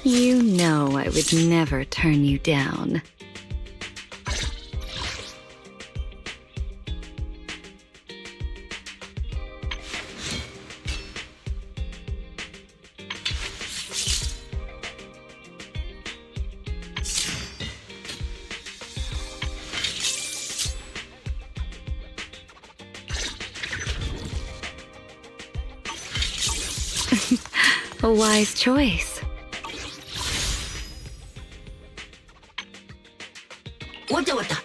You know I would never turn you down. A wise choice. わたわた。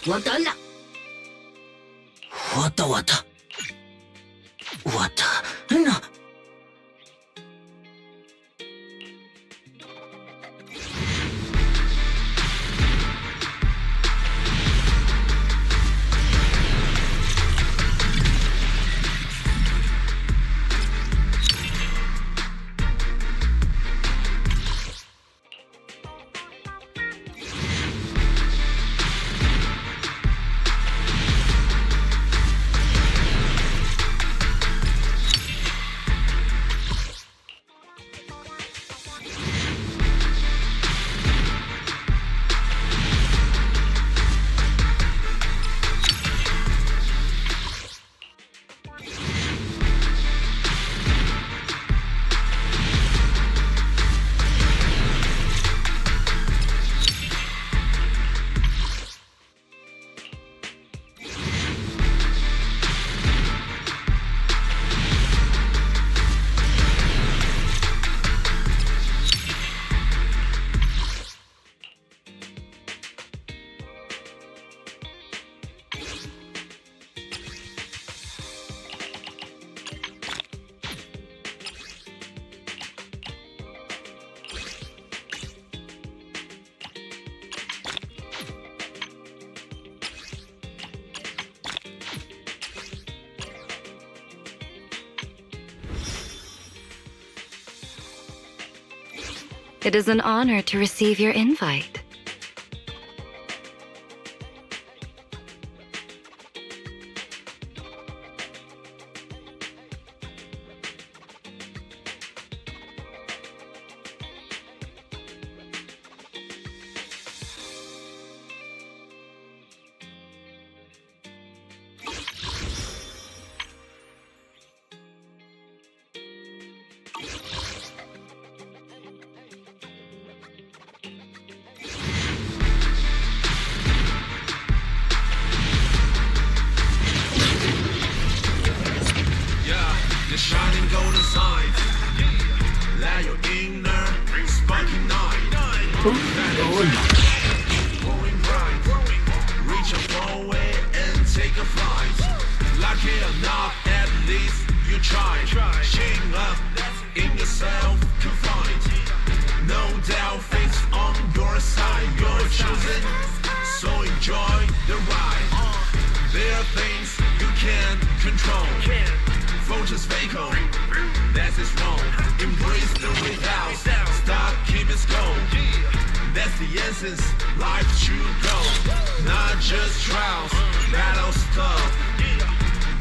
わたら。わたわた。わたな。It is an honor to receive your invite. The shining golden signs. Let your inner sparking night. Glowing bright. Reach up forward and take a flight. Lucky or not, at least you try. Shing up in yourself to find. No doubt fate's on your side. You're chosen, so enjoy the ride. There are things you can't control. Fortune's fatal, that's is wrong. Embrace the without, stop, keep it going. That's the essence, life should go. Not just trials, battle stuff.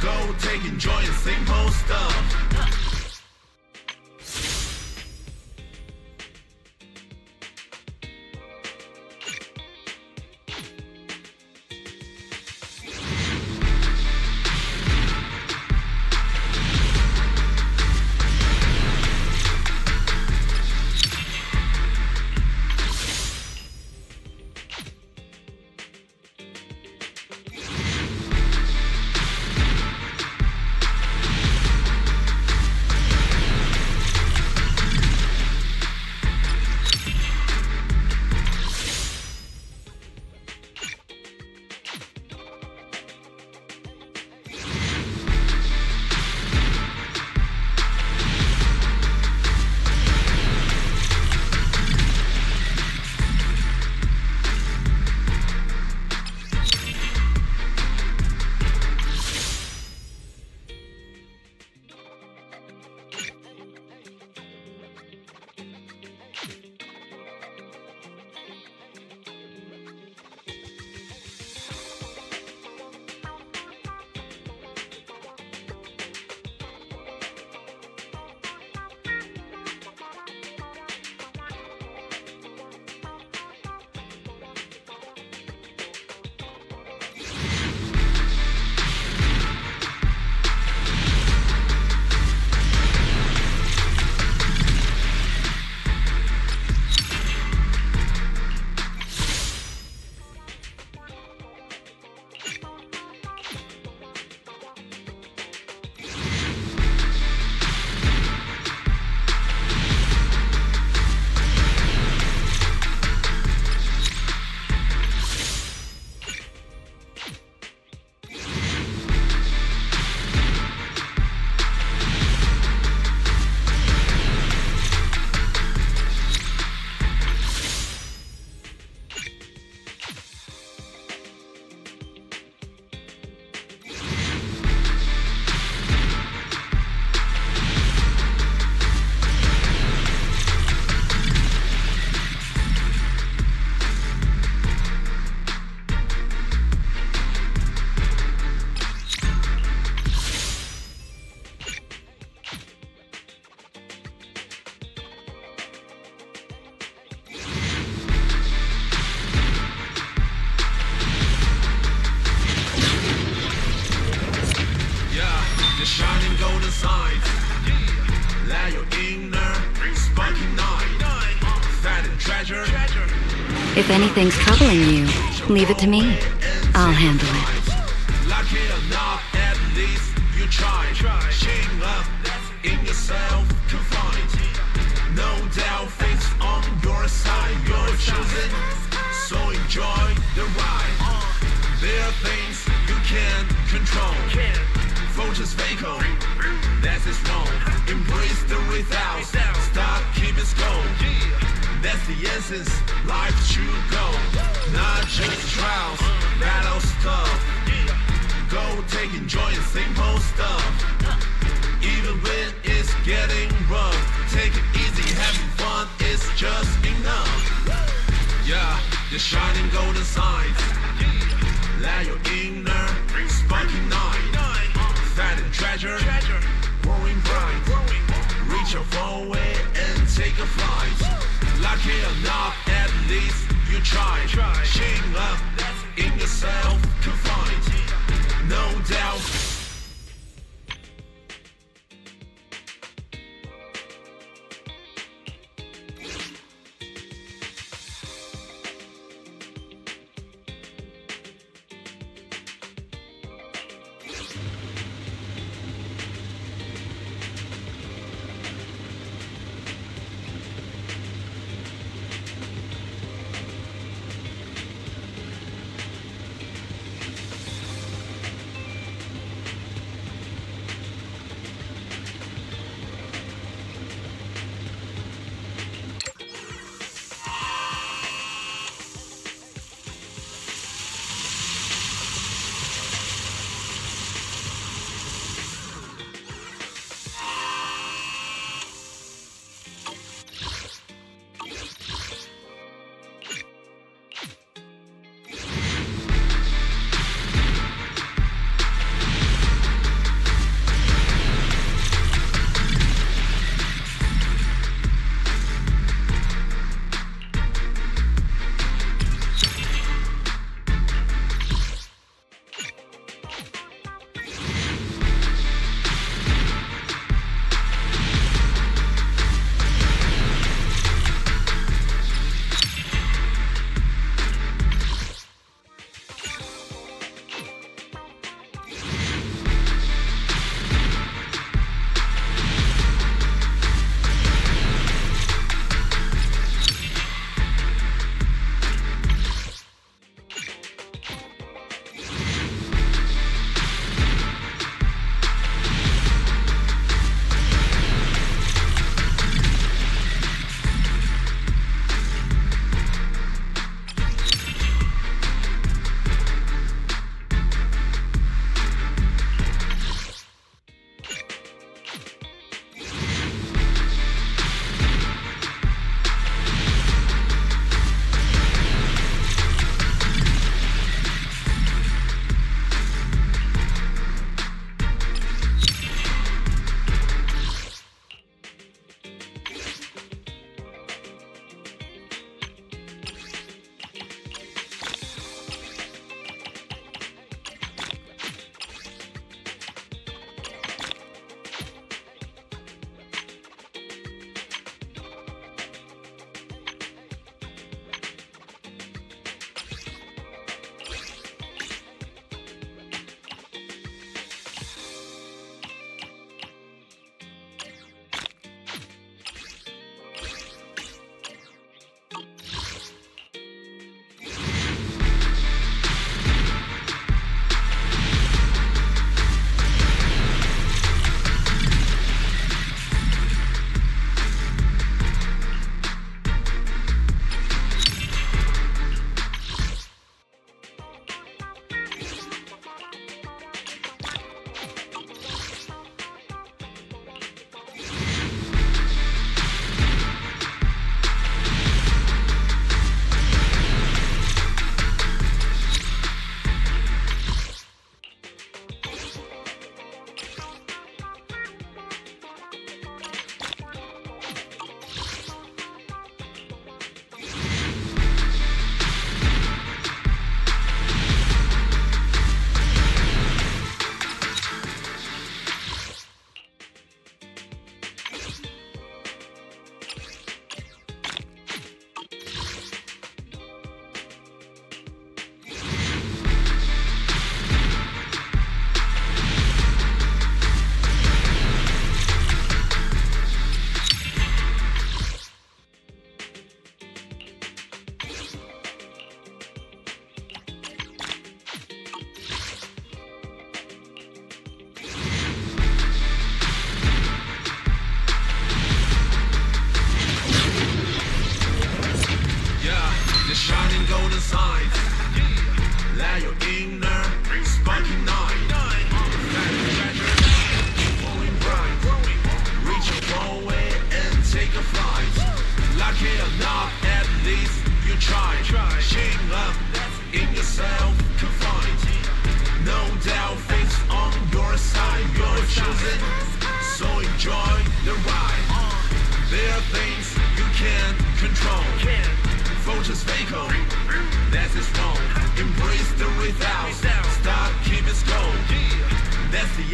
Go take enjoy in simple stuff. the shining golden signs. Let your inner sparking night. Find a treasure. If anything's troubling you, leave it to me. I'll handle it. Lucky enough, at least you try. Shing up in yourself to find. No doubt, fate's on your side. You're chosen, so enjoy the ride. There are things you can't control. Fortune's fatal, that's is wrong. Embrace the without, stop, keep it going. That's the essence, life should go. Not just trials, battle stuff. Go take enjoy the simple stuff. Even when it's getting rough, take it easy, having fun is just enough. Yeah, the shining golden signs. Let your inner sparking night. Find a treasure, growing bright. Reach your forward and take a flight. Lucky enough, at least you try. Shing up in yourself to find. No doubt.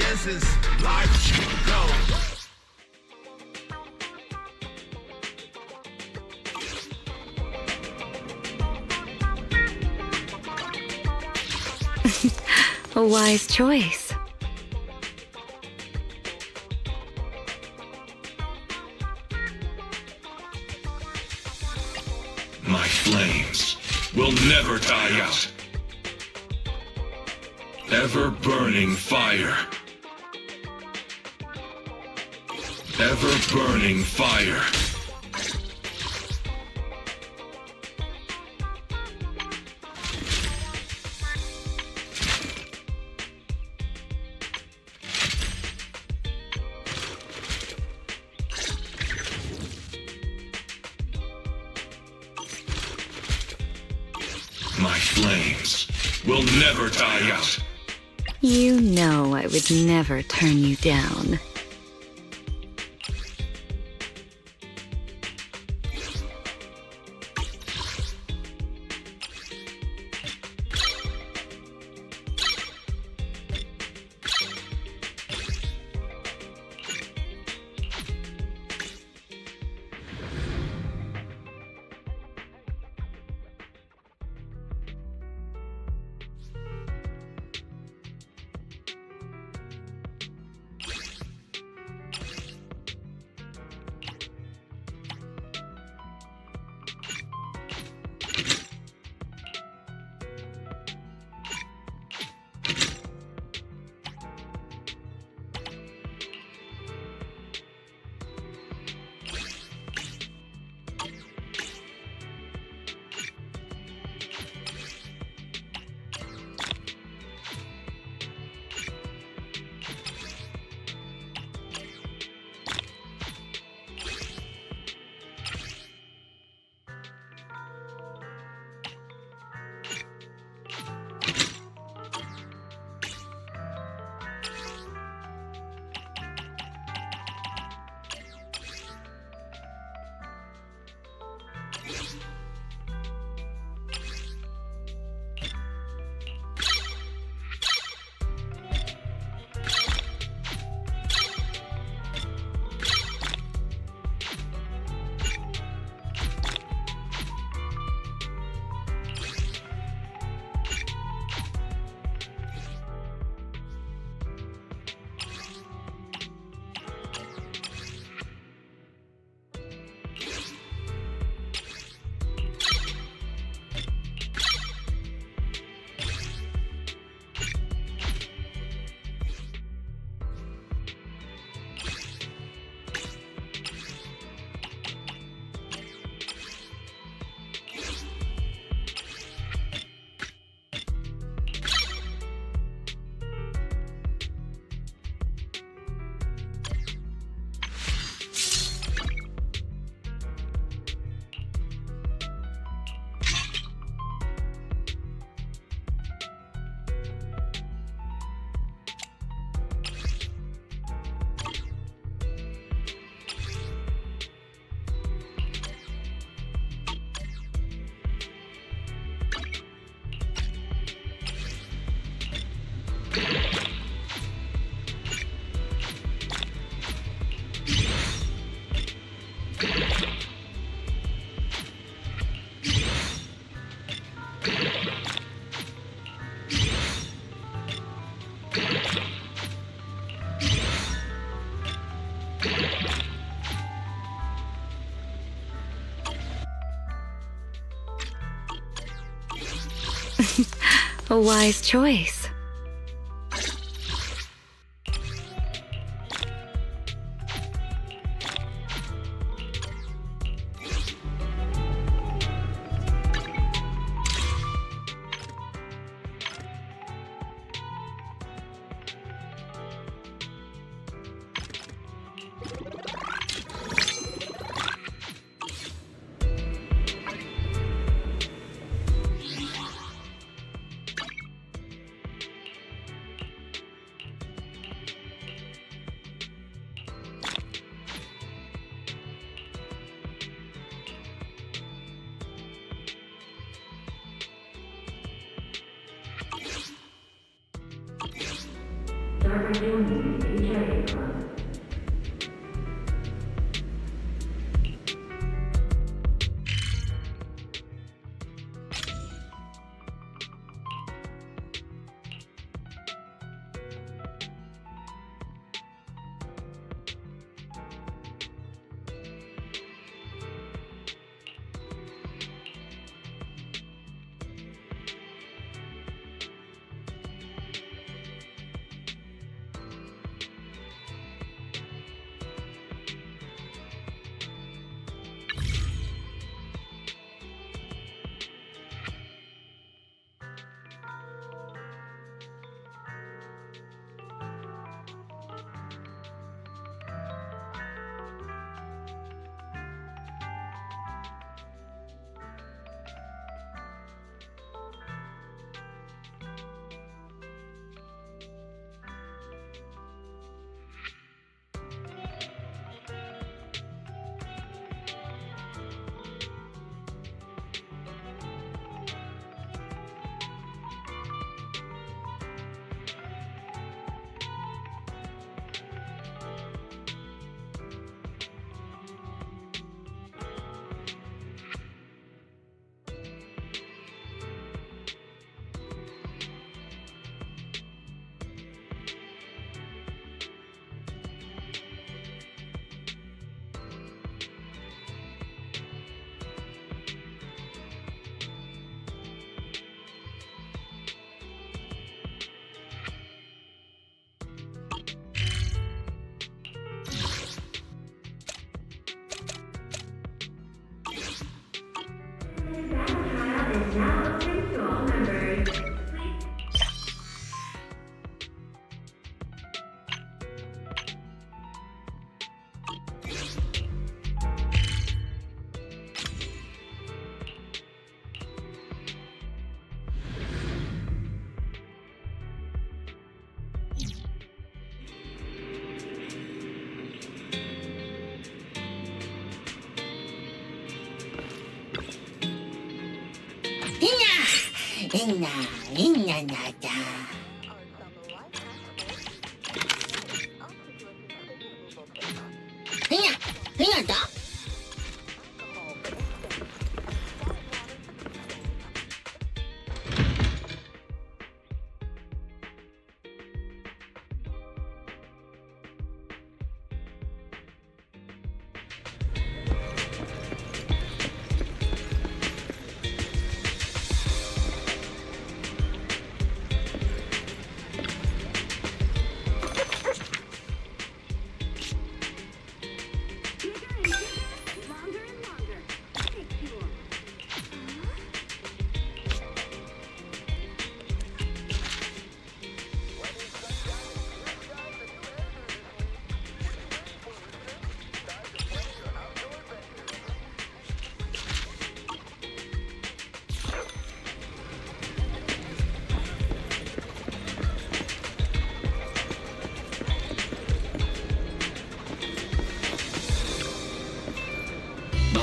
essence, life should go. A wise choice. My flames will never die out. Ever burning fire. Ever burning fire. My flames will never die out. You know I would never turn you down. A wise choice.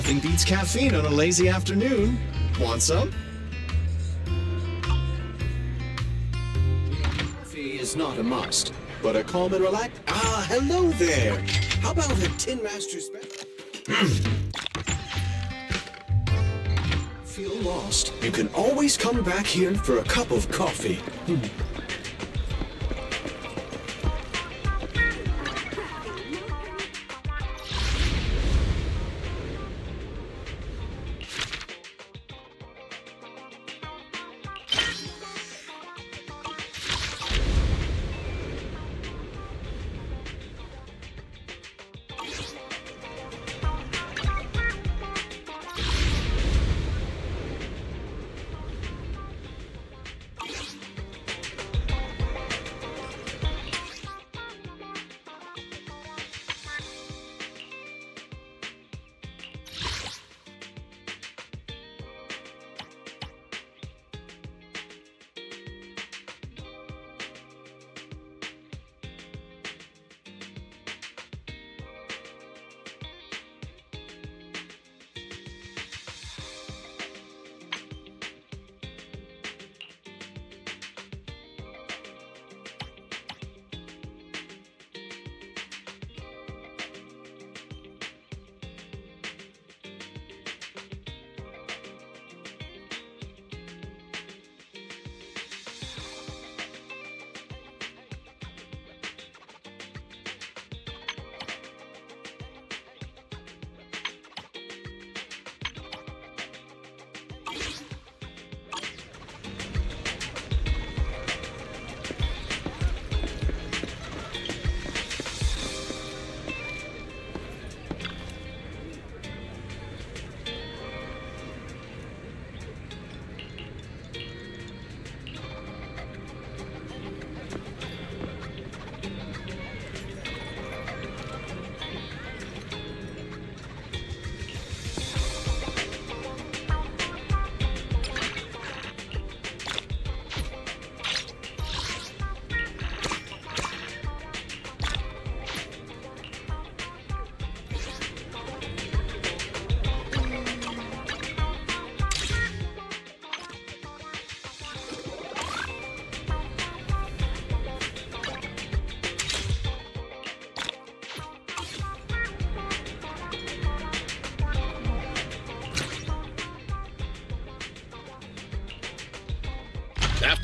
Nothing beats caffeine on a lazy afternoon. Want some? Coffee is not a must, but a calm and relax. Ah, hello there. How about a Tin Master special? Feel lost? You can always come back here for a cup of coffee.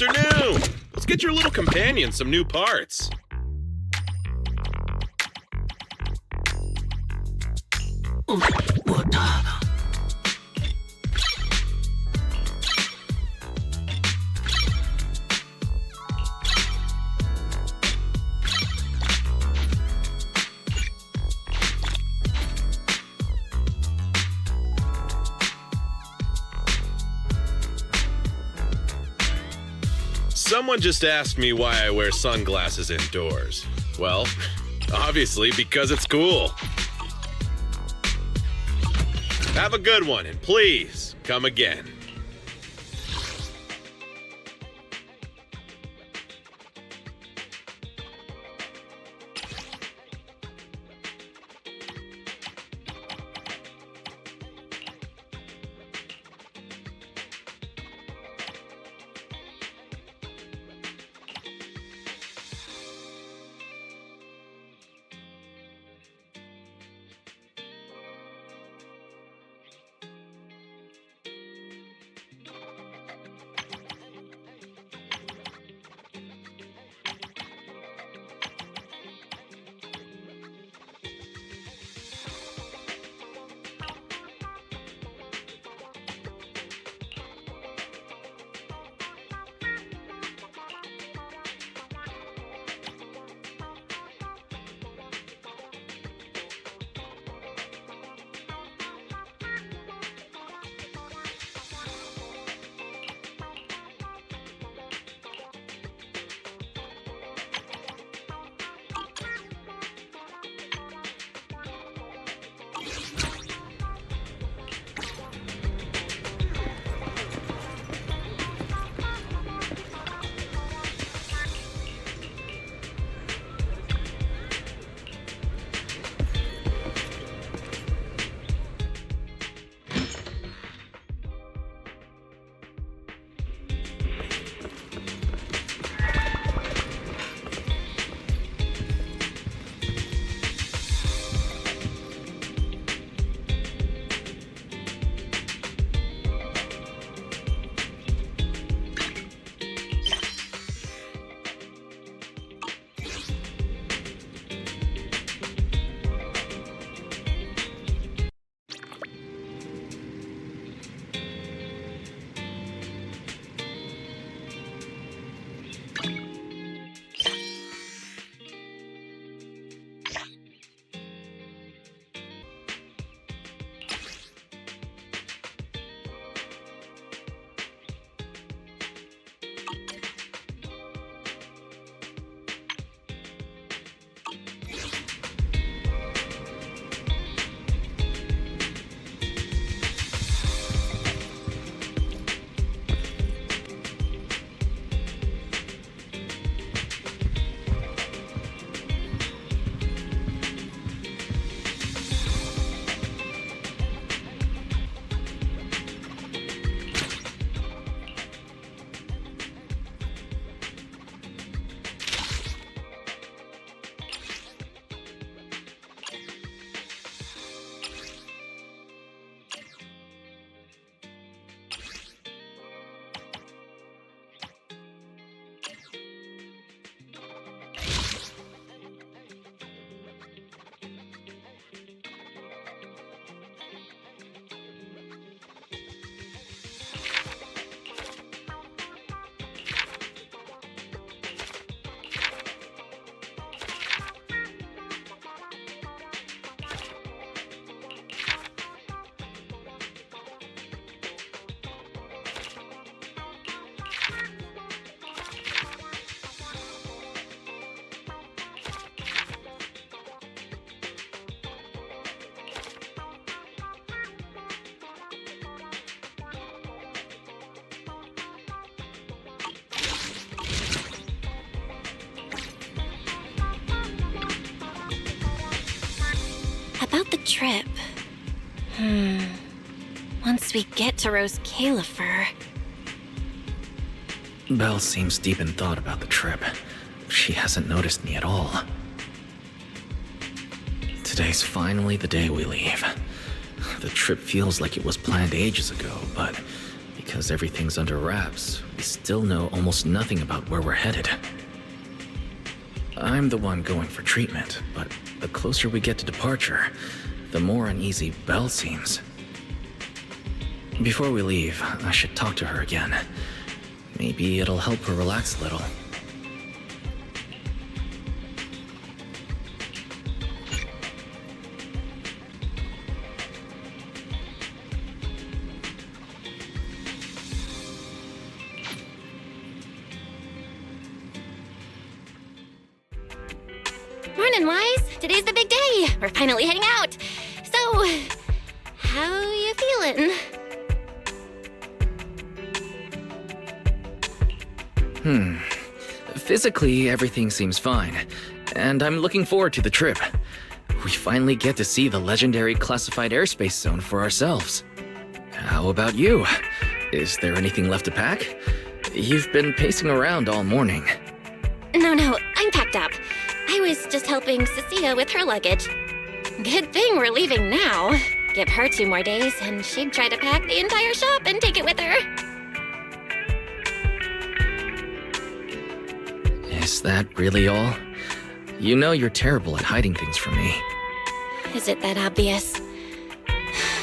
afternoon! Let's get your little companion some new parts. What? Someone just asked me why I wear sunglasses indoors. Well, obviously because it's cool. Have a good one, and please, come again. About the trip. Once we get to Rose Califer... Belle seems deep in thought about the trip. She hasn't noticed me at all. Today's finally the day we leave. The trip feels like it was planned ages ago, but because everything's under wraps, we still know almost nothing about where we're headed. I'm the one going for treatment, but the closer we get to departure, the more uneasy Belle seems. Before we leave, I should talk to her again. Maybe it'll help her relax a little. Morning, Wise. Today's the big day. We're finally heading out. So, how you feeling? Physically, everything seems fine, and I'm looking forward to the trip. We finally get to see the legendary classified airspace zone for ourselves. How about you? Is there anything left to pack? You've been pacing around all morning. No, I'm packed up. I was just helping Cecilia with her luggage. Good thing we're leaving now. Give her 2 more days, and she'd try to pack the entire shop and take it with her. Is that really all? You know you're terrible at hiding things from me. Is it that obvious?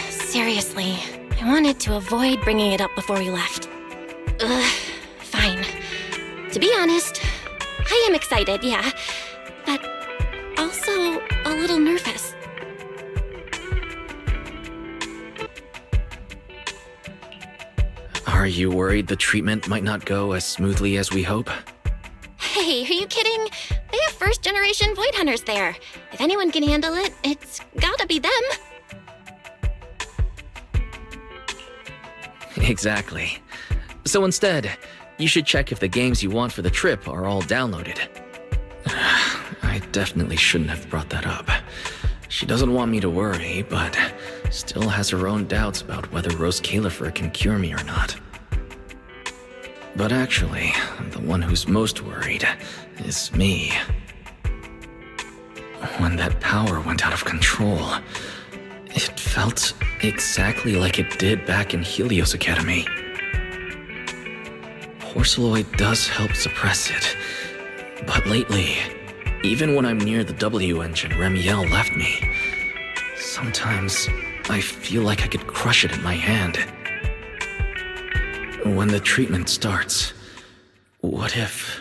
Seriously, I wanted to avoid bringing it up before we left. Fine. To be honest, I am excited, yeah, but also a little nervous. Are you worried the treatment might not go as smoothly as we hope? Hey, are you kidding? They have first-generation Void Hunters there. If anyone can handle it, it's gotta be them. Exactly. So instead, you should check if the games you want for the trip are all downloaded. I definitely shouldn't have brought that up. She doesn't want me to worry, but still has her own doubts about whether Rose Califer can cure me or not. But actually, the one who's most worried is me. When that power went out of control, it felt exactly like it did back in Helios Academy. Porceloid does help suppress it, but lately, even when I'm near the W engine Remiel left me, sometimes I feel like I could crush it in my hand. When the treatment starts, what if...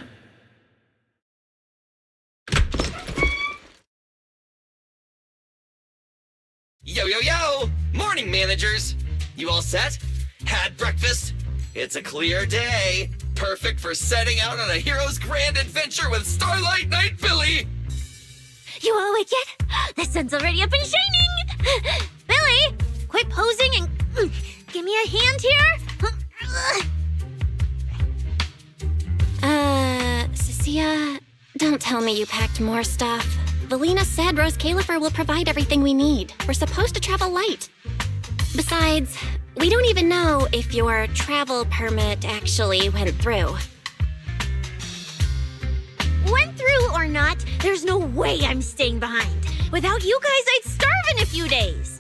Yo! Morning, managers! You all set? Had breakfast? It's a clear day. Perfect for setting out on a hero's grand adventure with Starlight Knight Billy! You all awake yet? The sun's already up and shining! Billy, quit posing and give me a hand here! Cecilia, don't tell me you packed more stuff. Valina said Rose Califer will provide everything we need. We're supposed to travel light. Besides, we don't even know if your travel permit actually went through. Went through or not, there's no way I'm staying behind. Without you guys, I'd starve in a few days.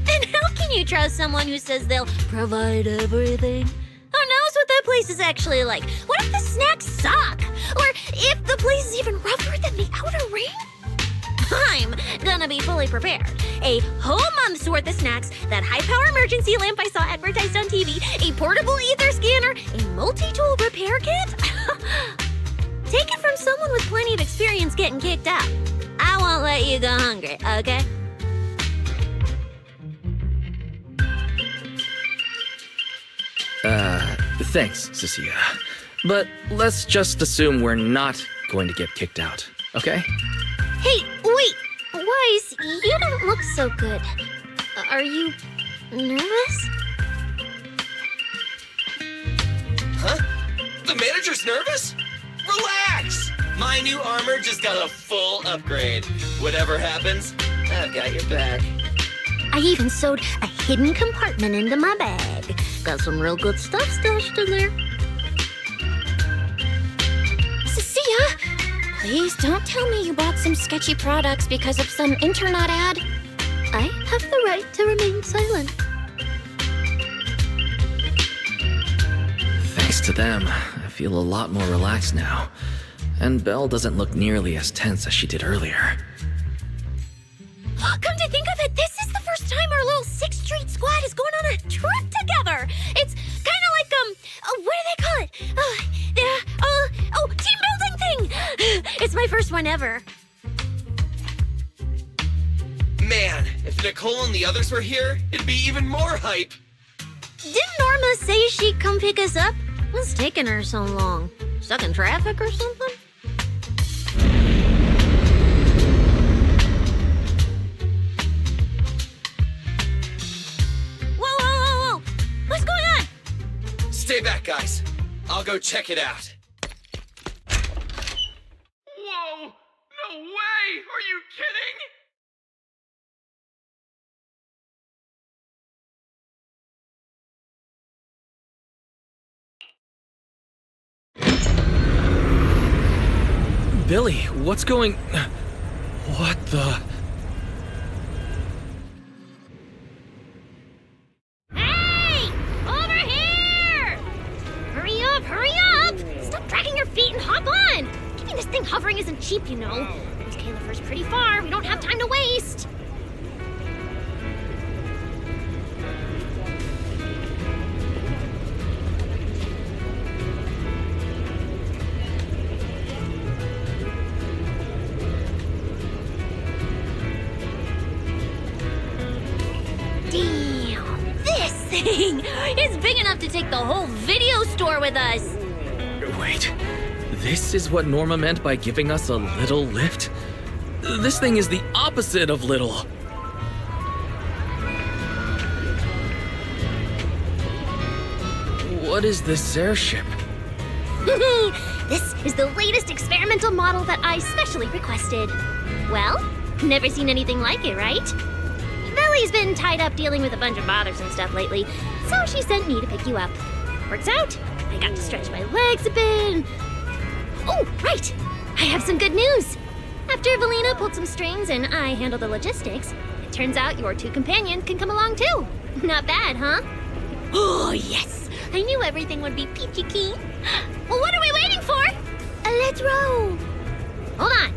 Then how can you trust someone who says they'll provide everything? Who knows what that place is actually like? What if the snacks suck? Or if the place is even rougher than the outer ring? I'm gonna be fully prepared. A whole month's worth of snacks, that high-power emergency lamp I saw advertised on TV, a portable ether scanner, a multi-tool repair kit. Take it from someone with plenty of experience getting kicked out. I won't let you go hungry, okay? Thanks, Cecilia. But let's just assume we're not going to get kicked out, okay? Hey, wait! Wise, you don't look so good. Are you nervous? Huh? The manager's nervous? Relax! My new armor just got a full upgrade. Whatever happens, I've got your back. I even sewed a hidden compartment into my bag. Got some real good stuff stashed in there. Cecilia, please don't tell me you bought some sketchy products because of some internet ad. I have the right to remain silent. Thanks to them, I feel a lot more relaxed now. And Belle doesn't look nearly as tense as she did earlier. Come to think of it, this is the first time our little 6th Street squad is going on a trip together. It's kind of like, what do they call it? Team building thing. It's my first one ever. Man, if Nicole and the others were here, it'd be even more hype. Didn't Norma say she'd come pick us up? What's taking her so long? Stuck in traffic or something? Whoa! What's going on? Stay back, guys. I'll go check it out. Whoa! No way! Are you kidding? Billy, what's going... What the... Hey! Over here! Hurry up! Stop dragging your feet and hop on! Keeping this thing hovering isn't cheap, you know. This Califer's pretty far. We don't have time to waste. It's big enough to take the whole video store with us. Wait, this is what Norma meant by giving us a little lift? This thing is the opposite of little. What is this airship? This is the latest experimental model that I specially requested. Well, never seen anything like it, right? Belly's been tied up dealing with a bunch of bothers and stuff lately, so she sent me to pick you up. Works out. I got to stretch my legs a bit. Oh, right! I have some good news! After Valina pulled some strings and I handled the logistics, it turns out your 2 companions can come along too. Not bad, huh? Oh, yes! I knew everything would be peachy keen. Well, what are we waiting for? Let's roll! Hold on.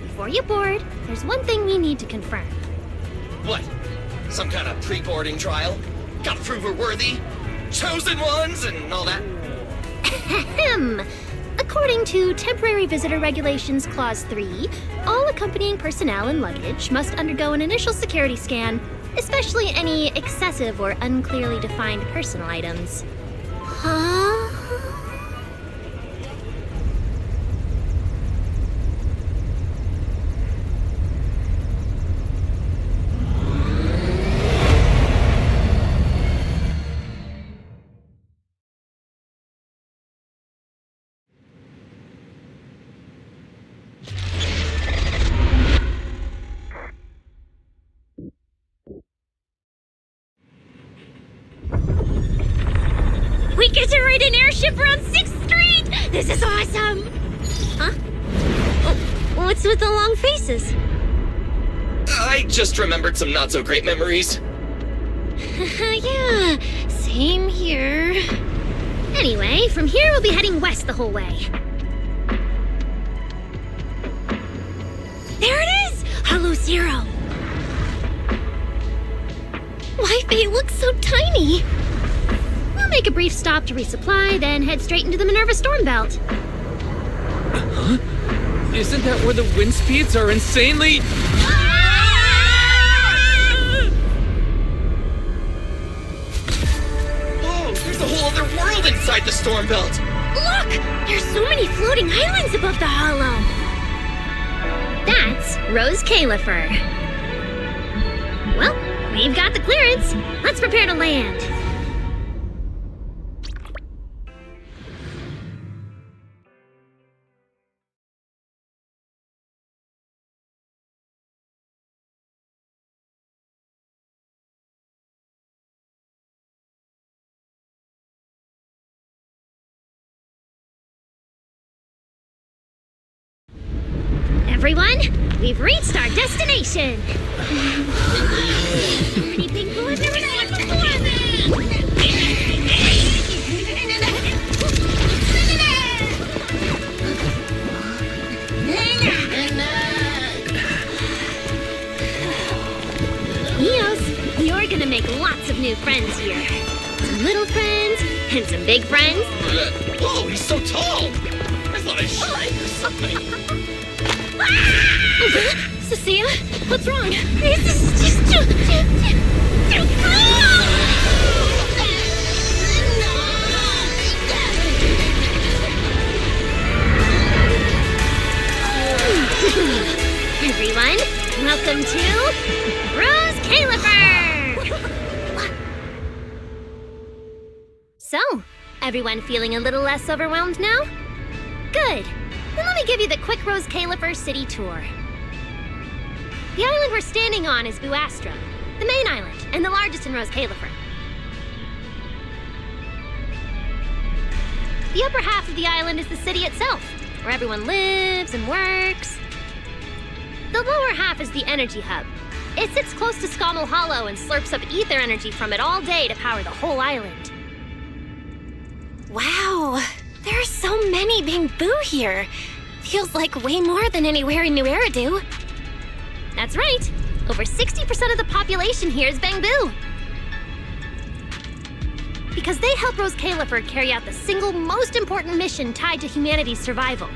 Before you board, there's one thing we need to confirm. What? Some kind of pre-boarding trial? Gotta prove we're worthy? Chosen ones and all that? Ahem. According to Temporary Visitor Regulations Clause 3, all accompanying personnel and luggage must undergo an initial security scan, especially any excessive or unclearly defined personal items. Huh? We get to ride an airship around 6th Street! This is awesome! Huh? Oh, what's with the long faces? I just remembered some not-so-great memories. Yeah, same here. Anyway, from here we'll be heading west the whole way. There it is! Hollow Zero! Why, they look so tiny! We'll make a brief stop to resupply, then head straight into the Minerva Storm Belt. Huh? Isn't that where the wind speeds are insanely... Whoa, there's a whole other world inside the Storm Belt! Look! There's so many floating islands above the hollow! That's Rose Califer. Well, we've got the clearance. Let's prepare to land. Everyone, we've reached our destination. Anything cool I've never seen before. make lots of new friends here. Some little friends and some big friends. Whoa, he's so tall! I thought I shrank or something. Cecilia, what's wrong? This is just too Everyone, welcome to Rose Califer! So, everyone feeling a little less overwhelmed now? Good. Then let me give you the quick Rose Califer city tour. The island we're standing on is Buastro, the main island, and the largest in Rose Califer. The upper half of the island is the city itself, where everyone lives and works. The lower half is the energy hub. It sits close to Scommel Hollow and slurps up ether energy from it all day to power the whole island. Wow, there are so many bamboo here. Feels like way more than anywhere in New Eridu. That's right. Over 60% of the population here is bamboo. Because they help Rose Califer carry out the single most important mission tied to humanity's survival.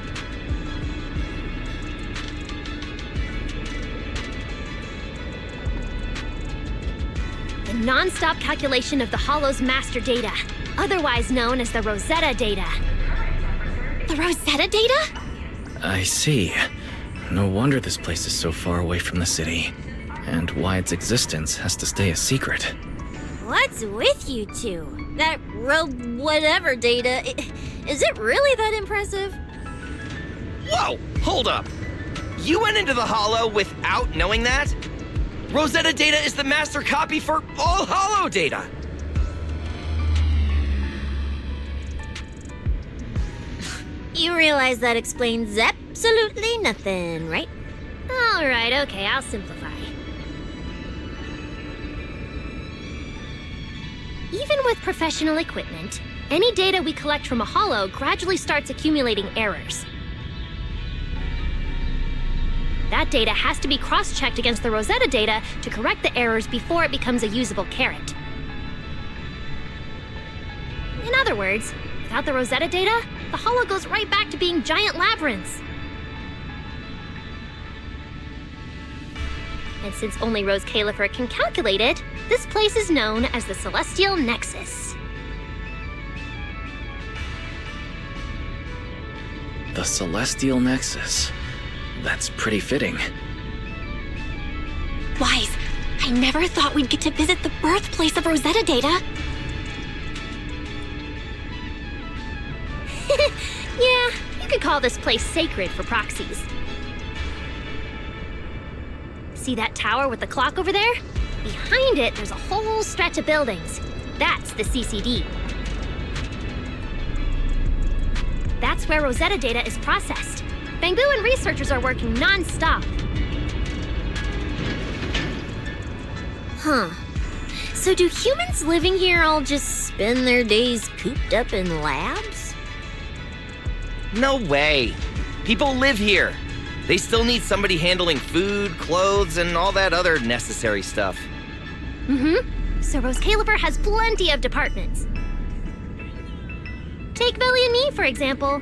The non-stop calculation of the Hollow's master data, otherwise known as the Rosetta data. The Rosetta data? I see. No wonder this place is so far away from the city, and why its existence has to stay a secret. What's with you two? That whatever data, is it really that impressive? Whoa, hold up. You went into the Hollow without knowing that? Rosetta data is the master copy for all Hollow data. You realize that explains absolutely nothing, right? All right, okay, I'll simplify. Even with professional equipment, any data we collect from a Hollow gradually starts accumulating errors. That data has to be cross-checked against the Rosetta data to correct the errors before it becomes a usable carrot. In other words, without the Rosetta data, the Hollow goes right back to being giant labyrinths. And since only Rose Califer can calculate it, this place is known as the Celestial Nexus. The Celestial Nexus. That's pretty fitting. Wise, I never thought we'd get to visit the birthplace of Rosetta data. Yeah, you could call this place sacred for proxies. See that tower with the clock over there? Behind it, there's a whole stretch of buildings. That's the CCD. That's where Rosetta data is processed. Bamboo and researchers are working non-stop. Huh. So do humans living here all just spend their days cooped up in labs? No way. People live here. They still need somebody handling food, clothes, and all that other necessary stuff. Mm-hmm. So Rose Califer has plenty of departments. Take Villy and me, for example.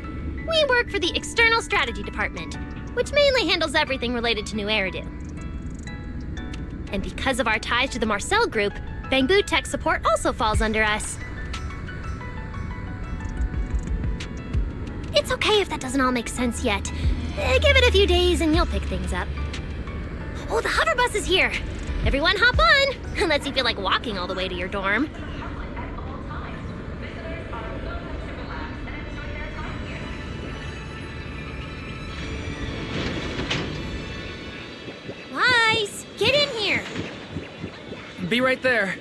We work for the External Strategy Department, which mainly handles everything related to New Eridu. And because of our ties to the Marcel Group, Bamboo Tech Support also falls under us. It's okay if that doesn't all make sense yet. Give it a few days and you'll pick things up. Oh, the hover bus is here! Everyone hop on! Unless you feel like walking all the way to your dorm. Wise, get in here! Be right there.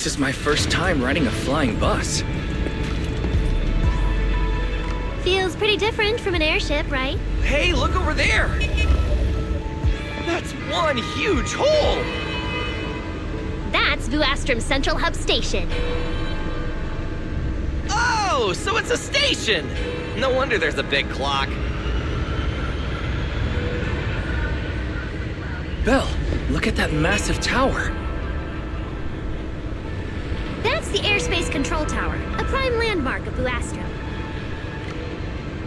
This is my first time riding a flying bus. Feels pretty different from an airship, right? Hey, look over there! That's one huge hole! That's Vuastrum's Central Hub Station. Oh, so it's a station! No wonder there's a big clock. Belle, look at that massive tower. That's the Airspace Control Tower, a prime landmark of Vuastrum.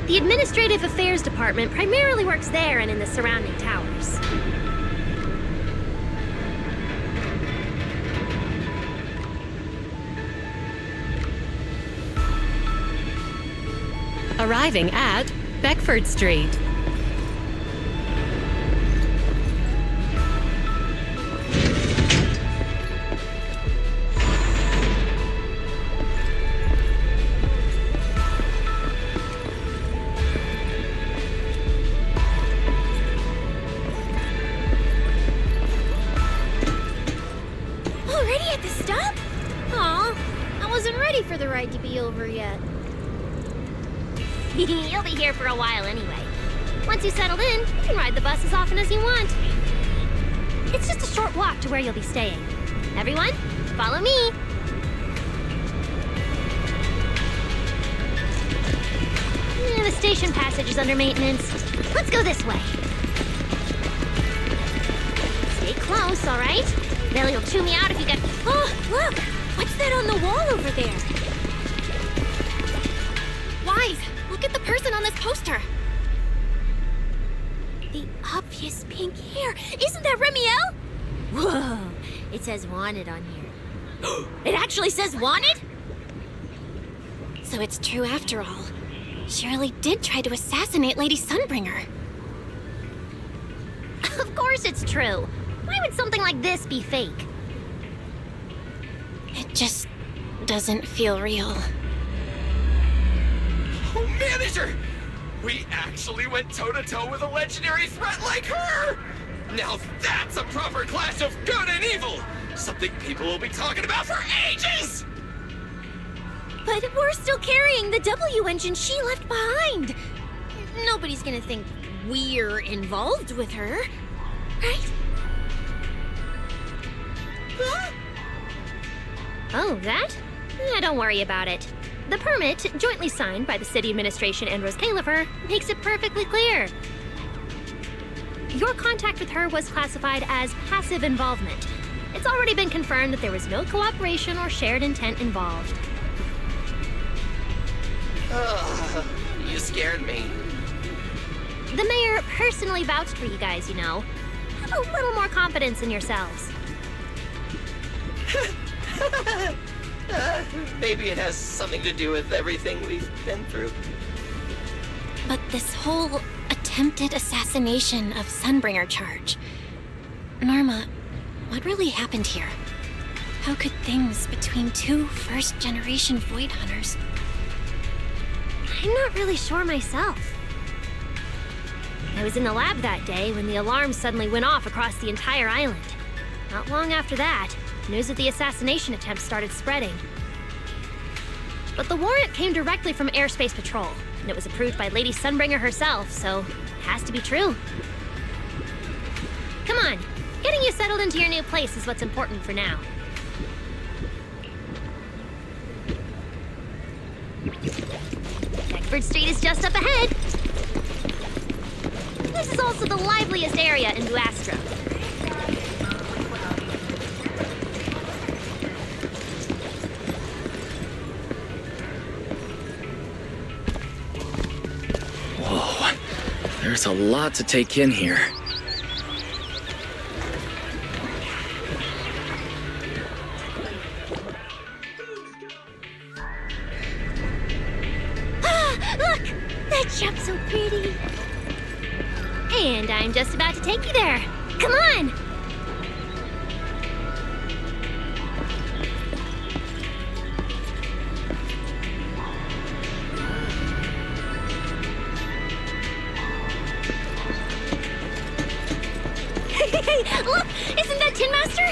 The Administrative Affairs Department primarily works there and in the surrounding towers. Arriving at Beckford Street. Already at the stop? Aw, I wasn't ready for the ride to be over yet. You'll be here for a while anyway. Once you settled in, you can ride the bus as often as you want. It's just a short walk to where you'll be staying. Everyone, follow me. The station passage is under maintenance. Let's go this way. Stay close, all right? They'll chew me out if you get... Oh, look! What's that on the wall over there? Wise, look at the person on this poster. The obvious pink hair. Isn't that Remiel? Whoa, it says wanted on here. It actually says wanted? So it's true after all. Shirley did try to assassinate Lady Sunbringer. Of course it's true. Why would something like this be fake? It just doesn't feel real. Oh, manager! We actually went toe-to-toe with a legendary threat like her! Now that's a proper clash of good and evil! Something people will be talking about for ages! But we're still carrying the W engine she left behind. Nobody's gonna think we're involved with her, right? Huh? Oh, that? Don't worry about it. The permit, jointly signed by the city administration and Rose Califer, makes it perfectly clear. Your contact with her was classified as passive involvement. It's already been confirmed that there was no cooperation or shared intent involved. You scared me. The mayor personally vouched for you guys, you know. Have a little more confidence in yourselves. Maybe it has something to do with everything we've been through. But this whole attempted assassination of Sunbringer charge. Norma, what really happened here? How could things between two first-generation Void Hunters... I'm not really sure myself. I was in the lab that day when the alarm suddenly went off across the entire island. Not long after that, news of the assassination attempt started spreading. But the warrant came directly from Airspace Patrol, and it was approved by Lady Sunbringer herself, so it has to be true. Come on, getting you settled into your new place is what's important for now. Beckford Street is just up ahead. This is also the liveliest area in Vuastrum. Whoa, there's a lot to take in here. Look! That jump's so pretty. And I'm just about to take you there. Come on! Hey, look! Isn't that Tin Master?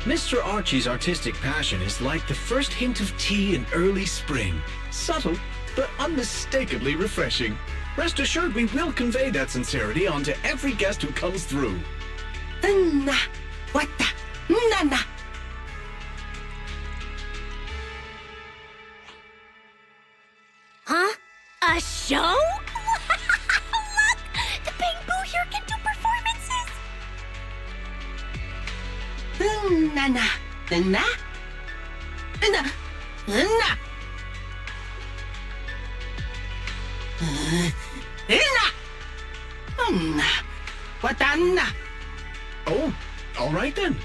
Mr. Archie's artistic passion is like the first hint of tea in early spring. Subtle, but unmistakably refreshing. Rest assured we will convey that sincerity onto every guest who comes through. Huh? A show? Look! The Bamboo here can do performances! Oh, all right then.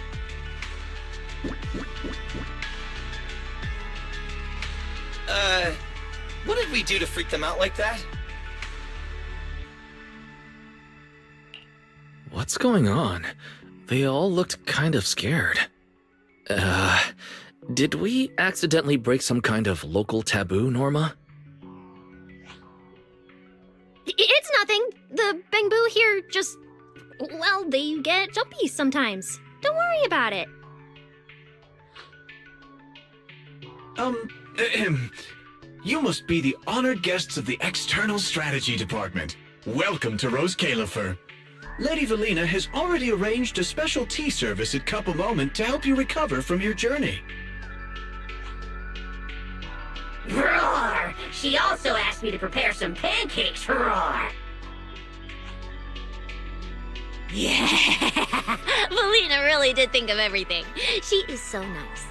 What did we do to freak them out like that? What's going on? They all looked kind of scared. Did we accidentally break some kind of local taboo, Norma? It's nothing. The Bamboo here just... well, they get jumpy sometimes. Don't worry about it. You must be the honored guests of the External Strategy Department. Welcome to Rose Califer. Lady Valina has already arranged a special tea service at Cup a Moment to help you recover from your journey. Roar! She also asked me to prepare some pancakes, roar! Yeah! Valina really did think of everything. She is so nice.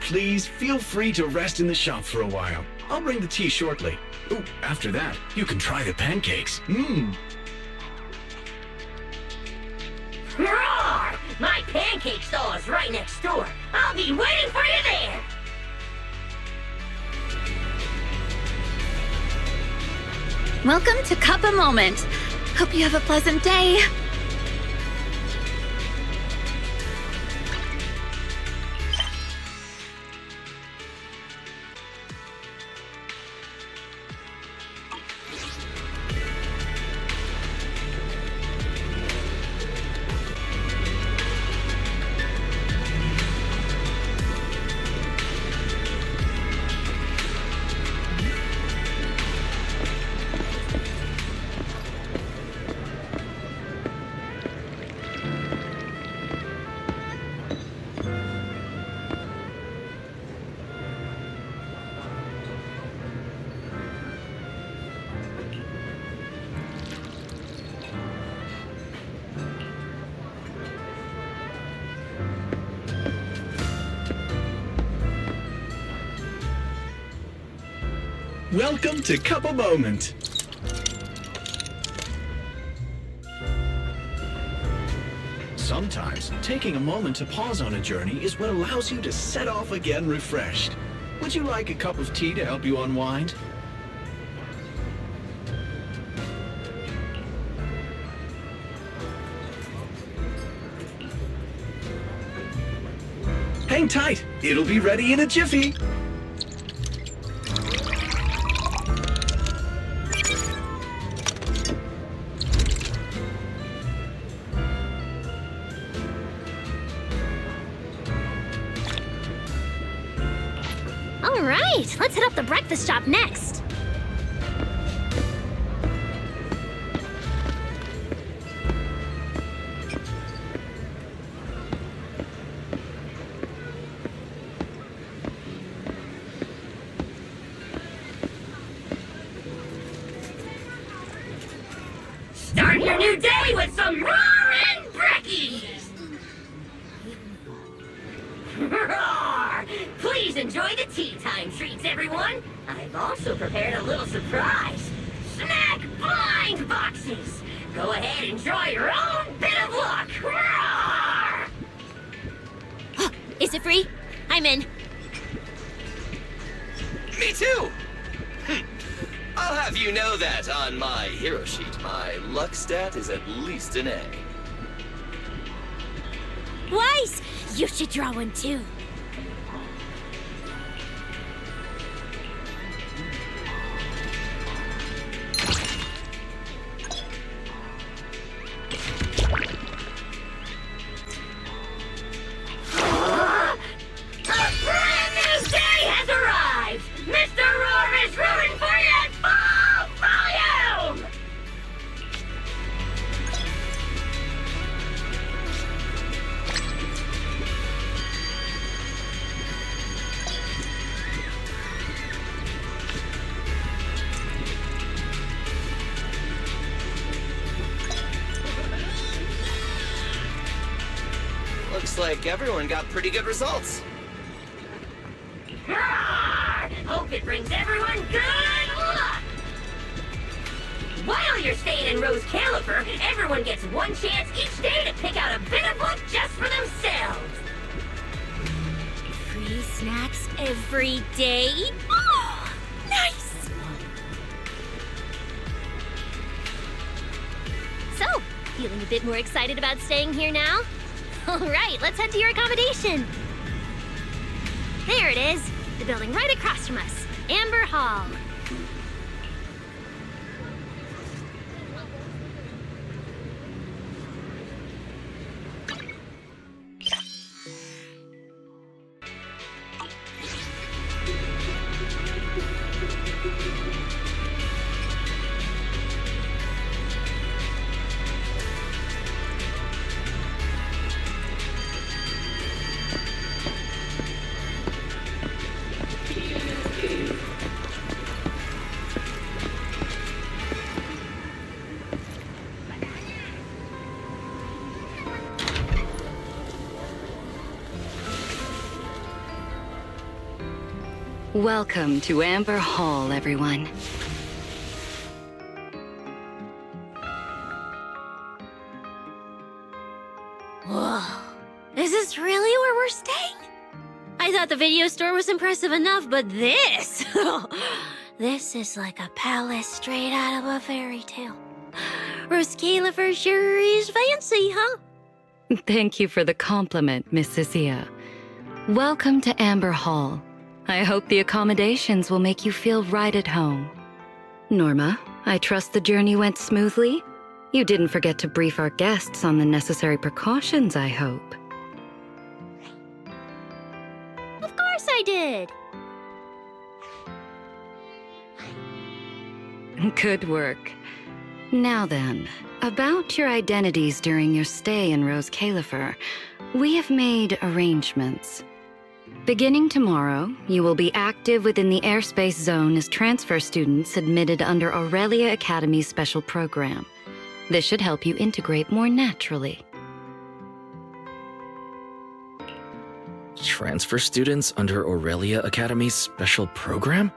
Please feel free to rest in the shop for a while. I'll bring the tea shortly. Ooh, after that, you can try the pancakes. Roar! My pancake stall is right next door. I'll be waiting for you there! Welcome to Cup a Moment. Hope you have a pleasant day. Welcome to Cup a Moment. Sometimes, taking a moment to pause on a journey is what allows you to set off again refreshed. Would you like a cup of tea to help you unwind? Hang tight, it'll be ready in a jiffy. All right, let's hit up the breakfast shop next. Start your new day with some roaring brekkies! Roar! Please enjoy the tea time treats, everyone! I've also prepared a little surprise. Snack blind boxes! Go ahead and draw your own bit of luck! Roar! Is it free? I'm in. Me too! I'll have you know that on my hero sheet, my luck stat is at least an A. Wise! You should draw one too. Looks like everyone got pretty good results. Hope it brings everyone good luck! While you're staying in Rose Califer, everyone gets one chance each day to pick out a bit of book just for themselves. Free snacks every day? Oh, nice! So, feeling a bit more excited about staying here now? All right, let's head to your accommodation. There it is, the building right across from us, Amber Hall. Welcome to Amber Hall, everyone. Whoa. Is this really where we're staying? I thought the video store was impressive enough, but this... this is like a palace straight out of a fairy tale. Rose Califer sure is fancy, huh? Thank you for the compliment, Miss Cecilia. Welcome to Amber Hall. I hope the accommodations will make you feel right at home. Norma, I trust the journey went smoothly? You didn't forget to brief our guests on the necessary precautions, I hope. Of course I did! Good work. Now then, about your identities during your stay in Rose Califer, we have made arrangements. Beginning tomorrow, you will be active within the airspace zone as transfer students admitted under Aurelia Academy's special program. This should help you integrate more naturally. Transfer students under Aurelia Academy's special program?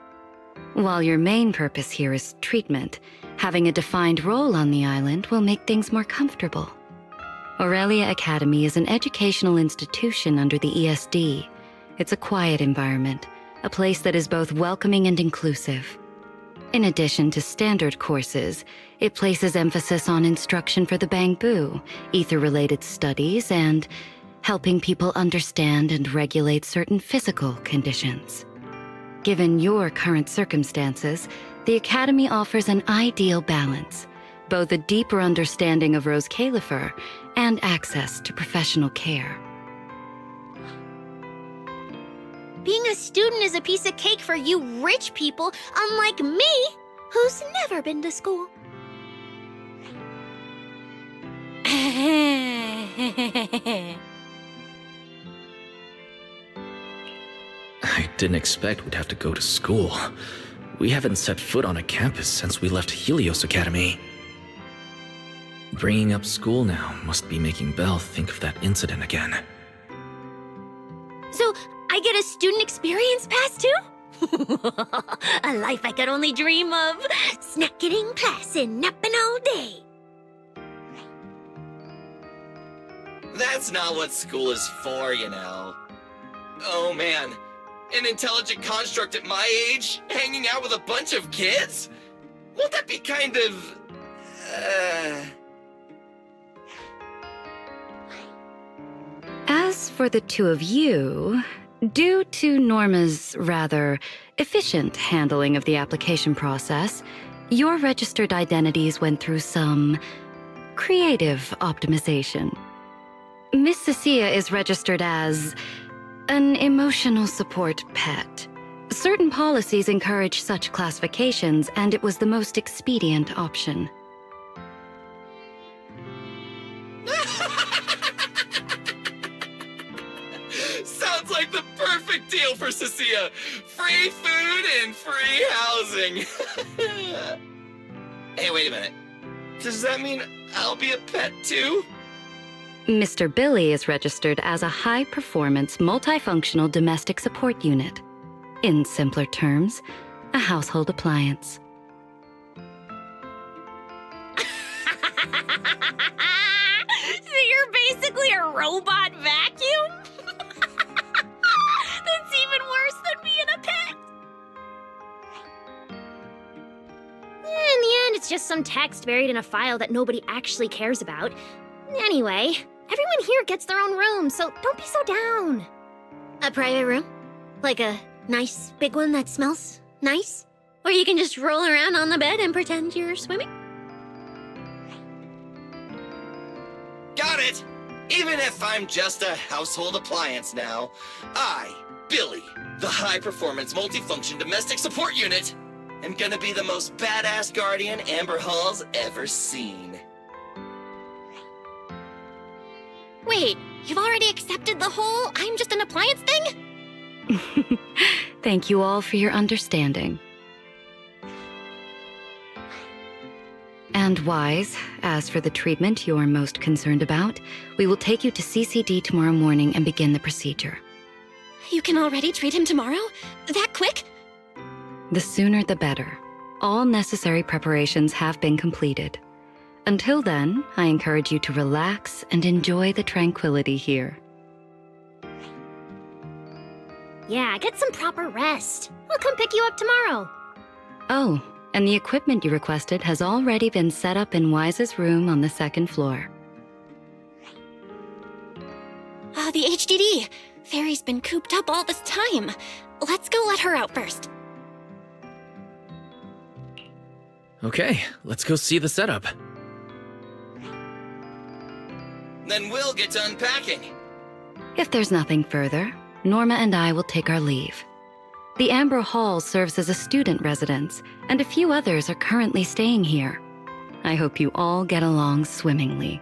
While your main purpose here is treatment, having a defined role on the island will make things more comfortable. Aurelia Academy is an educational institution under the ESD. It's a quiet environment, a place that is both welcoming and inclusive. In addition to standard courses, it places emphasis on instruction for the Bangbu, ether-related studies, and helping people understand and regulate certain physical conditions. Given your current circumstances, the Academy offers an ideal balance, both a deeper understanding of Rose Califer and access to professional care. Being a student is a piece of cake for you rich people, unlike me, who's never been to school. I didn't expect we'd have to go to school. We haven't set foot on a campus since we left Helios Academy. Bringing up school now must be making Belle think of that incident again. So, I get a student experience pass too? A life I could only dream of. Snacking in class and napping all day. That's not what school is for, you know. Oh man, an intelligent construct at my age, hanging out with a bunch of kids? Won't that be kind of... As for the two of you, due to Norma's rather efficient handling of the application process, your registered identities went through some creative optimization. Miss Cecilia is registered as an emotional support pet. Certain policies encourage such classifications, and it was the most expedient option. Sounds like the perfect deal for Cecilia. Free food and free housing. Hey, wait a minute. Does that mean I'll be a pet too? Mr. Billy is registered as a high-performance, multifunctional domestic support unit. In simpler terms, a household appliance. So you're basically a robot vacuum? That's even worse than being a pet. In the end, it's just some text buried in a file that nobody actually cares about. Anyway, everyone here gets their own room, so don't be so down. A private room? Like a nice big one that smells nice? Or you can just roll around on the bed and pretend you're swimming? Got it! Even if I'm just a household appliance now, I, Billy, the high-performance multifunction domestic support unit, am gonna be the most badass guardian Amber Hall's ever seen. Wait, you've already accepted the whole I'm just an appliance thing? Thank you all for your understanding. And Wise, as for the treatment you're most concerned about, we will take you to CCD tomorrow morning and begin the procedure. You can already treat him tomorrow? That quick? The sooner the better. All necessary preparations have been completed. Until then, I encourage you to relax and enjoy the tranquility here. Yeah, get some proper rest. I'll come pick you up tomorrow. Oh, and the equipment you requested has already been set up in Wise's room on the second floor. The HDD. Fairy's been cooped up all this time. Let's go let her out first. Okay, let's go see the setup. Then we'll get to unpacking. If there's nothing further, Norma and I will take our leave. The Amber Hall serves as a student residence, and a few others are currently staying here. I hope you all get along swimmingly.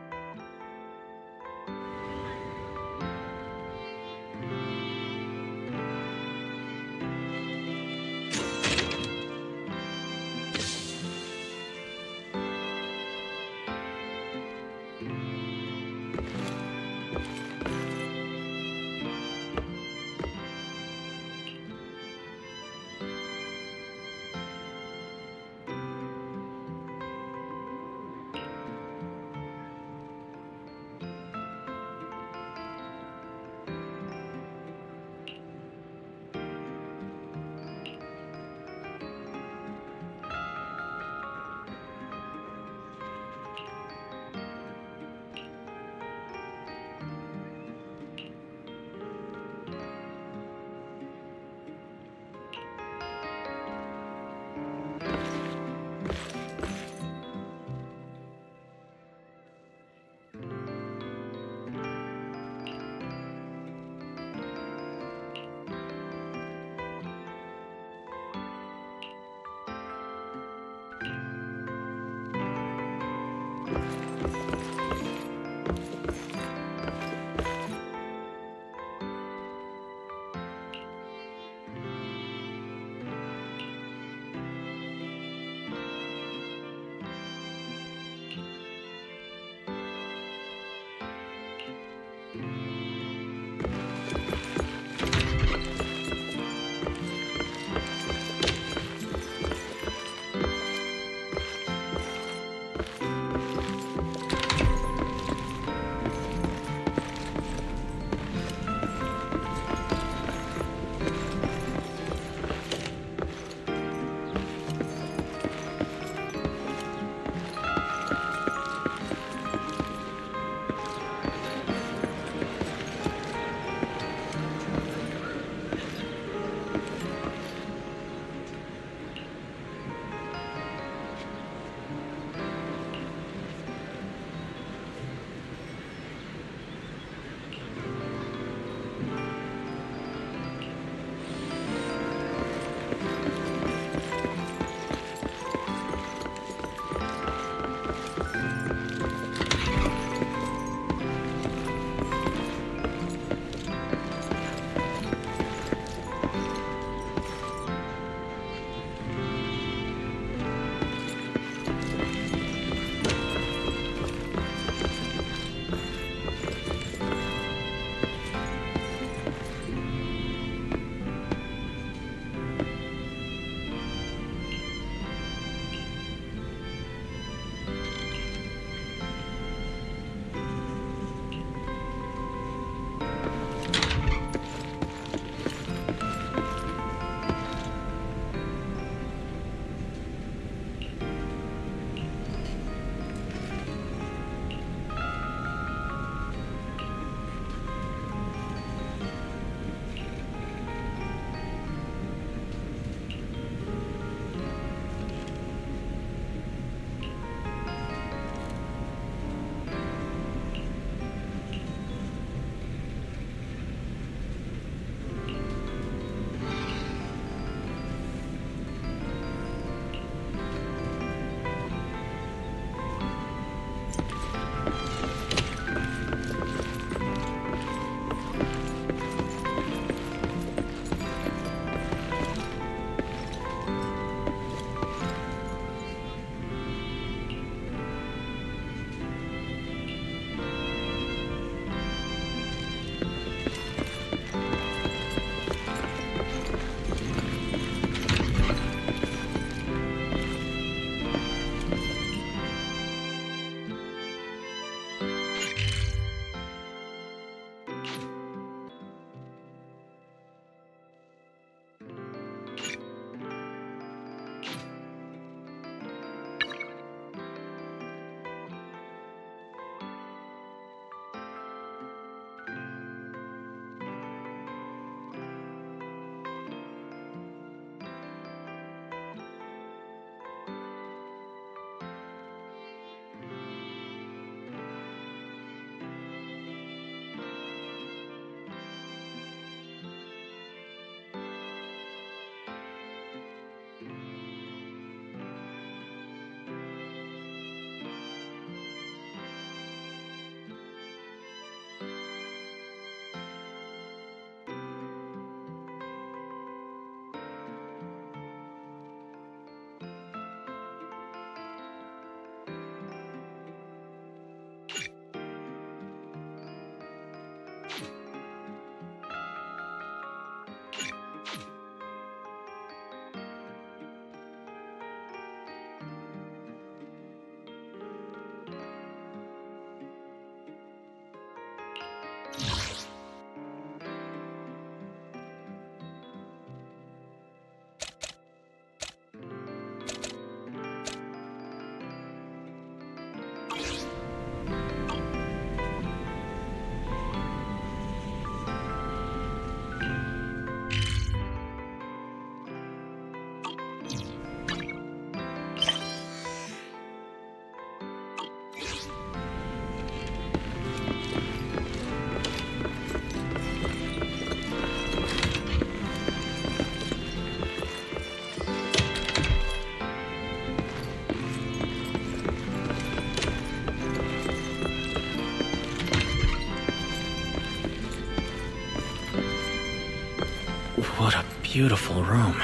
What a beautiful room.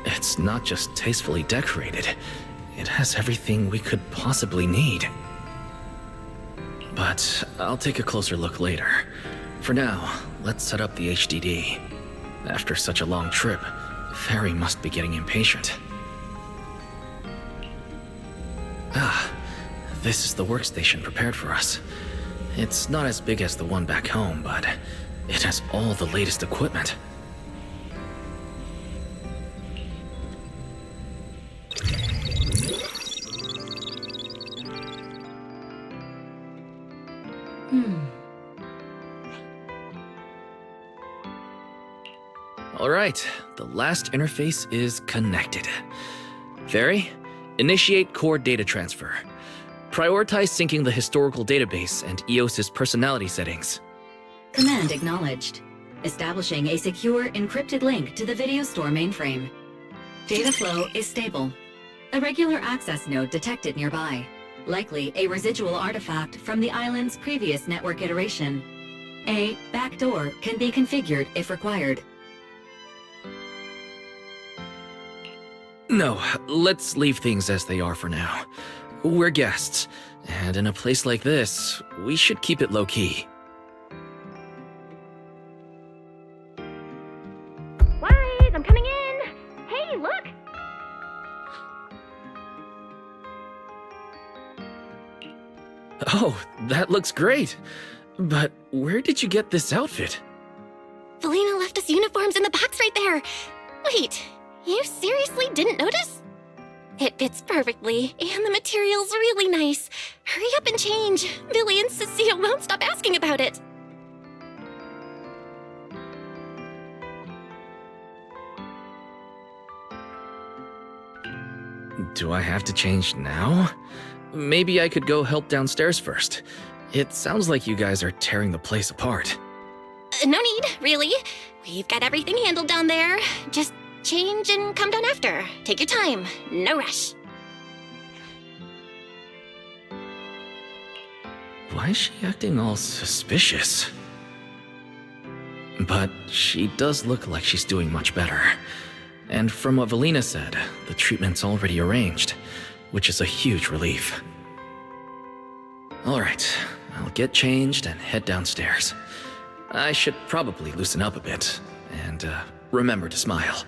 It's not just tastefully decorated, it has everything we could possibly need. But I'll take a closer look later. For now, let's set up the HDD. After such a long trip, Fairy must be getting impatient. Ah, this is the workstation prepared for us. It's not as big as the one back home, but it has all the latest equipment. Alright, the last interface is connected. Fairy, initiate core data transfer. Prioritize syncing the historical database and EOS's personality settings. Command acknowledged. Establishing a secure, encrypted link to the video store mainframe. Data flow is stable. A regular access node detected nearby. Likely a residual artifact from the island's previous network iteration. A backdoor can be configured if required. No, let's leave things as they are for now. We're guests, and in a place like this, we should keep it low-key. Wise, I'm coming in! Hey, look! Oh, that looks great! But where did you get this outfit? Valina left us uniforms in the box right there. Wait, you seriously didn't notice? It fits perfectly, and the material's really nice. Hurry up and change. Billy and Cecile won't stop asking about it. Do I have to change now? Maybe I could go help downstairs first. It sounds like you guys are tearing the place apart. No need, really. We've got everything handled down there. Just change and come down after. Take your time. No rush. Why is she acting all suspicious? But she does look like she's doing much better. And from what Valina said, the treatment's already arranged, which is a huge relief. Alright, I'll get changed and head downstairs. I should probably loosen up a bit, and remember to smile.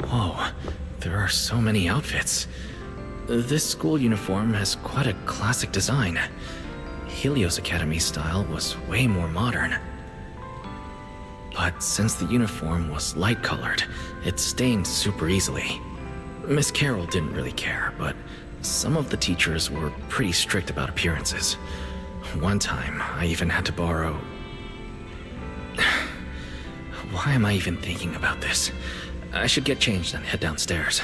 Whoa, there are so many outfits. This school uniform has quite a classic design. Helios Academy style was way more modern. But since the uniform was light-colored, it stained super easily. Miss Carroll didn't really care, but some of the teachers were pretty strict about appearances. One time, I even had to borrow... Why am I even thinking about this? I should get changed and head downstairs.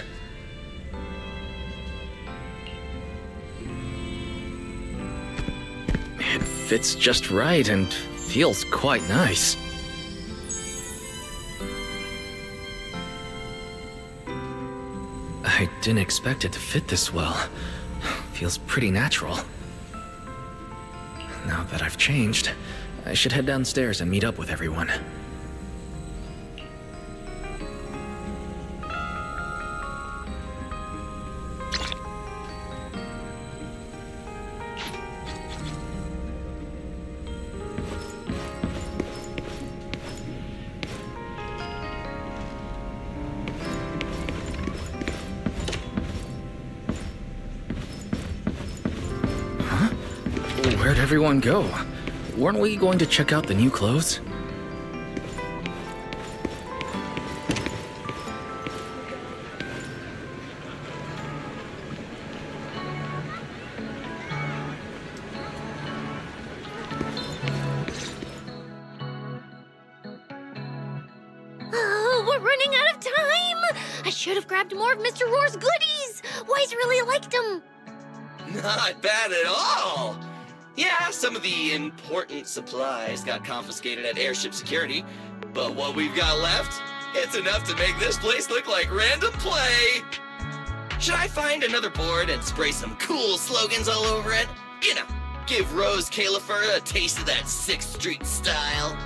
fits just right and feels quite nice. I didn't expect it to fit this well. Feels pretty natural. Now that I've changed, I should head downstairs and meet up with everyone. Where'd everyone go? Weren't we going to check out the new clothes? Oh, we're running out of time! I should have grabbed more of Mr. Roar's goodies! Wise really liked them! Not bad at all! Yeah, some of the important supplies got confiscated at airship security, but what we've got left, it's enough to make this place look like random play! Should I find another board and spray some cool slogans all over it? You know, give Rose Califer a taste of that 6th Street style.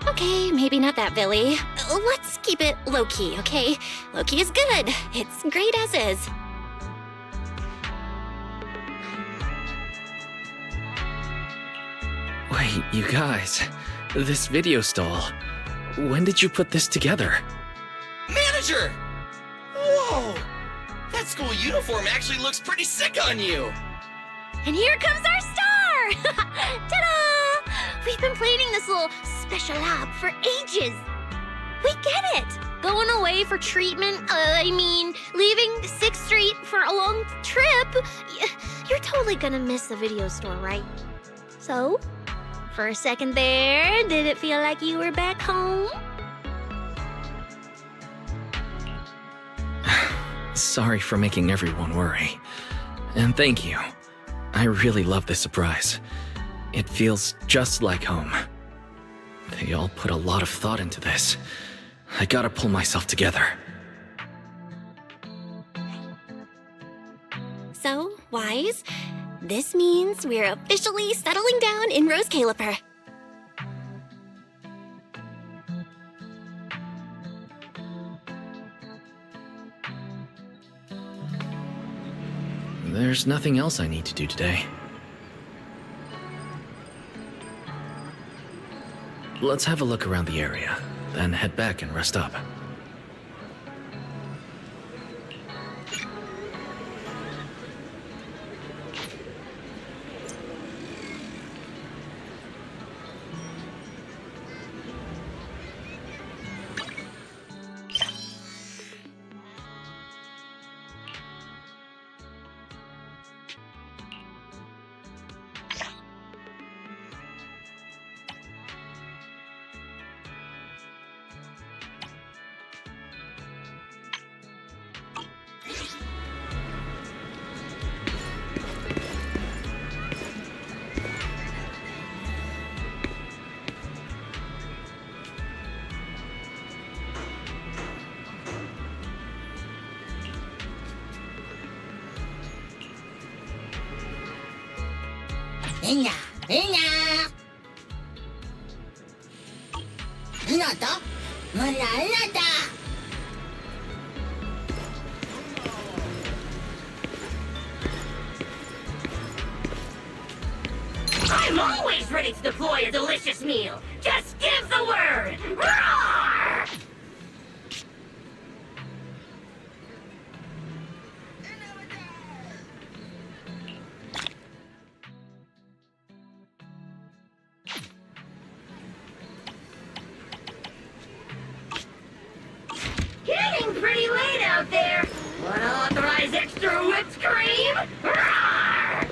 Okay, maybe not that, Billy. Let's keep it low-key, okay? Low-key is good. It's great as is. Wait, you guys. This video stall. When did you put this together? Manager! Whoa! That school uniform actually looks pretty sick on you! And here comes our star! Ta-da! We've been planning this little special lab for ages. We get it! Going away for treatment, leaving 6th Street for a long trip. You're totally gonna miss the video store, right? So, for a second there, did it feel like you were back home? Sorry for making everyone worry. And thank you. I really love this surprise. It feels just like home. They all put a lot of thought into this. I gotta pull myself together. So, Wise, this means we're officially settling down in Rose Caliper. There's nothing else I need to do today. Let's have a look around the area, then head back and rest up. Venga, venga. Hinata, mananata. I'm always ready to deploy a delicious meal. Just give the word. Roar! Getting pretty late out there. Wanna authorize extra whipped cream? Roar!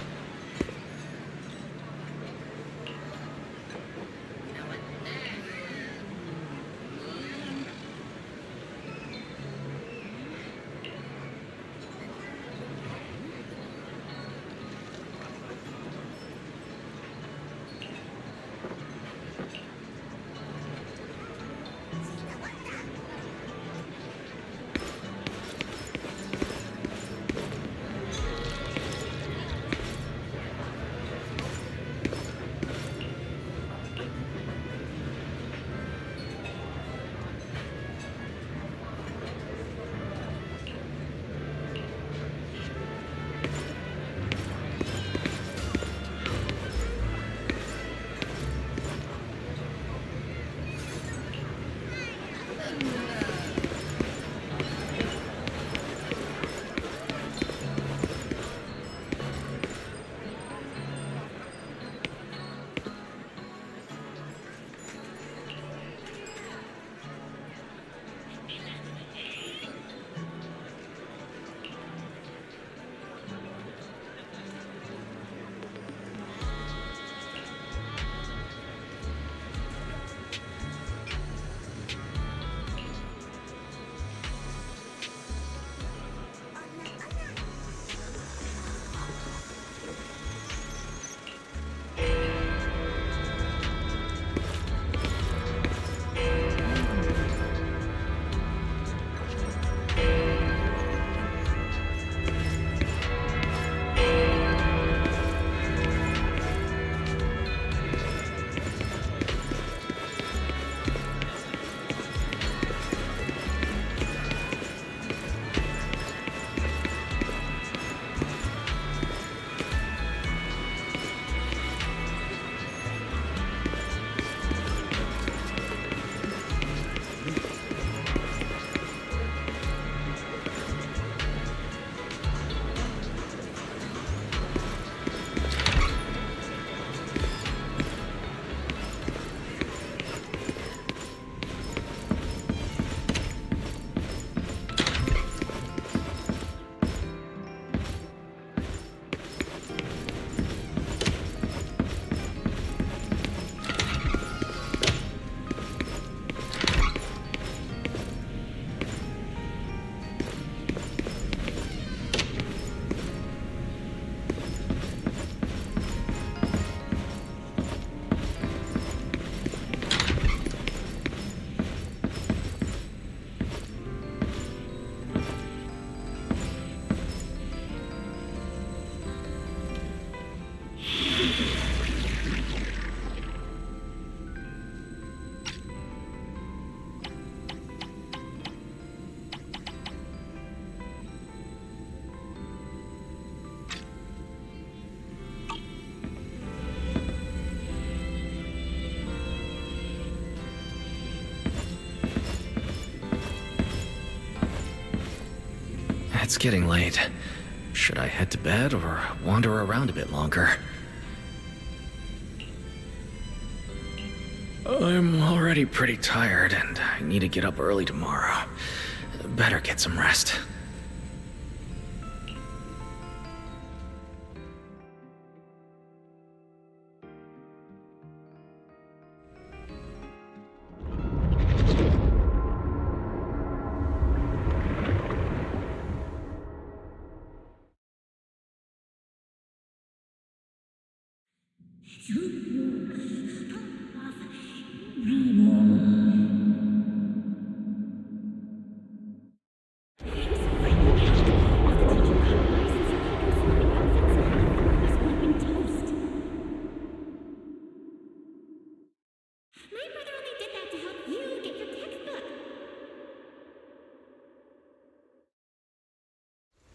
It's getting late. Should I head to bed or wander around a bit longer? I'm already pretty tired and I need to get up early tomorrow. Better get some rest.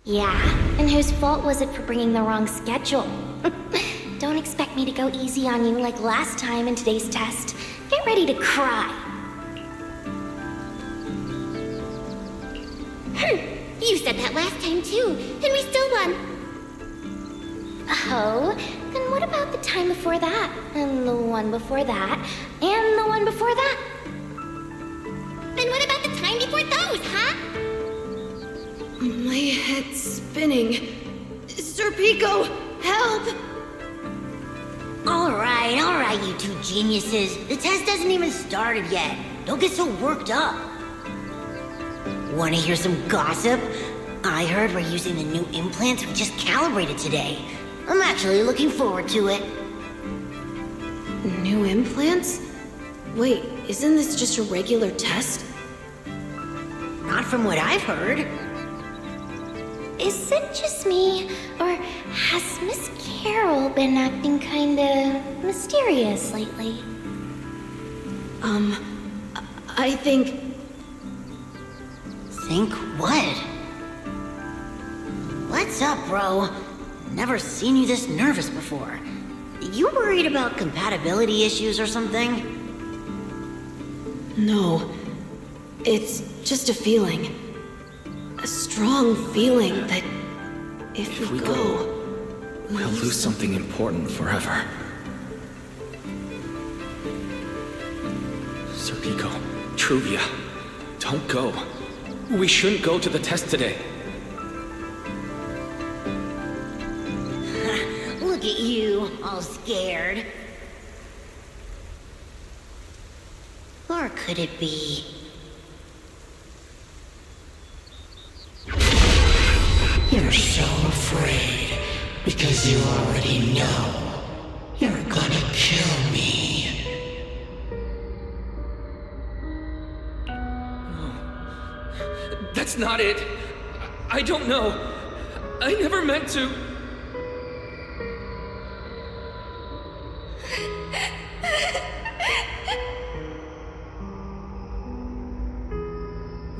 Yeah, and whose fault was it for bringing the wrong schedule? Don't expect me to go easy on you like last time in today's test. Get ready to cry. You said that last time too, and we still won. Oh, then what about the time before that, and the one before that, and the one before that? Then what about the time before those, huh? My head's spinning. Sir Pico, help! Alright, you two geniuses. The test hasn't even started yet. Don't get so worked up. Wanna hear some gossip? I heard we're using the new implants we just calibrated today. I'm actually looking forward to it. New implants? Wait, isn't this just a regular test? Not from what I've heard. Is it just me, or has Miss Carol been acting kinda mysterious lately? I think... Think what? What's up, bro? Never seen you this nervous before. You worried about compatibility issues or something? No. It's just a feeling. A strong feeling that if we go, we'll lose something important forever. Sir Pico, Truvia, don't go. We shouldn't go to the test today. Look at you, all scared. Or could it be... You're so afraid because you already know you're gonna kill me. No, that's not it. I don't know. I never meant to.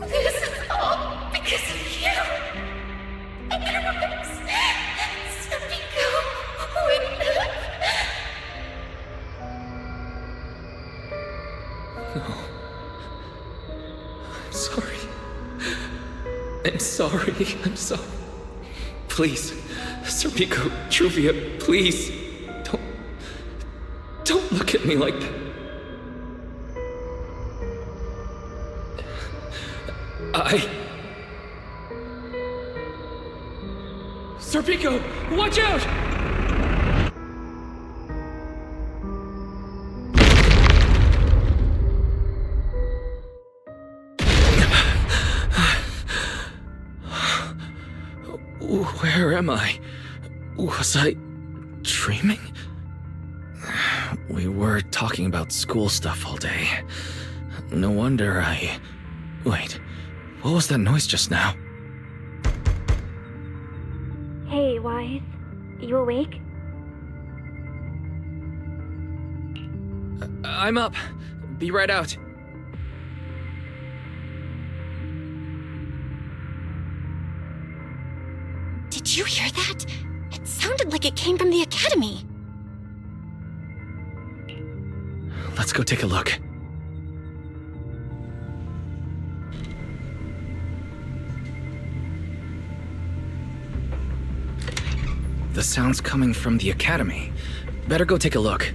This is all because of you. Otherwise, Sir Pico wouldn't have. No. I'm sorry. I'm sorry. Please, Sir Pico, Truvia, please. Don't look at me like that. Sir Pico, watch out! Where am I? Was I dreaming? We were talking about school stuff all day. No wonder Wait, what was that noise just now? Hey, Wise. You awake? I'm up. Be right out. Did you hear that? It sounded like it came from the academy. Let's go take a look. The sound's coming from the academy. Better go take a look.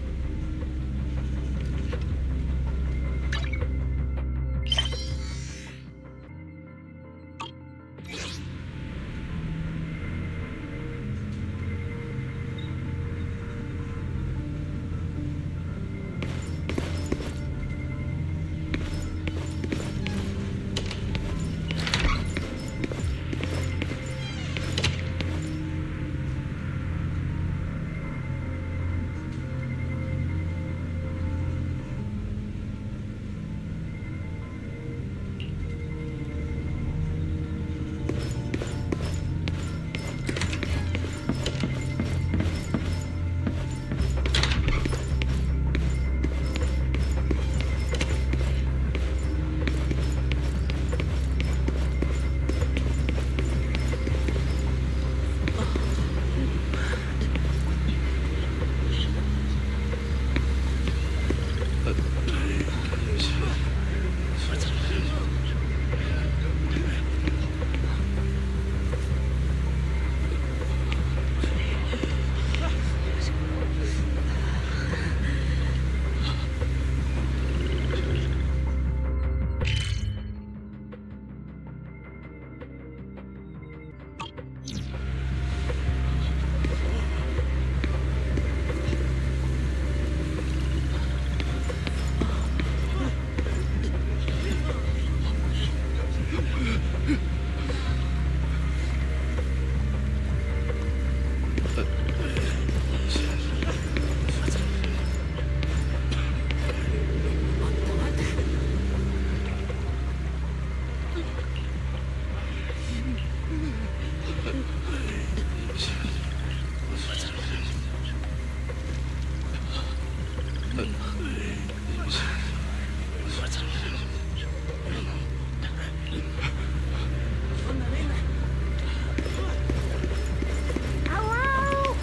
Hello?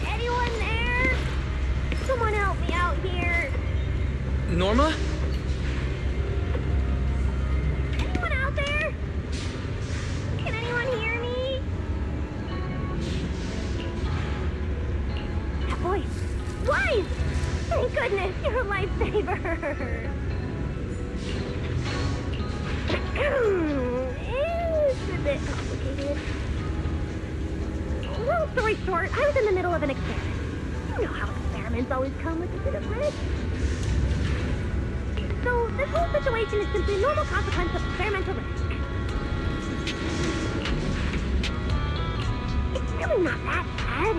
Anyone there? Someone help me out here. Norma? Anyone out there? Can anyone hear me? That voice. Wise! Thank goodness, you're a lifesaver. It's a bit complicated. Long story short, I was in the middle of an experiment. You know how experiments always come with a bit of risk. So, this whole situation is simply a normal consequence of experimental risk. It's really not that bad.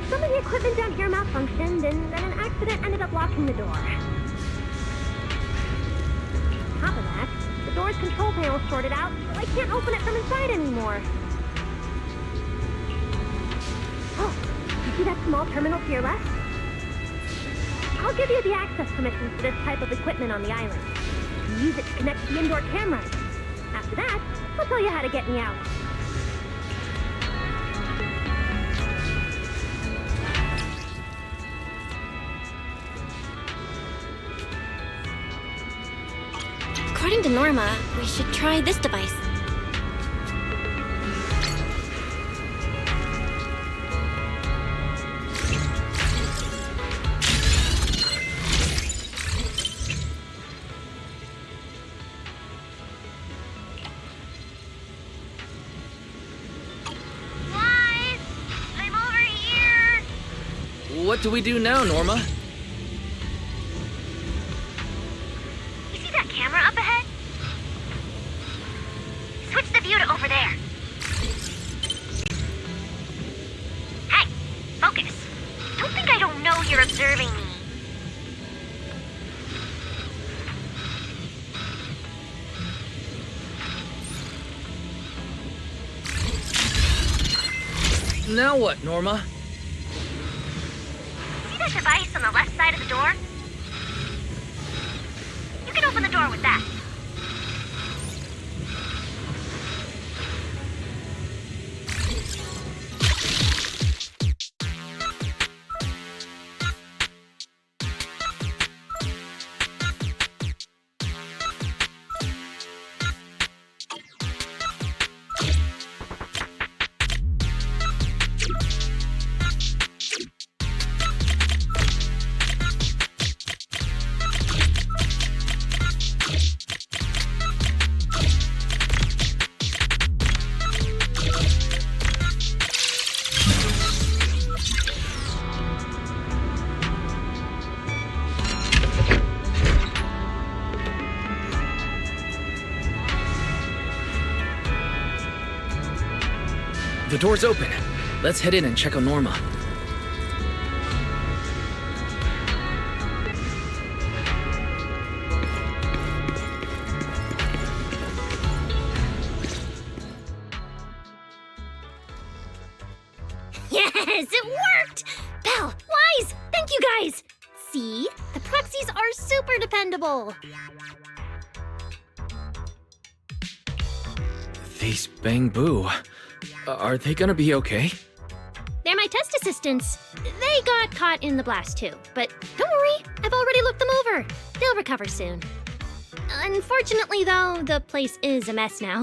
Some of the equipment down here malfunctioned, and then an accident ended up locking the door. On top of that, the door's control panel shorted out, so I can't open it from inside anymore. Oh, you see that small terminal to your left? I'll give you the access permissions for this type of equipment on the island. You use it to connect to the indoor cameras. After that, I'll tell you how to get me out. According to Norma, we should try this device. Wise! I'm over here! What do we do now, Norma? You see that camera up ahead? Switch the view to over there. Hey, focus. Don't think I don't know you're observing me. Now what, Norma? See that device on the left side of the door? You can open the door with that. The door's open. Let's head in and check on Norma. Yes, it worked! Belle, Wise, thank you guys! See? The proxies are super dependable. These Bang Boo. Are they gonna be okay? They're my test assistants. They got caught in the blast too, but don't worry, I've already looked them over. They'll recover soon. Unfortunately, though, the place is a mess now.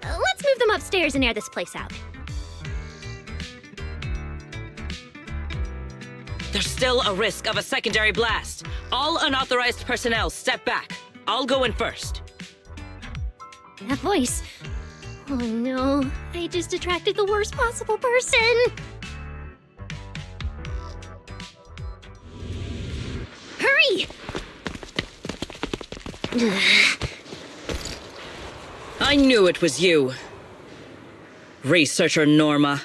Let's move them upstairs and air this place out. There's still a risk of a secondary blast. All unauthorized personnel step back. I'll go in first. That voice. Oh no, I just attracted the worst possible person. Hurry! I knew it was you. Researcher Norma.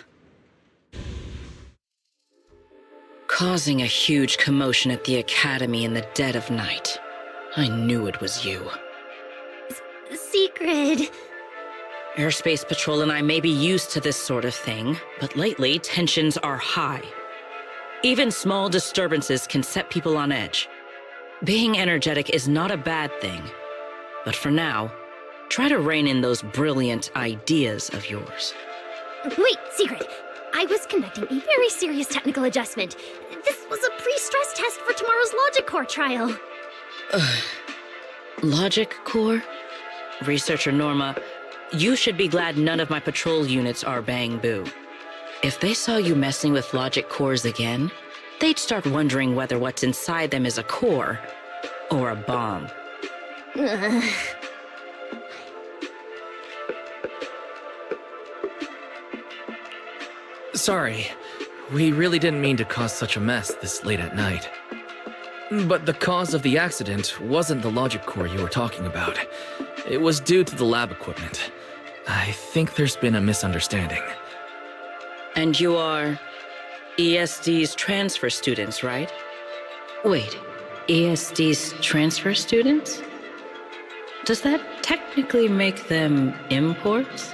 Causing a huge commotion at the Academy in the dead of night. I knew it was you. Secret. Airspace Patrol and I may be used to this sort of thing, but lately tensions are high. Even small disturbances can set people on edge. Being energetic is not a bad thing, but for now, try to rein in those brilliant ideas of yours. Wait, Secret. I was conducting a very serious technical adjustment. This was a pre-stress test for tomorrow's Logic Core trial. Logic Core? Researcher Norma, you should be glad none of my patrol units are Bang Boo. If they saw you messing with Logic Cores again, they'd start wondering whether what's inside them is a core or a bomb. Sorry. We really didn't mean to cause such a mess this late at night. But the cause of the accident wasn't the logic core you were talking about. It was due to the lab equipment. I think there's been a misunderstanding. And you are ESD's transfer students, right? Wait, ESD's transfer students? Does that technically make them imports?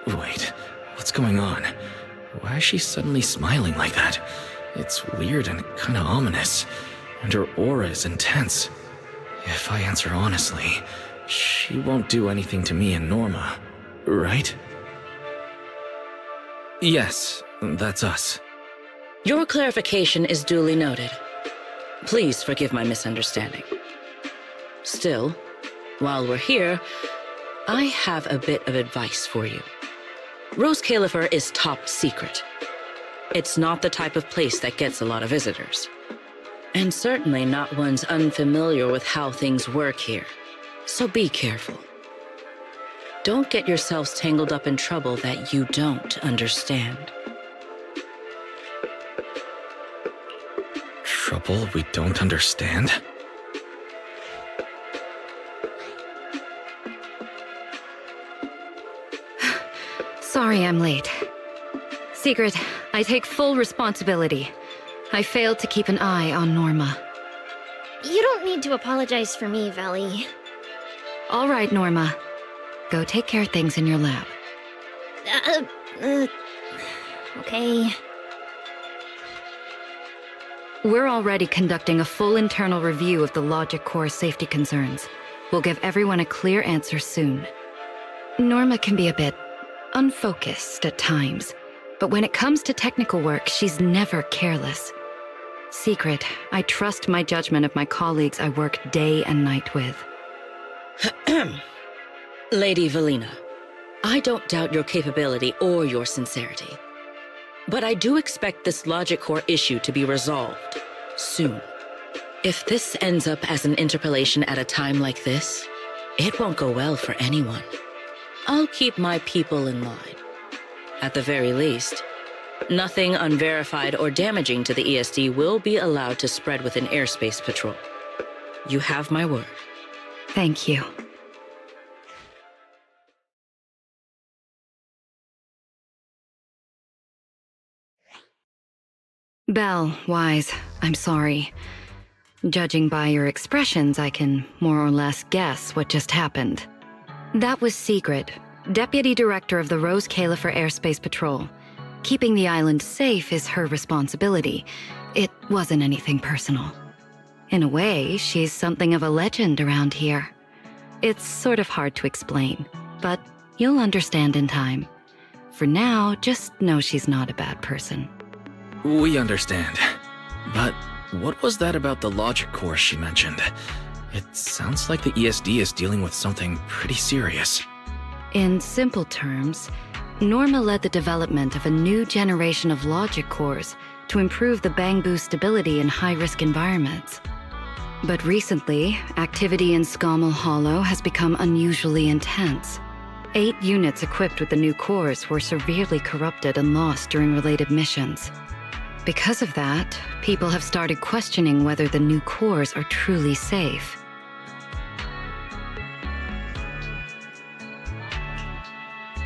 Wait, what's going on? Why is she suddenly smiling like that? It's weird and kinda ominous, and her aura is intense. If I answer honestly, she won't do anything to me and Norma, right? Yes, that's us. Your clarification is duly noted. Please forgive my misunderstanding. Still, while we're here, I have a bit of advice for you. Rose Califer is top secret. It's not the type of place that gets a lot of visitors. And certainly not ones unfamiliar with how things work here. So be careful. Don't get yourselves tangled up in trouble that you don't understand. Trouble we don't understand? Sorry I'm late. Secret, I take full responsibility. I failed to keep an eye on Norma. You don't need to apologize for me, Valley. All right, Norma. Go take care of things in your lab. Okay. We're already conducting a full internal review of the Logic Core safety concerns. We'll give everyone a clear answer soon. Norma can be a bit unfocused at times, but when it comes to technical work, she's never careless. Secret, I trust my judgment of my colleagues I work day and night with. Lady Valina, I don't doubt your capability or your sincerity. But I do expect this Logic Core issue to be resolved soon. If this ends up as an interpolation at a time like this, it won't go well for anyone. I'll keep my people in line. At the very least, Nothing unverified or damaging to the ESD will be allowed to spread within airspace patrol. You have my word. Thank you. Belle, Wise, I'm sorry. Judging by your expressions, I can more or less guess what just happened. That was Sigrid, Deputy Director of the Rose Califer Airspace Patrol. Keeping the island safe is her responsibility. It wasn't anything personal. In a way, she's something of a legend around here. It's sort of hard to explain, but you'll understand in time. For now, just know she's not a bad person. We understand. But what was that about the logic course she mentioned? It sounds like the ESD is dealing with something pretty serious. In simple terms, Norma led the development of a new generation of logic cores to improve the Bangbu stability in high-risk environments. But recently, activity in Scommel Hollow has become unusually intense. 8 units equipped with the new cores were severely corrupted and lost during related missions. Because of that, people have started questioning whether the new cores are truly safe.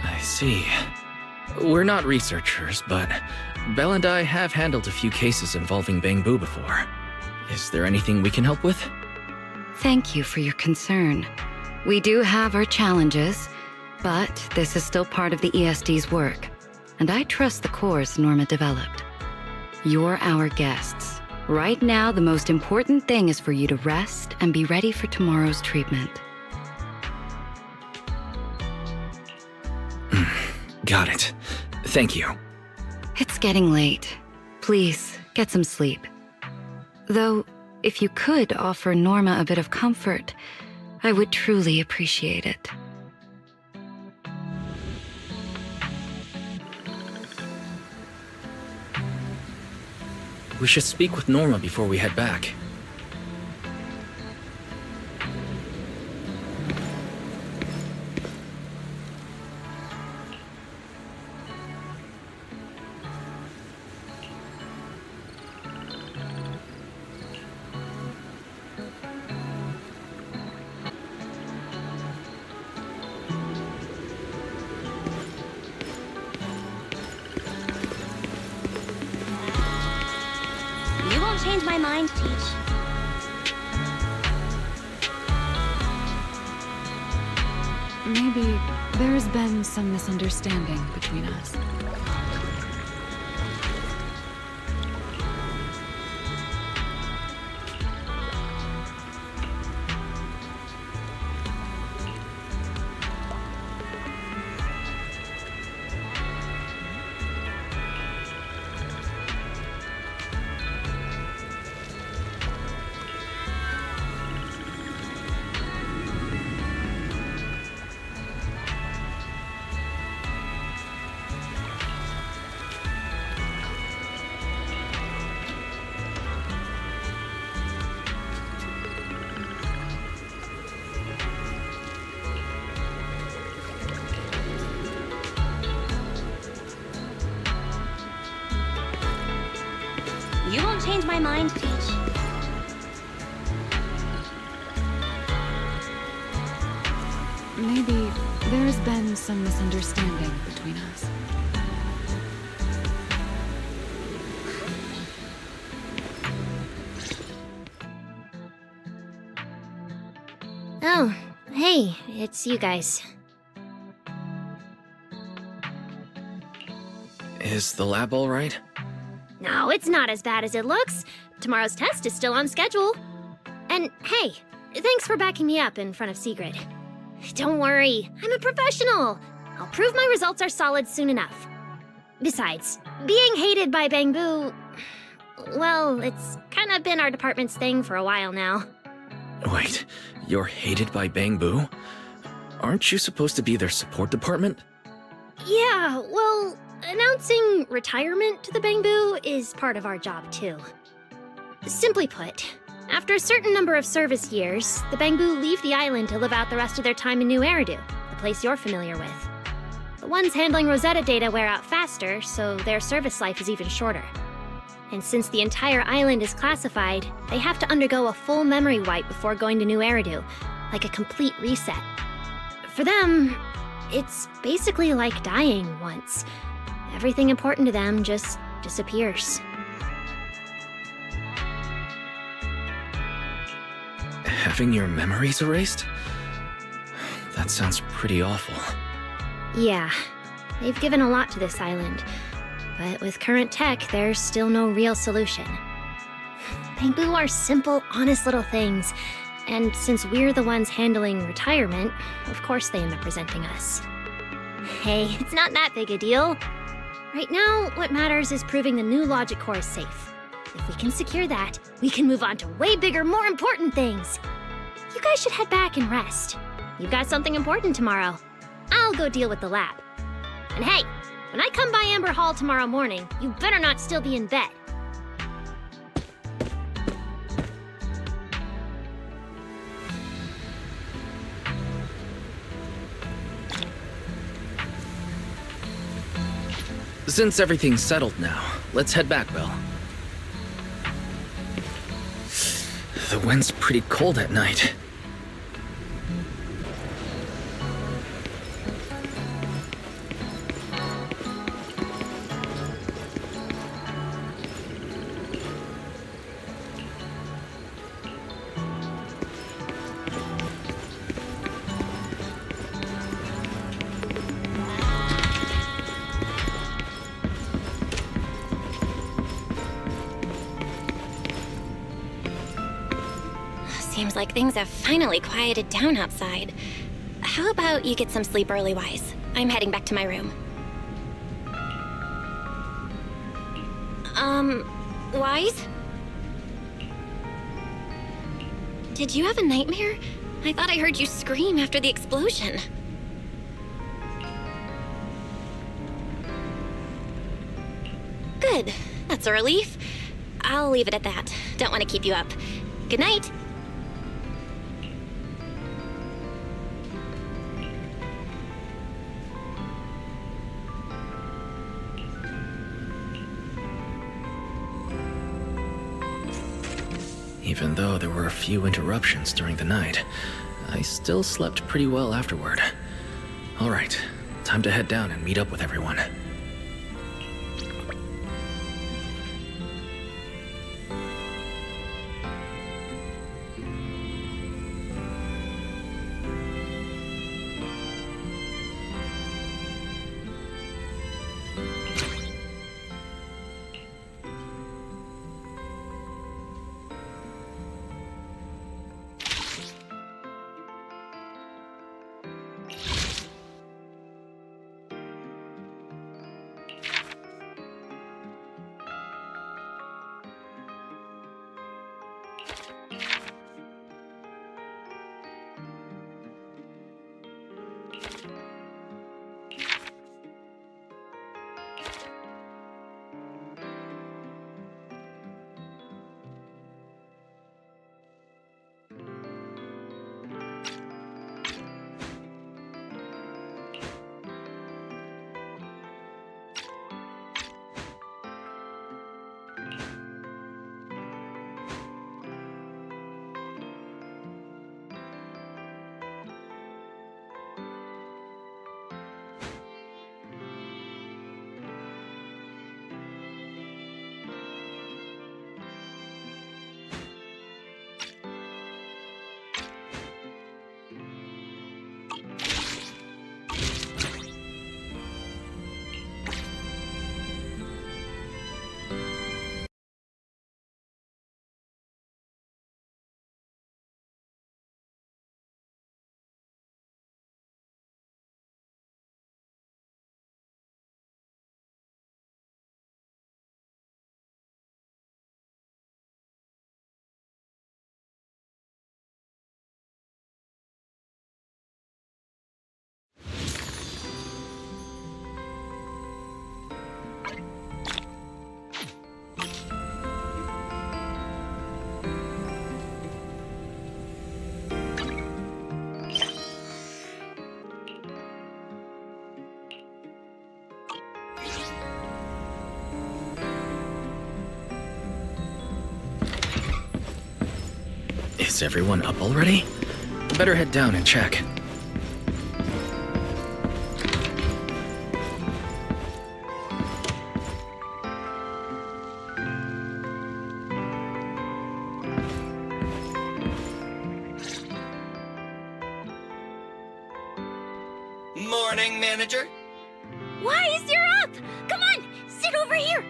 I see. We're not researchers, but Belle and I have handled a few cases involving Bangbu before. Is there anything we can help with? Thank you for your concern. We do have our challenges, but this is still part of the ESD's work, and I trust the cores Norma developed. You're our guests. Right now, the most important thing is for you to rest and be ready for tomorrow's treatment. Got it. Thank you. It's getting late. Please, get some sleep. Though, if you could offer Norma a bit of comfort, I would truly appreciate it. We should speak with Norma before we head back. You won't change my mind, Teach. Maybe there's been some misunderstanding between us. You won't change my mind, Teach. Maybe there's been some misunderstanding between us. Oh, hey, it's you guys. Is the lab all right? No, it's not as bad as it looks. Tomorrow's test is still on schedule. And hey, thanks for backing me up in front of Sigrid. Don't worry, I'm a professional. I'll prove my results are solid soon enough. Besides, being hated by Bangbu, well, it's kind of been our department's thing for a while now. Wait, you're hated by Bangbu? Aren't you supposed to be their support department? Yeah, well, announcing retirement to the Bangbu is part of our job too. Simply put, after a certain number of service years, the Bangbu leave the island to live out the rest of their time in New Eridu, the place you're familiar with. The ones handling Rosetta data wear out faster, so their service life is even shorter. And since the entire island is classified, they have to undergo a full memory wipe before going to New Eridu, like a complete reset. For them, it's basically like dying once. Everything important to them just disappears. Having your memories erased? That sounds pretty awful. Yeah, they've given a lot to this island. But with current tech, there's still no real solution. Pengu are simple, honest little things. And since we're the ones handling retirement, of course they end up presenting us. Hey, it's not that big a deal. Right now, what matters is proving the new logic core is safe. If we can secure that, we can move on to way bigger, more important things. You guys should head back and rest. You've got something important tomorrow. I'll go deal with the lab. And hey, when I come by Amber Hall tomorrow morning, you better not still be in bed. Since everything's settled now, let's head back, Belle. The wind's pretty cold at night. Seems like things have finally quieted down outside. How about you get some sleep early, Wise? I'm heading back to my room. Wise? Did you have a nightmare? I thought I heard you scream after the explosion. Good. That's a relief. I'll leave it at that. Don't want to keep you up. Good night. Even though there were a few interruptions during the night, I still slept pretty well afterward. All right, time to head down and meet up with everyone. Is everyone up already? Better head down and check. Morning, manager. Wise, you're up! Come on, sit over here!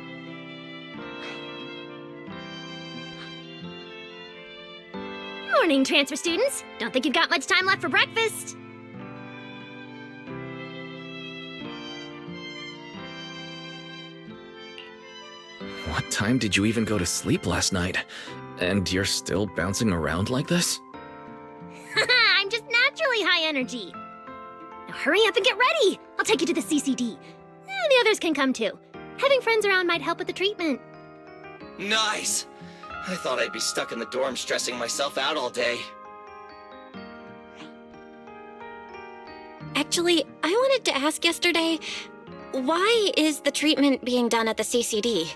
Morning, transfer students. Don't think you've got much time left for breakfast. What time did you even go to sleep last night? And you're still bouncing around like this? I'm just naturally high energy. Now hurry up and get ready. I'll take you to the CCD. The others can come too. Having friends around might help with the treatment. Nice. I thought I'd be stuck in the dorm stressing myself out all day. Actually, I wanted to ask yesterday, why is the treatment being done at the CCD?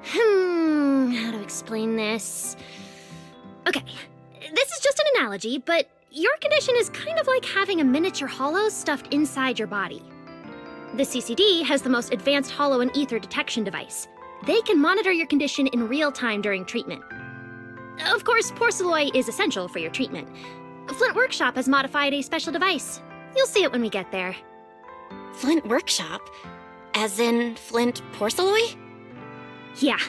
How to explain this? Okay, this is just an analogy, but your condition is kind of like having a miniature hollow stuffed inside your body. The CCD has the most advanced hollow and ether detection device. They can monitor your condition in real time during treatment. Of course, porcelloi is essential for your treatment. Flint Workshop has modified a special device. You'll see it when we get there. Flint Workshop? As in Flint porcelloi? Yeah.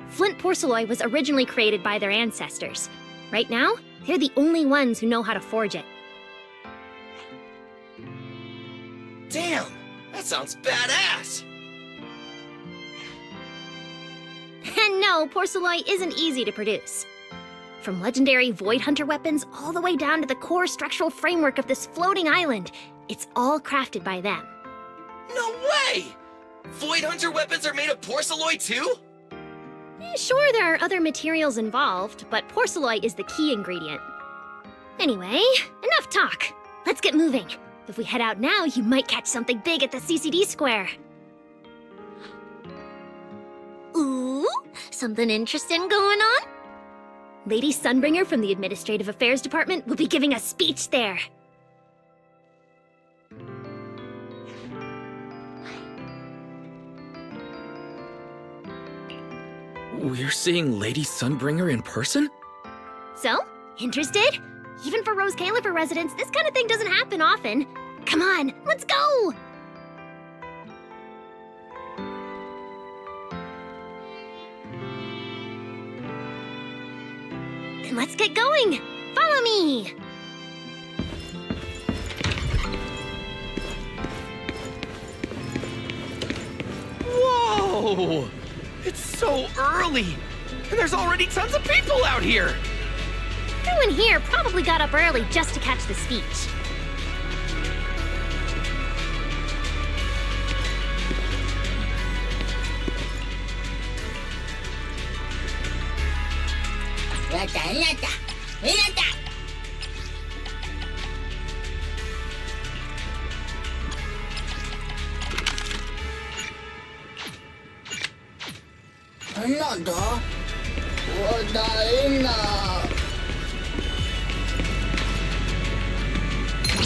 Flint porcelloi was originally created by their ancestors. Right now, they're the only ones who know how to forge it. Damn, that sounds badass. And no, porcelloi isn't easy to produce. From legendary Void Hunter weapons all the way down to the core structural framework of this floating island, it's all crafted by them. No way! Void Hunter weapons are made of porcelloi too? Sure, there are other materials involved, but porcelloi is the key ingredient. Anyway, enough talk. Let's get moving. If we head out now, you might catch something big at the CCD square. Ooh, something interesting going on? Lady Sunbringer from the Administrative Affairs Department will be giving a speech there. We're seeing Lady Sunbringer in person? So, interested? Even for Rose Califer residents, this kind of thing doesn't happen often. Come on, let's go! Then let's get going! Follow me! Whoa! It's so early! And there's already tons of people out here! Everyone here probably got up early just to catch the speech.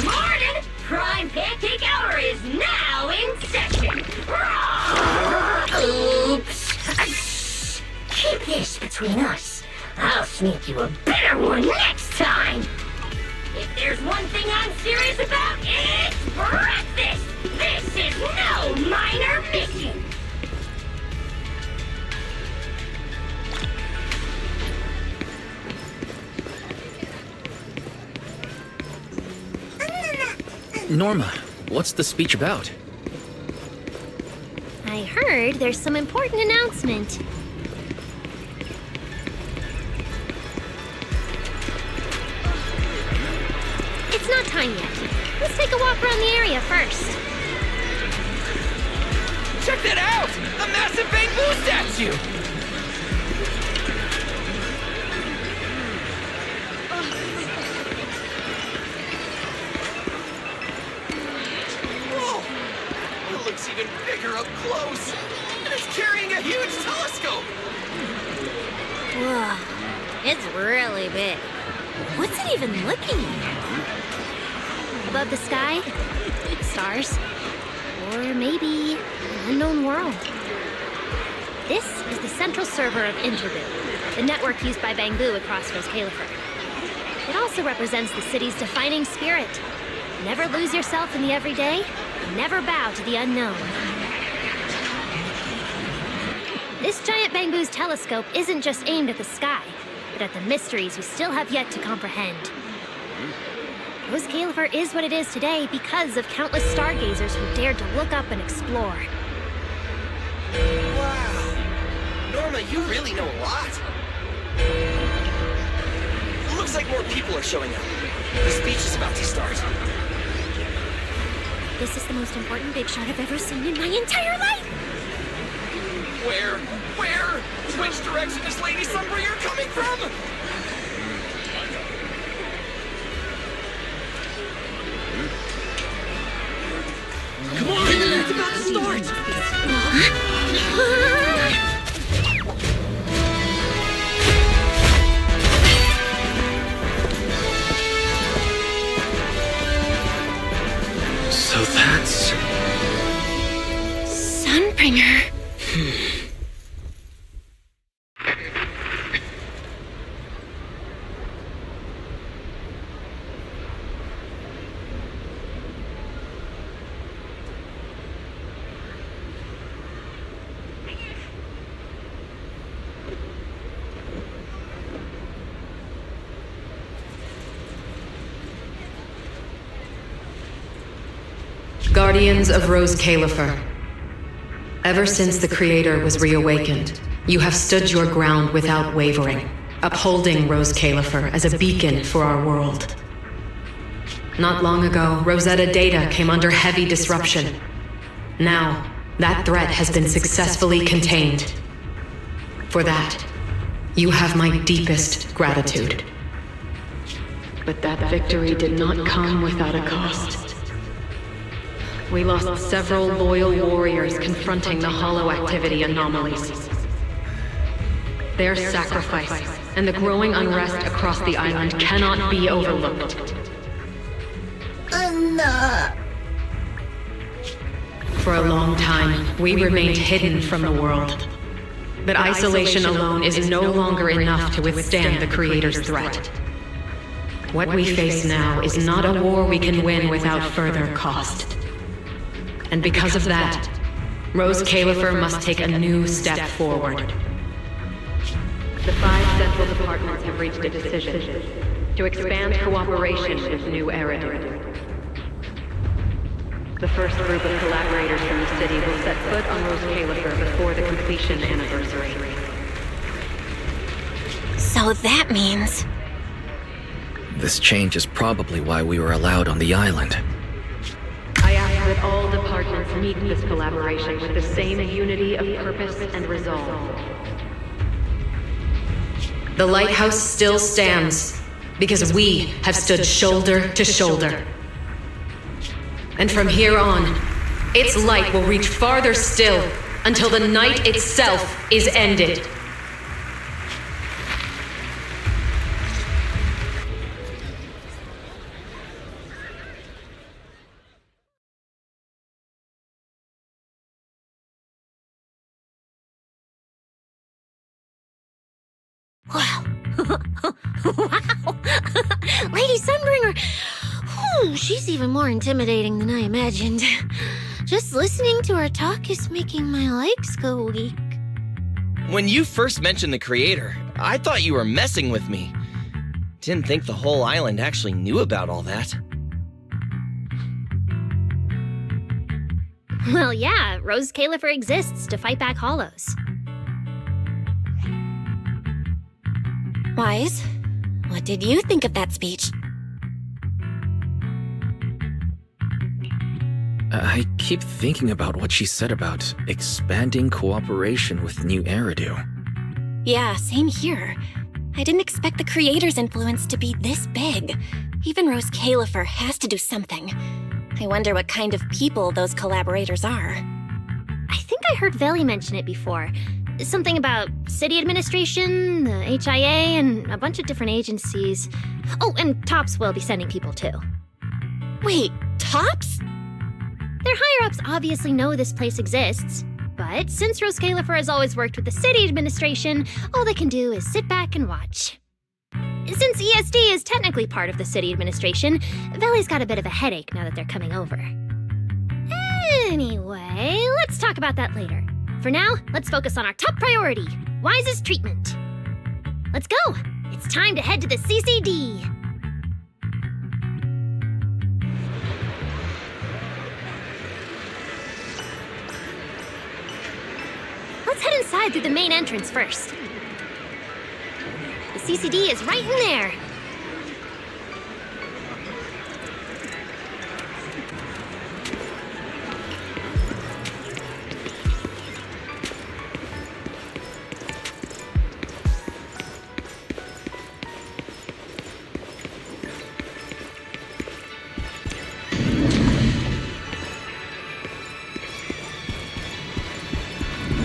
Morning! Prime Pancake Hour is now in session! Oops! Keep this between us. I'll sneak you a better one next time! If there's one thing I'm serious about, it's breakfast! This is no minor mission! Norma, what's the speech about? I heard there's some important announcement. It's not time yet. Let's take a walk around the area first. Check that out! A massive bamboo statue! Whoa! It looks even bigger up close! And it's carrying a huge telescope! Whoa. It's really big. What's it even looking at? Above the sky, stars, or maybe an unknown world. This is the central server of Interboo, the network used by Bangbu across Rose Califer. It also represents the city's defining spirit. Never lose yourself in the everyday, and never bow to the unknown. This giant Bangbu's telescope isn't just aimed at the sky, but at the mysteries we still have yet to comprehend. Rose Califer is what it is today because of countless stargazers who dared to look up and explore. Wow. Norma, you really know a lot. Looks like more people are showing up. The speech is about to start. This is the most important big shot I've ever seen in my entire life! Where? Which direction is Lady Sunbringer coming from? Come on! It's about to start! So that's... Sunbringer. Guardians of Rose Califer. Ever since the Creator was reawakened, you have stood your ground without wavering, upholding Rose Califer as a beacon for our world. Not long ago, Rosetta data came under heavy disruption. Now, that threat has been successfully contained. For that, you have my deepest gratitude. But that victory did not come without a cost. We lost several loyal warriors confronting the hollow activity anomalies. Their sacrifice and the growing unrest across the island cannot be overlooked. For a long time, we remained hidden from the world. But isolation alone is no longer enough to withstand the Creator's threat. What we face now is not a war we can win without further cost. And because of that, Rose Califer must take a new step forward. The 5 central departments have reached a decision to expand cooperation with New Eridu. The first group of collaborators from the city will set foot on Rose Califer before the completion anniversary. So that means... This change is probably why we were allowed on the island. I ask that all departments meet this collaboration with the same unity of purpose and resolve. The lighthouse still stands because we have stood shoulder to shoulder. And from here on, its light will reach farther still until the night itself is ended. Wow. Lady Sunbringer. Whew, she's even more intimidating than I imagined. Just listening to her talk is making my legs go weak. When you first mentioned the Creator, I thought you were messing with me. Didn't think the whole island actually knew about all that. Well, yeah, Rose Califer exists to fight back hollows. Wise, what did you think of that speech? I keep thinking about what she said about expanding cooperation with New Eridu. Yeah, same here. I didn't expect the Creator's influence to be this big. Even Rose Califer has to do something. I wonder what kind of people those collaborators are. I think I heard Veli mention it before. Something about city administration, the HIA, and a bunch of different agencies. Oh, and Tops will be sending people too. Wait, Tops? Their higher-ups obviously know this place exists, but since Rose Califer has always worked with the city administration, all they can do is sit back and watch. Since ESD is technically part of the city administration, Valley's got a bit of a headache now that they're coming over. Anyway, let's talk about that later. For now, let's focus on our top priority, Wise's treatment. Let's go! It's time to head to the CCD! Let's head inside through the main entrance first. The CCD is right in there.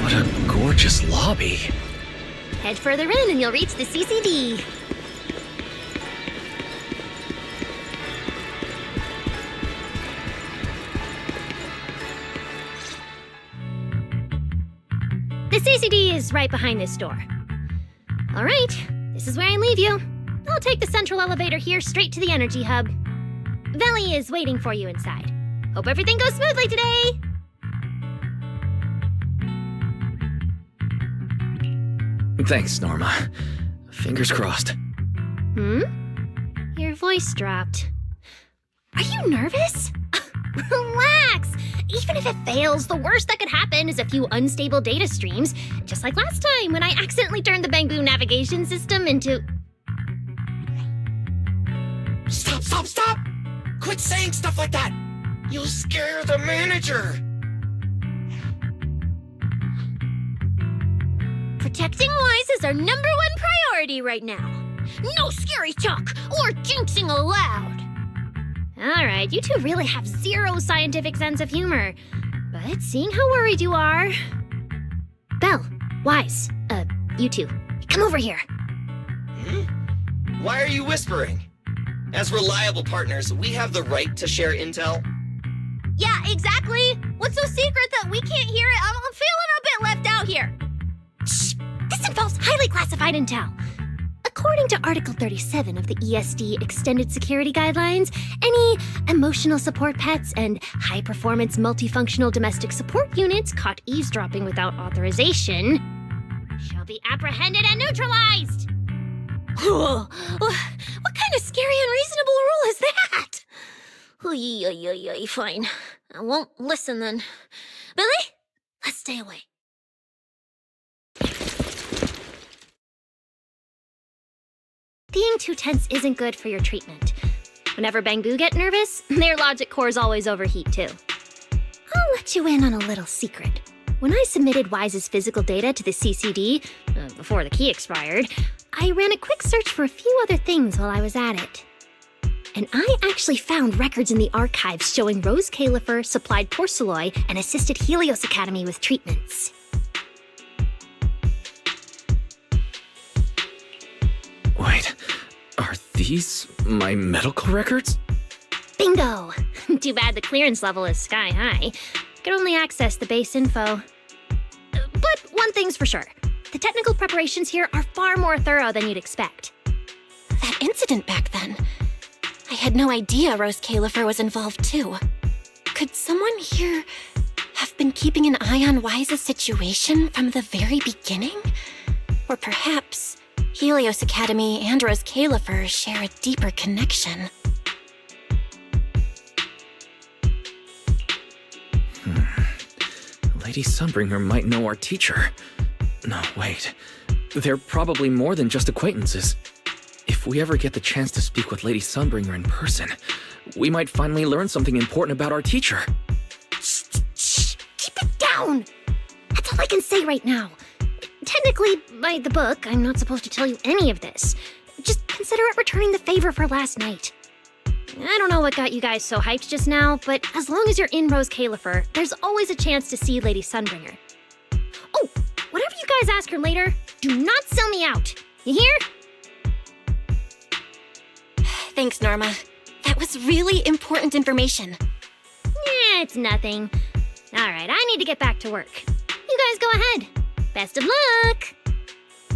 What a gorgeous lobby. Head further in and you'll reach the CCD. The CCD is right behind this door. All right, this is where I leave you. I'll take the central elevator here straight to the energy hub. Veli is waiting for you inside. Hope everything goes smoothly today. Thanks, Norma. Fingers crossed. Your voice dropped. Are you nervous? Relax! Even if it fails, the worst that could happen is a few unstable data streams, just like last time when I accidentally turned the Bangbu navigation system into... Stop! Quit saying stuff like that! You'll scare the manager! Protecting Wise is our #1 priority right now. No scary talk or jinxing allowed. All right, you two really have zero scientific sense of humor. But seeing how worried you are... Belle, Wise, you two, come over here. Why are you whispering? As reliable partners, we have the right to share intel. Yeah, exactly. What's so secret that we can't hear it? I'm feeling a bit left out here. Shh! This involves highly classified intel. According to Article 37 of the ESD Extended Security Guidelines, any emotional support pets and high-performance multifunctional domestic support units caught eavesdropping without authorization shall be apprehended and neutralized. What kind of scary, unreasonable rule is that? Oy, fine. I won't listen then. Billy, let's stay away. Being too tense isn't good for your treatment. Whenever Bangbu get nervous, their logic cores always overheat too. I'll let you in on a little secret. When I submitted Wise's physical data to the CCD, before the key expired, I ran a quick search for a few other things while I was at it. And I actually found records in the archives showing Rose Califer supplied Porceloy and assisted Helios Academy with treatments. Wait, are these my medical records? Bingo! Too bad the clearance level is sky high. Can only access the base info. But one thing's for sure. The technical preparations here are far more thorough than you'd expect. That incident back then. I had no idea Rose Califer was involved too. Could someone here have been keeping an eye on Wise's situation from the very beginning? Or perhaps Helios Academy and Rose Califer share a deeper connection. Lady Sunbringer might know our teacher. No, wait. They're probably more than just acquaintances. If we ever get the chance to speak with Lady Sunbringer in person, we might finally learn something important about our teacher. Shh! Keep it down! That's all I can say right now. Technically, by the book, I'm not supposed to tell you any of this. Just consider it returning the favor for last night. I don't know what got you guys so hyped just now, but as long as you're in Rose Califer, there's always a chance to see Lady Sunbringer. Oh, whatever you guys ask her later. Do not sell me out. You hear? Thanks, Norma. That was really important information. It's nothing. Alright, I need to get back to work. You guys go ahead. Best of luck!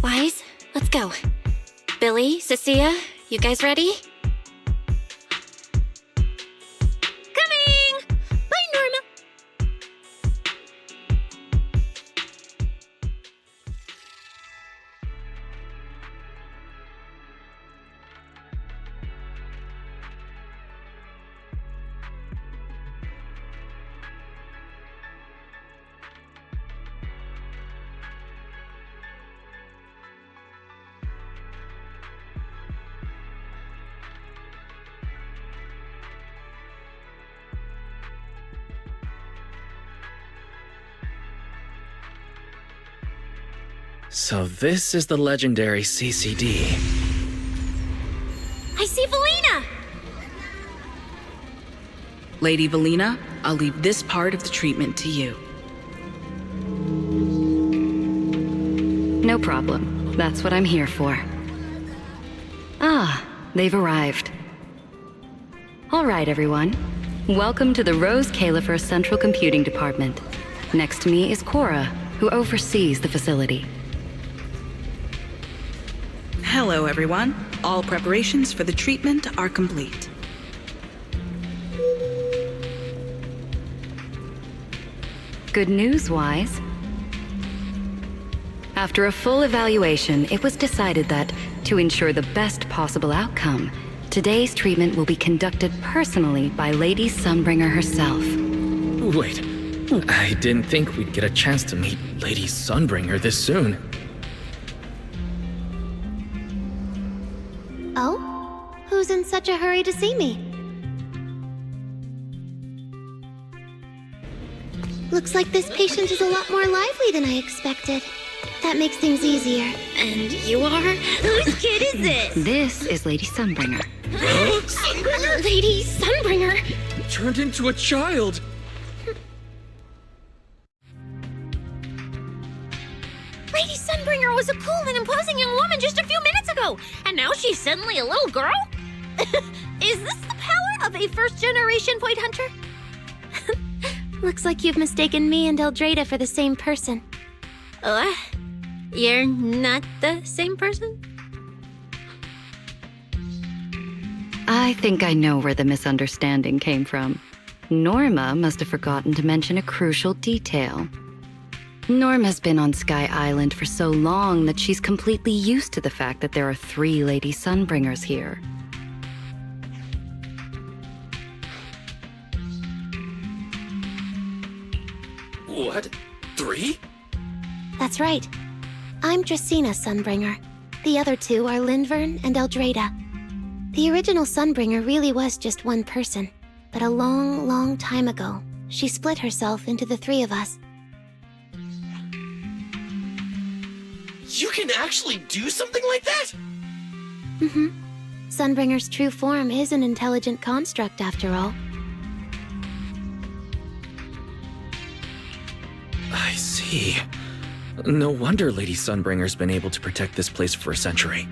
Wise, let's go. Billy, Cecilia, you guys ready? Coming! Bye, Norma! So this is the legendary CCD. I see Valina! Lady Valina, I'll leave this part of the treatment to you. No problem. That's what I'm here for. Ah, they've arrived. All right, everyone. Welcome to the Rose Califer Central Computing Department. Next to me is Cora, who oversees the facility. Hello, everyone. All preparations for the treatment are complete. Good news, Wise. After a full evaluation, it was decided that, to ensure the best possible outcome, today's treatment will be conducted personally by Lady Sunbringer herself. Wait, I didn't think we'd get a chance to meet Lady Sunbringer this soon. Oh? Who's in such a hurry to see me? Looks like this patient is a lot more lively than I expected. That makes things easier. And you are? Whose kid is this? This is Lady Sunbringer. Sunbringer? Lady Sunbringer? Turned into a child! Lady Sunbringer was a cool and imposing young woman just a few minutes ago, and now she's suddenly a little girl? Is this the power of a first-generation point hunter? Looks like you've mistaken me and Eldrada for the same person. What? You're not the same person? I think I know where the misunderstanding came from. Norma must have forgotten to mention a crucial detail. Norma's been on Sky Island for so long that she's completely used to the fact that there are 3 Lady Sunbringers here. What? 3? That's right. I'm Dracena Sunbringer. The other 2 are Lindvern and Eldrada. The original Sunbringer really was just one person, but a long, long time ago, she split herself into the 3 of us. You can actually do something like that? Mm-hmm. Sunbringer's true form is an intelligent construct, after all. I see. No wonder Lady Sunbringer's been able to protect this place for a century.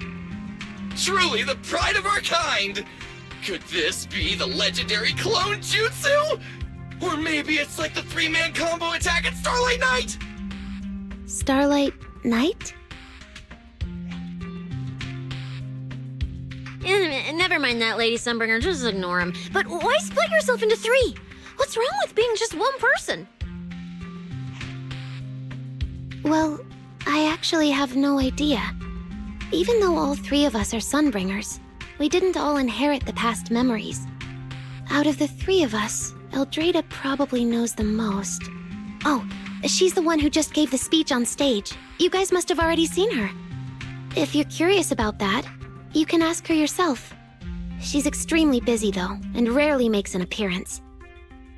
Truly the pride of our kind! Could this be the legendary clone jutsu? Or maybe it's like the 3-man combo attack at Starlight Night? Starlight Night? Never mind that, Lady Sunbringer, just ignore him. But why split yourself into 3? What's wrong with being just one person? Well, I actually have no idea. Even though all 3 of us are Sunbringers, we didn't all inherit the past memories. Out of the 3 of us, Eldrada probably knows the most. Oh, she's the one who just gave the speech on stage. You guys must have already seen her. If you're curious about that, you can ask her yourself. She's extremely busy, though, and rarely makes an appearance.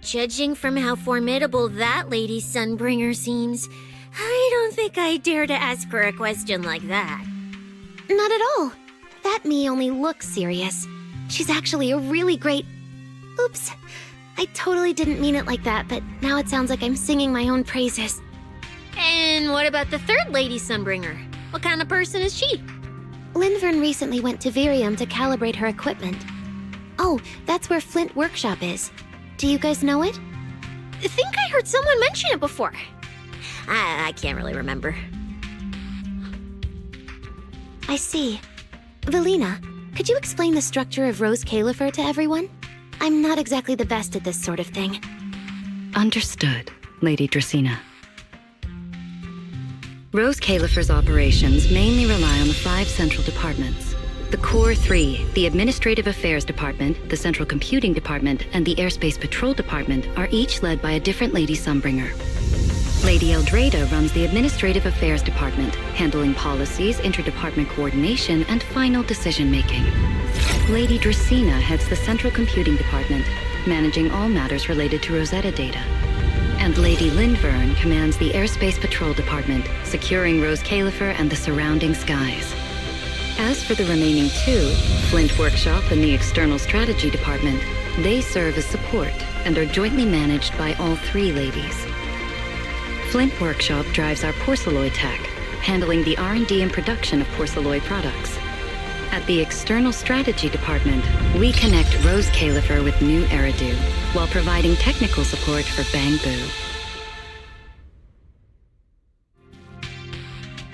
Judging from how formidable that Lady Sunbringer seems, I don't think I dare to ask her a question like that. Not at all. That me only looks serious. She's actually a really great... Oops. I totally didn't mean it like that, but now it sounds like I'm singing my own praises. And what about the third Lady Sunbringer? What kind of person is she? Linvern recently went to Virium to calibrate her equipment. Oh, that's where Flint Workshop is. Do you guys know it? I think I heard someone mention it before. I can't really remember. I see. Valina, could you explain the structure of Rose Califer to everyone? I'm not exactly the best at this sort of thing. Understood, Lady Dracena. Rose Califer's operations mainly rely on the 5 central departments. The Core 3, the Administrative Affairs Department, the Central Computing Department, and the Airspace Patrol Department are each led by a different Lady Sunbringer. Lady Eldrada runs the Administrative Affairs Department, handling policies, interdepartment coordination, and final decision-making. Lady Dracena heads the Central Computing Department, managing all matters related to Rosetta data. And Lady Linvern commands the Airspace Patrol Department, securing Rose Califer and the surrounding skies. As for the remaining 2, Flint Workshop and the External Strategy Department, they serve as support and are jointly managed by all 3 ladies. Flint Workshop drives our porcelloid tech, handling the R&D and production of porcelloid products. At the External Strategy Department, we connect Rose Califer with new Eridu, while providing technical support for Bangbu.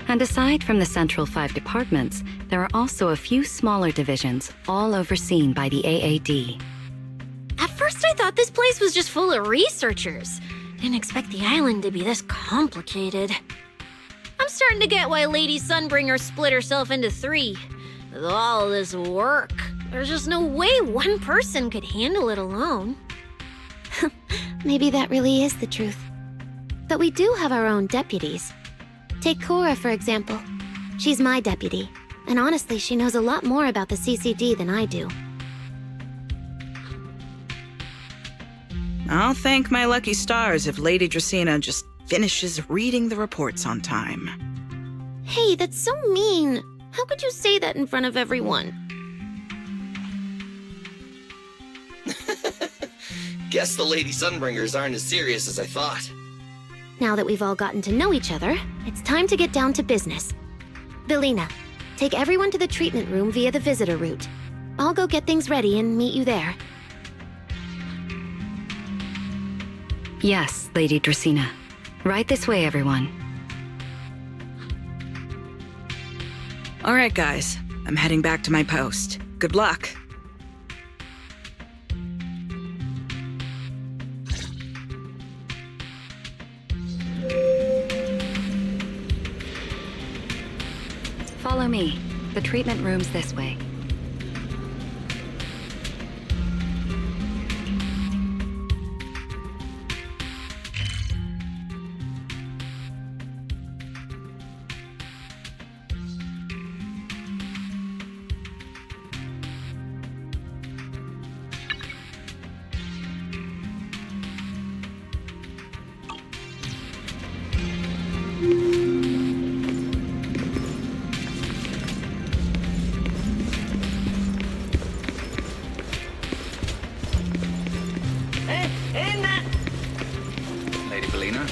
And aside from the central 5 departments, there are also a few smaller divisions, all overseen by the AAD. At first I thought this place was just full of researchers. Didn't expect the island to be this complicated. I'm starting to get why Lady Sunbringer split herself into 3. With all this work, there's just no way one person could handle it alone. Maybe that really is the truth. But we do have our own deputies. Take Cora, for example. She's my deputy, and honestly, she knows a lot more about the CCD than I do. I'll thank my lucky stars if Lady Dracena just finishes reading the reports on time. Hey, that's so mean. How could you say that in front of everyone? Guess the Lady Sunbringers aren't as serious as I thought. Now that we've all gotten to know each other, it's time to get down to business. Valina, take everyone to the treatment room via the visitor route. I'll go get things ready and meet you there. Yes, Lady Dracena. Right this way, everyone. All right, guys. I'm heading back to my post. Good luck. Follow me. The treatment room's this way. Lady Valina?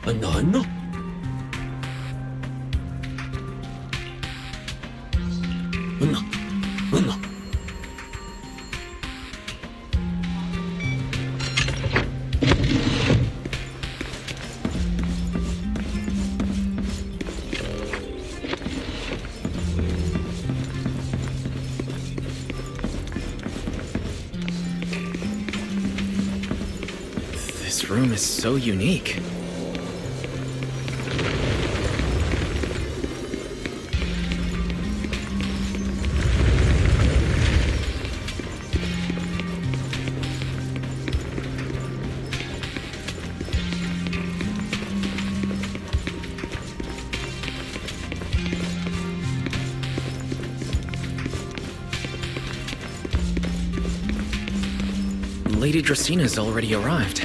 Anna? This room is so unique. Lady Dracena's already arrived.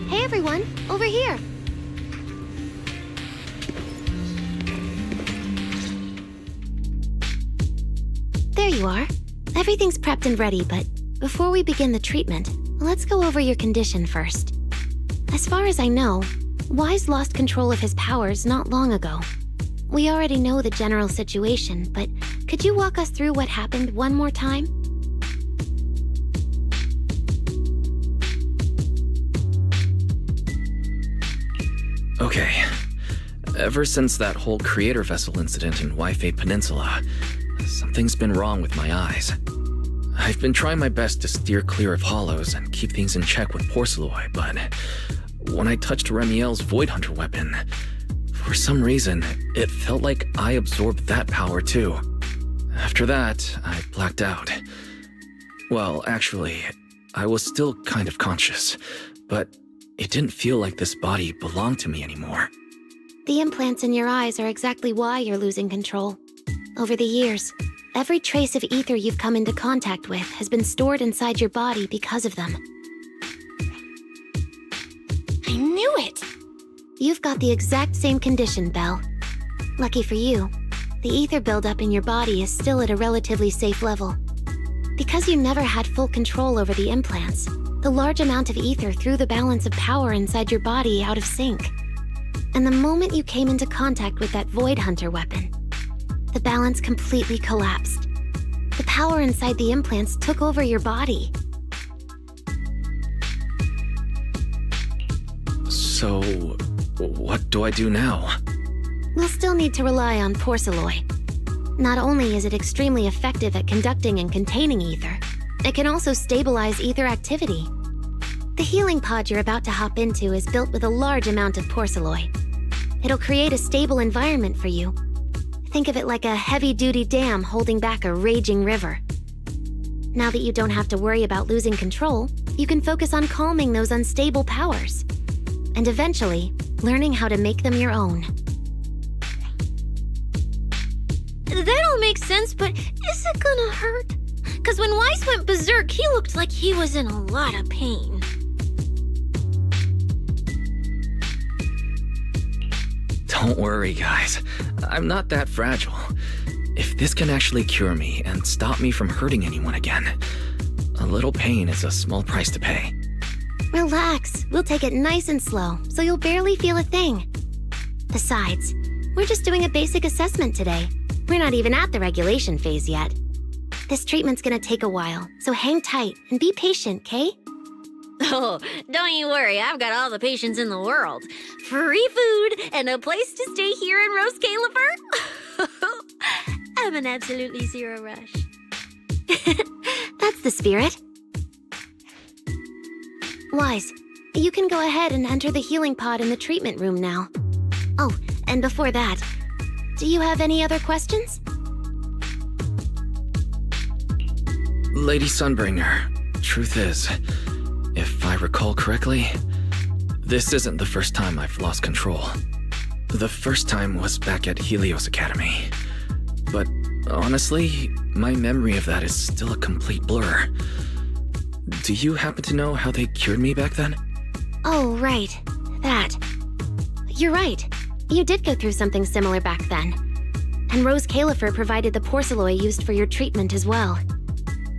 Hey everyone, over here. you are. Everything's prepped and ready, but before we begin the treatment, let's go over your condition first. As far as I know, Wise lost control of his powers not long ago. We already know the general situation, but could you walk us through what happened one more time? Okay. Ever since that whole creator vessel incident in Waifei Peninsula, something's been wrong with my eyes. I've been trying my best to steer clear of hollows and keep things in check with Porceloi, but when I touched Remiel's Void Hunter weapon, for some reason, it felt like I absorbed that power too. After that, I blacked out. Well, actually, I was still kind of conscious, but it didn't feel like this body belonged to me anymore. The implants in your eyes are exactly why you're losing control. Over the years, every trace of ether you've come into contact with has been stored inside your body because of them. I knew it! You've got the exact same condition, Belle. Lucky for you, the ether buildup in your body is still at a relatively safe level. Because you never had full control over the implants, the large amount of ether threw the balance of power inside your body out of sync. And the moment you came into contact with that Void Hunter weapon, the balance completely collapsed. The power inside the implants took over your body. So, what do I do now? We'll still need to rely on Porceloi. Not only is it extremely effective at conducting and containing ether, it can also stabilize ether activity. The healing pod you're about to hop into is built with a large amount of Porceloi. It'll create a stable environment for you. Think of it like a heavy-duty dam holding back a raging river. Now that you don't have to worry about losing control, you can focus on calming those unstable powers. And eventually, learning how to make them your own. That all makes sense, but is it gonna hurt? Because when Wise went berserk, he looked like he was in a lot of pain. Don't worry, guys. I'm not that fragile. If this can actually cure me and stop me from hurting anyone again, a little pain is a small price to pay. Relax. We'll take it nice and slow, so you'll barely feel a thing. Besides, we're just doing a basic assessment today. We're not even at the regulation phase yet. This treatment's gonna take a while, so hang tight and be patient, Kay? Oh, don't you worry, I've got all the patience in the world. Free food and a place to stay here in Rose Califer. I'm an absolutely zero rush. That's the spirit. Wise, you can go ahead and enter the healing pod in the treatment room now. Oh, and before that, do you have any other questions? Lady Sunbringer, truth is, if I recall correctly, this isn't the first time I've lost control. The first time was back at Helios Academy. But honestly, my memory of that is still a complete blur. Do you happen to know how they cured me back then? Oh, right. That. You're right. You did go through something similar back then. And Rose Califer provided the Porceloi used for your treatment as well.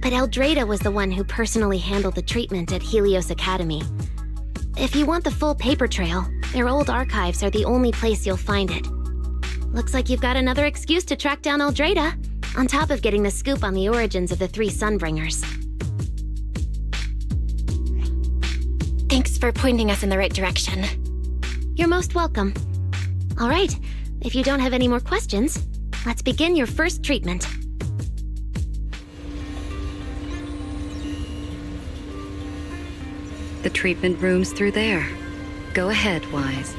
But Eldrada was the one who personally handled the treatment at Helios Academy. If you want the full paper trail, their old archives are the only place you'll find it. Looks like you've got another excuse to track down Eldrada, on top of getting the scoop on the origins of the 3 Sunbringers. Thanks for pointing us in the right direction. You're most welcome. All right, if you don't have any more questions, let's begin your first treatment. The treatment room's through there. Go ahead, Wise.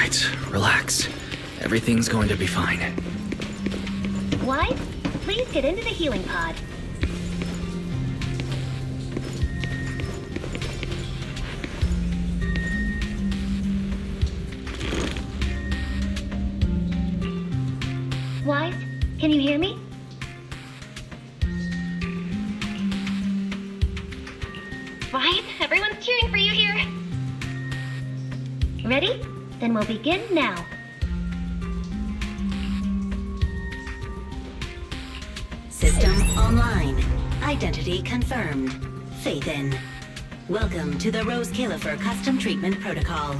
right, relax. Everything's going to be fine. Wise, please get into the healing pod. Wise, can you hear me? Wise, everyone's cheering for you here. Ready? Then we'll begin now. System online. Identity confirmed. Faith in. Welcome to the Rose Califer Custom Treatment Protocol.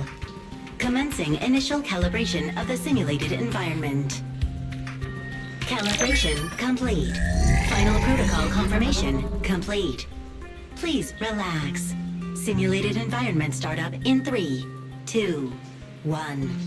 Commencing initial calibration of the simulated environment. Calibration complete. Final protocol confirmation complete. Please relax. Simulated environment startup in 3, 2, 1.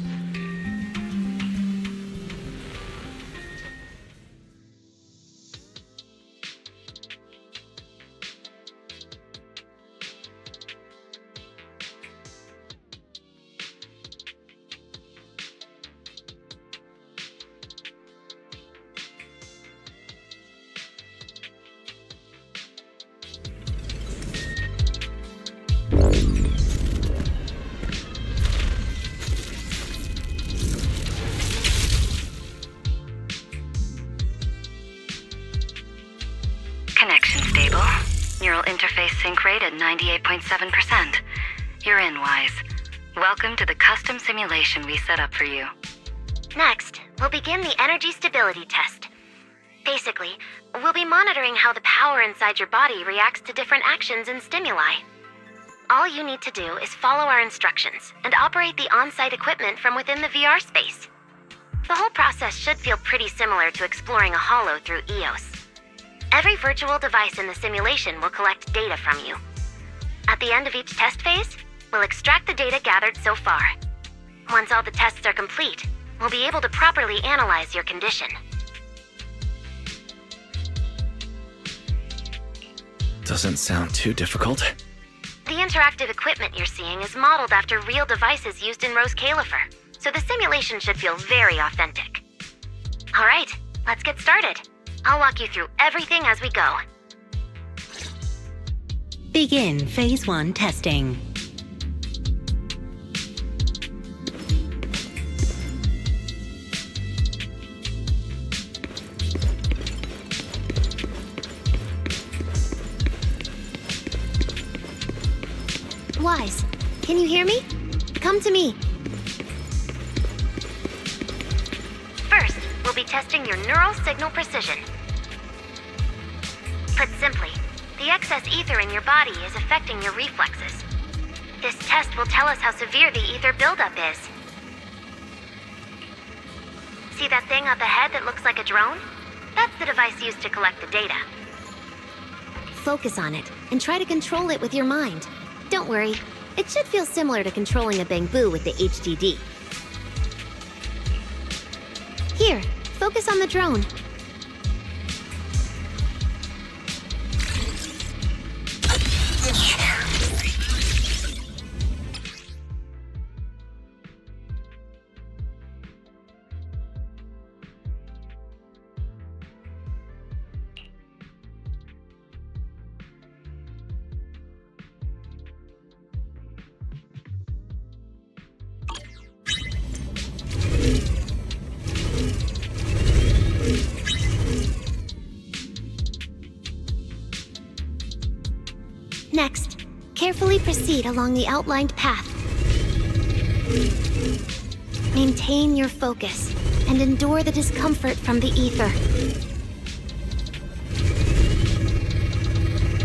Connection stable. Neural interface sync rate at 98.7%. You're in, Wise. Welcome to the custom simulation we set up for you. Next, we'll begin the energy stability test. Basically, we'll be monitoring how the power inside your body reacts to different actions and stimuli. All you need to do is follow our instructions and operate the on-site equipment from within the VR space. The whole process should feel pretty similar to exploring a holo through EOS. Every virtual device in the simulation will collect data from you. At the end of each test phase, we'll extract the data gathered so far. Once all the tests are complete, we'll be able to properly analyze your condition. Doesn't sound too difficult. The interactive equipment you're seeing is modeled after real devices used in Rose Califer, so the simulation should feel very authentic. All right, let's get started. I'll walk you through everything as we go. Begin Phase 1 testing. Wise, can you hear me? Come to me. First, we'll be testing your neural signal precision. Put simply, the excess ether in your body is affecting your reflexes. This test will tell us how severe the ether buildup is. See that thing up ahead that looks like a drone? That's the device used to collect the data. Focus on it, and try to control it with your mind. Don't worry, it should feel similar to controlling a bamboo with the HDD. Here, focus on the drone. Next, carefully proceed along the outlined path. Maintain your focus and endure the discomfort from the ether.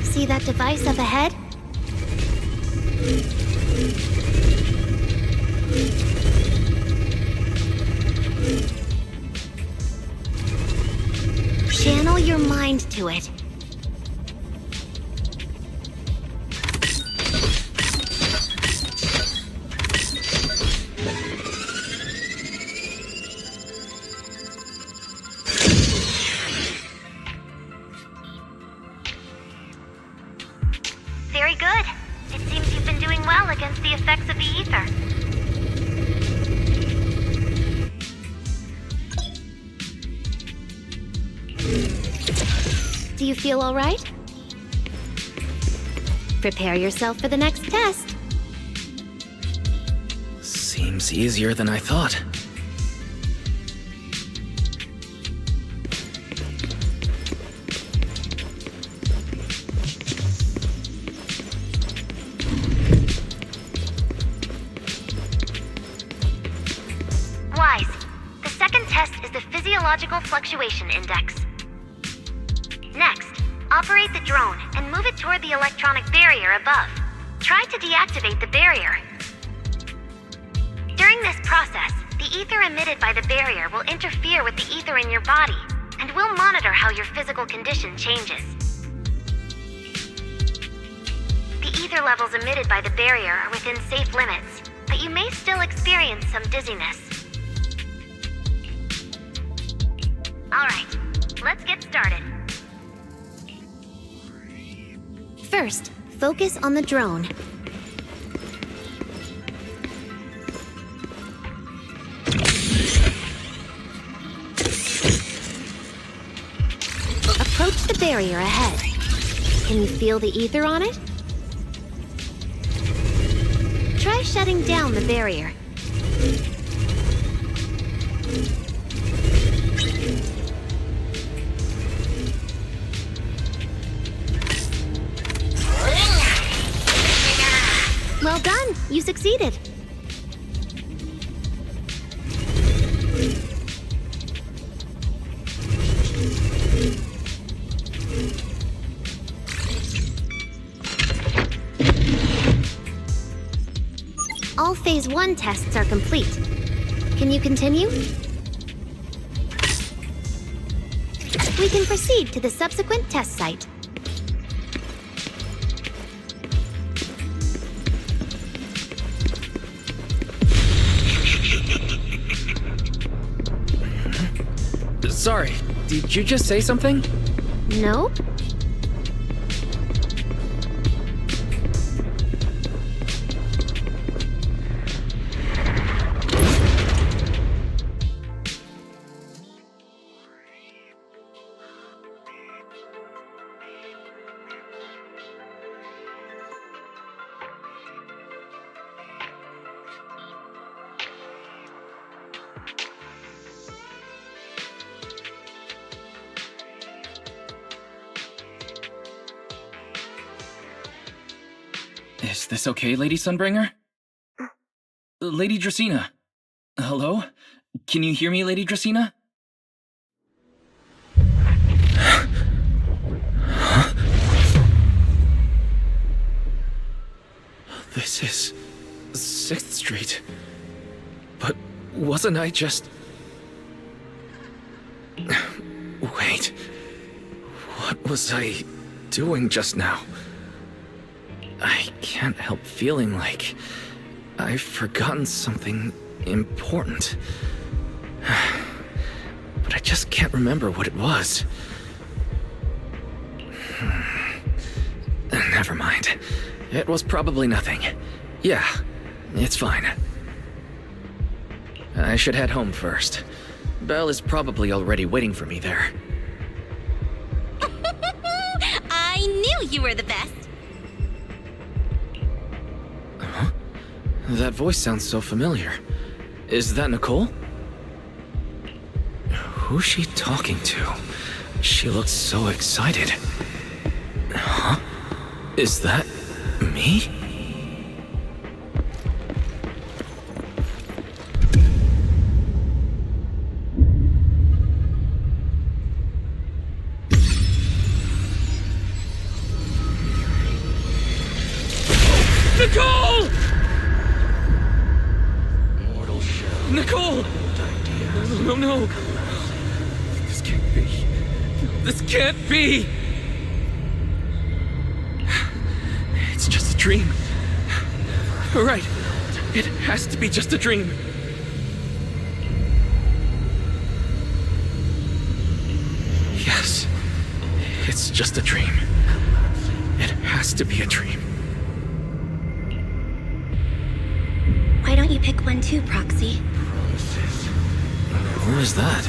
See that device up ahead? Channel your mind to it. Very good. It seems you've been doing well against the effects of the ether. Do you feel all right? Prepare yourself for the next test. Seems easier than I thought. Wise, the second test is the Physiological Fluctuation Index. Next, operate the drone and move it toward the electronic barrier above. Try to deactivate the barrier. During this process, the ether emitted by the barrier will interfere with the ether in your body, and we'll monitor how your physical condition changes. The ether levels emitted by the barrier are within safe limits, but you may still experience some dizziness. Alright, let's get started. First, focus on the drone. Approach the barrier ahead. Can you feel the ether on it? Try shutting down the barrier. Well done! You succeeded! All Phase 1 tests are complete. Can you continue? We can proceed to the subsequent test site. Sorry, did you just say something? Nope. Is this okay, Lady Sunbringer? Lady Dracaena? Hello? Can you hear me, Lady Dracaena? This is 6th Street. But wasn't I just... Wait. What was I doing just now? I can't help feeling like I've forgotten something important. But I just can't remember what it was. Never mind. It was probably nothing. Yeah, it's fine. I should head home first. Belle is probably already waiting for me there. I knew you were the best. Huh? That voice sounds so familiar. Is that Nicole? Who's she talking to? She looks so excited. Huh? Is that me? Nicole! Nicole! No, no. This can't be. This can't be! It's just a dream. Right. It has to be just a dream. Yes. It's just a dream. It has to be a dream. Why don't you pick one too, Proxy? Who is that?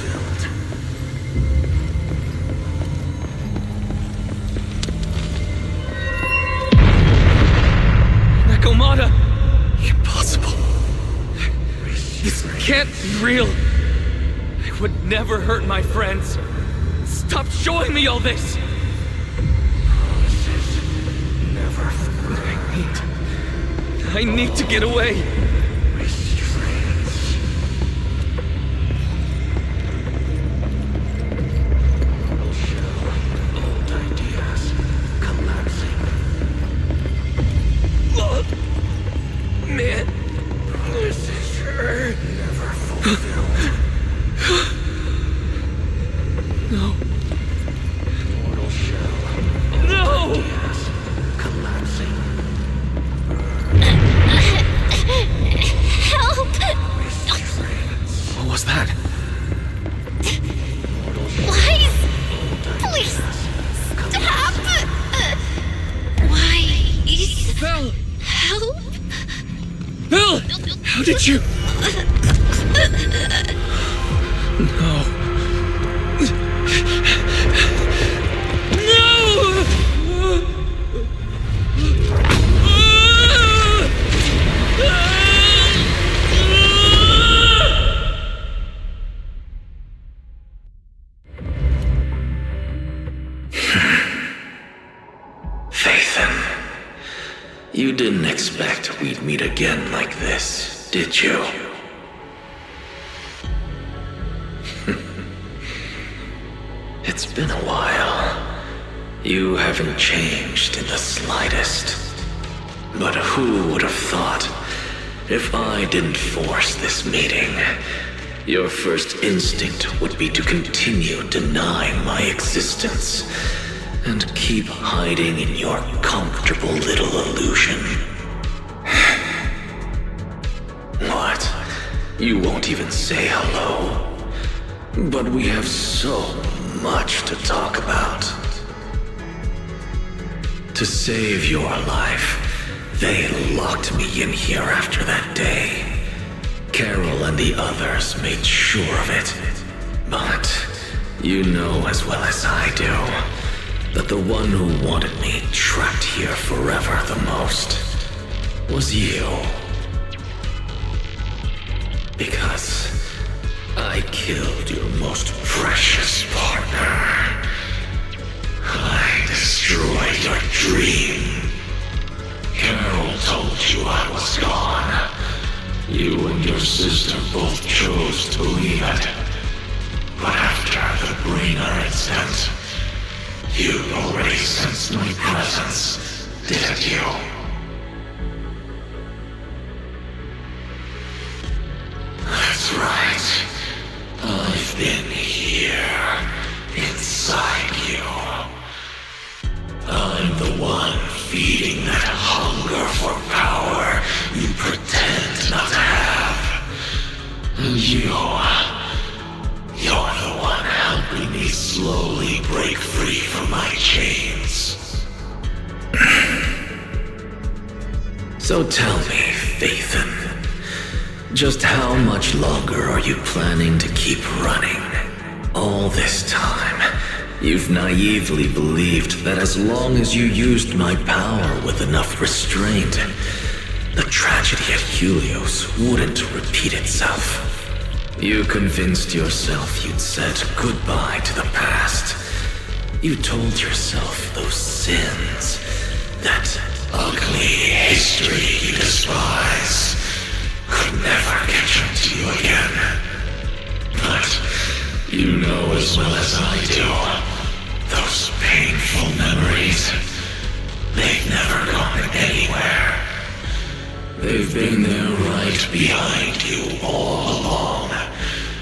This can't be real. I would never hurt my friends. Stop showing me all this! Never. I need to get away. Old ideas collapsing. Man, this is her. Never fulfilled. No. Mortal shell. No! Ideas collapsing. Help! What was that? Lies! Please stop! Why? Belle! Help! Belle! How did you? No. Fathan, you didn't expect we'd meet again like this, did you? It's been a while. You haven't changed in the slightest. But who would have thought, if I didn't force this meeting, your first instinct would be to continue denying my existence and keep hiding in your comfortable little illusion. What? You won't even say hello? But we have so much to talk about. To save your life, they locked me in here after that day. Carol and the others made sure of it. But you know as well as I do that the one who wanted me trapped here forever the most was you. Because I killed your most precious partner. I destroyed your dream. Carol told you I was gone. You and your sister both chose to leave it. But after the Brainer incident, you already sensed my presence, didn't you? That's right. I've been here, inside you. I'm the one feeding that hunger for power you pretend not to have. And you're the one helping me slowly break free from my chains. So tell me, Fathan, just how much longer are you planning to keep running? All this time, you've naively believed that as long as you used my power with enough restraint, the tragedy at Helios wouldn't repeat itself. You convinced yourself you'd said goodbye to the past. You told yourself those sins, that ugly history you despise, could never catch up to you again. But you know as well as I do, those painful memories, they've never gone anywhere. They've been there right behind you all along,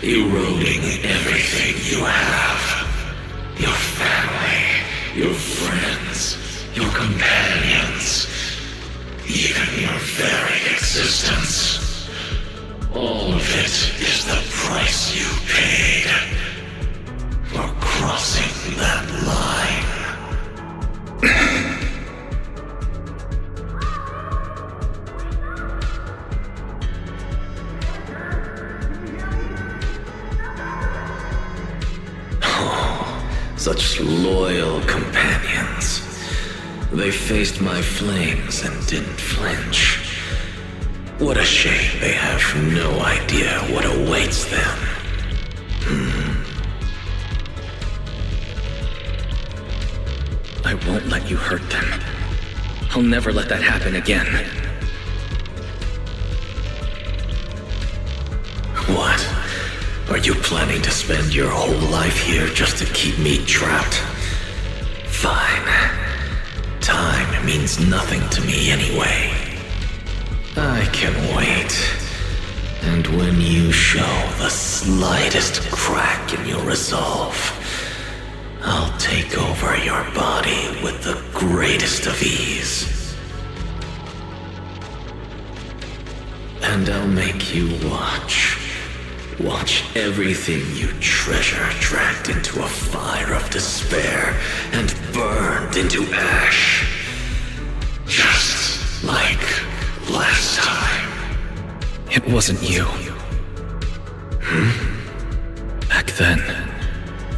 eroding everything you have. Your family, your friends, your companions, even your very existence. All of it is the price you paid for crossing that line. Such loyal companions. They faced my flames and didn't flinch. What a shame they have no idea awaits them. I won't let you hurt them. I'll never let that happen again. What? Are you planning to spend your whole life here just to keep me trapped? Fine. Time means nothing to me anyway. I can wait. And when you show the slightest crack in your resolve, I'll take over your body with the greatest of ease. And I'll make you watch. Watch everything you treasure dragged into a fire of despair and burned into ash. Just like last time. It wasn't you. Back then,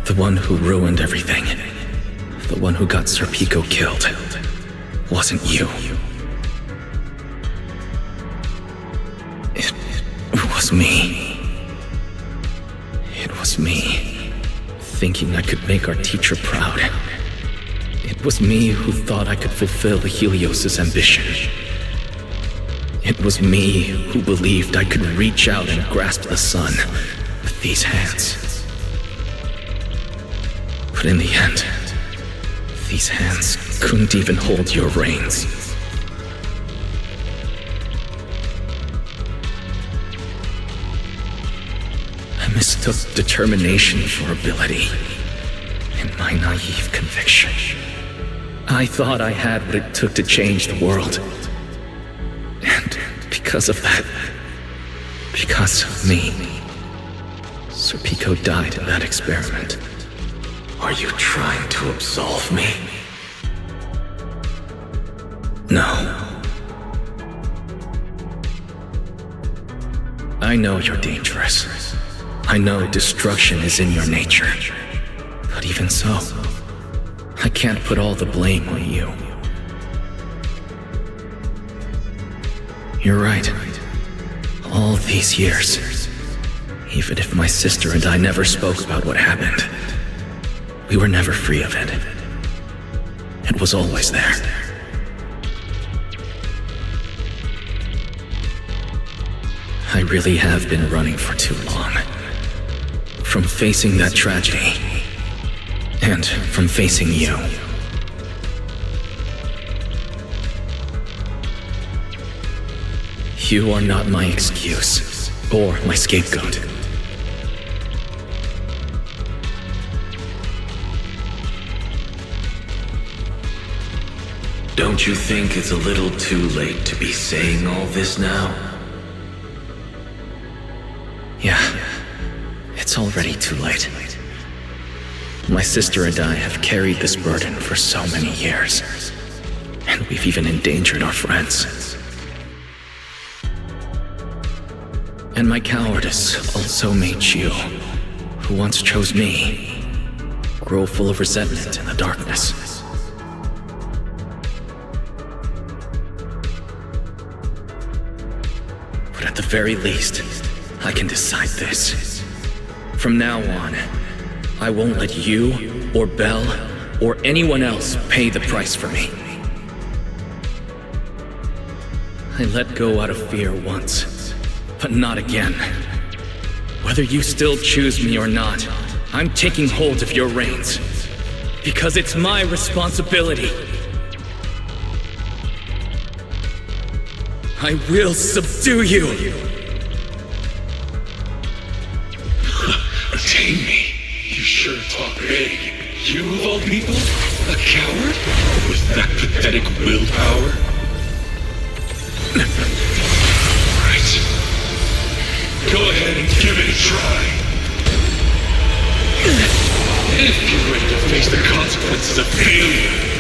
the one who ruined everything, the one who got Sir Pico killed, wasn't you. It was me. It was me, thinking I could make our teacher proud. It was me who thought I could fulfill Helios' ambition. It was me who believed I could reach out and grasp the sun with these hands. But in the end, these hands couldn't even hold your reins. I mistook determination for ability, in my naive conviction. I thought I had what it took to change the world. And because of that, because of me, Sir Pico died in that experiment. Are you trying to absolve me? No. I know you're dangerous. I know destruction is in your nature. But even so, I can't put all the blame on you. You're right. All these years, even if my sister and I never spoke about what happened, we were never free of it. It was always there. I really have been running for too long. From facing that tragedy, and from facing you. You are not my excuse, or my scapegoat. Don't you think it's a little too late to be saying all this now? Yeah, it's already too late. My sister and I have carried this burden for so many years, and we've even endangered our friends. And my cowardice also made you, who once chose me, grow full of resentment in the darkness. But at the very least, I can decide this. From now on, I won't let you, or Belle, or anyone else pay the price for me. I let go out of fear once, but not again. Whether you still choose me or not, I'm taking hold of your reins. Because it's my responsibility. I will subdue you! Tame me? You sure talk big. You of all people? A coward? With that pathetic willpower? Right. Go ahead and give it a try. If you're ready to face the consequences of failure.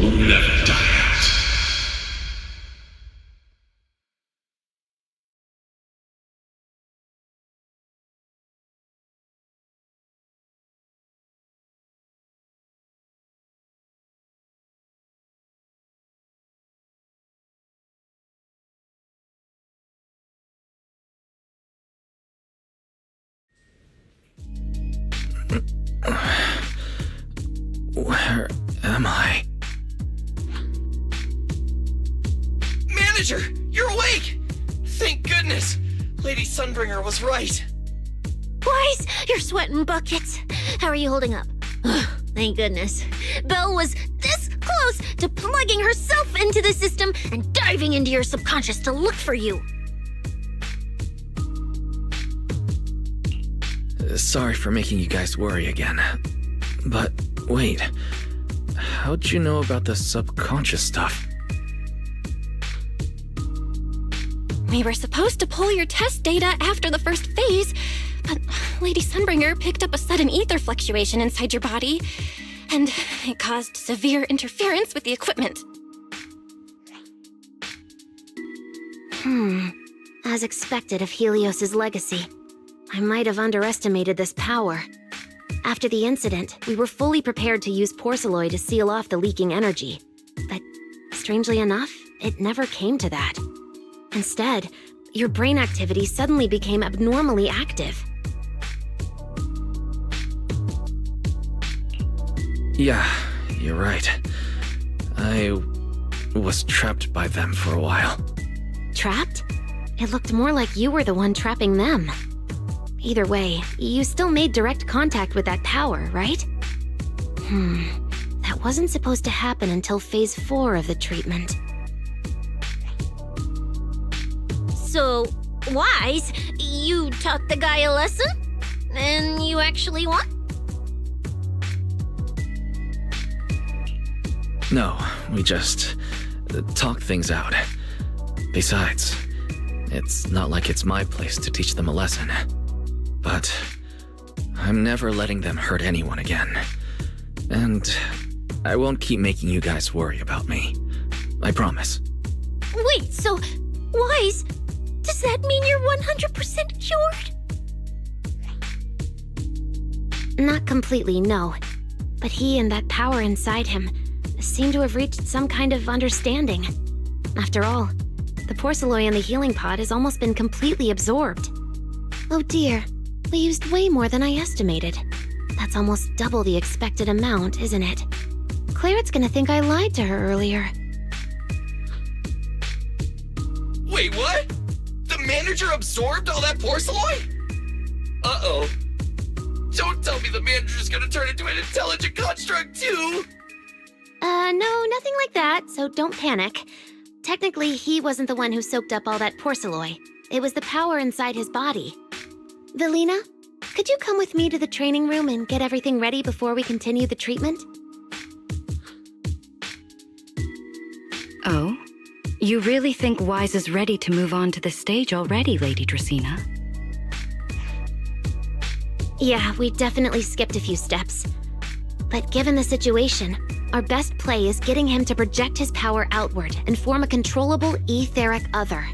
will never die out. Where am I? Manager, you're awake! Thank goodness! Lady Sunbringer was right. Wise, you're sweating buckets. How are you holding up? Thank goodness. Belle was this close to plugging herself into the system and diving into your subconscious to look for you. Sorry for making you guys worry again. But wait, how'd you know about the subconscious stuff? We were supposed to pull your test data after the first phase, but Lady Sunbringer picked up a sudden ether fluctuation inside your body, and it caused severe interference with the equipment. As expected of Helios's legacy, I might have underestimated this power. After the incident, we were fully prepared to use Porceloid to seal off the leaking energy. But strangely enough, it never came to that. Instead, your brain activity suddenly became abnormally active. Yeah, you're right. I was trapped by them for a while. Trapped? It looked more like you were the one trapping them. Either way, you still made direct contact with that power, right? That wasn't supposed to happen until Phase 4 of the treatment. So, Wise, you taught the guy a lesson? And you actually won? No, we just talked things out. Besides, it's not like it's my place to teach them a lesson. But I'm never letting them hurt anyone again. And I won't keep making you guys worry about me. I promise. Wait, so, Wise, does that mean you're 100% cured? Not completely, no. But he and that power inside him seem to have reached some kind of understanding. After all, the porcelain in the healing pod has almost been completely absorbed. Oh dear, we used way more than I estimated. That's almost double the expected amount, isn't it? Clarette's gonna think I lied to her earlier. Wait, what? The manager absorbed all that porcelain? Uh-oh. Don't tell me the manager's gonna turn into an intelligent construct too! No, nothing like that, so don't panic. Technically, he wasn't the one who soaked up all that porcelain. It was the power inside his body. Velina, could you come with me to the training room and get everything ready before we continue the treatment? Oh? You really think Wise is ready to move on to the stage already, Lady Dracaena? Yeah, we definitely skipped a few steps. But given the situation, our best play is getting him to project his power outward and form a controllable etheric other.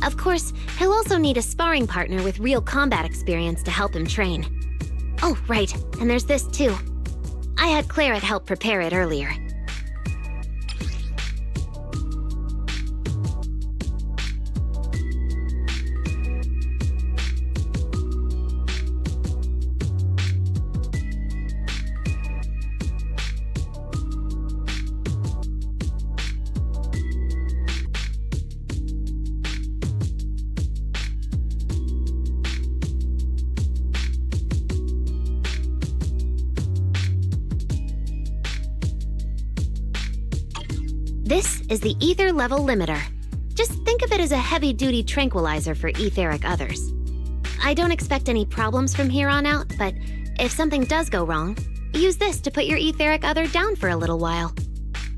Of course, he'll also need a sparring partner with real combat experience to help him train. Oh, right, and there's this too. I had Clarette help prepare it earlier. This is the ether level limiter. Just think of it as a heavy-duty tranquilizer for etheric others. I don't expect any problems from here on out, but if something does go wrong, use this to put your etheric other down for a little while.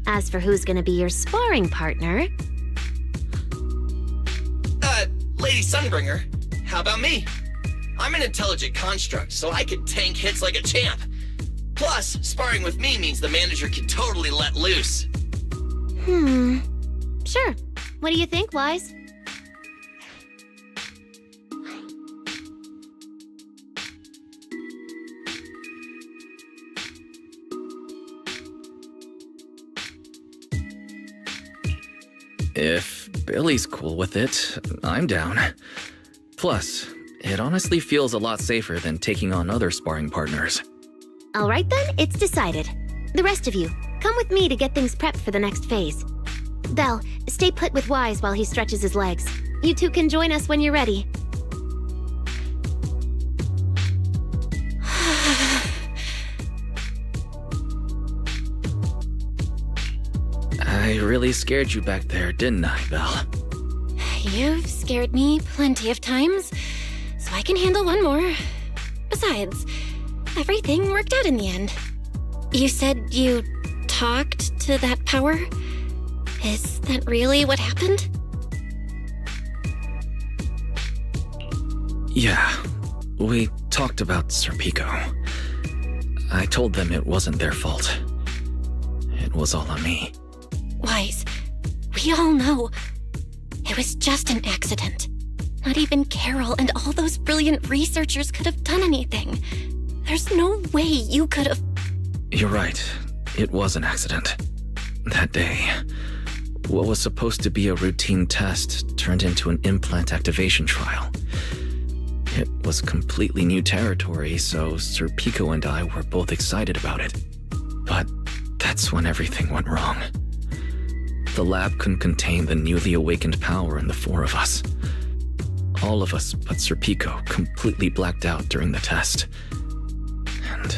As for who's gonna be your sparring partner... Lady Sunbringer, how about me? I'm an intelligent construct, so I can tank hits like a champ. Plus, sparring with me means the manager can totally let loose. Sure. What do you think, Wise? If Billy's cool with it, I'm down. Plus, it honestly feels a lot safer than taking on other sparring partners. All right then, it's decided. The rest of you, come with me to get things prepped for the next phase. Belle, stay put with Wise while he stretches his legs. You two can join us when you're ready. I really scared you back there, didn't I, Belle? You've scared me plenty of times, so I can handle one more. Besides, everything worked out in the end. You said you talked to that power? Is that really what happened? Yeah, we talked about Serpico. I told them it wasn't their fault. It was all on me. Wise, we all know it was just an accident. Not even Carol and all those brilliant researchers could have done anything. There's no way you could have... You're right. It was an accident. That day, what was supposed to be a routine test turned into an implant activation trial. It was completely new territory, so Serpico and I were both excited about it. But that's when everything went wrong. The lab couldn't contain the newly awakened power in the four of us. All of us but Serpico completely blacked out during the test. And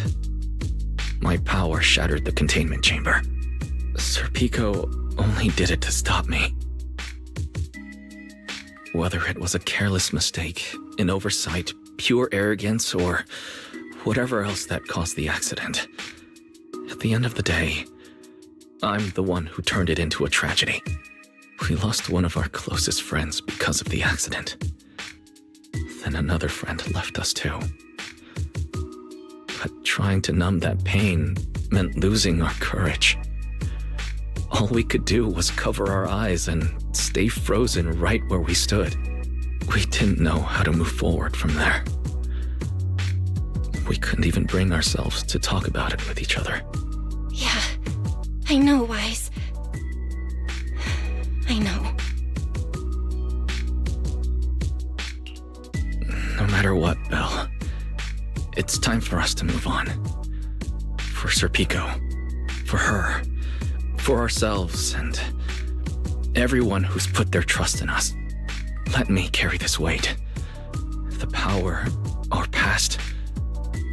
my power shattered the containment chamber. Serpico only did it to stop me. Whether it was a careless mistake, an oversight, pure arrogance, or whatever else that caused the accident, at the end of the day, I'm the one who turned it into a tragedy. We lost one of our closest friends because of the accident. Then another friend left us too. But trying to numb that pain meant losing our courage. All we could do was cover our eyes and stay frozen right where we stood. We didn't know how to move forward from there. We couldn't even bring ourselves to talk about it with each other. Yeah, I know, Wise. I know. No matter what, Belle, it's time for us to move on. For Serpico, for her, for ourselves, and everyone who's put their trust in us. Let me carry this weight. The power, our past,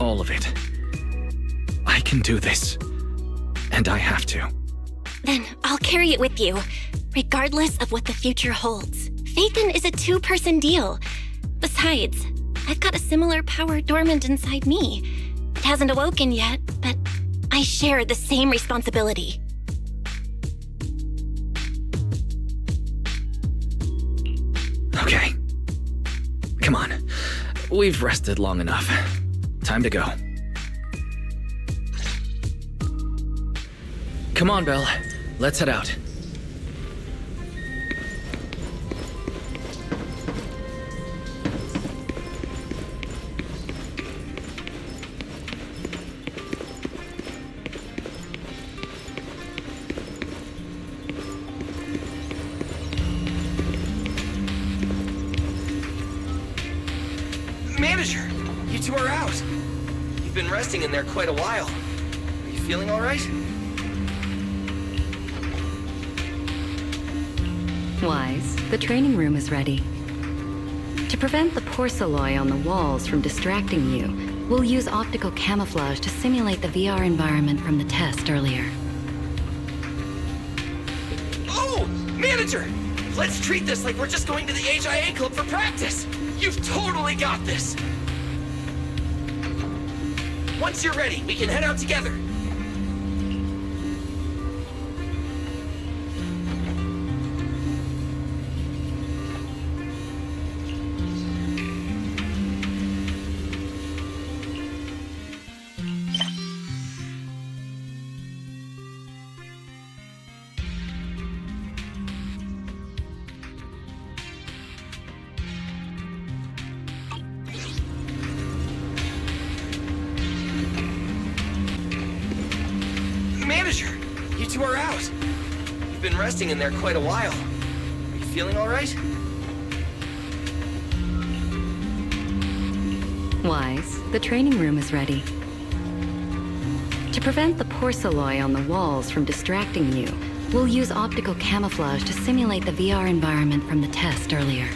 all of it. I can do this, and I have to. Then I'll carry it with you, regardless of what the future holds. Phaethon is a two-person deal. Besides, I've got a similar power dormant inside me. It hasn't awoken yet, but I share the same responsibility. Okay. Come on. We've rested long enough. Time to go. Come on, Belle. Let's head out. Manager, you two are out. You've been resting in there quite a while. Are you feeling all right? Wise, the training room is ready. To prevent the porcelain on the walls from distracting you, we'll use optical camouflage to simulate the VR environment from the test earlier. Oh, Manager! Let's treat this like we're just going to the HIA club for practice! You've totally got this! Once you're ready, we can head out together. manager! You two are out. You've been resting in there quite a while. Are you feeling alright? Wise, the training room is ready. To prevent the porcelain on the walls from distracting you, we'll use optical camouflage to simulate the VR environment from the test earlier.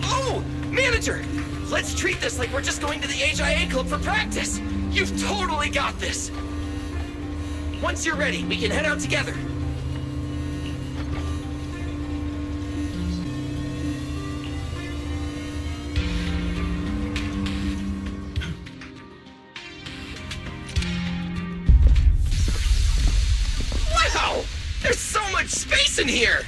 Oh! Manager! Let's treat this like we're just going to the HIA club for practice! You've totally got this! Once you're ready, we can head out together. Wow! There's so much space in here!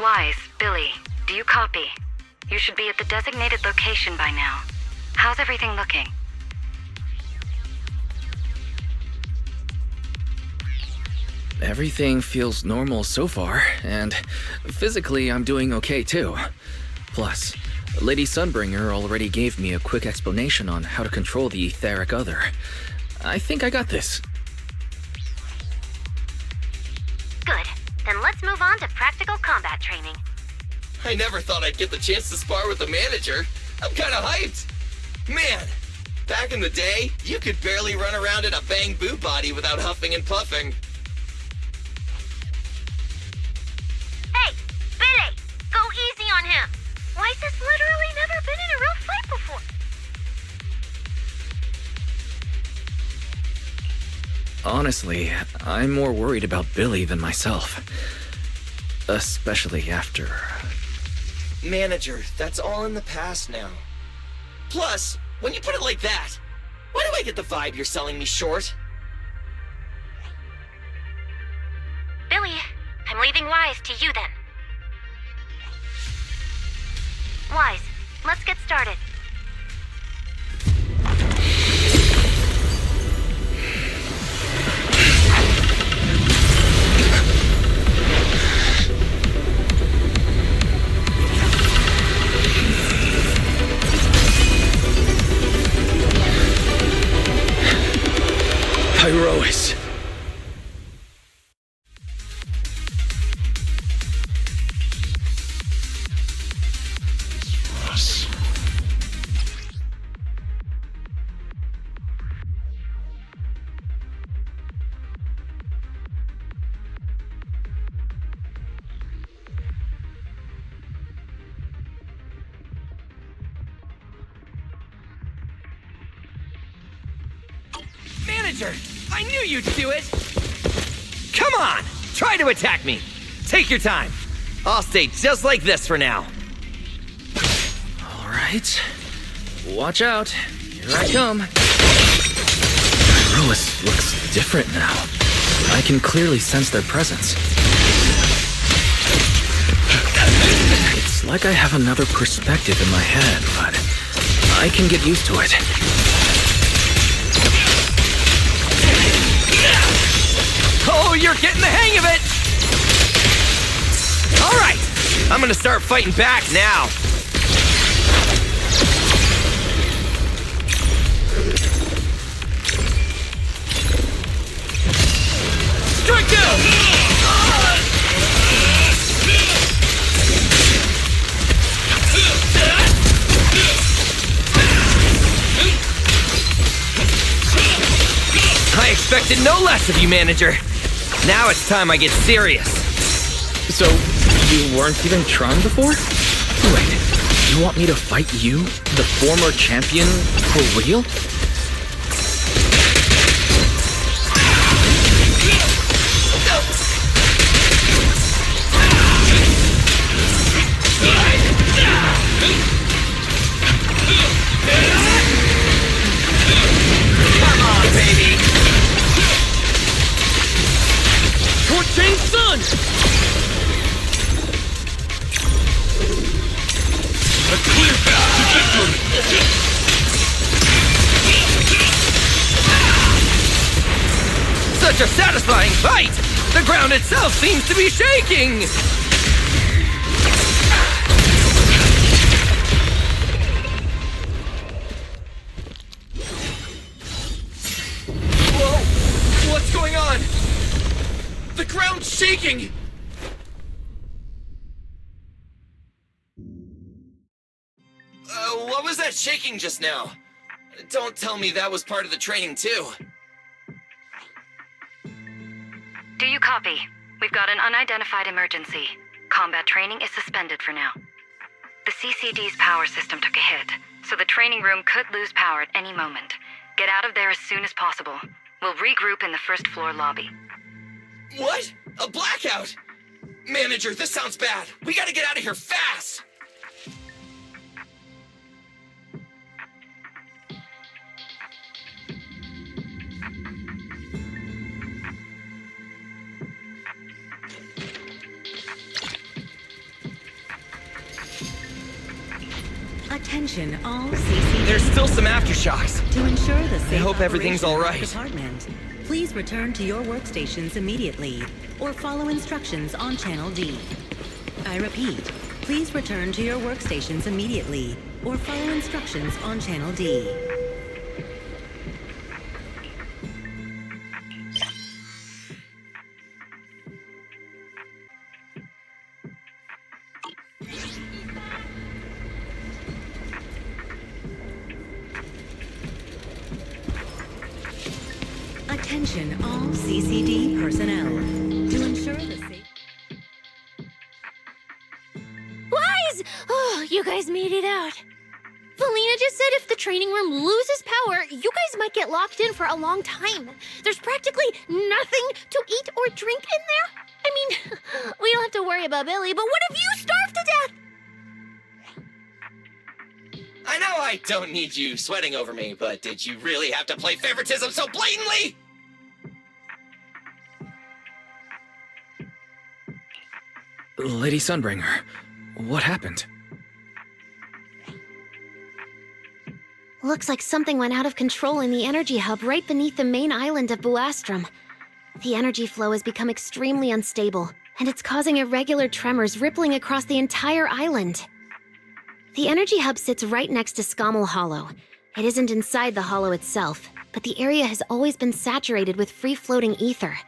Wise, Billy, do you copy? You should be at the designated location by now. How's everything looking? Everything feels normal so far, and physically I'm doing okay too. Plus, Lady Sunbringer already gave me a quick explanation on how to control the etheric other. I think I got this. Good. Then let's move on to practical combat training. I never thought I'd get the chance to spar with the manager. I'm kinda hyped. Man, back in the day, you could barely run around in a bang-boo body without huffing and puffing. Hey, Billy! Go easy on him! Weiss has literally never been in a real fight before. Honestly, I'm more worried about Billy than myself. Especially after... Manager, that's all in the past now. Plus, when you put it like that, why do I get the vibe you're selling me short? Billy, I'm leaving Weiss to you then. Weiss, let's get started. Pyrois. Manager, I knew you'd do it! Come on! Try to attack me! Take your time. I'll stay just like this for now. Alright. Watch out. Here I come. Pyrois looks different now. I can clearly sense their presence. It's like I have another perspective in my head, but I can get used to it. Oh, you're getting the hang of it! Alright, I'm gonna start fighting back now. Strike down! I expected no less of you, Manager. Now it's time I get serious. So, you weren't even trying before? Wait, you want me to fight you, the former champion, for real? Come on, baby! Torching Sun! A clear path to victory! Such a satisfying fight! The ground itself seems to be shaking! shaking! What was that shaking just now? Don't tell me that was part of the training too. Do you copy? We've got an unidentified emergency. Combat training is suspended for now. The CCD's power system took a hit, so the training room could lose power at any moment. Get out of there as soon as possible. We'll regroup in the first floor lobby. What? A blackout? Manager, this sounds bad. We gotta get out of here fast! Attention, all CCD. There's still some aftershocks. To ensure the safe I hope everything's all operation right. of the department, please return to your workstations immediately, or follow instructions on Channel D. I repeat, please return to your workstations immediately, or follow instructions on Channel D. Attention, all CCD personnel. To ensure the safe... Lies! Oh, you guys made it out. Valina just said if the training room loses power, you guys might get locked in for a long time. There's practically nothing to eat or drink in there. I mean, we don't have to worry about Billy, but what if you starve to death? I know I don't need you sweating over me, but did you really have to play favoritism so blatantly? Lady Sunbringer, what happened? Looks like something went out of control in the energy hub right beneath the main island of Buastrum. The energy flow has become extremely unstable, and it's causing irregular tremors rippling across the entire island. The energy hub sits right next to Scommel Hollow. It isn't inside the hollow itself, but the area has always been saturated with free-floating ether.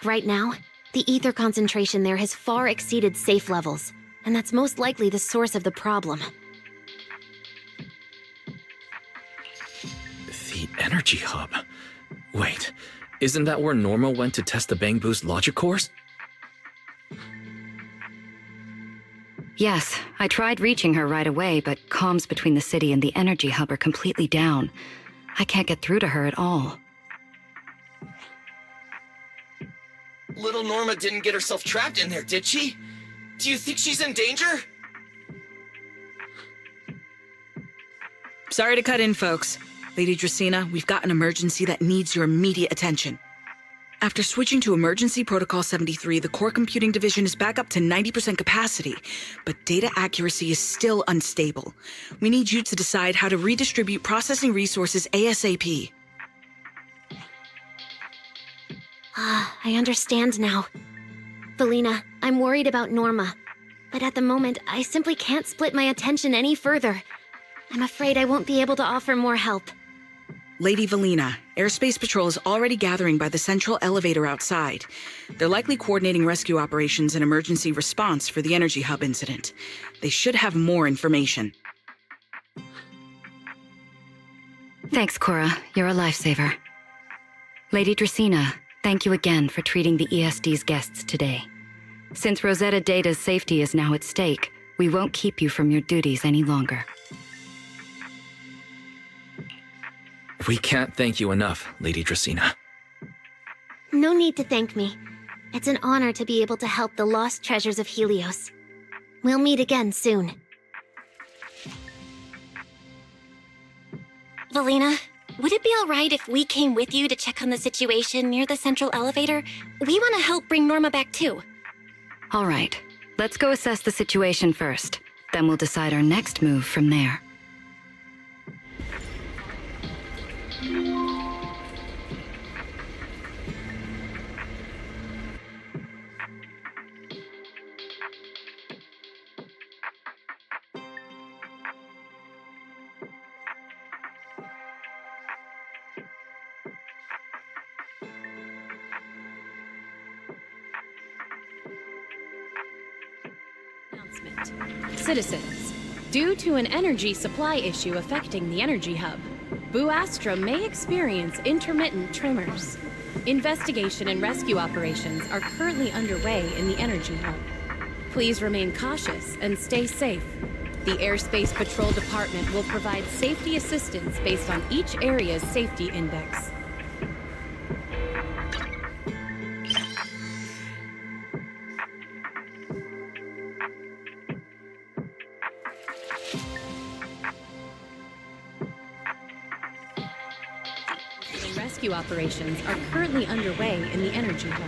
Right now, the ether concentration there has far exceeded safe levels, and that's most likely the source of the problem. The energy hub? Wait, isn't that where Norma went to test the Bang Boost logic cores? Yes, I tried reaching her right away, but comms between the city and the energy hub are completely down. I can't get through to her at all. Little Norma didn't get herself trapped in there, did she? Do you think she's in danger? Sorry to cut in, folks. Lady Dracaena, we've got an emergency that needs your immediate attention. After switching to Emergency Protocol 73, the Core Computing Division is back up to 90% capacity, but data accuracy is still unstable. We need you to decide how to redistribute processing resources ASAP. I understand now. Valina, I'm worried about Norma, but at the moment, I simply can't split my attention any further. I'm afraid I won't be able to offer more help. Lady Valina, Airspace Patrol is already gathering by the central elevator outside. They're likely coordinating rescue operations and emergency response for the energy hub incident. They should have more information. Thanks, Cora. You're a lifesaver. Lady Dracaena, thank you again for treating the ESD's guests today. Since Rosetta Data's safety is now at stake, we won't keep you from your duties any longer. We can't thank you enough, Lady Dracaena. No need to thank me. It's an honor to be able to help the lost treasures of Helios. We'll meet again soon. Valina, would it be alright if we came with you to check on the situation near the central elevator? We want to help bring Norma back too. All right, let's go assess the situation first. Then we'll decide our next move from there. Alert! Citizens, due to an energy supply issue affecting the energy hub, Bu Astra may experience intermittent tremors. Investigation and rescue operations are currently underway in the energy hub. Please remain cautious and stay safe. The Airspace Patrol Department will provide safety assistance based on each area's safety index. Rescue operations are currently underway in the energy hub.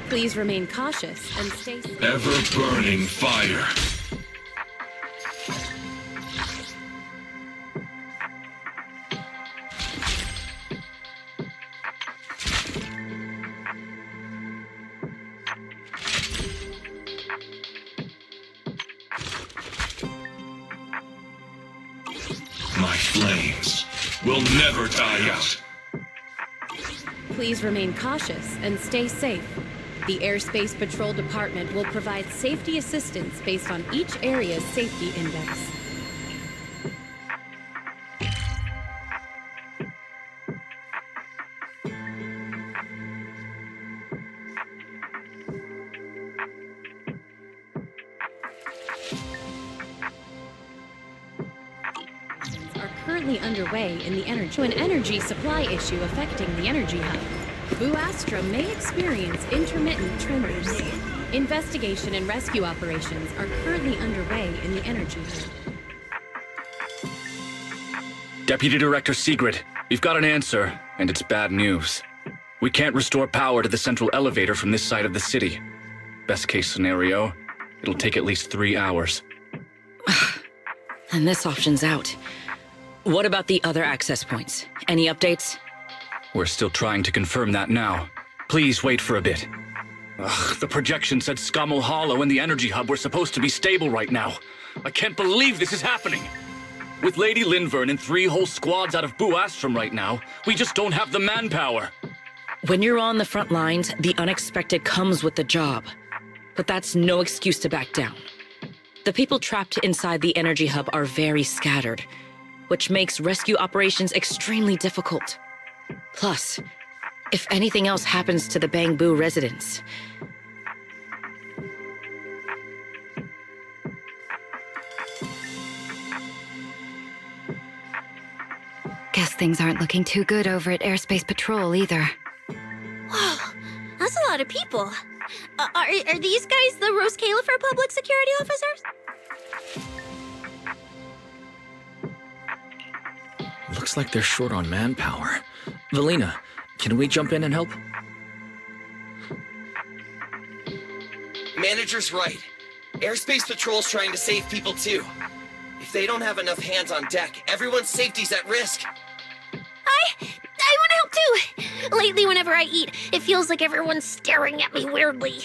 Please remain cautious and stay safe. Ever-burning fire. My flames will never die out. Please remain cautious and stay safe. The Airspace Patrol Department will provide safety assistance based on each area's safety index. Are currently underway in the energy supply issue affecting the energy hub. Bu Astra may experience intermittent tremors. Investigation and rescue operations are currently underway in the energy hub. Deputy Director Sigrid, we've got an answer, and it's bad news. We can't restore power to the central elevator from this side of the city. Best case scenario, it'll take at least 3 hours. And this option's out. What about the other access points? Any updates? We're still trying to confirm that now. Please wait for a bit. The projection said Scommel Hollow and the energy hub were supposed to be stable right now. I can't believe this is happening. With Lady Linvern and 3 whole squads out of Bu Astrum right now, we just don't have the manpower. When you're on the front lines, the unexpected comes with the job. But that's no excuse to back down. The people trapped inside the energy hub are very scattered, which makes rescue operations extremely difficult. Plus, if anything else happens to the Bangbu residents... Guess things aren't looking too good over at Airspace Patrol either. Whoa, that's a lot of people. Are these guys the Rose Califer public security officers? Looks like they're short on manpower. Valina, can we jump in and help? Manager's right. Airspace Patrol's trying to save people too. If they don't have enough hands on deck, everyone's safety's at risk. I want to help too. Lately, whenever I eat, it feels like everyone's staring at me weirdly.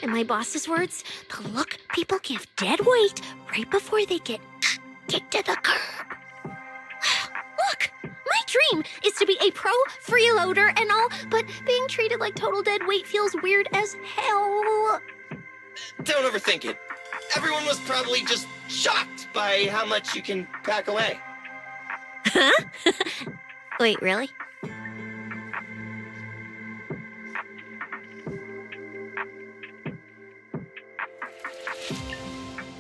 In my boss's words, the look people give dead weight right before they get kicked to the curb. Look, my dream is to be a pro freeloader and all, but being treated like total dead weight feels weird as hell. Don't overthink it. Everyone was probably just shocked by how much you can pack away. Huh? Wait, really?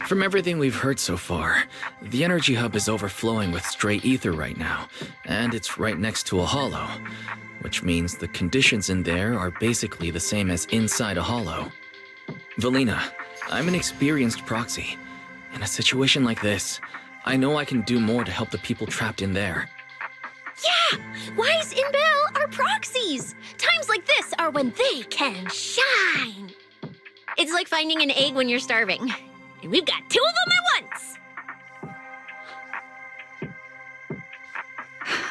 From everything we've heard so far, the energy hub is overflowing with stray ether right now, and it's right next to a hollow, which means the conditions in there are basically the same as inside a hollow. Valina, I'm an experienced proxy. In a situation like this, I know I can do more to help the people trapped in there. Yeah! Wise and Bell are proxies! Times like this are when they can shine! It's like finding an egg when you're starving. And we've got 2 of them at once!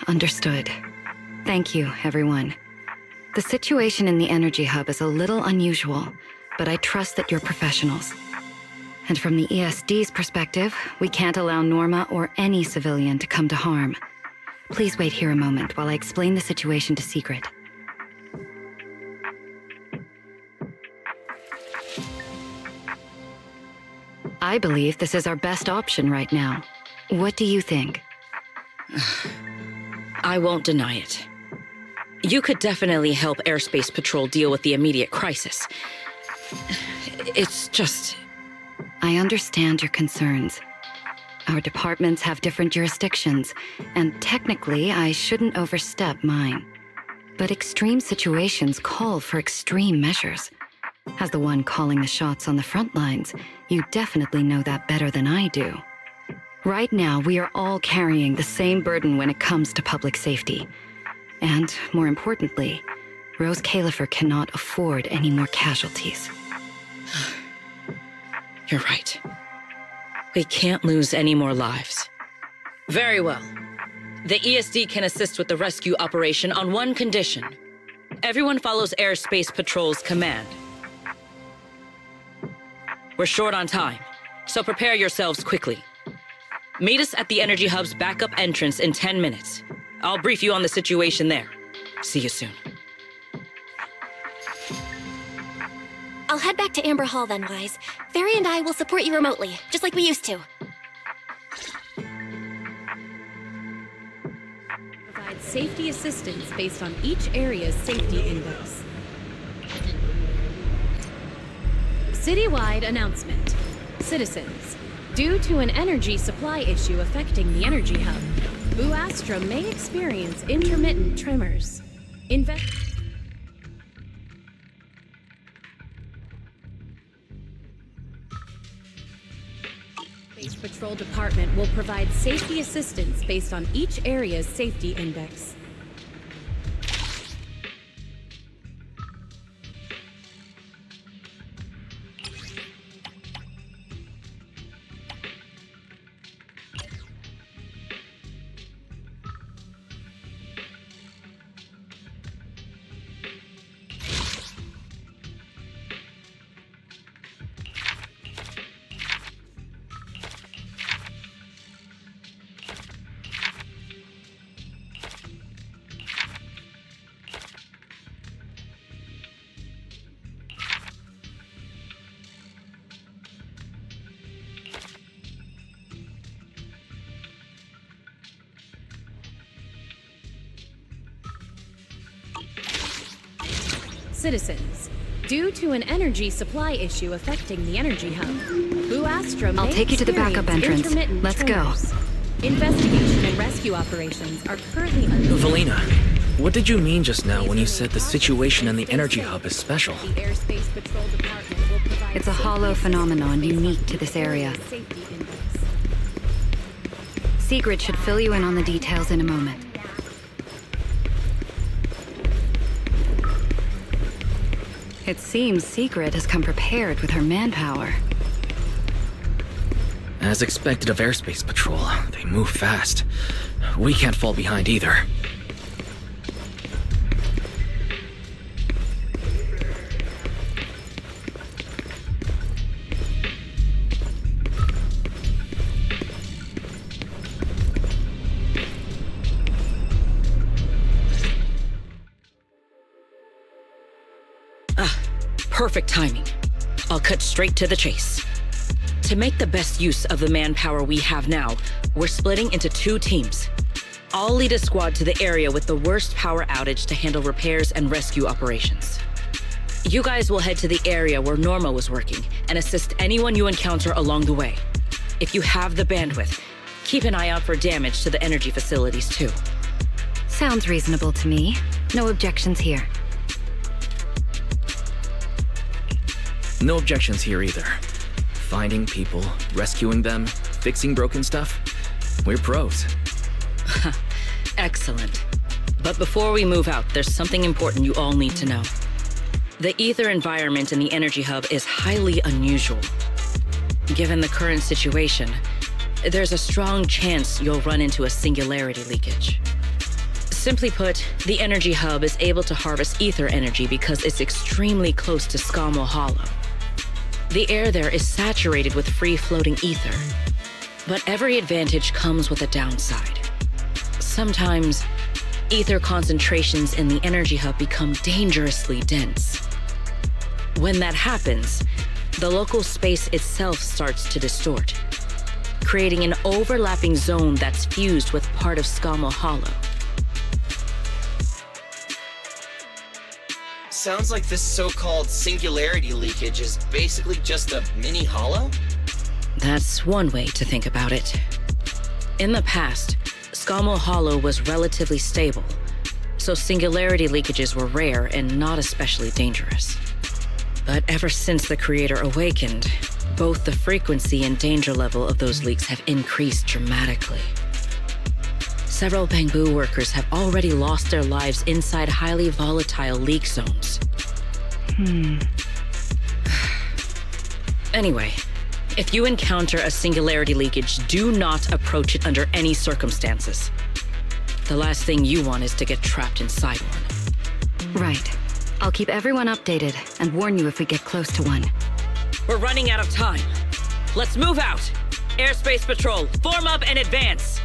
Understood. Thank you, everyone. The situation in the energy hub is a little unusual, but I trust that you're professionals. And from the ESD's perspective, we can't allow Norma or any civilian to come to harm. Please wait here a moment while I explain the situation to Sigrid. I believe this is our best option right now. What do you think? I won't deny it. You could definitely help Airspace Patrol deal with the immediate crisis. It's just... I understand your concerns. Our departments have different jurisdictions, and technically I shouldn't overstep mine. But extreme situations call for extreme measures. As the one calling the shots on the front lines, you definitely know that better than I do. Right now, we are all carrying the same burden when it comes to public safety. And, more importantly, Rose Califer cannot afford any more casualties. You're right. We can't lose any more lives. Very well. The ESD can assist with the rescue operation on one condition. Everyone follows Airspace Patrol's command. We're short on time, so prepare yourselves quickly. Meet us at the Energy Hub's backup entrance in 10 minutes. I'll brief you on the situation there. See you soon. I'll head back to Amber Hall then, Wise. Fairy and I will support you remotely, just like we used to. Provide safety assistance based on each area's safety index. Citywide announcement. Citizens, due to an energy supply issue affecting the Energy Hub, Astra may experience intermittent tremors. Space Patrol Department will provide safety assistance based on each area's safety index. Citizens, due to an energy supply issue affecting the Energy Hub, Astra may I'll take you to the backup entrance. intermittent Let's tremors. go. Investigation and rescue operations are currently underway. Valina, what did you mean just now when you said the situation in the Energy Hub is special? The Airspace Patrol Department will provide It's a hollow phenomenon unique to this area. safety index. Sigrid should fill you in on the details in a moment. It seems Sigrid has come prepared with her manpower. As expected of Airspace Patrol, they move fast. We can't fall behind either. Perfect timing. I'll cut straight to the chase. To make the best use of the manpower we have now, we're splitting into 2 teams. I'll lead a squad to the area with the worst power outage to handle repairs and rescue operations. You guys will head to the area where Norma was working and assist anyone you encounter along the way. If you have the bandwidth, keep an eye out for damage to the energy facilities too. Sounds reasonable to me. No objections here. No objections here either. Finding people, rescuing them, fixing broken stuff. We're pros. Excellent. But before we move out, there's something important you all need to know. The ether environment in the Energy Hub is highly unusual. Given the current situation, there's a strong chance you'll run into a singularity leakage. Simply put, the Energy Hub is able to harvest ether energy because it's extremely close to Scammell Hollow. The air there is saturated with free-floating ether. But every advantage comes with a downside. Sometimes, ether concentrations in the Energy Hub become dangerously dense. When that happens, the local space itself starts to distort, creating an overlapping zone that's fused with part of Scommel Hollow. Sounds like this so-called singularity leakage is basically just a mini hollow? That's one way to think about it. In the past, Scommel Hollow was relatively stable, so singularity leakages were rare and not especially dangerous. But ever since the Creator awakened, both the frequency and danger level of those leaks have increased dramatically. Several Bangbu workers have already lost their lives inside highly volatile leak zones. Anyway, if you encounter a singularity leakage, do not approach it under any circumstances. The last thing you want is to get trapped inside one. Right. I'll keep everyone updated and warn you if we get close to one. We're running out of time. Let's move out! Airspace Patrol, form up and advance!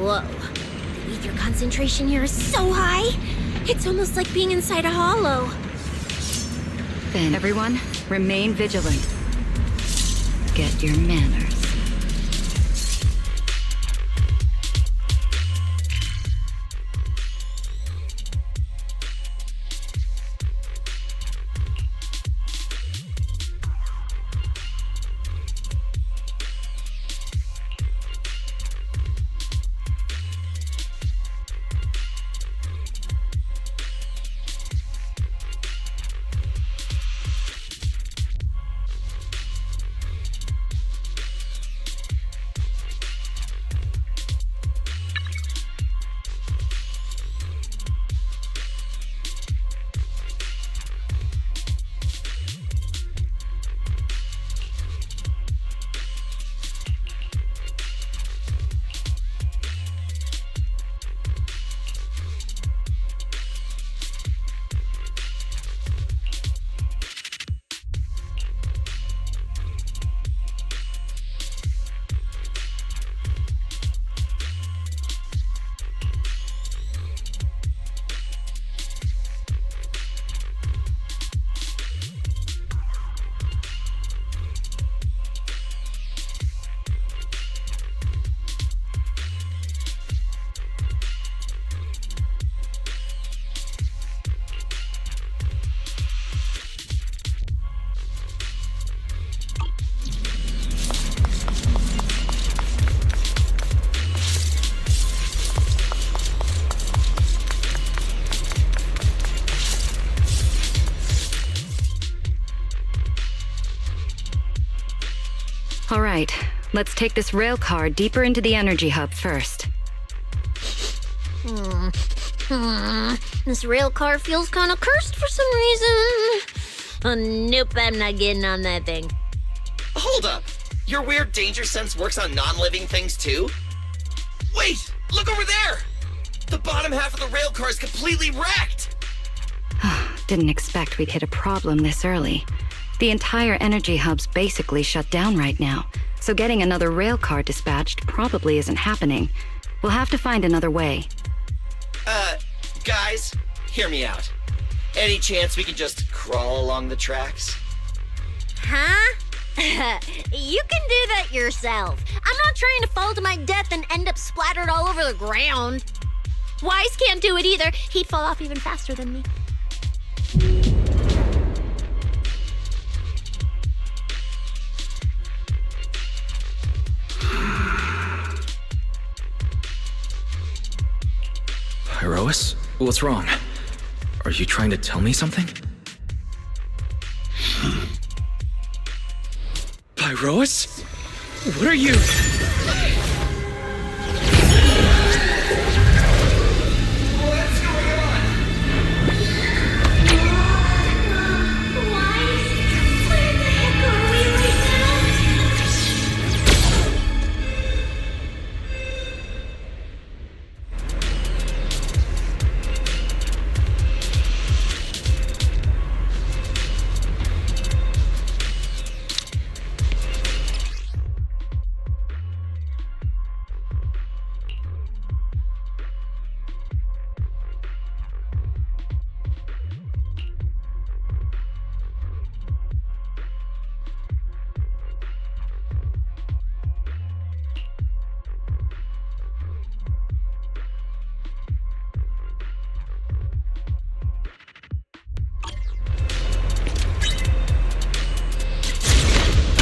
Whoa. The ether concentration here is so high. It's almost like being inside a hollow. Then, everyone, remain vigilant. Get your manners. All right, let's take this rail car deeper into the energy hub first. This rail car feels kind of cursed for some reason. Oh, nope, I'm not getting on that thing. Hold up! Your weird danger sense works on non-living things too? Wait! Look over there! The bottom half of the rail car is completely wrecked! Didn't expect we'd hit a problem this early. The entire energy hub's basically shut down right now, so getting another rail car dispatched probably isn't happening. We'll have to find another way. Guys, hear me out. Any chance we can just crawl along the tracks? Huh? You can do that yourself. I'm not trying to fall to my death and end up splattered all over the ground. Wise can't do it either. He'd fall off even faster than me. Pyrois? What's wrong? Are you trying to tell me something? Pyrois? What are you?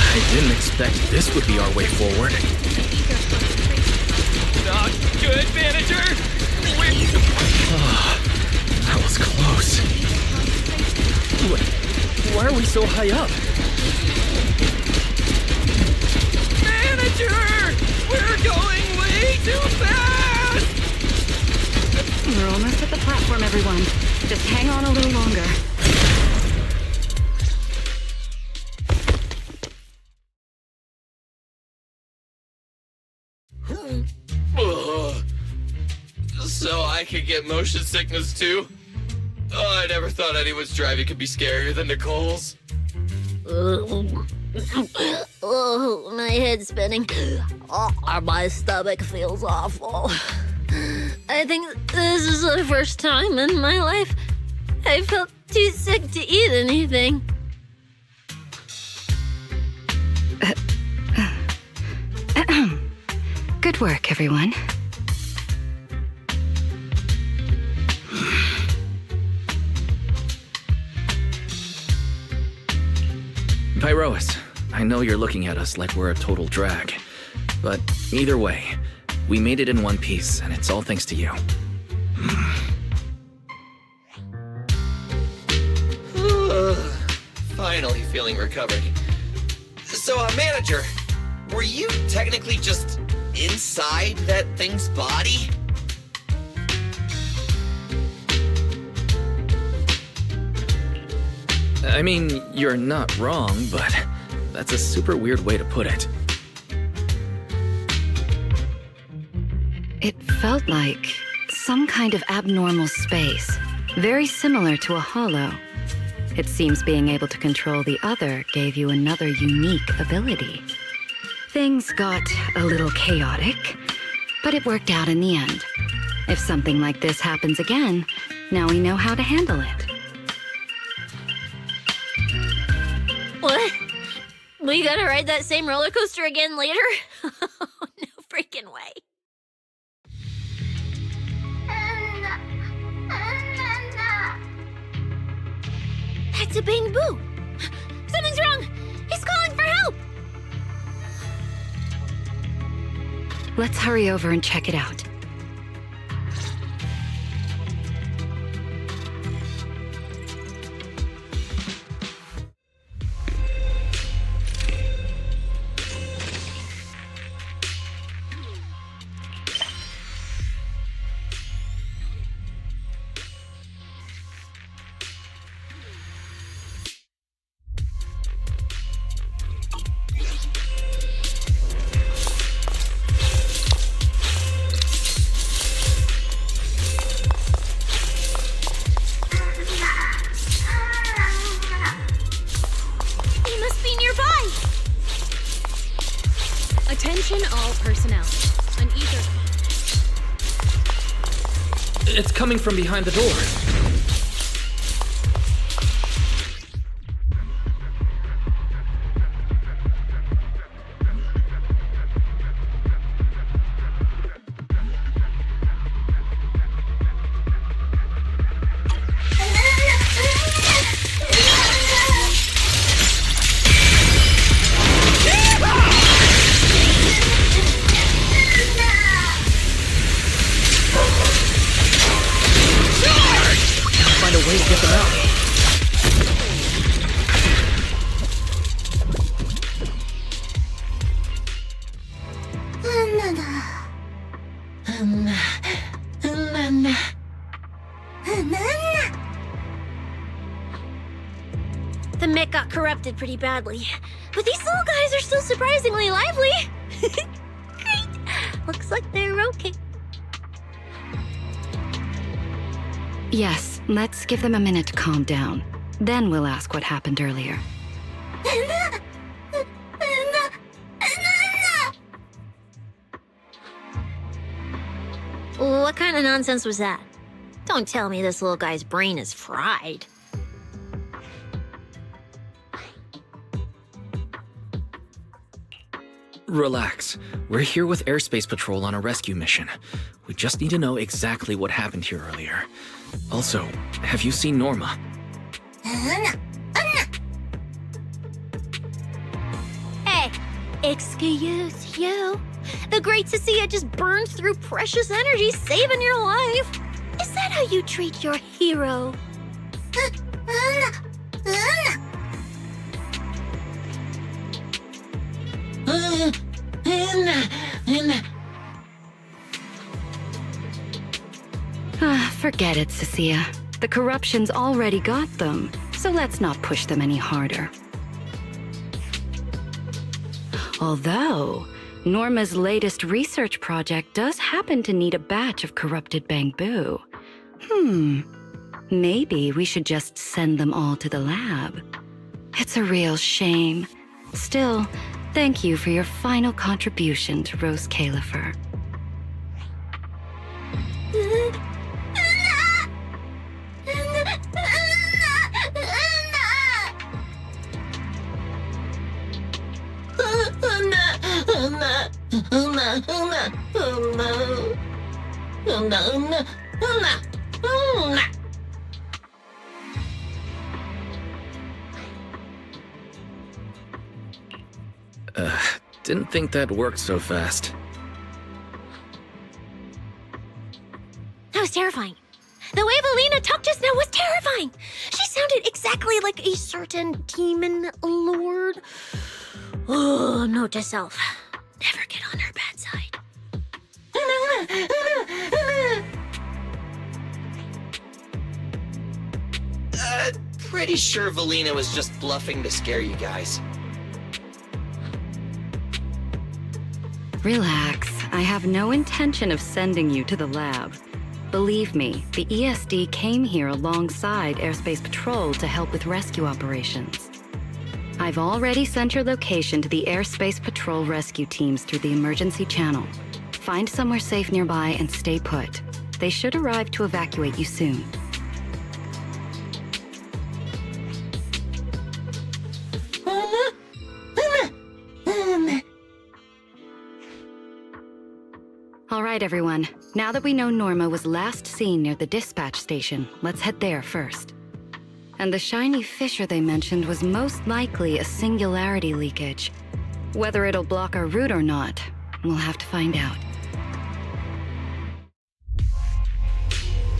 I didn't expect this would be our way forward. Not good, manager! That was close. Why are we so high up? Manager! We're going way too fast! We're almost at the platform, everyone. Just hang on a little longer. So I could get motion sickness too? Oh, I never thought anyone's driving could be scarier than Nicole's. Oh, my head's spinning. Oh, my stomach feels awful. I think this is the first time in my life I felt too sick to eat anything. Good work, everyone. Pyrois, I know you're looking at us like we're a total drag. But either way, we made it in one piece, and it's all thanks to you. Finally feeling recovered. So, manager, were you technically just inside that thing's body? I mean, you're not wrong, but that's a super weird way to put it. It felt like some kind of abnormal space, very similar to a hollow. It seems being able to control the other gave you another unique ability. Things got a little chaotic, but it worked out in the end. If something like this happens again, now we know how to handle it. What? We gotta ride that same roller coaster again later? No freaking way. That's a Bang Boo! Something's wrong! He's calling for help! Let's hurry over and check it out. Attention all personnel. An ether. It's coming from behind the door. disrupted pretty badly. But these little guys are still surprisingly lively. Great. Looks like they're okay. Yes, let's give them a minute to calm down. Then we'll ask what happened earlier. What kind of nonsense was that? Don't tell me this little guy's brain is fried. Relax. We're here with Airspace Patrol on a rescue mission. We just need to know exactly what happened here earlier. Also, have you seen Norma? Hey, excuse you? The great Cecilia just burned through precious energy saving your life. Is that how you treat your hero? Forget it, Cecilia. The corruption's already got them, so let's not push them any harder. Although, Norma's latest research project does happen to need a batch of corrupted bamboo. Maybe we should just send them all to the lab. It's a real shame. Still, thank you for your final contribution to Rose Califer. Didn't think that worked so fast. That was terrifying. The way Valina talked just now was terrifying. She sounded exactly like a certain demon lord. Oh, note to self. Never get on her bad side. Pretty sure Valina was just bluffing to scare you guys. Relax. I have no intention of sending you to the lab. Believe me, the ESD came here alongside Airspace Patrol to help with rescue operations. I've already sent your location to the Airspace Patrol rescue teams through the emergency channel. Find somewhere safe nearby and stay put. They should arrive to evacuate you soon. All right, everyone. Now that we know Norma was last seen near the dispatch station, let's head there first. And the shiny fissure they mentioned was most likely a singularity leakage. Whether it'll block our route or not, we'll have to find out.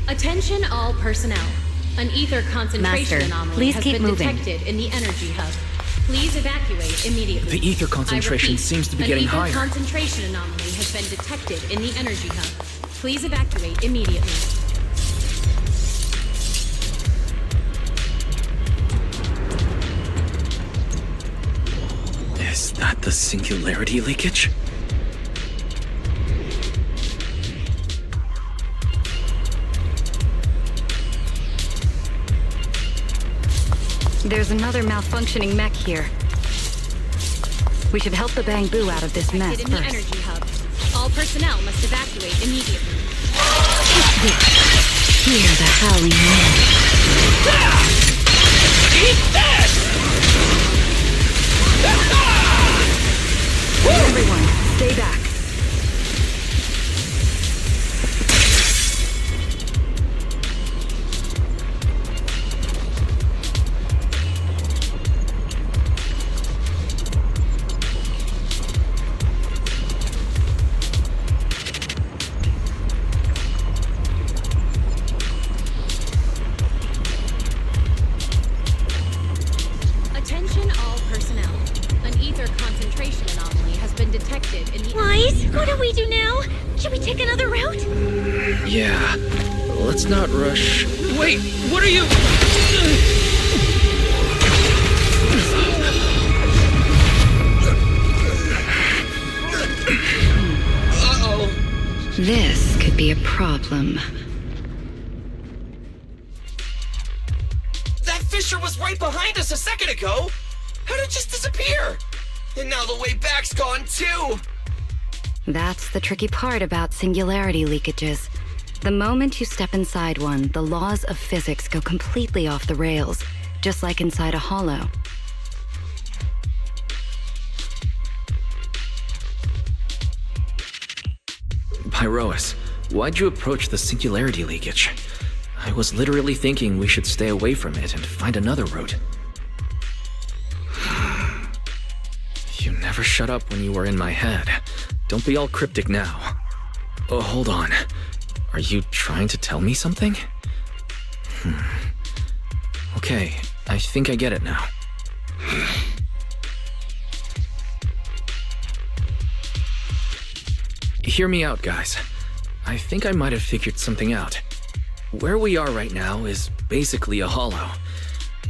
Attention all personnel. An ether concentration Master, anomaly please has keep been moving. detected in the energy hub. Please evacuate immediately. The ether concentration seems to be getting higher. An ether concentration anomaly has been detected in the energy hub. Please evacuate immediately. Is that the singularity leakage? There's another malfunctioning mech here. We should help the bamboo out of this mess Detected in the first. energy hub. All personnel must evacuate immediately. Hear the howling wind. Eat this! Everyone, stay back. Attention all personnel. An ether concentration anomaly has been detected in the... Wise, what do we do now? Should we take another route? Yeah. Let's not rush. Wait, what are you... This could be a problem. That fissure was right behind us a second ago! How did it just disappear? And now the way back's gone too! That's the tricky part about singularity leakages. The moment you step inside one, the laws of physics go completely off the rails, just like inside a hollow. Pyroas, why'd you approach the singularity leakage? I was literally thinking we should stay away from it and find another route. You never shut up when you were in my head. Don't be all cryptic now. Oh, hold on. Are you trying to tell me something? Okay, I think I get it now. Hear me out, guys. I think I might have figured something out. Where we are right now is basically a hollow.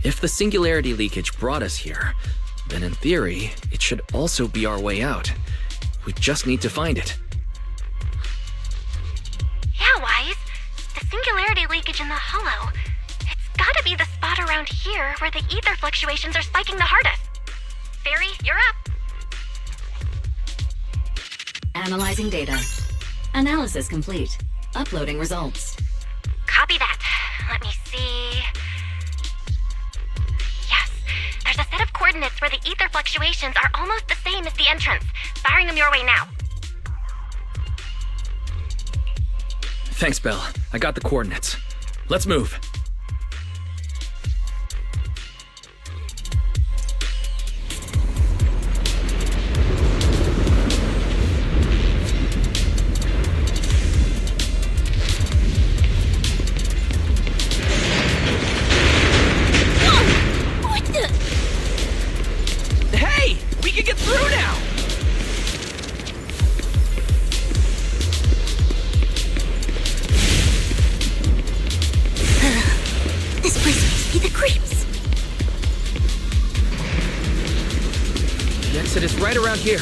If the singularity leakage brought us here, then in theory, it should also be our way out. We just need to find it. Yeah, Wise. The singularity leakage in the hollow. It's gotta be the spot around here where the ether fluctuations are spiking the hardest. Fairy, you're up. Analyzing data. Analysis complete. Uploading results. Copy that. Let me see. Yes, there's a set of coordinates where the ether fluctuations are almost the same as the entrance. Firing them your way now. Thanks, Belle. I got the coordinates. Let's move. Get through now! This place gives me the creeps. The exit is right around here.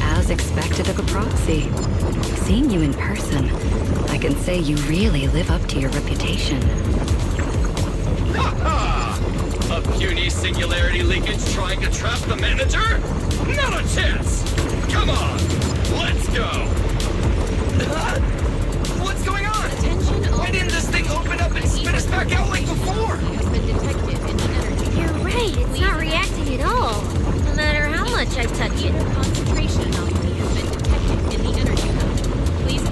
As expected of a proxy. Seeing you in person, I can say you really live up to your reputation. A puny singularity leakage trying to trap the manager? Not a chance! Come on, let's go! What's going on? Why didn't this thing open up and spit us back out like before? You're right, it's not reacting at all. No matter how much I touch it. Concentration anomaly has been detected in the energy hub. Please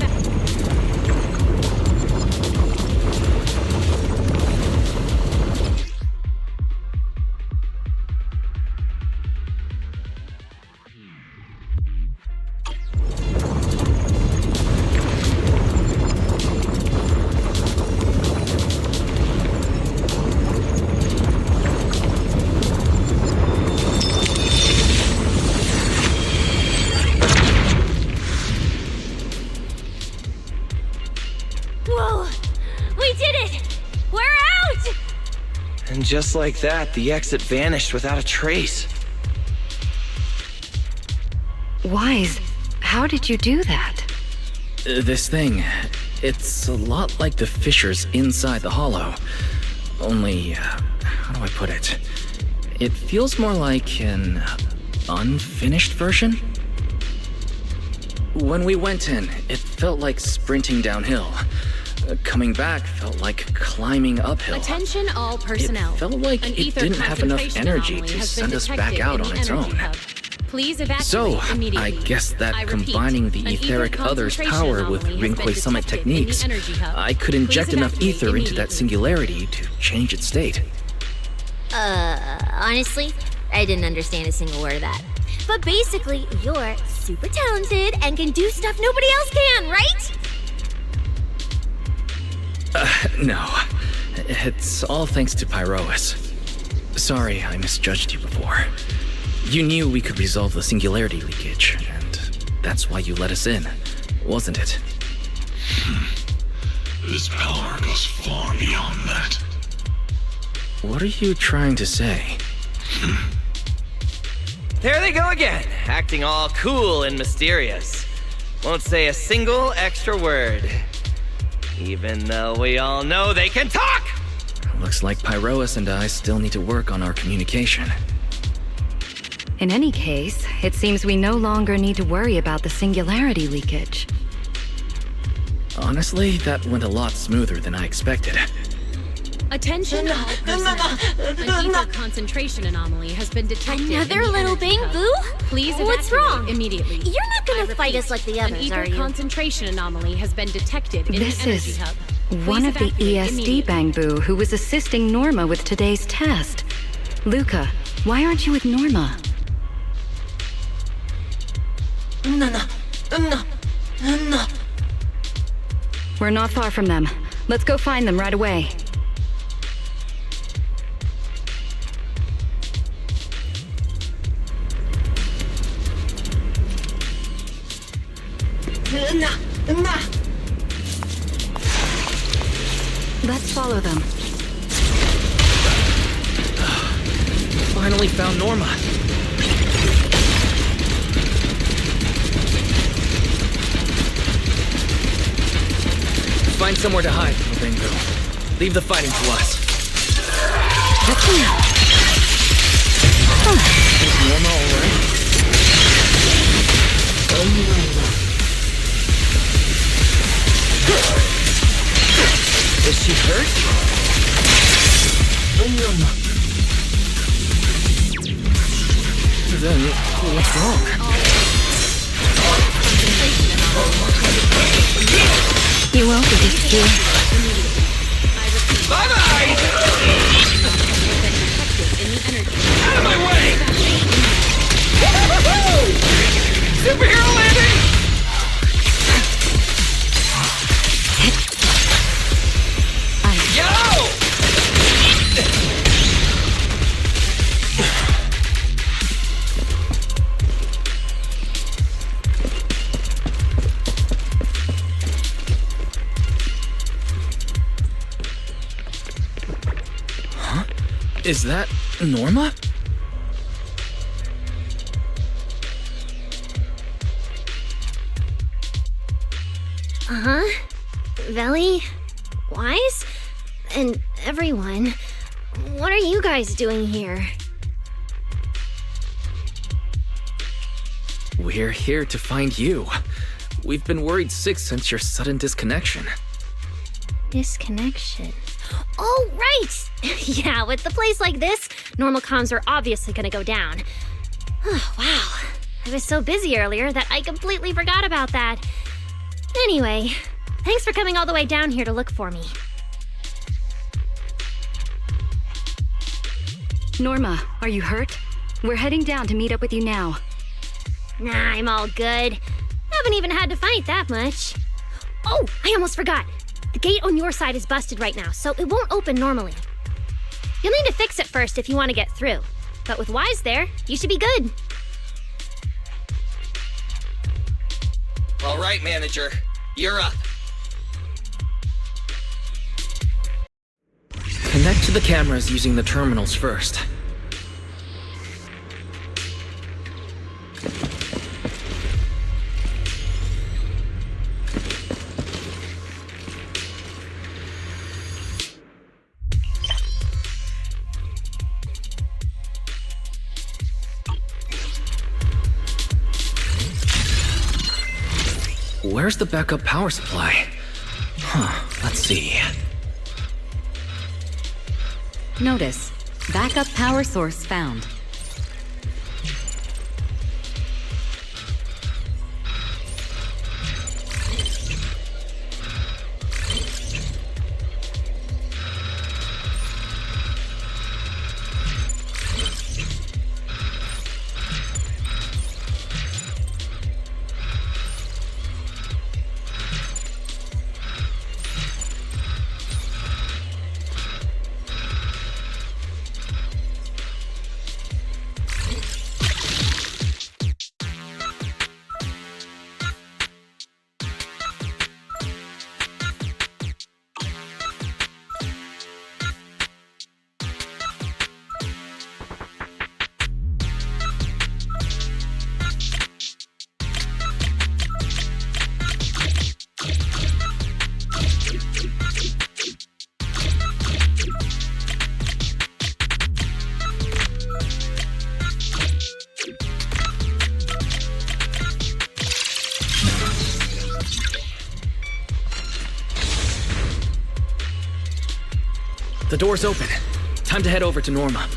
And just like that, the exit vanished without a trace. Wise, how did you do that? This thing, it's a lot like the fissures inside the hollow. Only, how do I put it? It feels more like an unfinished version? When we went in, it felt like sprinting downhill. Coming back felt like climbing uphill. Attention all personnel. It felt like An it ether didn't have enough concentration energy anomaly to has been send us back detected out in on the its energy own. hub. Please evacuate So, immediately. I guess that I repeat, combining the an ether etheric other's concentration power with anomaly has been Rinkway Summit detected in the techniques, energy hub. I could inject Please enough evacuate ether into that immediately. singularity to change its state. Honestly, I didn't understand a single word of that. But basically, you're super talented and can do stuff nobody else can, right? No. It's all thanks to Pyroas. Sorry, I misjudged you before. You knew we could resolve the singularity leakage, and that's why you let us in, wasn't it? This power goes far beyond that. What are you trying to say? There they go again, acting all cool and mysterious. Won't say a single extra word. Even though we all know they can talk! Looks like Pyroas and I still need to work on our communication. In any case, it seems we no longer need to worry about the singularity leakage. Honestly, that went a lot smoother than I expected. Attention all personnel. An ether concentration anomaly has been detected. Another little bang, Boo? Please What's evacuate wrong? immediately. You're not gonna fight us like the An others, ether are you? concentration anomaly has been detected in This the energy is hub. one Please of the evacuate ESD immediately. Bangbu who was assisting Norma with today's test. Luca, why aren't you with Norma? No. We're not far from them. Let's go find them right away. Let's follow them. Finally found Norma. Find somewhere to hide, Bingo. Leave the fighting to us. Is Norma alright? Is she hurt? Then, what's wrong? You won't be disappeared. Bye-bye! Out of my way! Superhero landing! Yo! Is that Norma? Uh-huh. Veli, Wise, and everyone. What are you guys doing here? We're here to find you. We've been worried sick since your sudden disconnection. Disconnection. Oh, right! Yeah, with the place like this, normal comms are obviously gonna go down. Oh, wow. I was so busy earlier that I completely forgot about that. Anyway, thanks for coming all the way down here to look for me. Norma, are you hurt? We're heading down to meet up with you now. Nah, I'm all good. Haven't even had to fight that much. Oh, I almost forgot. The gate on your side is busted right now, so it won't open normally. You'll need to fix it first if you want to get through. But with Wise there, you should be good. All right, manager. You're up. Connect to the cameras using the terminals first. Where's the backup power supply? Let's see. Notice, backup power source found. The door's open. Time to head over to Norma.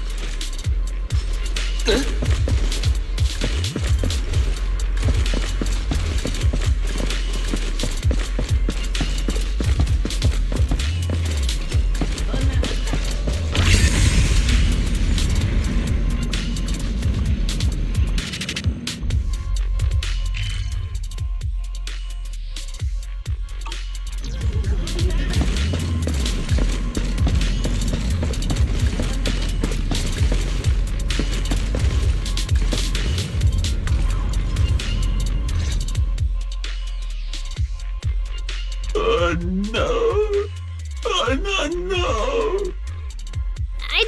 I'd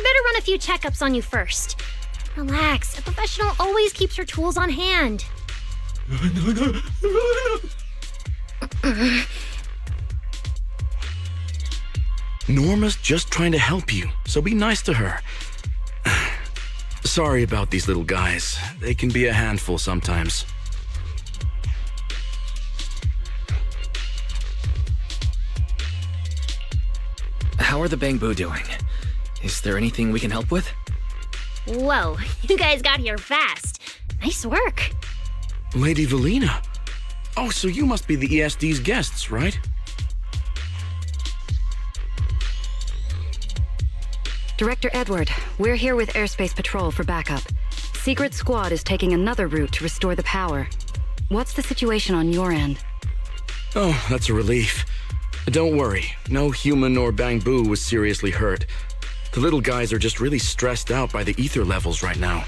better run a few checkups on you first. Relax, a professional always keeps her tools on hand. Norma's just trying to help you, so be nice to her. Sorry about these little guys. They can be a handful sometimes. How are the Bangbu doing? Is there anything we can help with? Whoa, you guys got here fast. Nice work. Lady Valina. Oh, so you must be the ESD's guests, right? Director Edward, we're here with Airspace Patrol for backup. Secret Squad is taking another route to restore the power. What's the situation on your end? Oh, that's a relief. Don't worry, no human or Bangbu was seriously hurt. The little guys are just really stressed out by the ether levels right now.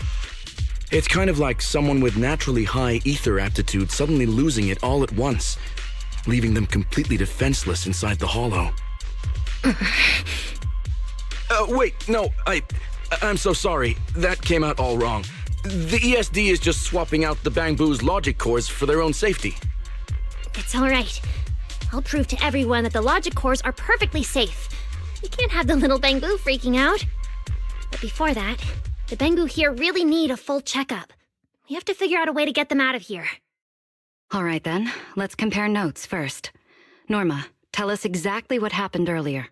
It's kind of like someone with naturally high ether aptitude suddenly losing it all at once, leaving them completely defenseless inside the hollow. Wait, no, I'm so sorry. That came out all wrong. The ESD is just swapping out the Bangbu's logic cores for their own safety. It's all right. I'll prove to everyone that the logic cores are perfectly safe. We can't have the little Bangbu freaking out. But before that, the Bangbu here really need a full checkup. We have to figure out a way to get them out of here. All right then, let's compare notes first. Norma, tell us exactly what happened earlier.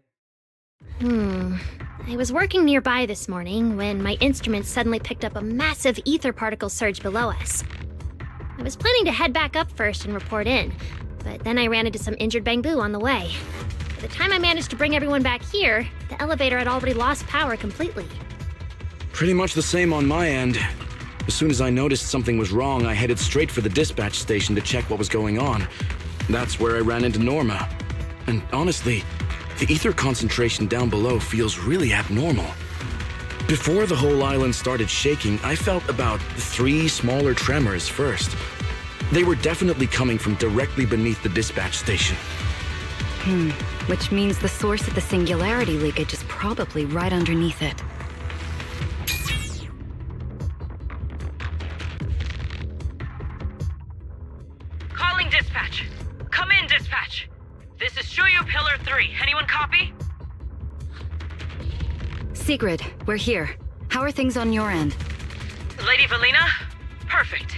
I was working nearby this morning when my instruments suddenly picked up a massive ether particle surge below us. I was planning to head back up first and report in, but then I ran into some injured Bangbu on the way. By the time I managed to bring everyone back here, the elevator had already lost power completely. Pretty much the same on my end. As soon as I noticed something was wrong, I headed straight for the dispatch station to check what was going on. That's where I ran into Norma. And honestly, the ether concentration down below feels really abnormal. Before the whole island started shaking, I felt about 3 smaller tremors first. They were definitely coming from directly beneath the dispatch station. Which means the source of the singularity leakage is probably right underneath it. Calling dispatch. Come in, dispatch. This is Shuyu Pillar 3. Anyone copy? Sigrid, we're here. How are things on your end? Lady Valina? Perfect.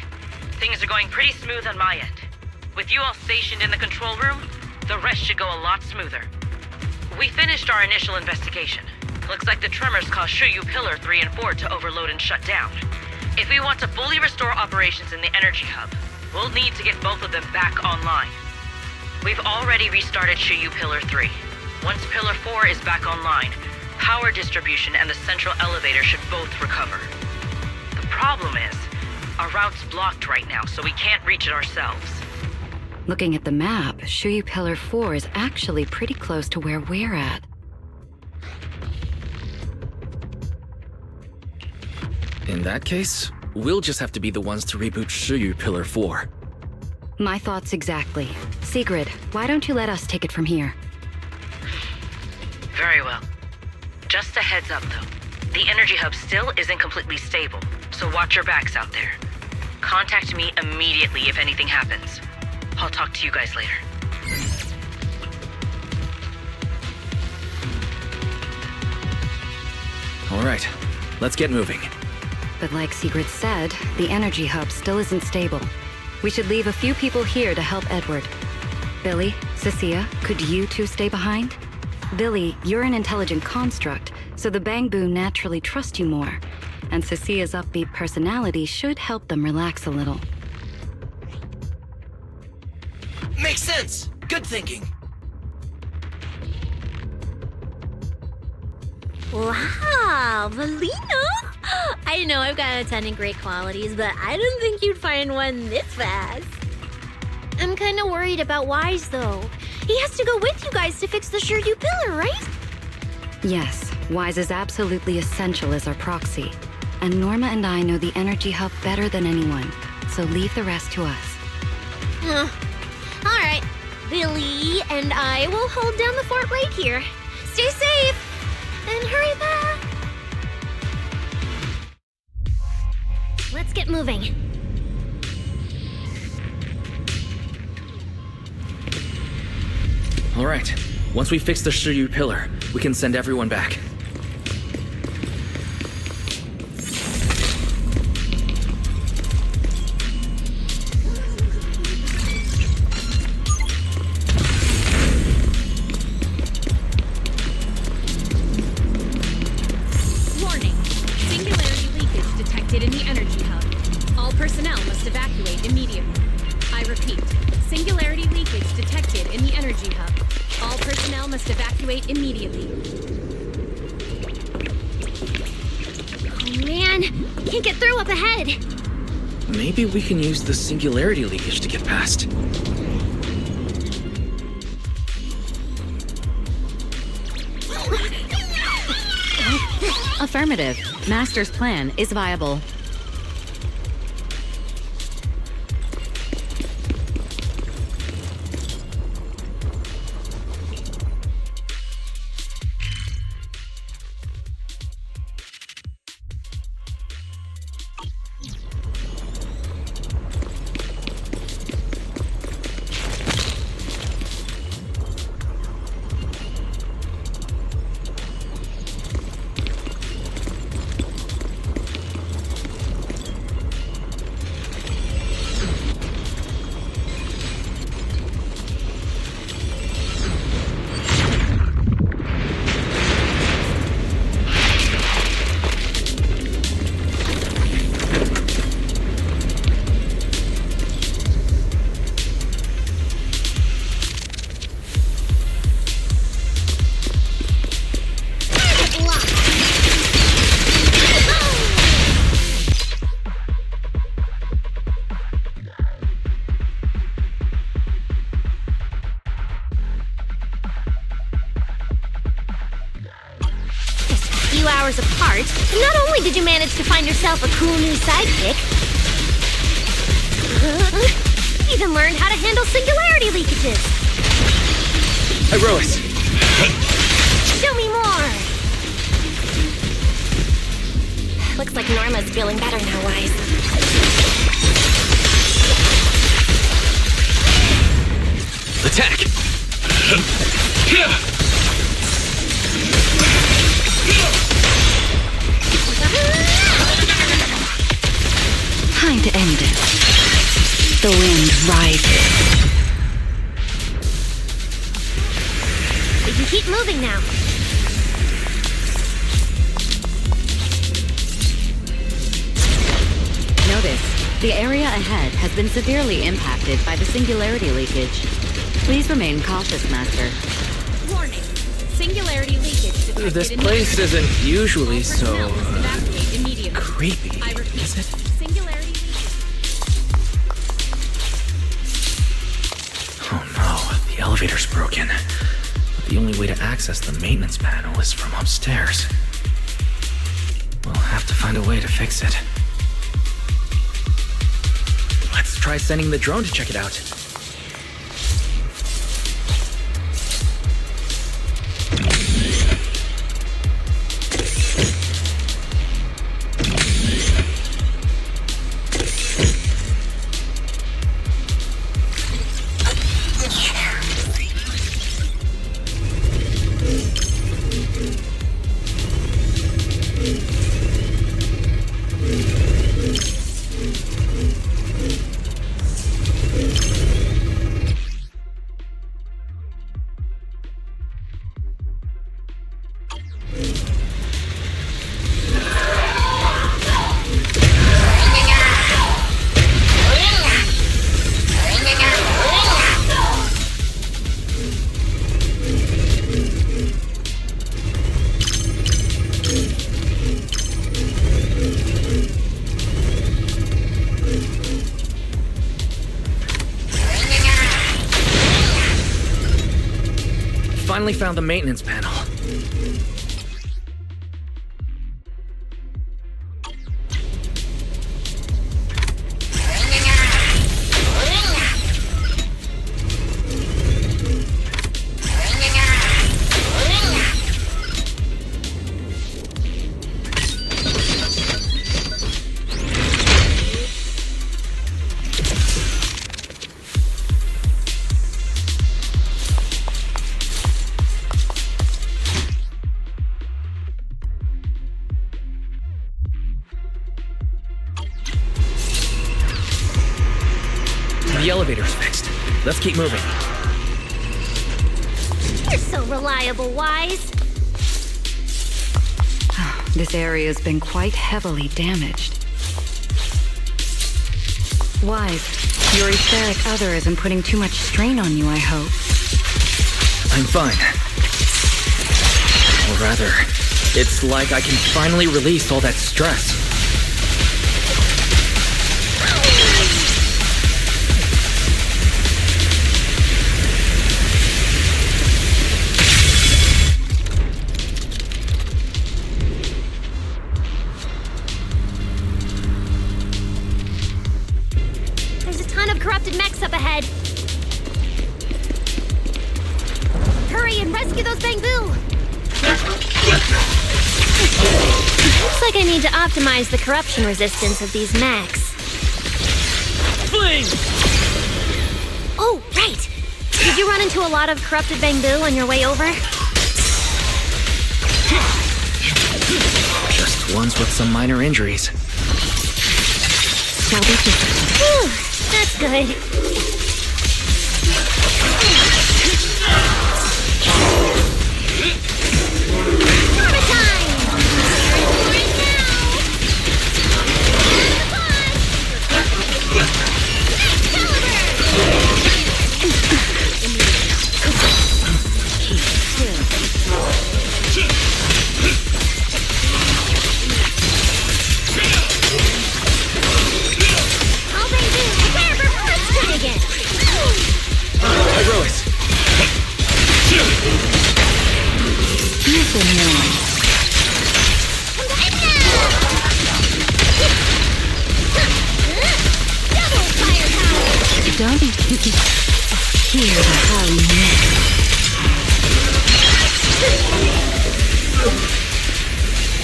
Things are going pretty smooth on my end. With you all stationed in the control room, the rest should go a lot smoother. We finished our initial investigation. Looks like the tremors caused Shuyu Pillar 3 and 4 to overload and shut down. If we want to fully restore operations in the energy hub, we'll need to get both of them back online. We've already restarted Shuyu Pillar 3. Once Pillar 4 is back online, power distribution and the central elevator should both recover. The problem is, our route's blocked right now, so we can't reach it ourselves. Looking at the map, Shuyu Pillar 4 is actually pretty close to where we're at. In that case, we'll just have to be the ones to reboot Shuyu Pillar 4. My thoughts exactly. Sigrid, why don't you let us take it from here? Very well. Just a heads up, though. The energy hub still isn't completely stable, so watch your backs out there. Contact me immediately if anything happens. I'll talk to you guys later. All right, let's get moving. But like Sigrid said, the energy hub still isn't stable. We should leave a few people here to help Edward. Billy, Cecilia, could you two stay behind? Billy, you're an intelligent construct, so the Bangbu naturally trust you more. And Cecia's upbeat personality should help them relax a little. Makes sense. Good thinking. Wow, Valina! I know I've got a ton of great qualities, but I didn't think you'd find one this fast. I'm kind of worried about Wise, though. He has to go with you guys to fix the Shiryu pillar, right? Yes, Wise is absolutely essential as our proxy. And Norma and I know the energy hub better than anyone, so leave the rest to us. All right, Billy and I will hold down the fort right here. Stay safe! And hurry back! Let's get moving. All right. Once we fix the Shiryu pillar, we can send everyone back. Warning. Singularity leakage detected in the energy hub. All personnel must evacuate immediately. I repeat. Singularity leakage detected in the energy hub. All personnel must evacuate immediately. Oh man, can't get through up ahead. Maybe we can use the singularity leakage to get past. Affirmative. Master's plan is viable. Hours apart, not only did you manage to find yourself a cool new sidekick, you even learned how to handle singularity leakages. Iroas! Show me more! Looks like Norma's feeling better now, Wise. Attack! Time to end it. The wind rises. We can keep moving now. Notice, the area ahead has been severely impacted by the singularity leakage. Please remain cautious, Master. Warning. Singularity leakage detected This in place the energy isn't usually All so personnel must evacuate immediately. creepy, I repeat. is it? Singularity Oh no, the elevator's broken. But the only way to access the maintenance panel is from upstairs. We'll have to find a way to fix it. Let's try sending the drone to check it out. finally found the maintenance panel. The elevator's fixed. Let's keep moving. You're so reliable, Wise. This area's been quite heavily damaged. Wise, your etheric other isn't putting too much strain on you, I hope. I'm fine. Or rather, it's like I can finally release all that stress. Corrupted mechs up ahead. Hurry and rescue those Bangbu! Looks like I need to optimize the corruption resistance of these mechs. Fling! Oh, right! Did you run into a lot of corrupted Bangbu on your way over? Just ones with some minor injuries. Whew. That's good. Don't hear the howling.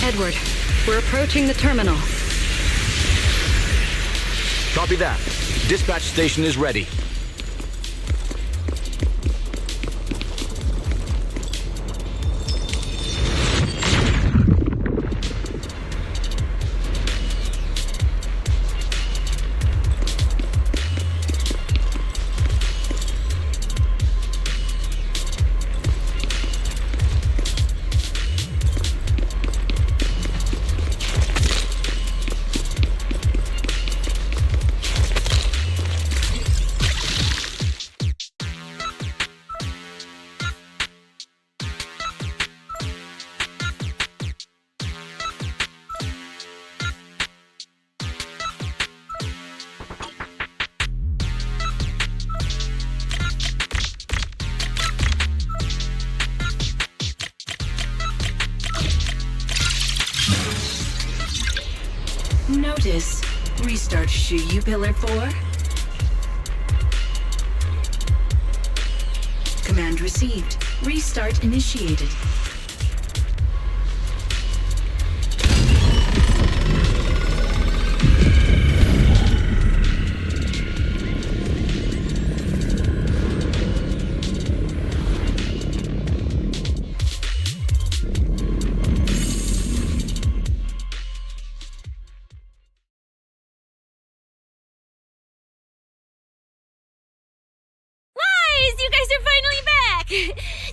Edward, we're approaching the terminal. Copy that. Dispatch station is ready. Notice. Restart Shuyu Pillar 4. Command received. Restart initiated.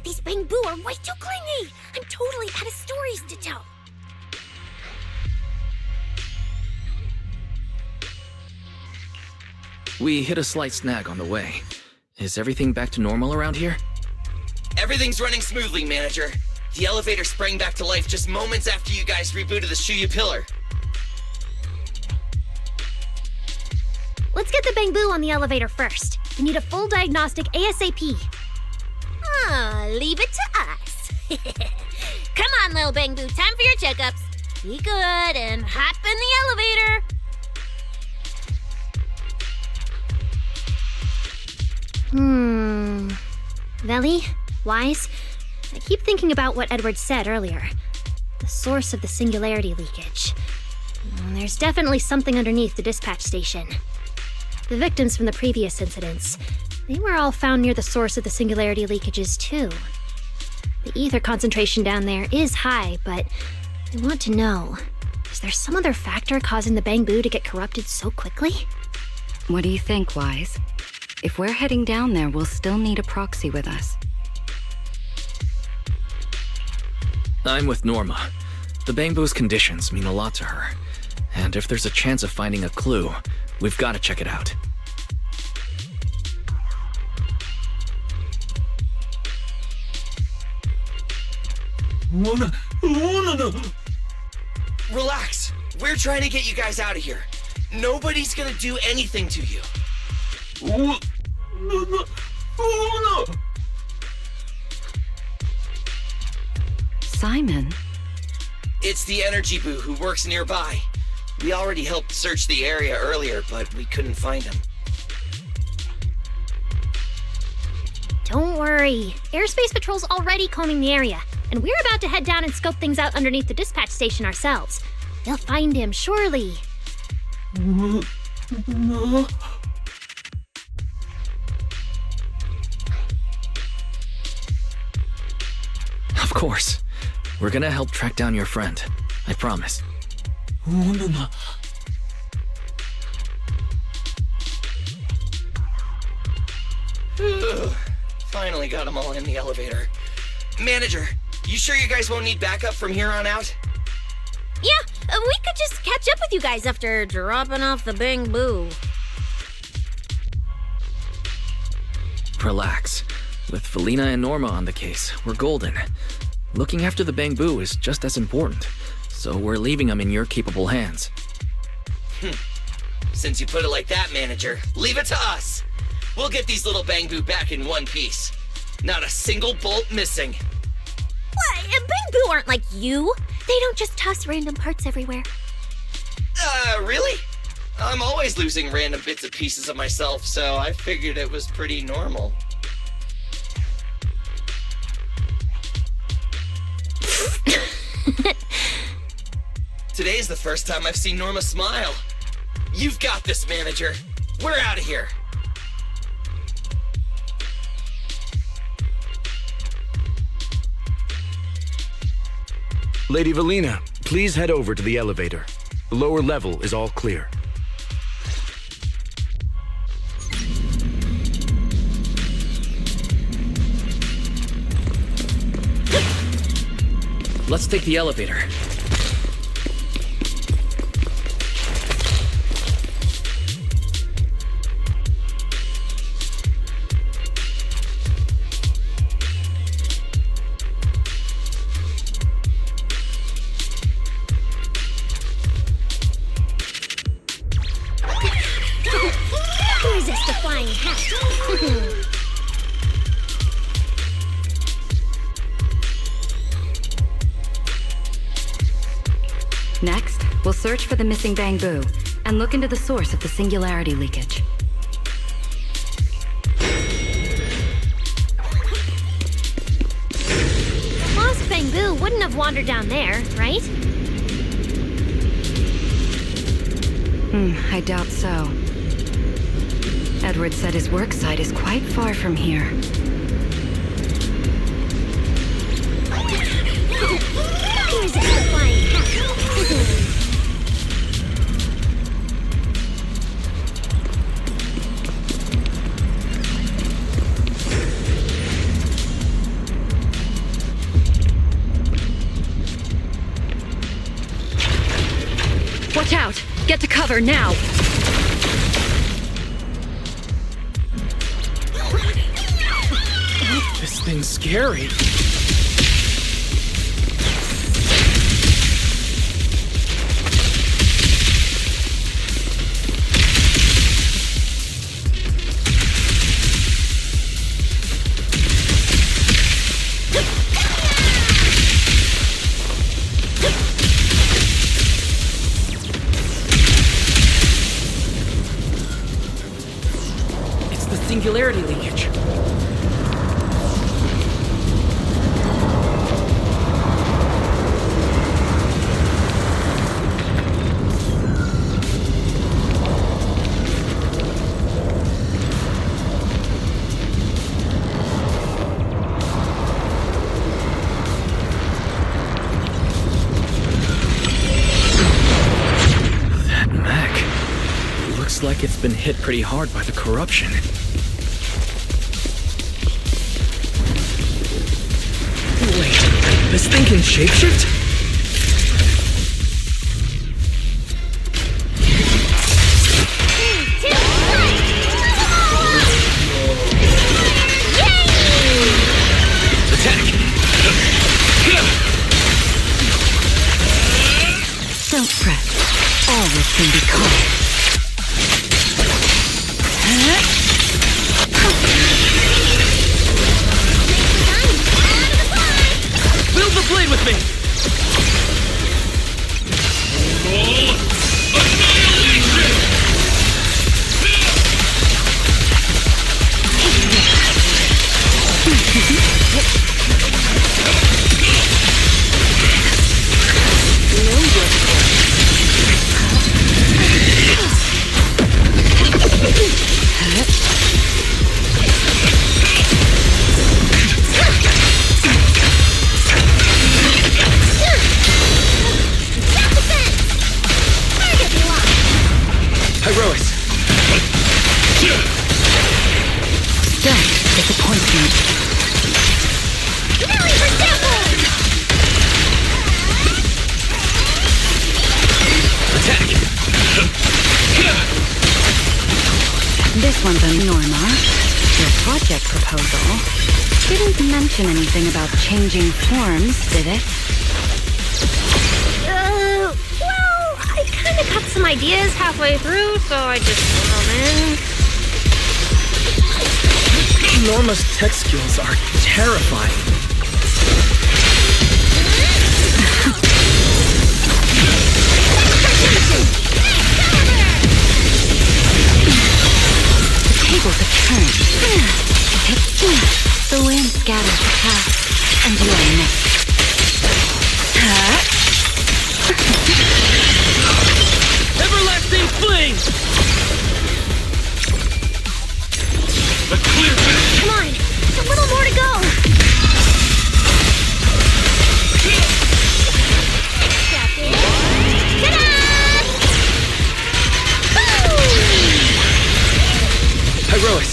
These Bangbu are way too clingy! I'm totally out of stories to tell. We hit a slight snag on the way. Is everything back to normal around here? Everything's running smoothly, Manager. The elevator sprang back to life just moments after you guys rebooted the Shuyu Pillar. Let's get the Bangbu on the elevator first. We need a full diagnostic ASAP. Ah, leave it to us. Come on, little Bangbu, time for your checkups. Be good and hop in the elevator. Veli, Wise, I keep thinking about what Edward said earlier. The source of the singularity leakage. There's definitely something underneath the dispatch station. The victims from the previous incidents, they were all found near the source of the singularity leakages too. The ether concentration down there is high, but I want to know, is there some other factor causing the Bangbu to get corrupted so quickly? What do you think, Wise? If we're heading down there, we'll still need a proxy with us. I'm with Norma. The Bangbu's conditions mean a lot to her. And if there's a chance of finding a clue, we've got to check it out. Relax. We're trying to get you guys out of here. Nobody's gonna do anything to you. Simon? It's the energy boo who works nearby. We already helped search the area earlier, but we couldn't find him. Don't worry. Airspace Patrol's already combing the area, and we're about to head down and scope things out underneath the dispatch station ourselves. They'll find him, surely. Of course. We're gonna help track down your friend. I promise. Finally got them all in the elevator. Manager, you sure you guys won't need backup from here on out? Yeah, we could just catch up with you guys after dropping off the Bangbu. Relax. With Felina and Norma on the case, we're golden. Looking after the Bangbu is just as important, so we're leaving them in your capable hands. Since you put it like that, Manager, leave it to us. We'll get these little Bangbu back in one piece. Not a single bolt missing. What? Bangbu aren't like you. They don't just toss random parts everywhere. Really? I'm always losing random bits and pieces of myself, so I figured it was pretty normal. Today's the first time I've seen Norma smile. You've got this, Manager. We're out of here. Lady Velina, please head over to the elevator. The lower level is all clear. Let's take the elevator. Who's this defying hat? Next, we'll search for the missing Bangbu and look into the source of the singularity leakage. The lost Bangbu wouldn't have wandered down there, right? I doubt so. Edward said his work site is quite far from here. Who's this defying hat? Watch out! Get to cover now! This thing's scary. singularity leakage. Like it's been hit pretty hard by the corruption. Wait, this thing can shapeshift? Attack! Don't fret. All this can be caught. Build the blade with me! This one's on Norma. Your project proposal didn't mention anything about changing forms, did it? Well, I kind of got some ideas halfway through, so I just threw them in. Norma's tech skills are terrifying. Tables have turned. The wind scatters the past, and you are next. Everlasting fling! A clear path! Come on, a little more to go! Herois!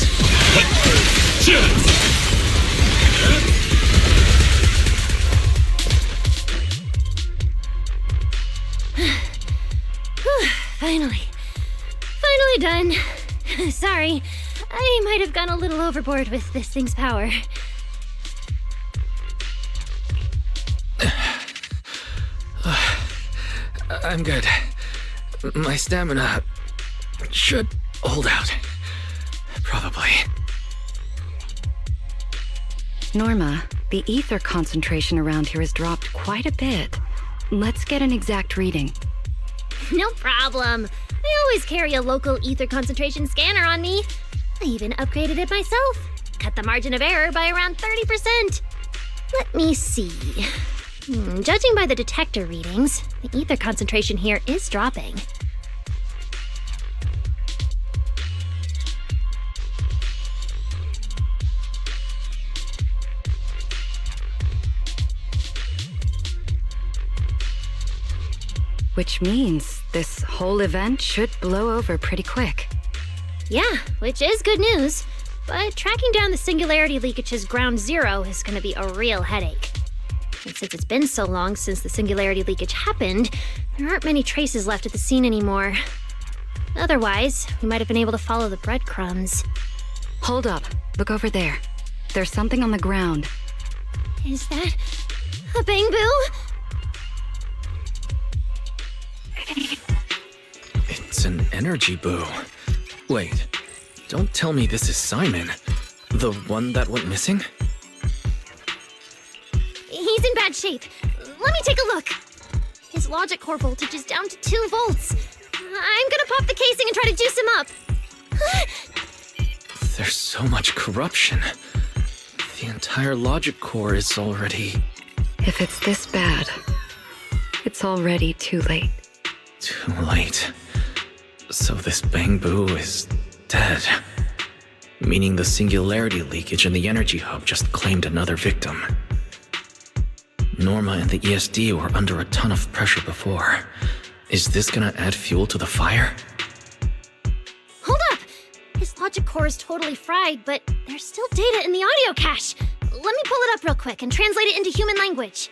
Finally done. Sorry, I might have gone a little overboard with this thing's power. I'm good. My stamina should hold out. Probably. Norma, the ether concentration around here has dropped quite a bit. Let's get an exact reading. No problem. I always carry a local ether concentration scanner on me. I even upgraded it myself. Cut the margin of error by around 30%. Let me see. Judging by the detector readings, the ether concentration here is dropping. Which means this whole event should blow over pretty quick. Yeah, which is good news. But tracking down the singularity leakage's ground zero is going to be a real headache. And since it's been so long since the singularity leakage happened, there aren't many traces left at the scene anymore. Otherwise, we might have been able to follow the breadcrumbs. Hold up. Look over there. There's something on the ground. Is that a Bangbu? It's an energy boo. Wait, don't tell me this is Simon. The one that went missing? He's in bad shape. Let me take a look. His logic core voltage is down to 2 volts. I'm gonna pop the casing and try to juice him up. There's so much corruption. The entire logic core is already... If it's this bad, it's already too late. Too late. So this Bangbu is dead. Meaning the singularity leakage in the energy hub just claimed another victim. Norma and the ESD were under a ton of pressure before. Is this gonna add fuel to the fire? Hold up! His logic core is totally fried, but there's still data in the audio cache. Let me pull it up real quick and translate it into human language.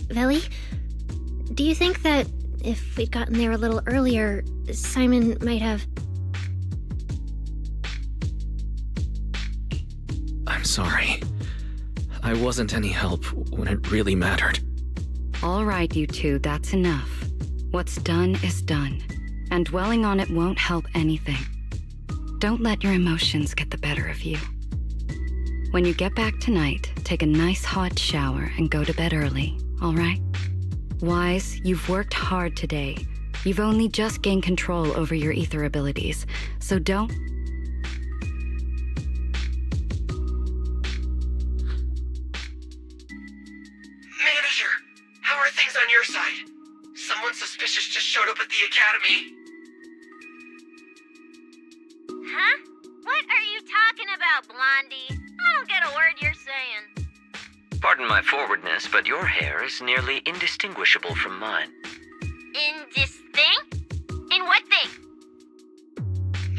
Veli, do you think that if we'd gotten there a little earlier, Simon might have... I'm sorry. I wasn't any help when it really mattered. All right, you two, that's enough. What's done is done, and dwelling on it won't help anything. Don't let your emotions get the better of you. When you get back tonight, take a nice hot shower and go to bed early, all right? Wise, you've worked hard today. You've only just gained control over your ether abilities, so don't... Manager, how are things on your side? Someone suspicious just showed up at the academy. Huh? What are you talking about, Blondie? I don't get a word you're saying. Pardon my forwardness, but your hair is nearly indistinguishable from mine. In this thing? In what thing?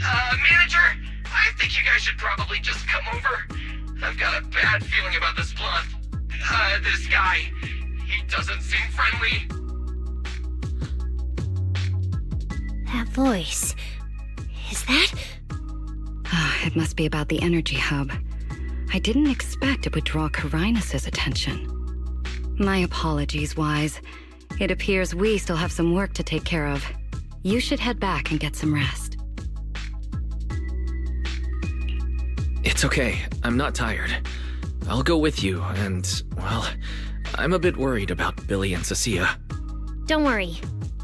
Manager, I think you guys should probably just come over. I've got a bad feeling about this blonde. This guy. He doesn't seem friendly. That voice... is that... It must be about the energy hub. I didn't expect it would draw Carinus' attention. My apologies, Wise. It appears we still have some work to take care of. You should head back and get some rest. It's okay. I'm not tired. I'll go with you, and, well, I'm a bit worried about Billy and Cecilia. Don't worry.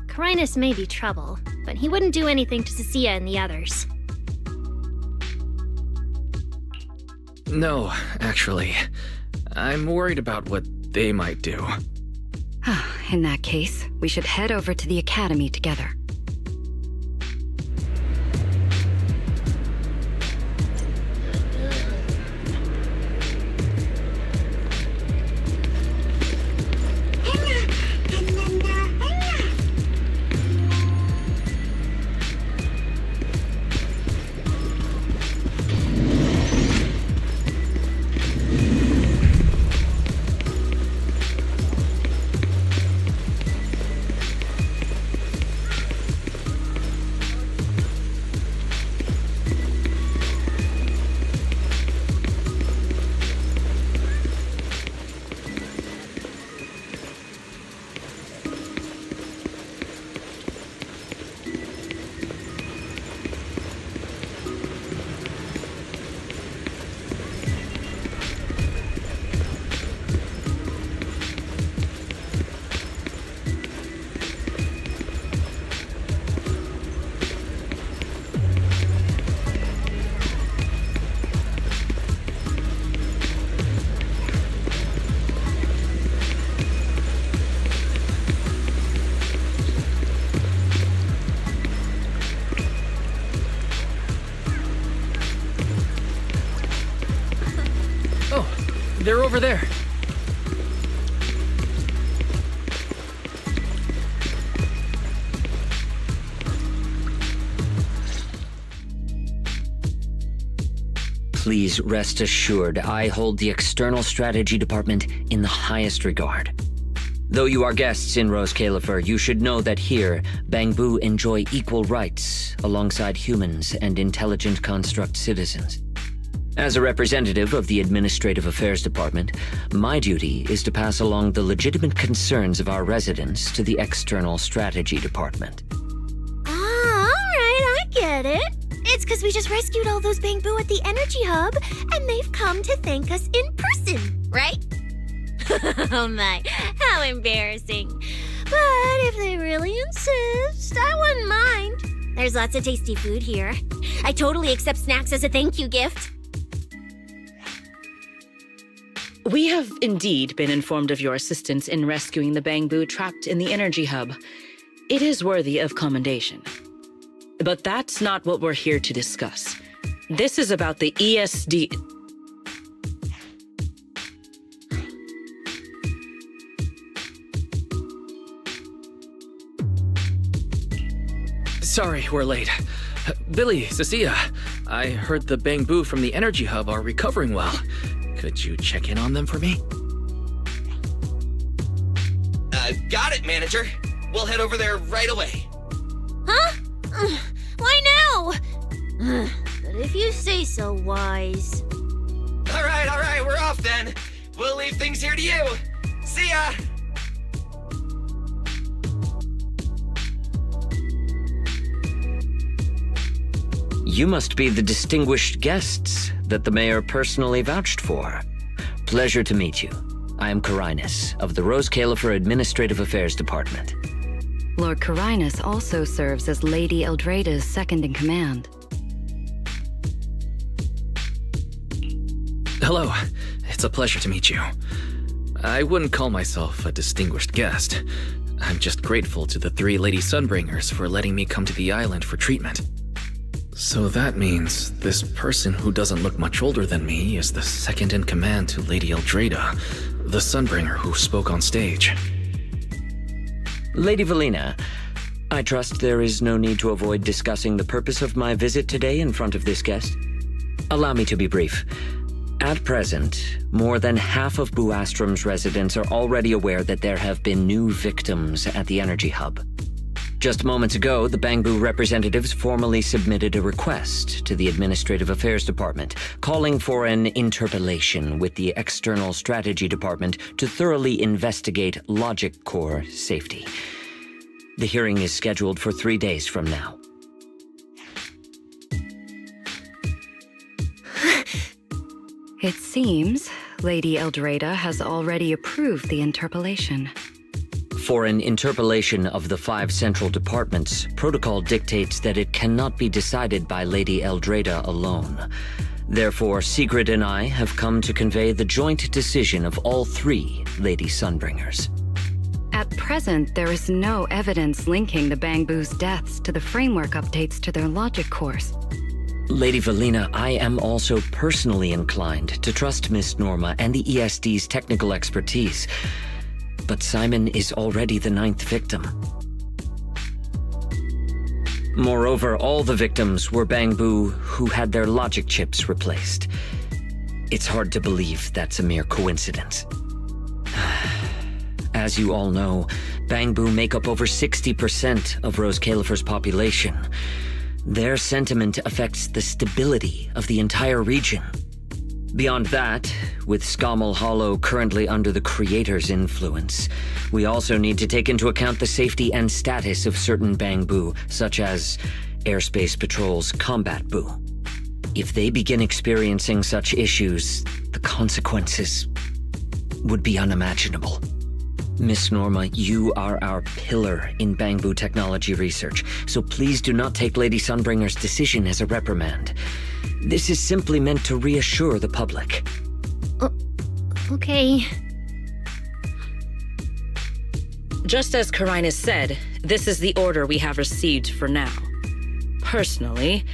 Carinus may be trouble, but he wouldn't do anything to Cecilia and the others. No, actually. I'm worried about what they might do. In that case, we should head over to the academy together. They're over there. Please rest assured, I hold the External Strategy Department in the highest regard. Though you are guests in Rose Califer, you should know that here, Bangbu enjoy equal rights alongside humans and intelligent construct citizens. As a representative of the Administrative Affairs Department, my duty is to pass along the legitimate concerns of our residents to the External Strategy Department. Ah, alright, I get it. It's because we just rescued all those Bangbu at the Energy Hub, and they've come to thank us in person, right? Oh my, how embarrassing. But if they really insist, I wouldn't mind. There's lots of tasty food here. I totally accept snacks as a thank you gift. We have indeed been informed of your assistance in rescuing the Bangbu trapped in the Energy Hub. It is worthy of commendation. But that's not what we're here to discuss. This is about the ESD... Sorry, we're late. Billy, Cecilia, I heard the Bangbu from the Energy Hub are recovering well. Could you check in on them for me? Got it, manager. We'll head over there right away. Huh? Why now? But if you say so, Wise. All right, we're off then. We'll leave things here to you. See ya! You must be the distinguished guests that the mayor personally vouched for. Pleasure to meet you. I am Carinus, of the Rose Califer Administrative Affairs Department. Lord Carinus also serves as Lady Eldreda's second-in-command. Hello. It's a pleasure to meet you. I wouldn't call myself a distinguished guest. I'm just grateful to the 3 Lady Sunbringers for letting me come to the island for treatment. So that means this person who doesn't look much older than me is the second-in-command to Lady Eldreda, the Sunbringer who spoke on stage. Lady Valina, I trust there is no need to avoid discussing the purpose of my visit today in front of this guest. Allow me to be brief. At present, more than half of Buastrom's residents are already aware that there have been new victims at the Energy Hub. Just moments ago, the Bangbu representatives formally submitted a request to the Administrative Affairs Department, calling for an interpellation with the External Strategy Department to thoroughly investigate Logic Core safety. The hearing is scheduled for 3 days from now. It seems Lady Eldreda has already approved the interpellation. For an interpellation of the 5 central departments, protocol dictates that it cannot be decided by Lady Eldreda alone. Therefore, Sigrid and I have come to convey the joint decision of all 3 Lady Sunbringers. At present, there is no evidence linking the Bangbu's deaths to the framework updates to their logic cores. Lady Valina, I am also personally inclined to trust Miss Norma and the ESD's technical expertise. But Simon is already the 9th victim. Moreover, all the victims were Bangbu who had their logic chips replaced. It's hard to believe that's a mere coincidence. As you all know, Bangbu make up over 60% of Rose Califer's population. Their sentiment affects the stability of the entire region. Beyond that, with Scommel Hollow currently under the Creator's influence, we also need to take into account the safety and status of certain Bangbu, such as Airspace Patrol's Combat Bu. If they begin experiencing such issues, the consequences would be unimaginable. Miss Norma, you are our pillar in Bangbu technology research, so please do not take Lady Sunbringer's decision as a reprimand. This is simply meant to reassure the public. Okay. Just as Carinus said, this is the order we have received for now. Personally,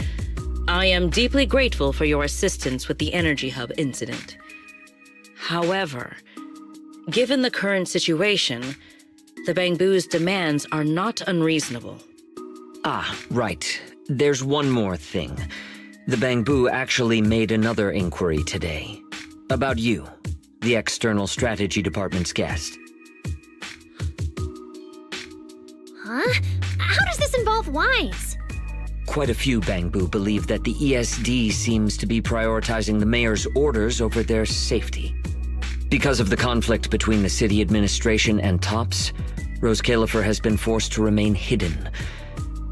I am deeply grateful for your assistance with the Energy Hub incident. However, given the current situation, the Bangbu's demands are not unreasonable. Ah, right. There's one more thing. The Bangbu actually made another inquiry today. About you, the External Strategy Department's guest. Huh? How does this involve Wise? Quite a few Bangbu believe that the ESD seems to be prioritizing the mayor's orders over their safety. Because of the conflict between the city administration and TOPS, Rose Califer has been forced to remain hidden,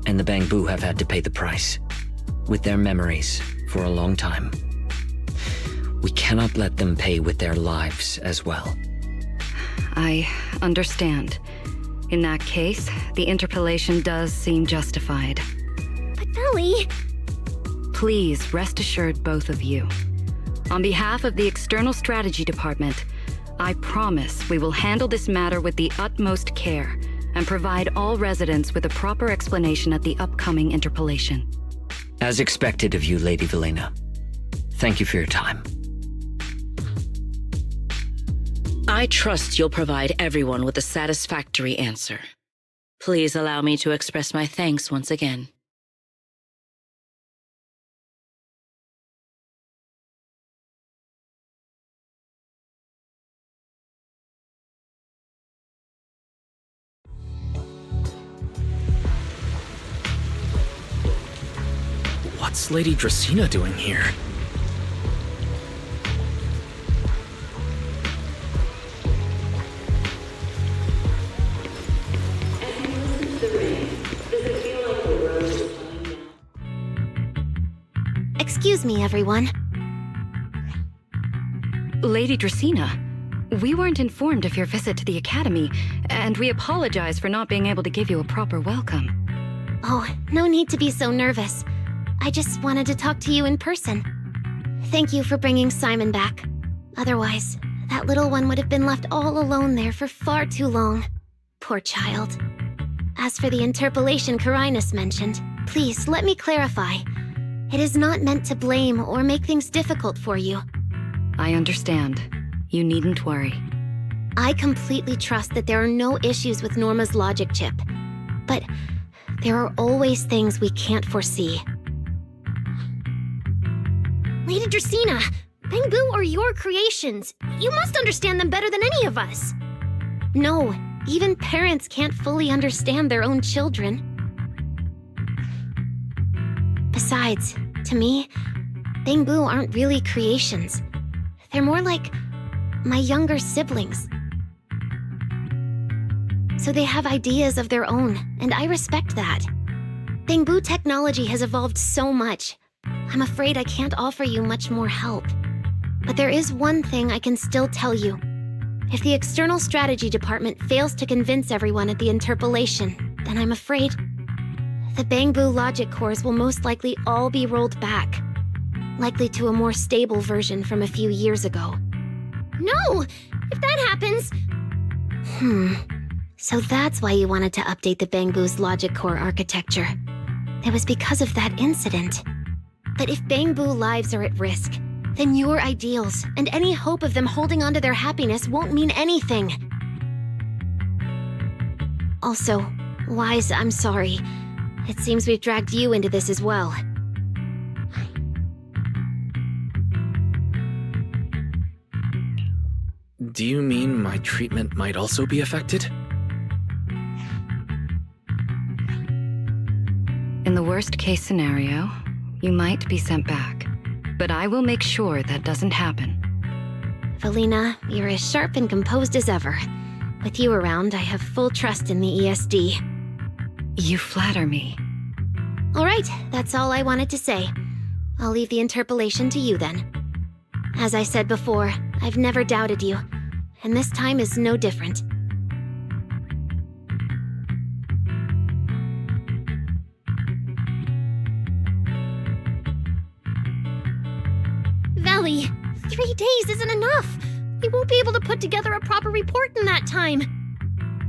and the Bangbu have had to pay the price, with their memories, for a long time. We cannot let them pay with their lives as well. I understand. In that case, the interpolation does seem justified. But Valley... Please rest assured, both of you. On behalf of the External Strategy Department, I promise we will handle this matter with the utmost care and provide all residents with a proper explanation at the upcoming interpolation. As expected of you, Lady Velena. Thank you for your time. I trust you'll provide everyone with a satisfactory answer. Please allow me to express my thanks once again. What's Lady Dracaena doing here? Excuse me, everyone. Lady Dracaena, we weren't informed of your visit to the Academy, and we apologize for not being able to give you a proper welcome. Oh, no need to be so nervous. I just wanted to talk to you in person. Thank you for bringing Simon back. Otherwise, that little one would have been left all alone there for far too long. Poor child. As for the interpolation Carinus mentioned, please let me clarify. It is not meant to blame or make things difficult for you. I understand. You needn't worry. I completely trust that there are no issues with Norma's logic chip. But there are always things we can't foresee. Lady Dracaena, Bangbu are your creations. You must understand them better than any of us. No, even parents can't fully understand their own children. Besides, to me, Bangbu aren't really creations. They're more like my younger siblings. So they have ideas of their own, and I respect that. Bangbu technology has evolved so much. I'm afraid I can't offer you much more help. But there is one thing I can still tell you. If the External Strategy Department fails to convince everyone at the interpolation, then I'm afraid the Bangbu logic cores will most likely all be rolled back. Likely to a more stable version from a few years ago. No! If that happens... So that's why you wanted to update the Bangbu's logic core architecture. It was because of that incident. But if Bangbu lives are at risk, then your ideals and any hope of them holding onto their happiness won't mean anything. Also, Wise, I'm sorry. It seems we've dragged you into this as well. Do you mean my treatment might also be affected? In the worst-case scenario, you might be sent back. But I will make sure that doesn't happen. Velena, you're as sharp and composed as ever. With you around, I have full trust in the ESD. You flatter me. All right, that's all I wanted to say. I'll leave the interpolation to you then. As I said before, I've never doubted you, and this time is no different. Valley, 3 days isn't enough. We won't be able to put together a proper report in that time.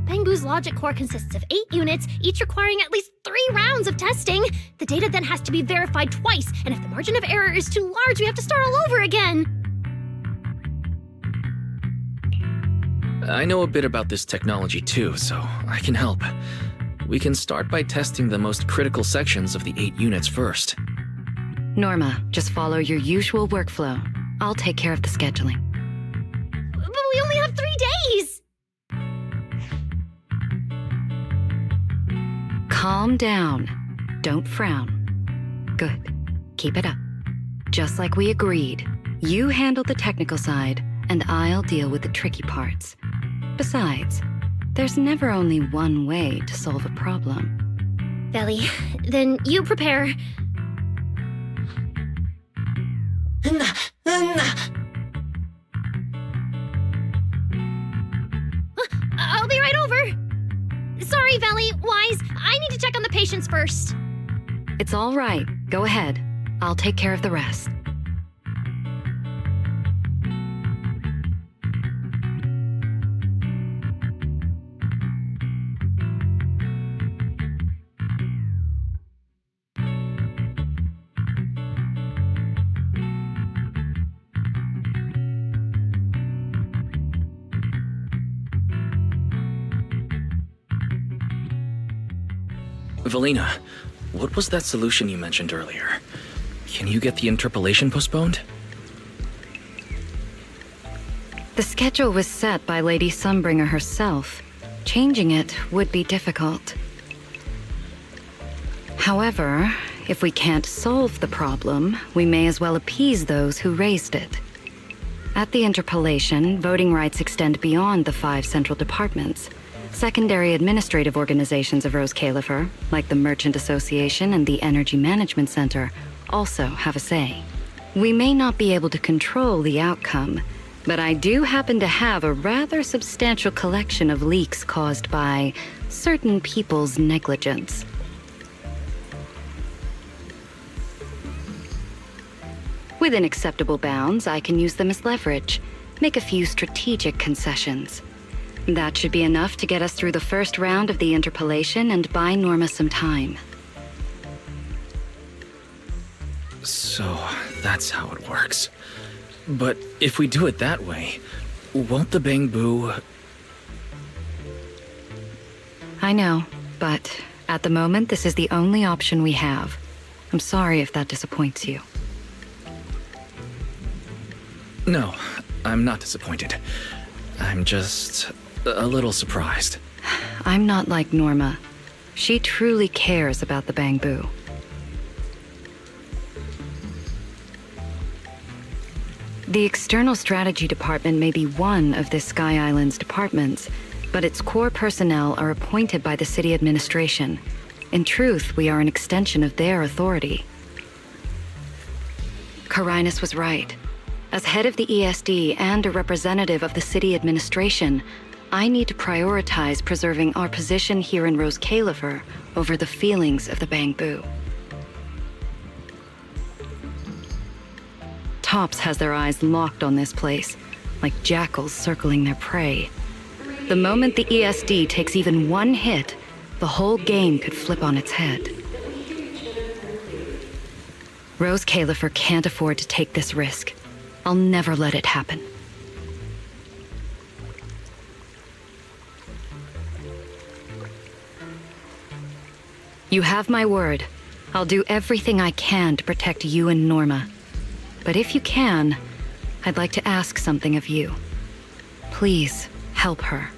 Bangbu's logic core consists of 8 units, each requiring at least 3 rounds of testing. The data then has to be verified twice, and if the margin of error is too large, we have to start all over again. I know a bit about this technology too, so I can help. We can start by testing the most critical sections of the 8 units first. Norma, just follow your usual workflow. I'll take care of the scheduling. But we only have 3 days! Calm down. Don't frown. Good. Keep it up. Just like we agreed. You handle the technical side, and I'll deal with the tricky parts. Besides, there's never only one way to solve a problem. Veli, then you prepare. I'll be right over. Sorry, Veli, Wise, I need to check on the patients first. It's all right. Go ahead. I'll take care of the rest. Valina, what was that solution you mentioned earlier? Can you get the interpolation postponed? The schedule was set by Lady Sunbringer herself. Changing it would be difficult. However, if we can't solve the problem, we may as well appease those who raised it. At the interpolation, voting rights extend beyond the 5 central departments. Secondary administrative organizations of Rose Califer, like the Merchant Association and the Energy Management Center, also have a say. We may not be able to control the outcome, but I do happen to have a rather substantial collection of leaks caused by certain people's negligence. Within acceptable bounds, I can use them as leverage, make a few strategic concessions. That should be enough to get us through the first round of the interpolation and buy Norma some time. So, that's how it works. But if we do it that way, won't the Bangbu... I know, but at the moment, this is the only option we have. I'm sorry if that disappoints you. No, I'm not disappointed. I'm just a little surprised. I'm not like Norma. She truly cares about the Bangbu. The External Strategy Department may be one of this Sky Island's departments, but its core personnel are appointed by the city administration. In truth, we are an extension of their authority. Carinus was right. As head of the ESD and a representative of the city administration, I need to prioritize preserving our position here in Rose Califer over the feelings of the Bangbu. Tops has their eyes locked on this place, like jackals circling their prey. The moment the ESD takes even one hit, the whole game could flip on its head. Rose Califer can't afford to take this risk. I'll never let it happen. You have my word. I'll do everything I can to protect you and Norma. But if you can, I'd like to ask something of you. Please, help her.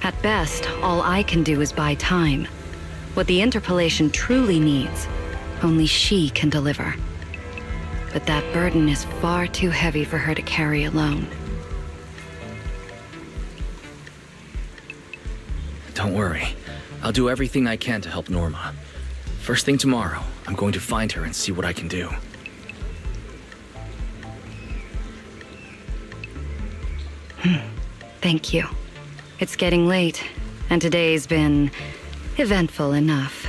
At best, all I can do is buy time. What the interpolation truly needs, only she can deliver. But that burden is far too heavy for her to carry alone. Don't worry. I'll do everything I can to help Norma. First thing tomorrow, I'm going to find her and see what I can do. Thank you. It's getting late, and today's been eventful enough.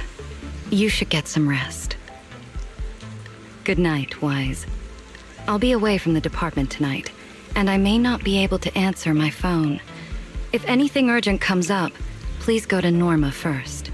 You should get some rest. Good night, Wise. I'll be away from the department tonight, and I may not be able to answer my phone. If anything urgent comes up, please go to Norma first.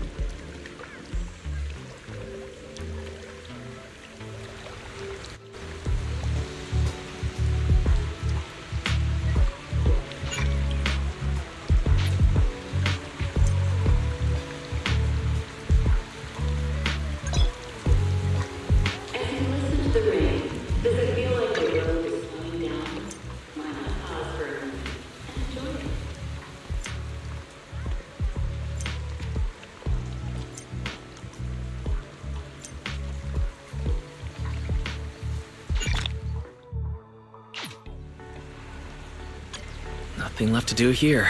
Nothing left to do here.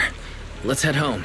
Let's head home.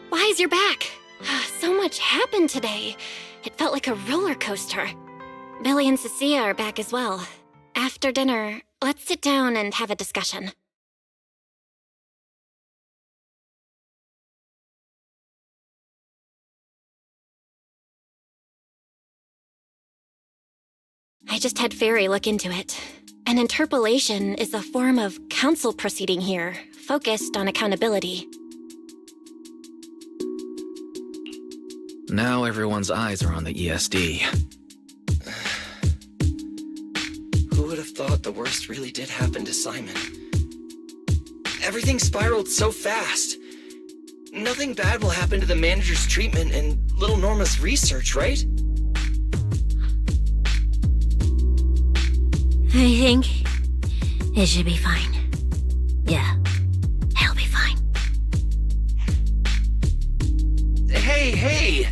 Wise, you're back. So much happened today. It felt like a roller coaster. Billy and Cecilia are back as well. After dinner, let's sit down and have a discussion. I just had Fairy look into it. An interpolation is a form of council proceeding here, focused on accountability. Now everyone's eyes are on the ESD. Who would have thought the worst really did happen to Simon? Everything spiraled so fast. Nothing bad will happen to the manager's treatment and little Norma's research, right? I think it should be fine. Yeah, it'll be fine. Hey!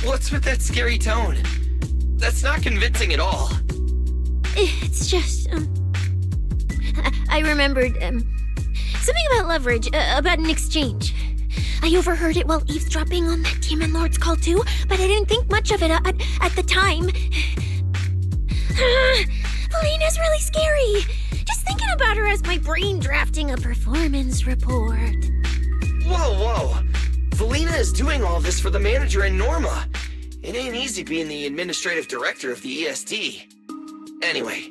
What's with that scary tone? That's not convincing at all. It's just, I remembered, something about leverage, about an exchange. I overheard it while eavesdropping on that Demon Lord's call too, but I didn't think much of it at the time. Valina's really scary. Just thinking about her as my brain drafting a performance report. Whoa! Valina is doing all this for the manager and Norma. It ain't easy being the administrative director of the ESD. Anyway,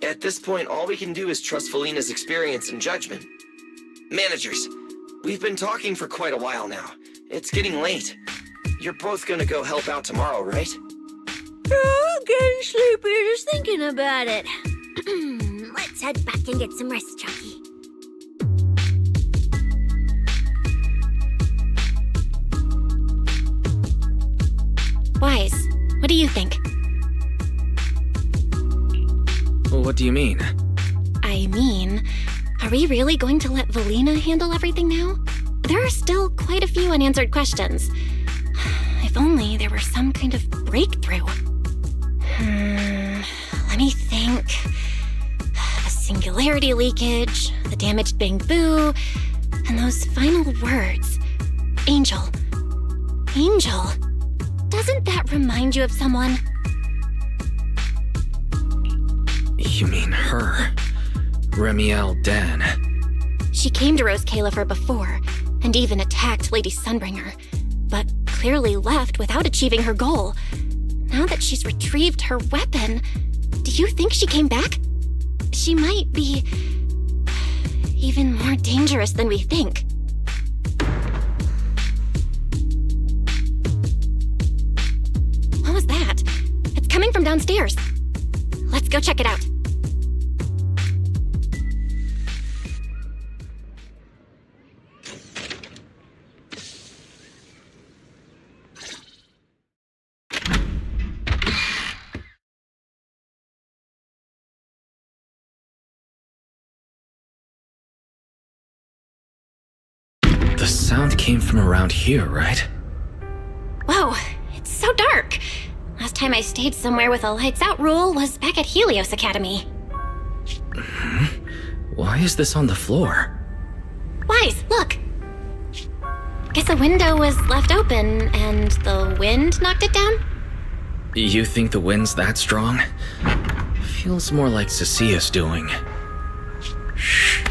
at this point, all we can do is trust Valina's experience and judgment. Managers, we've been talking for quite a while now. It's getting late. You're both gonna go help out tomorrow, right? Oh, getting sleepy just thinking about it. Let's head back and get some rest, Chucky. Wise, what do you think? Well, what do you mean? I mean, are we really going to let Valina handle everything now? There are still quite a few unanswered questions. If only there were some kind of breakthrough. The singularity leakage, the damaged bamboo, and those final words. Angel. Angel. Doesn't that remind you of someone? You mean her? Remiel Dan. She came to Rose Califer before, and even attacked Lady Sunbringer, but clearly left without achieving her goal. Now that she's retrieved her weapon, do you think she came back? She might be even more dangerous than we think. What was that? It's coming from downstairs. Let's go check it out. The sound came from around here, right? Whoa, it's so dark. Last time I stayed somewhere with a lights out rule was back at Helios Academy. Why is this on the floor? Wise, look. Guess a window was left open and the wind knocked it down? You think the wind's that strong? Feels more like Cecia's doing. Shh.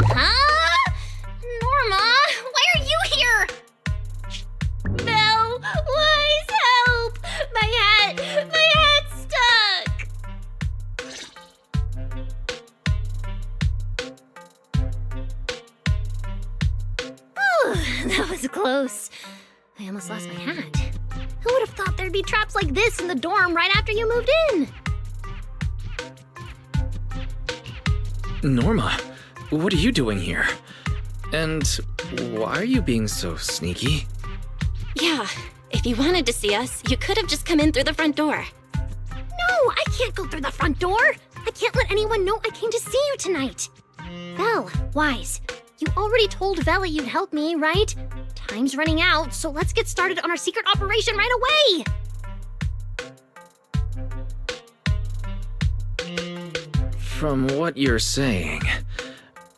Huh? Norma, why are you here? No, Wise, help! My hat's stuck! Ooh, that was close. I almost lost my hat. Who would have thought there'd be traps like this in the dorm right after you moved in? Norma, what are you doing here? And why are you being so sneaky? Yeah, if you wanted to see us, you could have just come in through the front door. No, I can't go through the front door. I can't let anyone know I came to see you tonight. Vel, Wise, you already told Vela you'd help me, right? Time's running out, so let's get started on our secret operation right away! From what you're saying,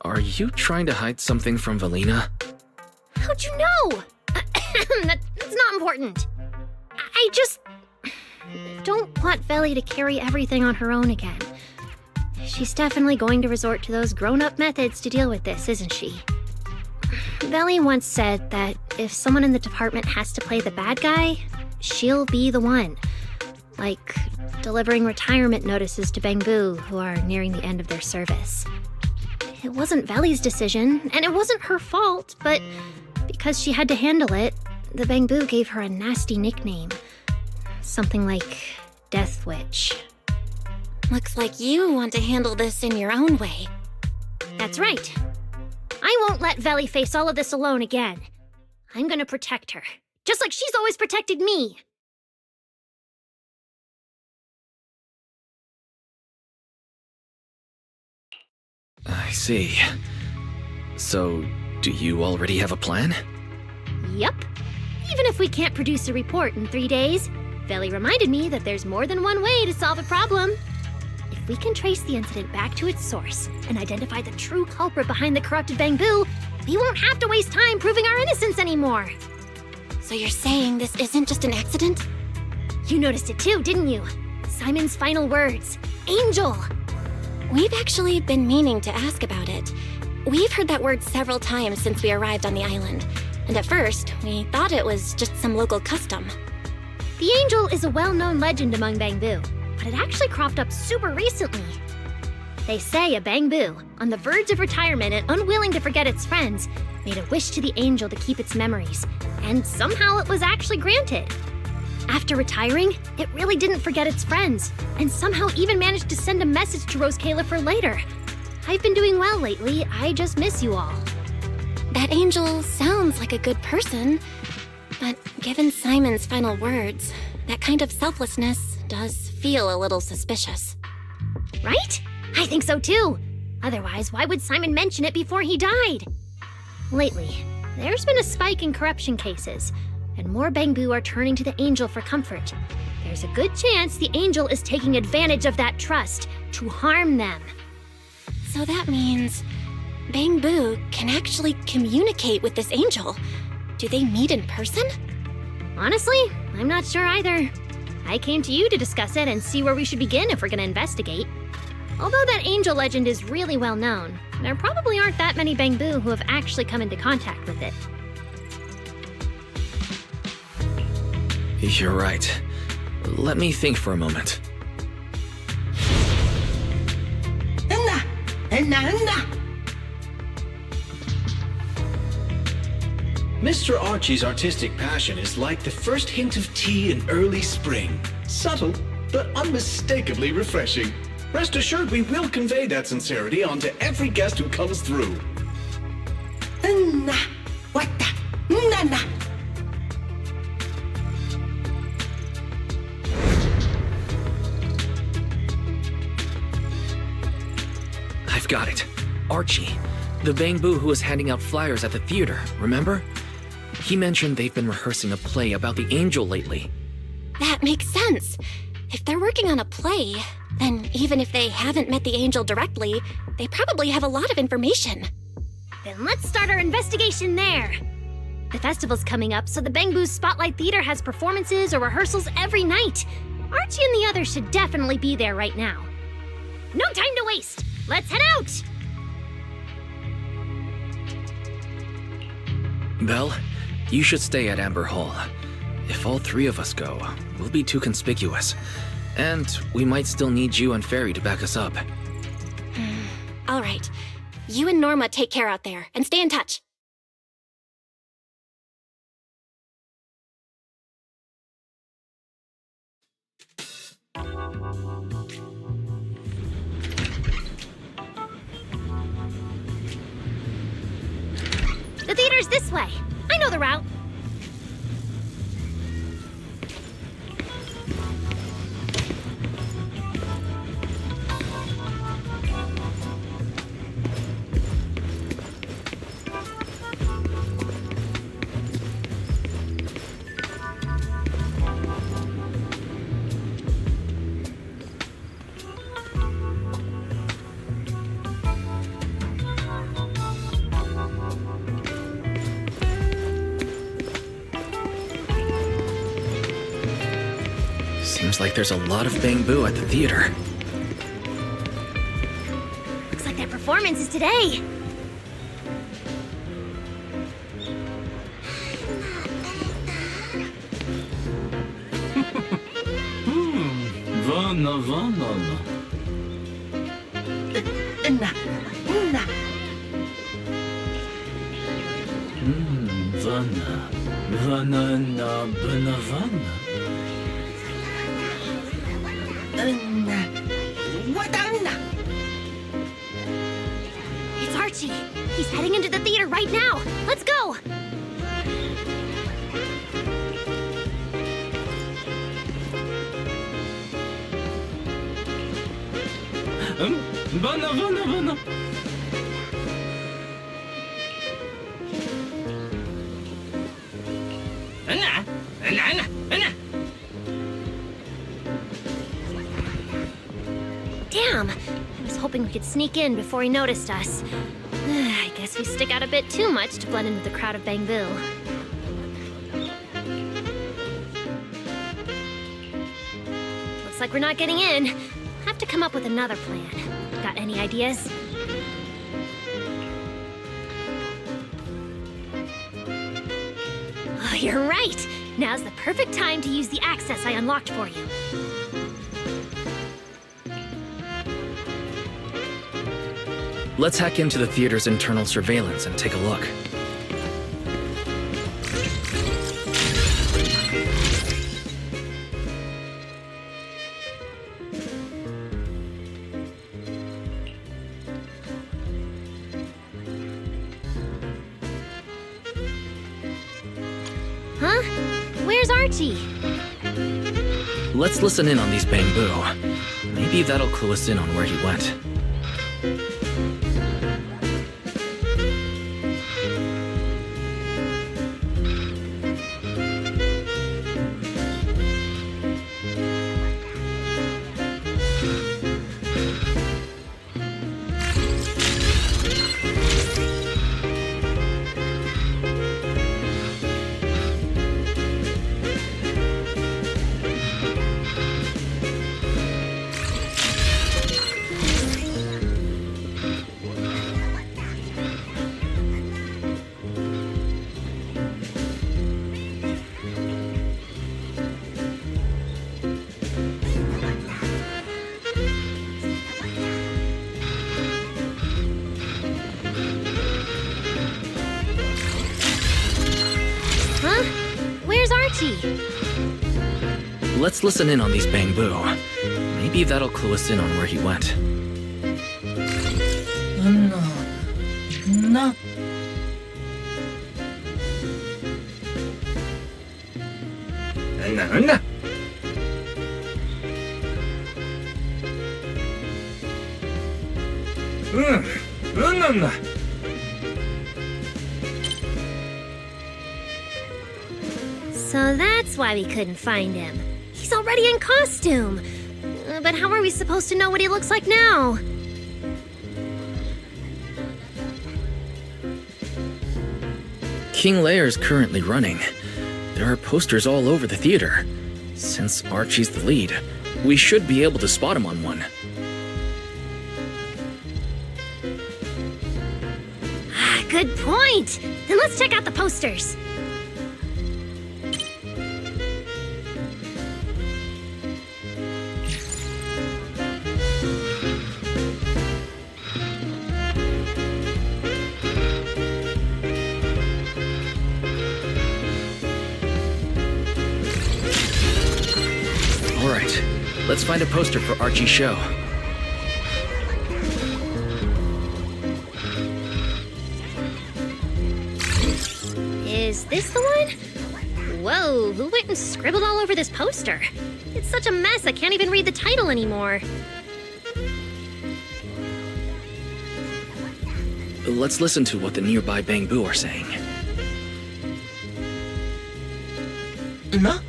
are you trying to hide something from Valina? How'd you know? That's not important. I just don't want Veli to carry everything on her own again. She's definitely going to resort to those grown-up methods to deal with this, isn't she? Veli once said that if someone in the department has to play the bad guy, she'll be the one. Like delivering retirement notices to Bangbu who are nearing the end of their service. It wasn't Veli's decision, and it wasn't her fault, but because she had to handle it, the Bangbu gave her a nasty nickname. Something like Death Witch. Looks like you want to handle this in your own way. That's right. I won't let Veli face all of this alone again. I'm gonna protect her, just like she's always protected me. I see. So, do you already have a plan? Yup. Even if we can't produce a report in 3 days, Veli reminded me that there's more than one way to solve a problem. If we can trace the incident back to its source and identify the true culprit behind the corrupted Bangbu, we won't have to waste time proving our innocence anymore. So you're saying this isn't just an accident? You noticed it too, didn't you? Simon's final words. Angel! We've actually been meaning to ask about it. We've heard that word several times since we arrived on the island, and at first, we thought it was just some local custom. The angel is a well-known legend among Bangbu, but it actually cropped up super recently. They say a Bangbu, on the verge of retirement and unwilling to forget its friends, made a wish to the angel to keep its memories, and somehow it was actually granted. After retiring, it really didn't forget its friends, and somehow even managed to send a message to Rose Califer later. I've been doing well lately, I just miss you all. That angel sounds like a good person, but given Simon's final words, that kind of selflessness does feel a little suspicious. Right? I think so too. Otherwise, why would Simon mention it before he died? Lately, there's been a spike in corruption cases, and more Bangbu are turning to the Angel for comfort. There's a good chance the Angel is taking advantage of that trust to harm them. So that means Bangbu can actually communicate with this Angel. Do they meet in person? Honestly, I'm not sure either. I came to you to discuss it and see where we should begin if we're gonna investigate. Although that Angel legend is really well known, there probably aren't that many Bangbu who have actually come into contact with it. You're right. Let me think for a moment. Mr. Archie's artistic passion is like the first hint of tea in early spring. Subtle, but unmistakably refreshing. Rest assured we will convey that sincerity onto every guest who comes through. I've got it. Archie, the Bangbu who was handing out flyers at the theater, remember? He mentioned they've been rehearsing a play about the Angel lately. That makes sense. If they're working on a play, then even if they haven't met the Angel directly, they probably have a lot of information. Then let's start our investigation there. The festival's coming up, so the Bangbu's Spotlight Theater has performances or rehearsals every night. Archie and the others should definitely be there right now. No time to waste! Let's head out! Belle, you should stay at Amber Hall. If all three of us go, we'll be too conspicuous. And we might still need you and Fairy to back us up. All right. You and Norma take care out there, and stay in touch. The theater's this way. I know the route. Seems like there's a lot of Bangbu at the theater. Looks like their performance is today. Vana. Vana na Benavana. It's Archie. He's heading into the theater right now. Let's go. Vana. Damn. I was hoping we could sneak in before he noticed us. I guess we stick out a bit too much to blend in with the crowd of Bangbu. Looks like we're not getting in. Have to come up with another plan. Got any ideas? Oh, you're right! Now's the perfect time to use the access I unlocked for you. Let's hack into the theater's internal surveillance and take a look. Huh? Where's Archie? Let's listen in on these Bangbu. Maybe that'll clue us in on where he went. Archie! Let's listen in on these Bangbu. Maybe that'll clue us in on where he went. No. So that's why we couldn't find him. He's already in costume. But how are we supposed to know what he looks like now? King Lear's currently running. There are posters all over the theater. Since Archie's the lead, we should be able to spot him on one. Good point! Then let's check out the posters. All right, let's find a poster for Archie's show. Is this the one? Whoa, who went and scribbled all over this poster? It's such a mess I can't even read the title anymore. Let's listen to what the nearby Bangbu are saying. No?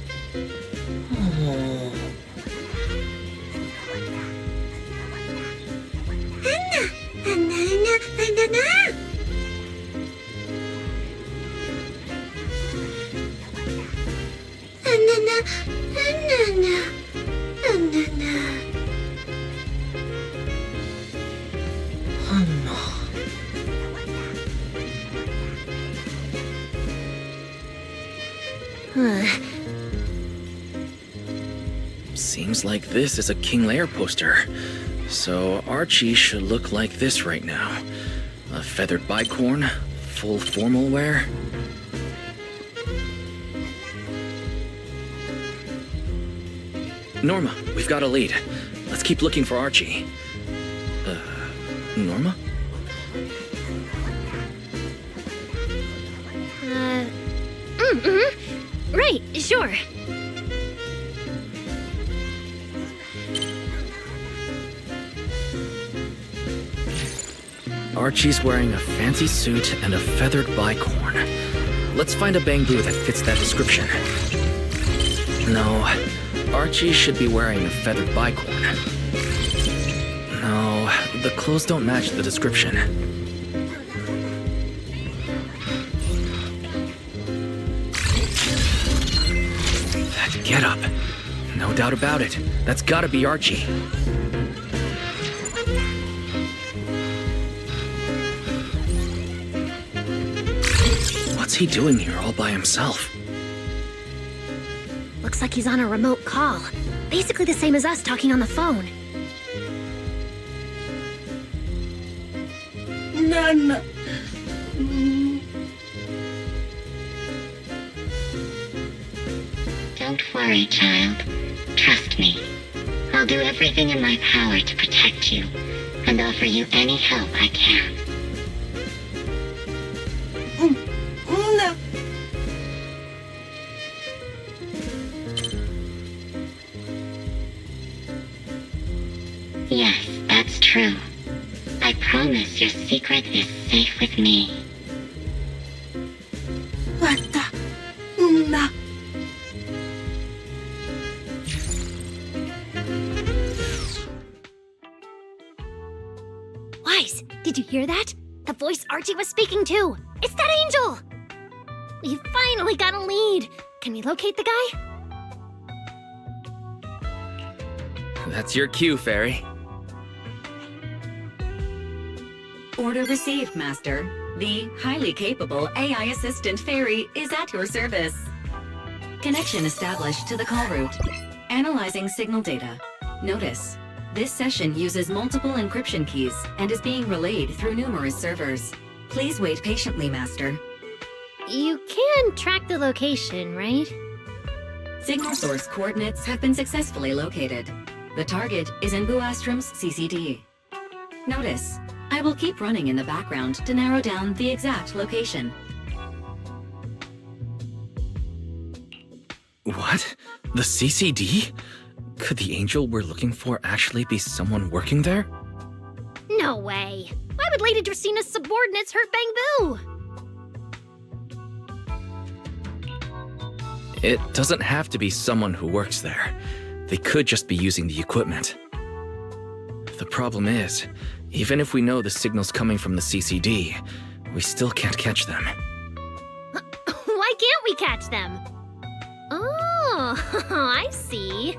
Seems like this is a King Lear poster. So Archie should look like this right now. A feathered bicorn, full formal wear. Norma, we've got a lead. Let's keep looking for Archie. Norma? Right, sure. Archie's wearing a fancy suit and a feathered bicorn. Let's find a Bangbu that fits that description. No, Archie should be wearing a feathered bicorn. No, the clothes don't match the description. That getup. No doubt about it. That's gotta be Archie. What's he doing here all by himself? Looks like he's on a remote call. Basically the same as us talking on the phone. None. Don't worry, child. Trust me. I'll do everything in my power to protect you, and offer you any help I can. No. Yes, that's true. I promise your secret is safe with me. What the? No. Wise, did you hear that? The voice Archie was speaking to. It's that angel! We finally got a lead. Can we locate the guy? That's your cue, Fairy. Order received, Master. The highly capable AI assistant Fairy is at your service. Connection established to the call route. Analyzing signal data. Notice, this session uses multiple encryption keys and is being relayed through numerous servers. Please wait patiently, Master. You can track the location, right? Signal source coordinates have been successfully located. The target is in Buastrom's CCD. Notice, I will keep running in the background to narrow down the exact location. What? The CCD? Could the angel we're looking for actually be someone working there? No way. Why would Lady Dracena's subordinates hurt Bangbu? It doesn't have to be someone who works there. They could just be using the equipment. The problem is, even if we know the signal's coming from the CCD, we still can't catch them. Why can't we catch them? Oh, I see.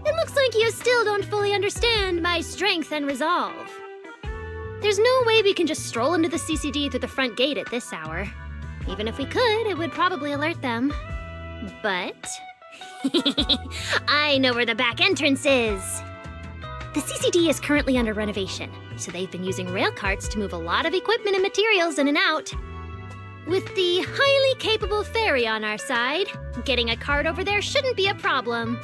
It looks like you still don't fully understand my strength and resolve. There's no way we can just stroll into the CCD through the front gate at this hour. Even if we could, it would probably alert them. But... I know where the back entrance is! The CCD is currently under renovation, so they've been using rail carts to move a lot of equipment and materials in and out. With the highly capable ferry on our side, getting a cart over there shouldn't be a problem.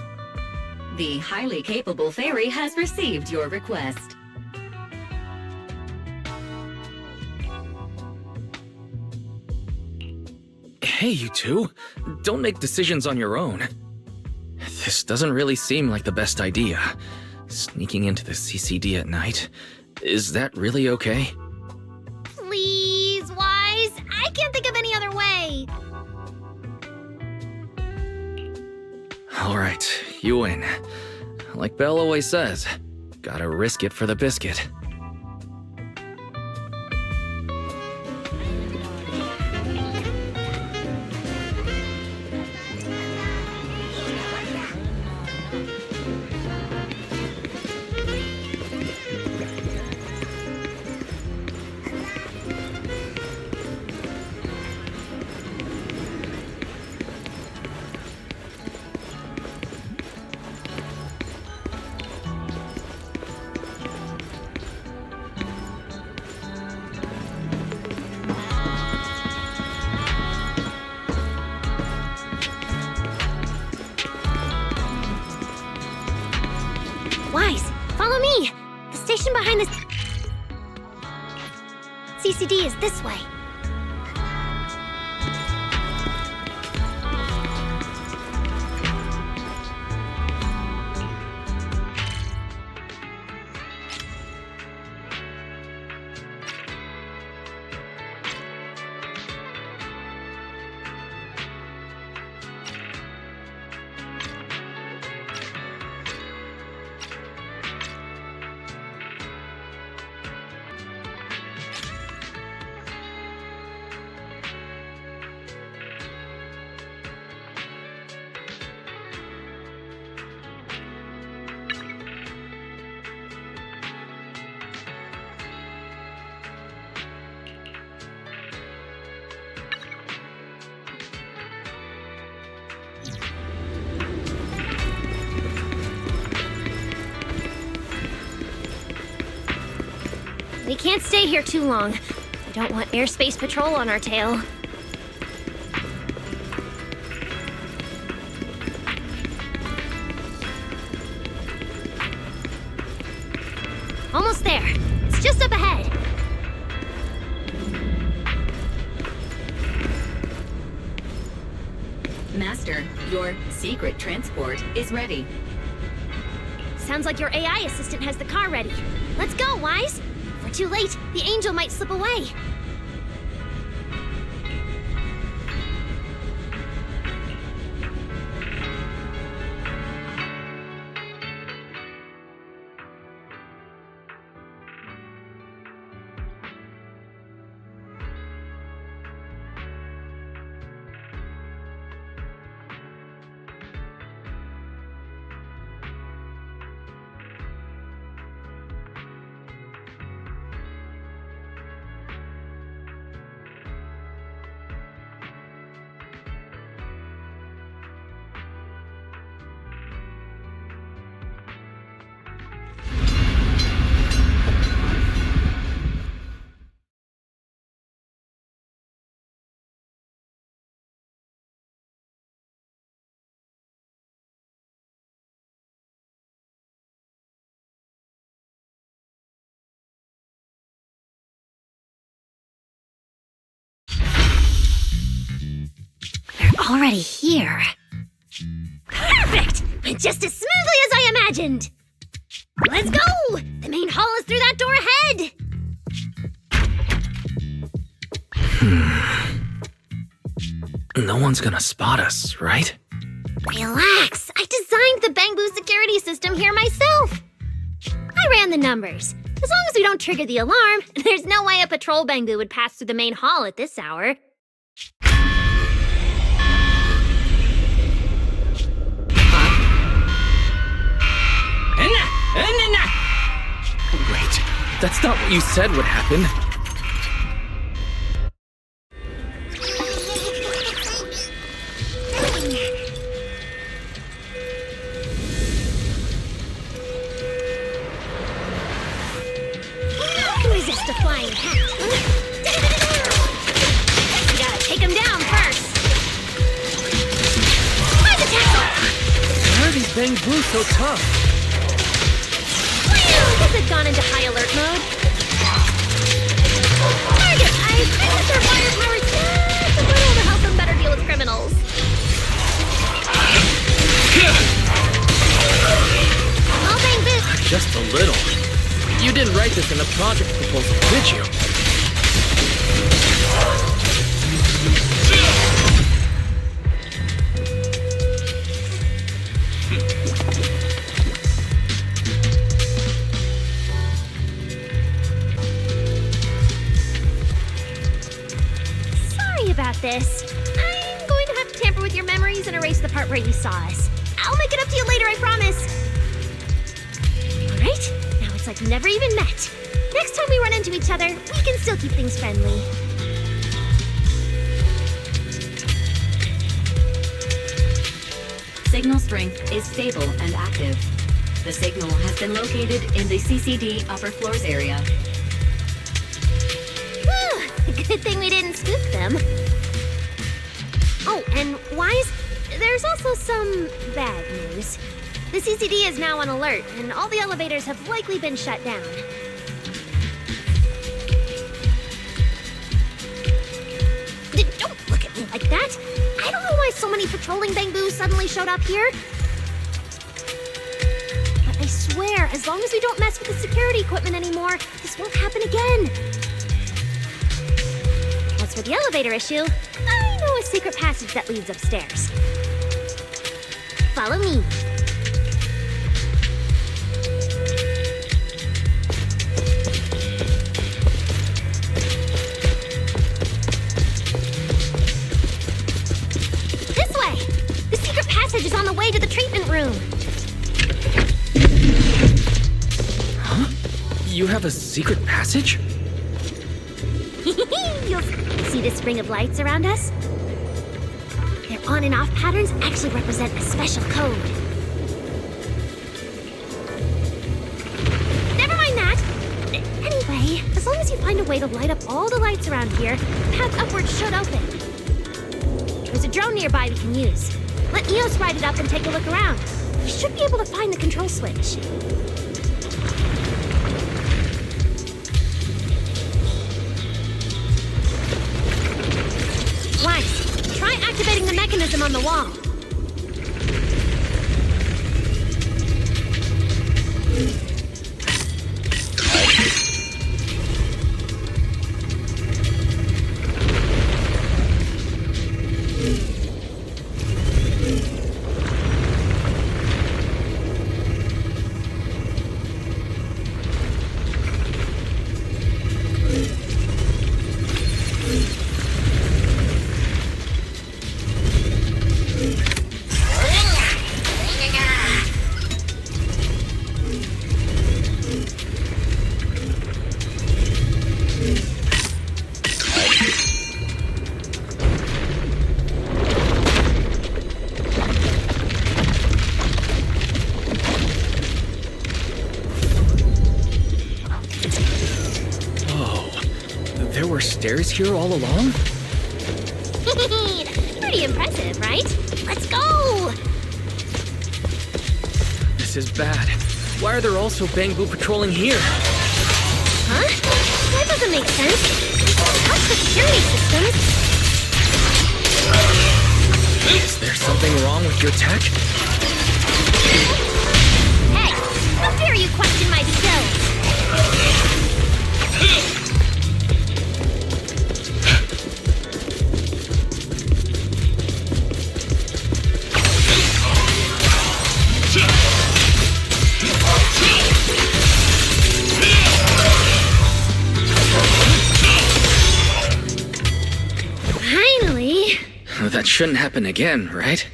The highly capable ferry has received your request. Hey, you two. Don't make decisions on your own. This doesn't really seem like the best idea. Sneaking into the CCD at night. Is that really okay? Please, Wise! I can't think of any other way! Alright, you win. Like Belle always says, gotta risk it for the biscuit. Wise, follow me! The station behind the CCD is this way. We can't stay here too long. We don't want airspace patrol on our tail. Almost there. It's just up ahead. Master, your secret transport is ready. Sounds like your AI assistant has the car ready. Let's go, Wise! If we're too late, the angel might slip away. already here. Perfect! Just as smoothly as I imagined! Let's go! The main hall is through that door ahead! No one's gonna spot us, right? Relax! I designed the Bangbu security system here myself! I ran the numbers. As long as we don't trigger the alarm, there's no way a patrol Bangbu would pass through the main hall at this hour. Wait, that's not what you said would happen. Resist a flying hat. You gotta take him down first. By the tackle! Why are these Bangbu so tough? This had gone into high alert mode. Target! I think that their firepower is just a little to help them better deal with criminals. All Bangbu. Just a little. You didn't write this in the project proposal, did you? Sorry about this. I'm going to have to tamper with your memories and erase the part where you saw us. I'll make it up to you later, I promise. All right? It's like we never even met. Next time we run into each other, we can still keep things friendly. Signal strength is stable and active. The signal has been located in the CCD upper floors area. Good thing we didn't spook them. Oh, and Wise, there's also some bad news. The CCD is now on alert, and all the elevators have likely been shut down. Don't look at me like that! I don't know why so many patrolling Bangbu suddenly showed up here. But I swear, as long as we don't mess with the security equipment anymore, this won't happen again. As for the elevator issue, I know a secret passage that leads upstairs. Follow me. Is on the way to the treatment room. Huh? You have a secret passage? You'll see this ring of lights around us? Their on and off patterns actually represent a special code. Never mind that. Anyway, as long as you find a way to light up all the lights around here, the path upwards should open. There's a drone nearby we can use. Let Eos ride it up and take a look around. We should be able to find the control switch. Wise, try activating the mechanism on the wall. Stairs here all along? Pretty impressive, right? Let's go! This is bad. Why are there also Bangbu patrolling here? Huh? That doesn't make sense. What's the security systems? your tech? Hey, how dare you question my skills? Finally! That shouldn't happen again, right?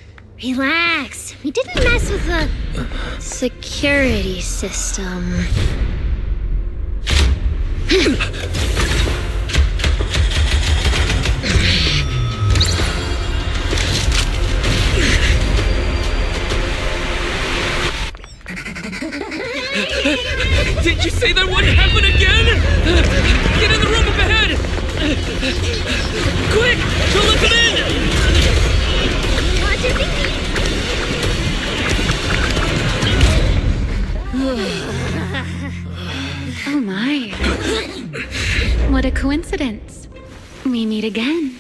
Relax. We didn't mess with the security system. Did you say that wouldn't happen again? Get in the room up ahead! Quick! Don't let them in! What's your thinking? Oh my. What a coincidence. We meet again.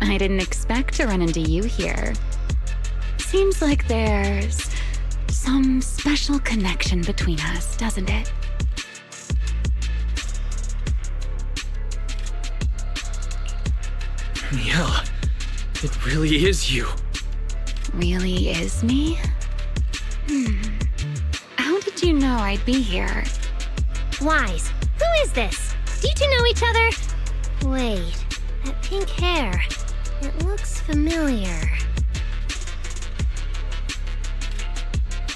I didn't expect to run into you here. Seems like there's some special connection between us, doesn't it? Yeah, it really is you. Really is me? How did you know I'd be here? Wise, who is this? Do you two know each other? Wait, that pink hair. It looks familiar.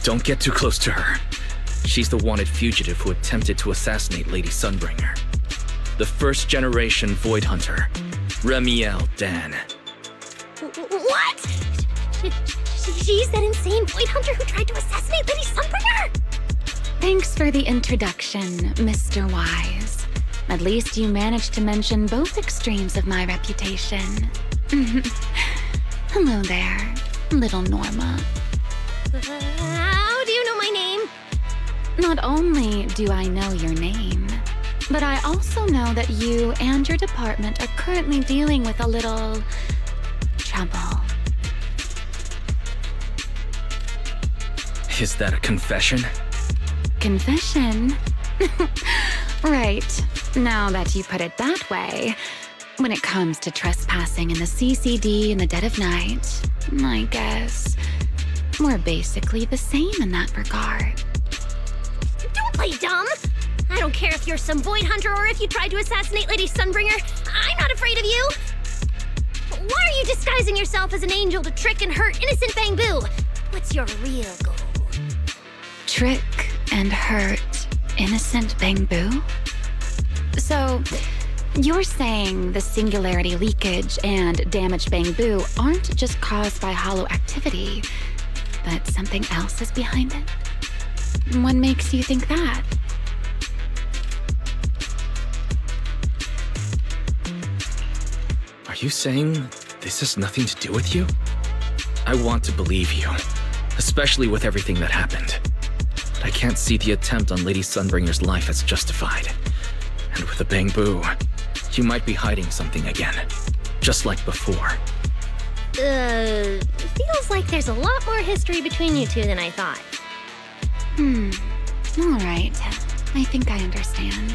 Don't get too close to her. She's the wanted fugitive who attempted to assassinate Lady Sunbringer. The first generation Void Hunter, Remiel Dan. What? She's that insane Void Hunter who tried to assassinate Lady Sunbringer? Thanks for the introduction, Mr. Wise. At least you managed to mention both extremes of my reputation. Hello there, little Norma. How do you know my name? Not only do I know your name, but I also know that you and your department are currently dealing with a little trouble. Is that a confession? Confession? Right. Now that you put it that way, when it comes to trespassing in the CCD in the dead of night, I guess we're basically the same in that regard. Don't play dumb! I don't care if you're some Void Hunter or if you tried to assassinate Lady Sunbringer. I'm not afraid of you! Why are you disguising yourself as an angel to trick and hurt innocent Bangbu? What's your real goal? Trick and hurt innocent Bangbu? So, you're saying the singularity leakage and damaged Bangbu aren't just caused by hollow activity, but something else is behind it? What makes you think that? Are you saying this has nothing to do with you? I want to believe you, especially with everything that happened. But I can't see the attempt on Lady Sunbringer's life as justified. And with the Bangbu, you might be hiding something again, just like before. Feels like there's a lot more history between you two than I thought. All right. I think I understand.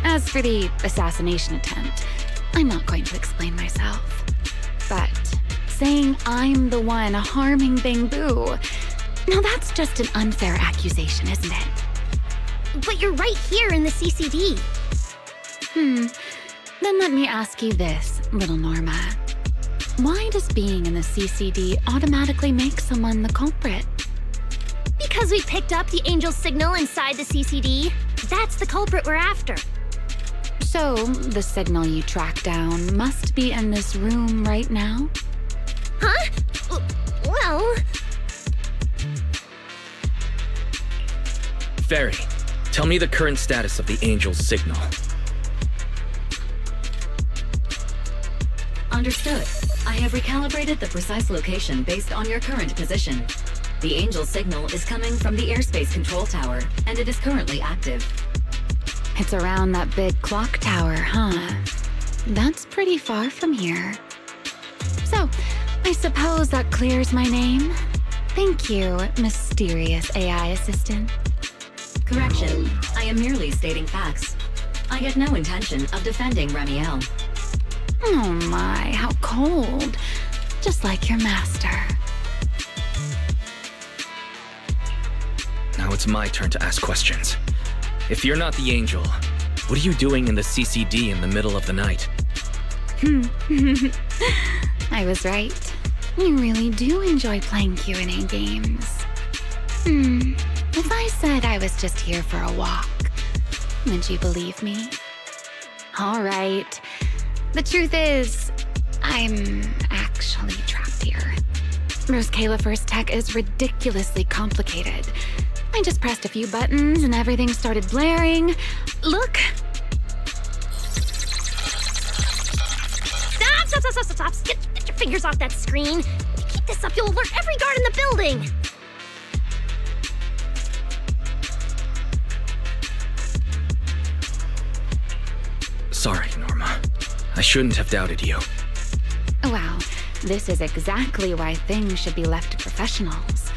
As for the assassination attempt, I'm not going to explain myself. But saying I'm the one harming Bangbu, now that's just an unfair accusation, isn't it? But you're right here in the CCD. Then let me ask you this, little Norma. Why does being in the CCD automatically make someone the culprit? Because we picked up the angel signal inside the CCD. That's the culprit we're after. So, the signal you track down must be in this room right now? Huh? Well... Fairy, tell me the current status of the angel's signal. Understood. I have recalibrated the precise location based on your current position. The angel signal is coming from the airspace control tower, and it is currently active. It's around that big clock tower, huh? That's pretty far from here. So, I suppose that clears my name. Thank you, mysterious AI assistant. Correction. I am merely stating facts. I had no intention of defending Remiel. Oh my, how cold. Just like your master. Now it's my turn to ask questions. If you're not the angel, what are you doing in the CCD in the middle of the night? I was right. You really do enjoy playing Q&A games. If I said I was just here for a walk, would you believe me? All right. The truth is, I'm actually trapped here. Rose Califer's tech is ridiculously complicated. I just pressed a few buttons and everything started blaring. Look! Stop! Get your fingers off that screen. If you keep this up, you'll alert every guard in the building. Sorry, Norma. I shouldn't have doubted you. Wow, this is exactly why things should be left to professionals.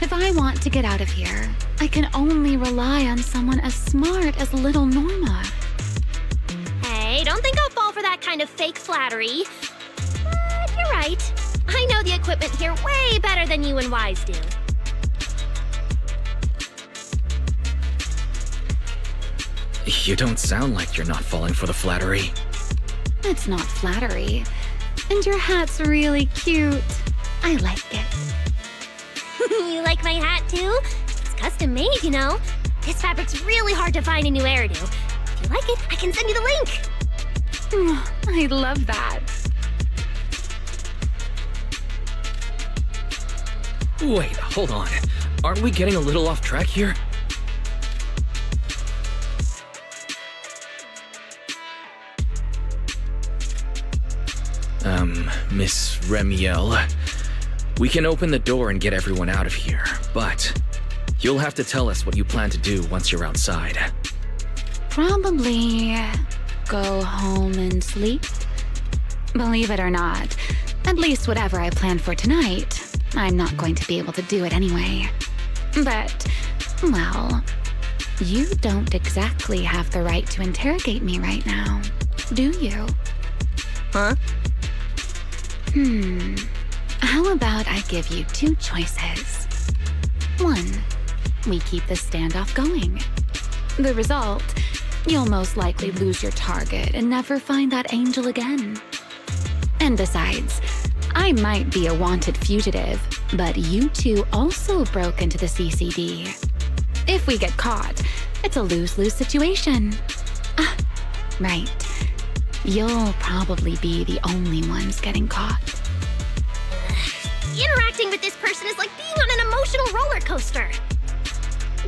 If I want to get out of here, I can only rely on someone as smart as little Norma. Hey, don't think I'll fall for that kind of fake flattery. But you're right. I know the equipment here way better than you and Wise do. You don't sound like you're not falling for the flattery. It's not flattery. And your hat's really cute. I like it. You like my hat, too? It's custom made, you know. This fabric's really hard to find in New Eridu. If you like it, I can send you the link. I love that. Wait, hold on. Aren't we getting a little off track here? Miss Remiel, we can open the door and get everyone out of here, but you'll have to tell us what you plan to do once you're outside. Probably go home and sleep. Believe it or not, at least whatever I planned for tonight, I'm not going to be able to do it anyway. But, well, you don't exactly have the right to interrogate me right now, do you? Huh? How about I give you two choices? One, we keep the standoff going. The result, you'll most likely lose your target and never find that angel again. And besides, I might be a wanted fugitive, but you two also broke into the CCD. If we get caught, it's a lose-lose situation. Ah, right. You'll probably be the only ones getting caught. Interacting with this person is like being on an emotional roller coaster.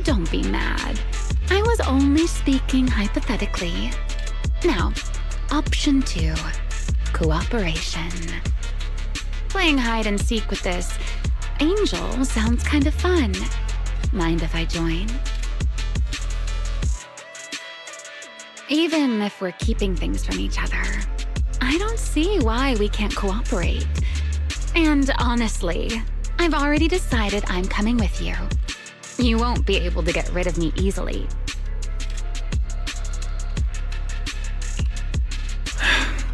Don't be mad. I was only speaking hypothetically. Now, option 2, cooperation. Playing hide and seek with this angel sounds kind of fun. Mind if I join? Even if we're keeping things from each other, I don't see why we can't cooperate. And honestly, I've already decided I'm coming with you. You won't be able to get rid of me easily.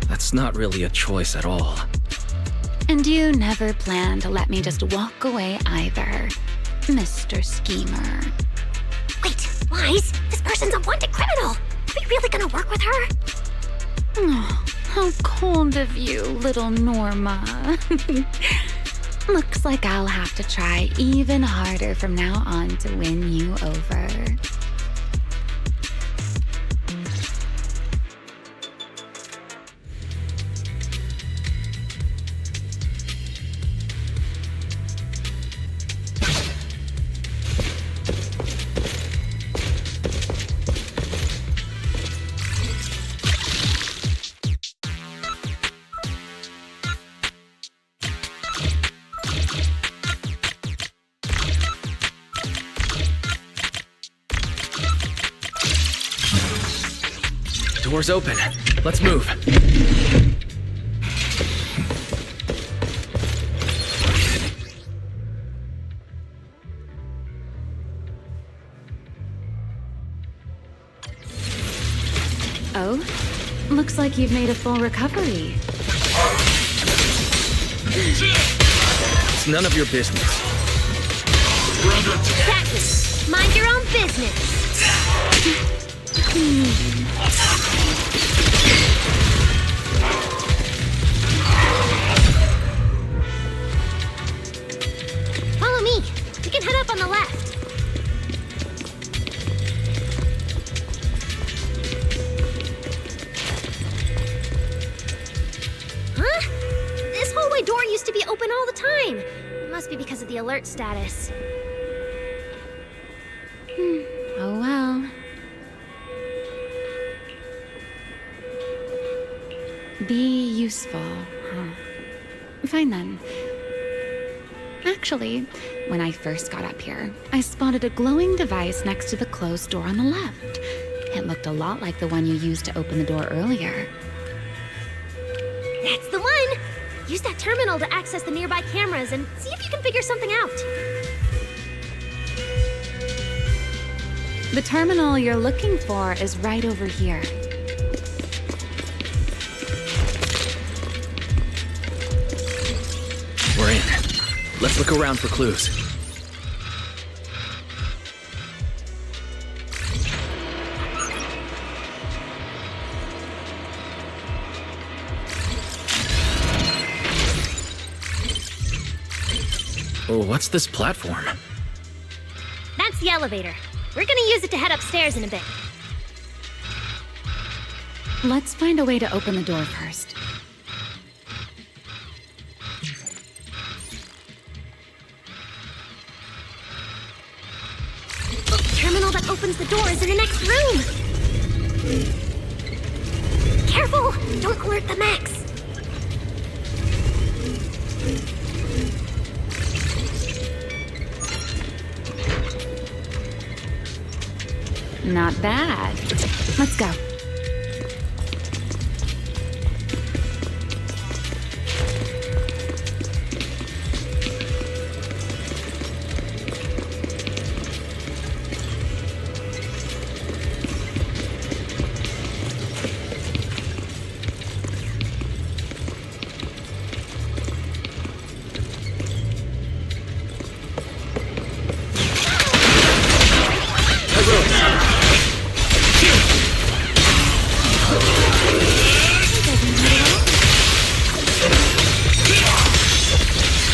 That's not really a choice at all. And you never plan to let me just walk away either, Mr. Schemer. Wait, Wise, this person's a wanted criminal. Are we really gonna work with her? Oh, how cold of you, little Norma. Looks like I'll have to try even harder from now on to win you over. Door's open. Let's move. Oh? Looks like you've made a full recovery. It's none of your business. Exactly. Mind your own business. Follow me. We can head up on the left. Huh? This hallway door used to be open all the time. It must be because of the alert status. Oh well. Be useful, huh? Fine then. Actually, when I first got up here, I spotted a glowing device next to the closed door on the left. It looked a lot like the one you used to open the door earlier. That's the one! Use that terminal to access the nearby cameras and see if you can figure something out. The terminal you're looking for is right over here. We're in. Let's look around for clues. Oh, what's this platform? That's the elevator. We're gonna use it to head upstairs in a bit. Let's find a way to open the door first. The terminal that opens the door is in the next room! Careful! Don't alert the mechs! Not bad. Let's go.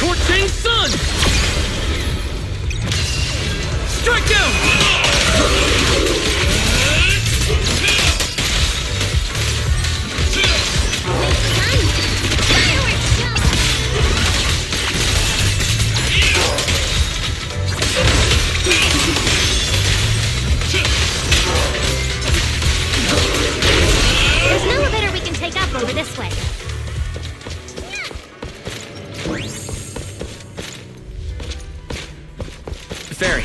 Scorching sun! Strike down! There's an elevator we can take up over this way. Fairy,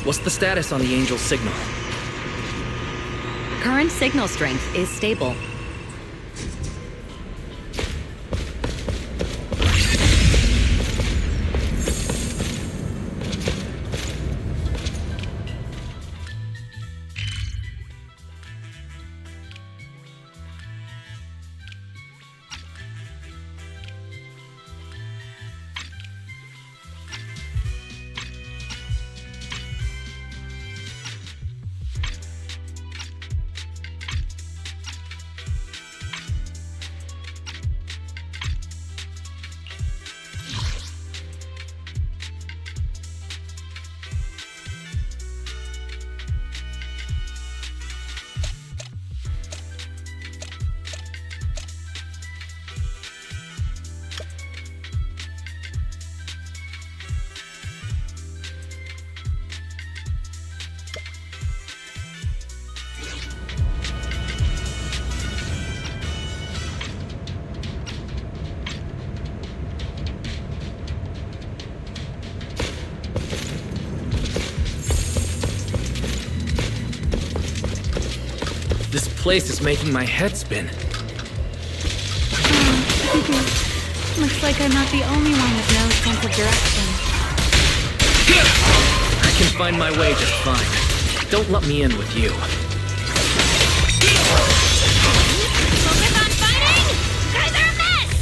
what's the status on the Angel's signal? Current signal strength is stable. place is making my head spin. Looks like I'm not the only one with no sense of direction. I can find my way just fine. Don't let me in with you. Focus on fighting! You guys are a mess!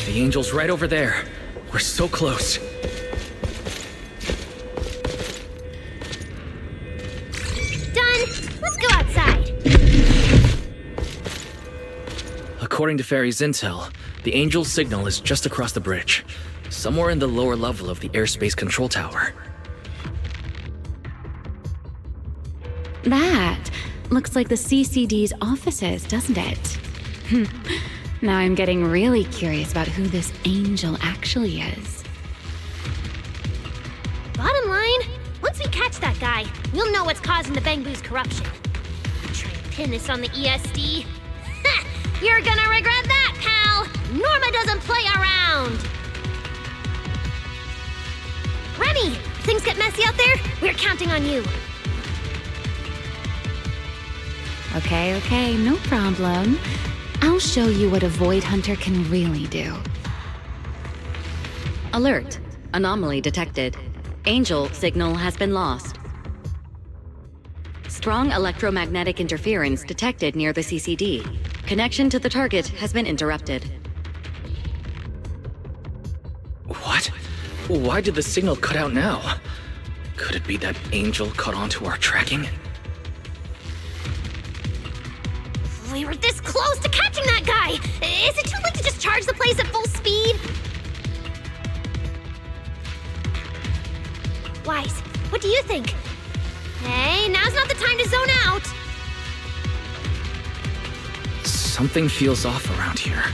The angel's right over there. We're so close. Done! Let's go outside. According to Fairy's intel, the angel's signal is just across the bridge, somewhere in the lower level of the airspace control tower. That looks like the CCD's offices, doesn't it? Now I'm getting really curious about who this angel actually is. Bottom line, once we catch that guy, we'll know what's causing the Bangbu's corruption. Try and pin this on the ESD. Ha! You're gonna regret that, pal! Norma doesn't play around! Remy, things get messy out there? We're counting on you. Okay, no problem. I'll show you what a Void Hunter can really do. Alert. Anomaly detected. Angel signal has been lost. Strong electromagnetic interference detected near the CCD. Connection to the target has been interrupted. What? Why did the signal cut out now? Could it be that angel caught onto our tracking? We were this close to catching that guy! Is it too late to just charge the place at full speed? Wise, what do you think? Hey, now's not the time to zone out! Something feels off around here.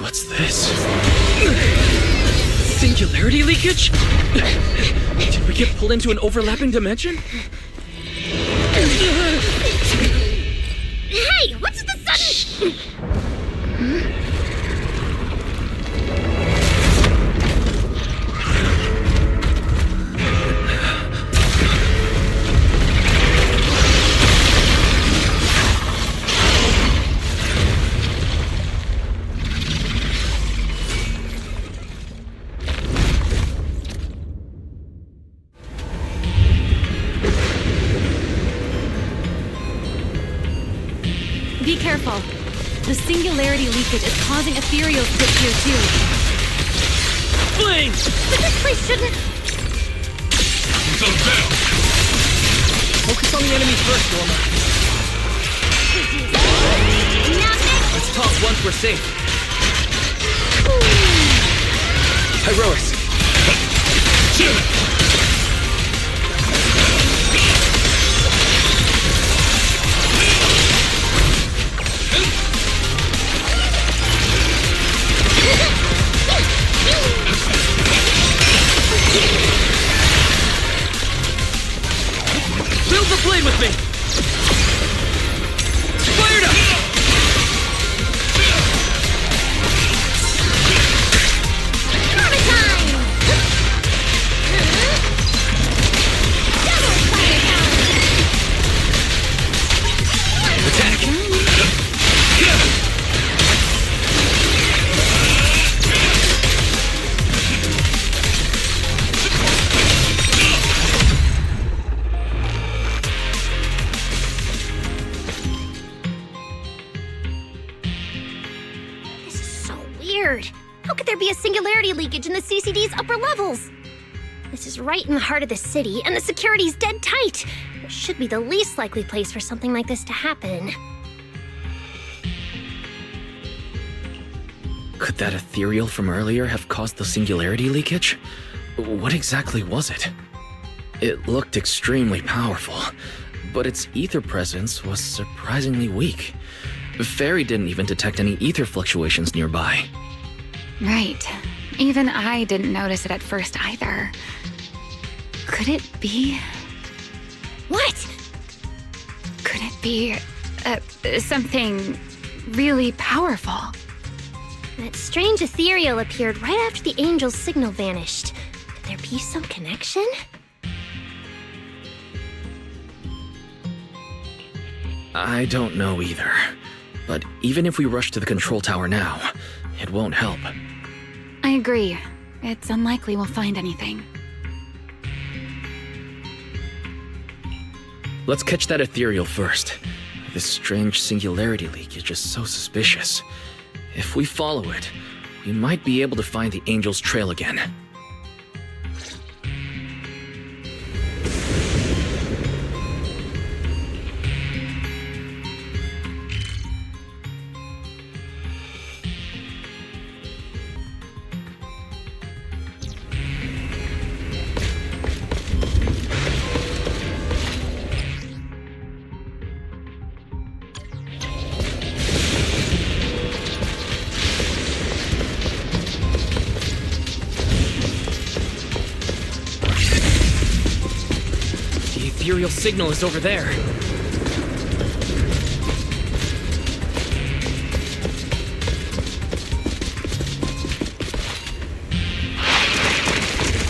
What's this? Singularity leakage? Did we get pulled into an overlapping dimension? Hey, what's the sudden... Be careful. The singularity leakage is causing ethereal splits here too. Flames! But this place shouldn't... Go down! Focus on the enemy first, Norma. Let's talk once we're safe. Heroics. Build the blade with me! Fired up! Norma time! Double fire power! Attack! Weird. How could there be a singularity leakage in the CCD's upper levels? This is right in the heart of the city, and the security's dead tight. It should be the least likely place for something like this to happen. Could that ethereal from earlier have caused the singularity leakage? What exactly was it? It looked extremely powerful, but its ether presence was surprisingly weak. Fairy didn't even detect any ether fluctuations nearby. Right. Even I didn't notice it at first either. Could it be... What? Could it be... something really powerful? That strange ethereal appeared right after the angel's signal vanished. Could there be some connection? I don't know either. But even if we rush to the control tower now, it won't help. I agree. It's unlikely we'll find anything. Let's catch that ethereal first. This strange singularity leak is just so suspicious. If we follow it, we might be able to find the angel's trail again. The ethereal signal is over there.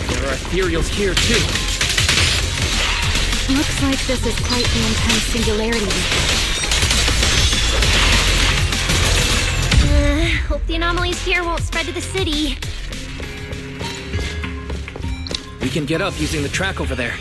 There are ethereals here too. Looks like this is quite the intense singularity. Hope the anomalies here won't spread to the city. We can get up using the track over there.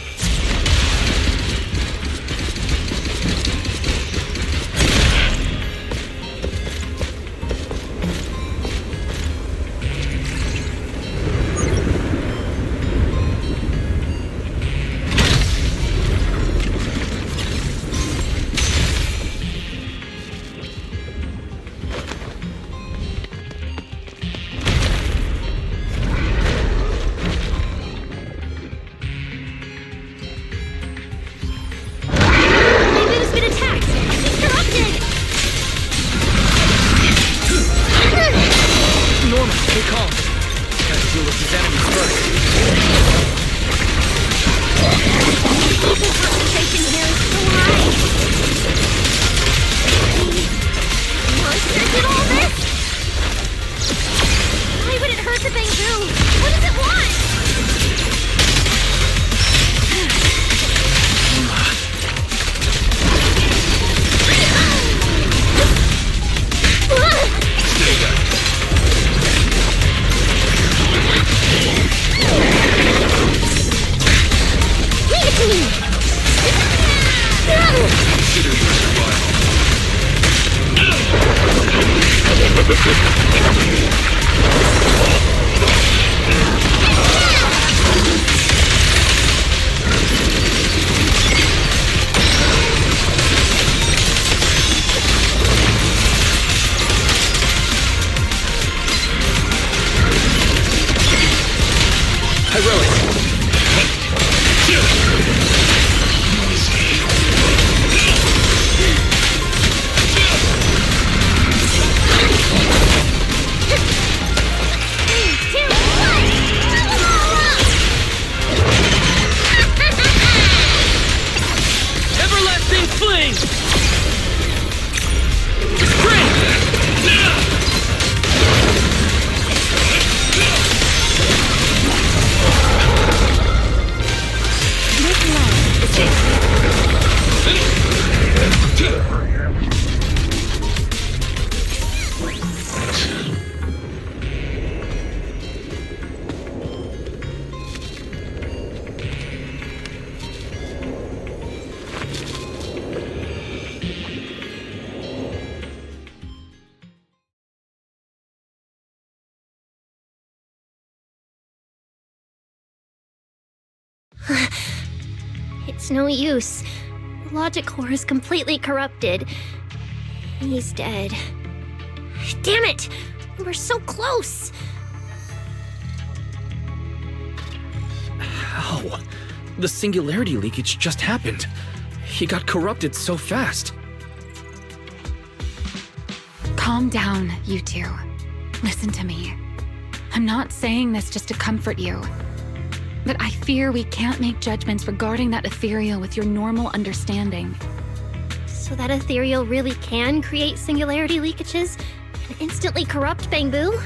It's no use. The logic core is completely corrupted. He's dead. Damn it! We're so close. How? The singularity leakage just happened. He got corrupted so fast. Calm down, you two. Listen to me. I'm not saying this just to comfort you, but I fear we can't make judgments regarding that ethereal with your normal understanding. So that ethereal really can create singularity leakages and instantly corrupt Bangbu?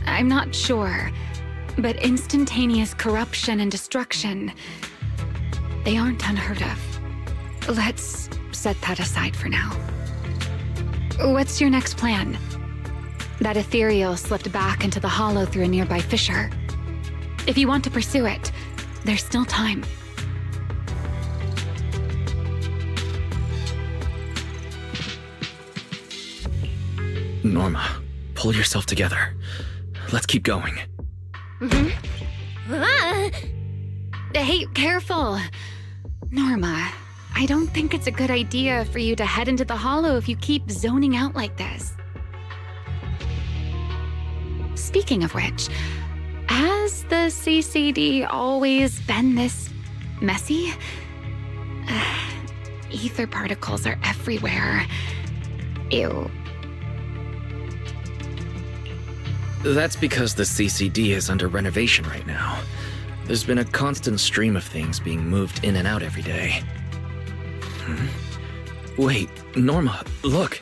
I'm not sure, but instantaneous corruption and destruction, they aren't unheard of. Let's set that aside for now. What's your next plan? That ethereal slipped back into the hollow through a nearby fissure. If you want to pursue it, there's still time. Norma, pull yourself together. Let's keep going. Hey, careful! Norma, I don't think it's a good idea for you to head into the hollow if you keep zoning out like this. Speaking of which, has the CCD always been this messy? Ether particles are everywhere. Ew. That's because the CCD is under renovation right now. There's been a constant stream of things being moved in and out every day. Wait, Norma, look.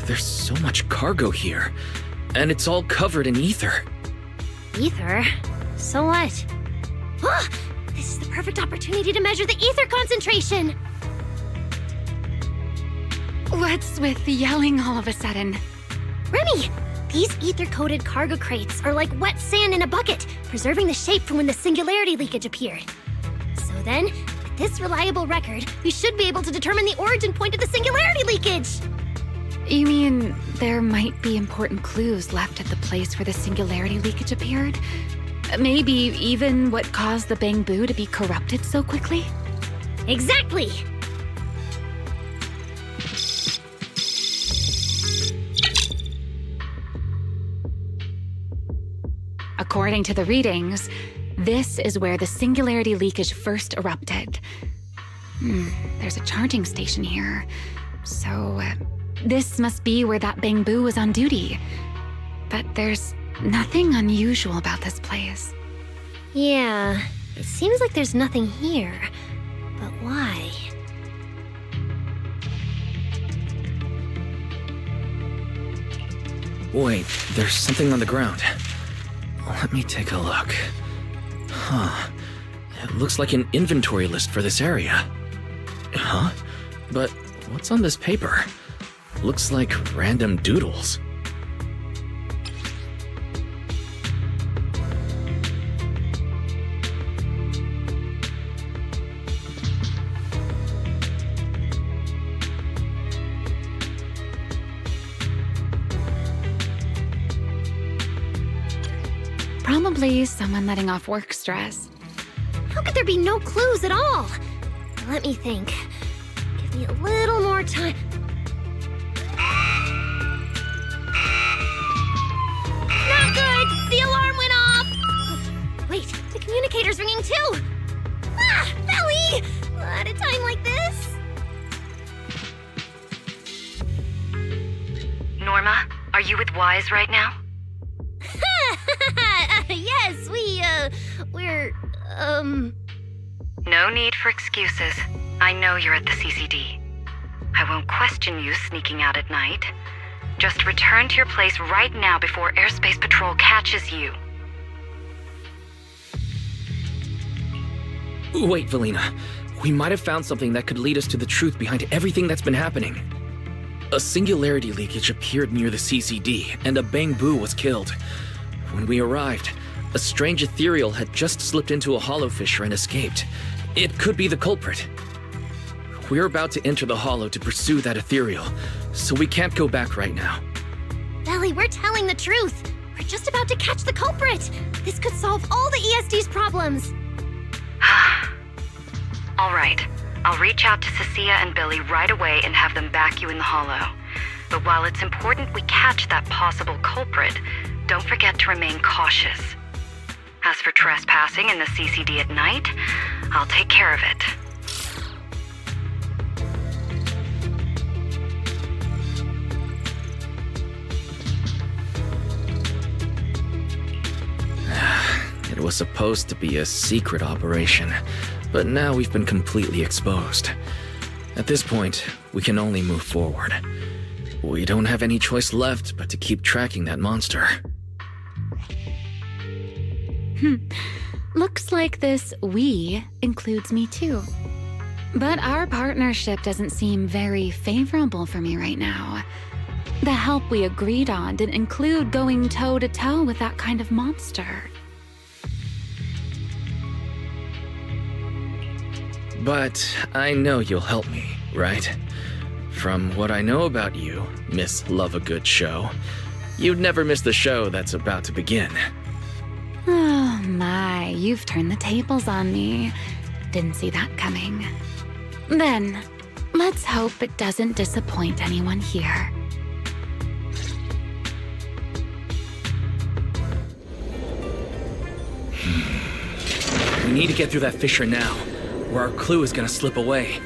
There's so much cargo here, and it's all covered in ether. Ether? So what? Ah, this is the perfect opportunity to measure the ether concentration! What's with yelling all of a sudden? Remy! These ether-coated cargo crates are like wet sand in a bucket, preserving the shape from when the singularity leakage appeared. So then, with this reliable record, we should be able to determine the origin point of the singularity leakage! You mean there might be important clues left at the place where the singularity leakage appeared? Maybe even what caused the Bangbu to be corrupted so quickly? Exactly! According to the readings, this is where the singularity leakage first erupted. There's a charging station here. So, this must be where that Bangbu was on duty. But there's nothing unusual about this place. Yeah, it seems like there's nothing here. But why? Wait, there's something on the ground. Let me take a look. Huh. It looks like an inventory list for this area. Huh? But what's on this paper? Looks like random doodles. Probably someone letting off work stress. How could there be no clues at all? Let me think. Give me a little more time. Not good! The alarm went off! Wait, the communicator's ringing too! Ah! Belly! At a time like this? Norma, are you with Wise right now? Yes, we're, No need for excuses. I know you're at the CCD. I won't question you sneaking out at night. Just return to your place right now before Airspace Patrol catches you. Wait, Valina. We might have found something that could lead us to the truth behind everything that's been happening. A singularity leakage appeared near the CCD, and a Bangbu was killed. When we arrived, a strange ethereal had just slipped into a hollow fissure and escaped. It could be the culprit. We're about to enter the hollow to pursue that ethereal, so we can't go back right now. Belly, we're telling the truth. We're just about to catch the culprit. This could solve all the ESD's problems. All right. I'll reach out to Cecilia and Billy right away and have them back you in the hollow. But while it's important we catch that possible culprit, don't forget to remain cautious. As for trespassing in the CCD at night, I'll take care of it. It was supposed to be a secret operation, but now we've been completely exposed. At this point, we can only move forward. We don't have any choice left but to keep tracking that monster. Looks like this "we" includes me too. But our partnership doesn't seem very favorable for me right now. The help we agreed on didn't include going toe-to-toe with that kind of monster. But I know you'll help me, right? From what I know about you, Miss Love a Good Show, you'd never miss the show that's about to begin. Oh my, you've turned the tables on me. Didn't see that coming. Then, let's hope it doesn't disappoint anyone here. We need to get through that fissure now, or our clue is gonna slip away.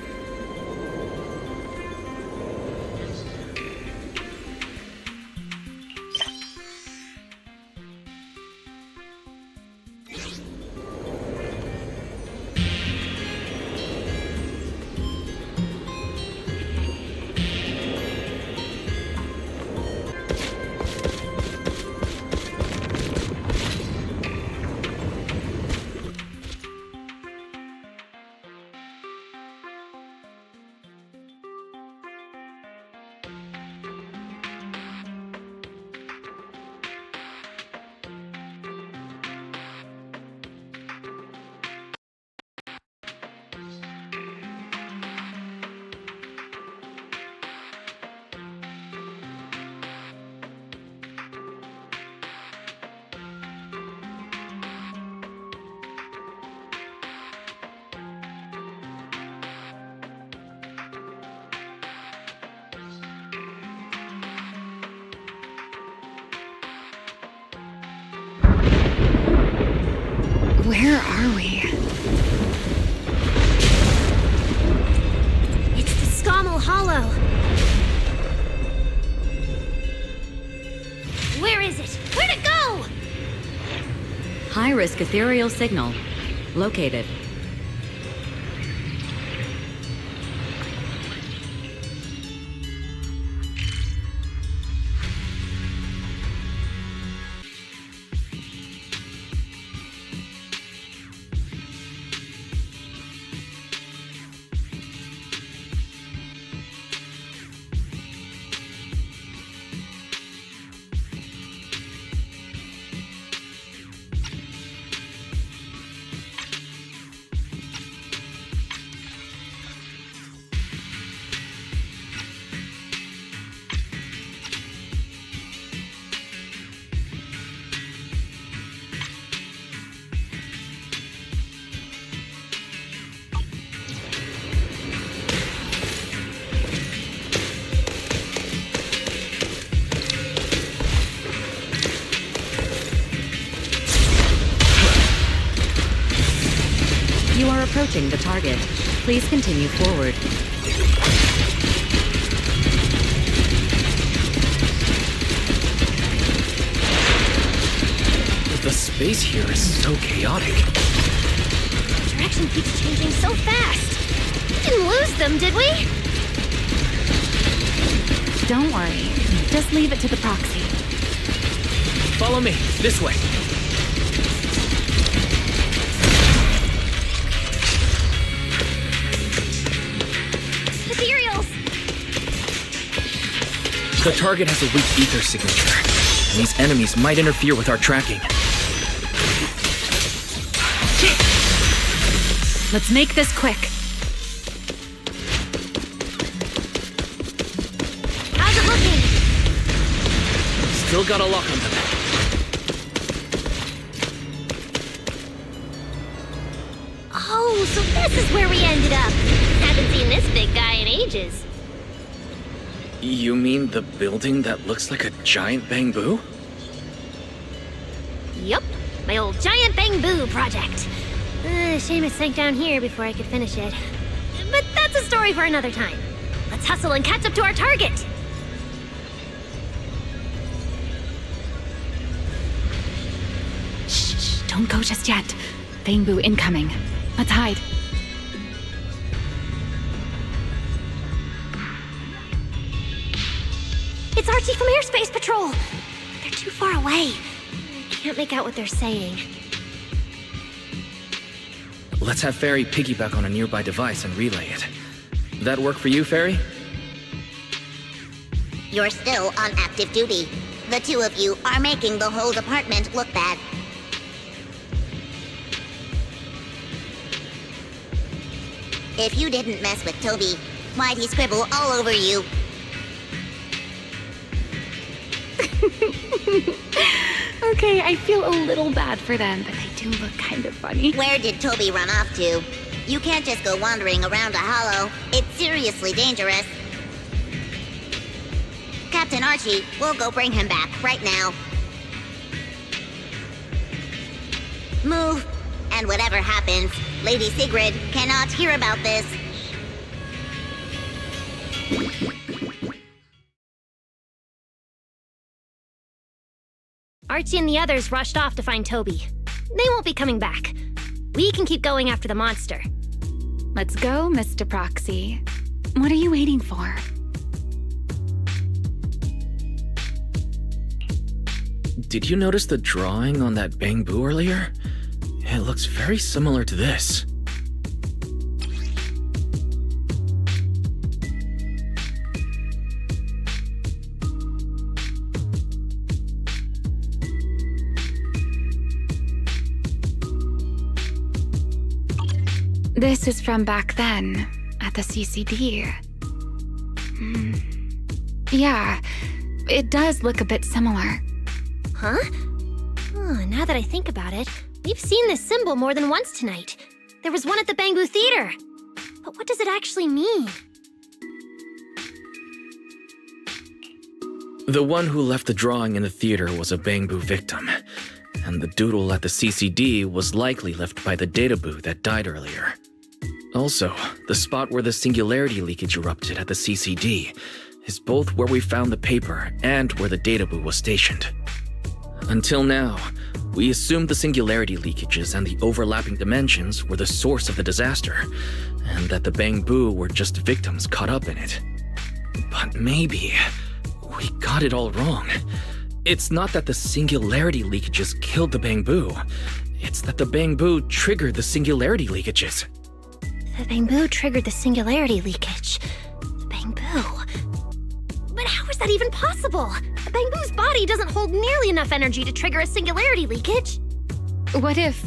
Where are we? It's the Scommel Hollow. Where is it? Where'd it go? High-risk ethereal signal. Located. You are approaching the target. Please continue forward. The space here is so chaotic. The direction keeps changing so fast. We didn't lose them, did we? Don't worry. Just leave it to the proxy. Follow me, this way. Ethereals! The target has a weak ether signature, and these enemies might interfere with our tracking. Let's make this quick. How's it looking? Still got a lock on them. Oh, so this is where we ended up. Haven't seen this big guy in ages. You mean the building that looks like a giant bamboo? Yup, my old giant bamboo project. Shame it sank down here before I could finish it. But that's a story for another time. Let's hustle and catch up to our target. Shh, don't go just yet. Bamboo incoming. Let's hide. It's Archie from Airspace Patrol. They're too far away. I can't make out what they're saying. Let's have Fairy piggyback on a nearby device and relay it. That work for you, Fairy? You're still on active duty. The two of you are making the whole department look bad. If you didn't mess with Toby, why'd he scribble all over you? Okay, I feel a little bad for them, but they do look kind of funny. Where did Toby run off to? You can't just go wandering around a hollow. It's seriously dangerous. Captain Archie, we'll go bring him back right now. Move. And whatever happens, Lady Sigrid cannot hear about this. Archie and the others rushed off to find Toby. They won't be coming back. We can keep going after the monster. Let's go, Mr. Proxy. What are you waiting for? Did you notice the drawing on that bamboo earlier? It looks very similar to this. This is from back then, at the CCD. Yeah, it does look a bit similar. Huh? Oh, now that I think about it, we've seen this symbol more than once tonight. There was one at the Bamboo Theater. But what does it actually mean? The one who left the drawing in the theater was a bamboo victim, and the doodle at the CCD was likely left by the databoo that died earlier. Also, the spot where the singularity leakage erupted at the CCD is both where we found the paper and where the databoo was stationed. Until now, we assumed the singularity leakages and the overlapping dimensions were the source of the disaster, and that the bamboo were just victims caught up in it. But maybe we got it all wrong. It's not that the singularity leakages killed the bamboo. It's that the bamboo triggered the singularity leakages. The bamboo triggered the singularity leakage. The bamboo. But how is that even possible? A bamboo's body doesn't hold nearly enough energy to trigger a singularity leakage. What if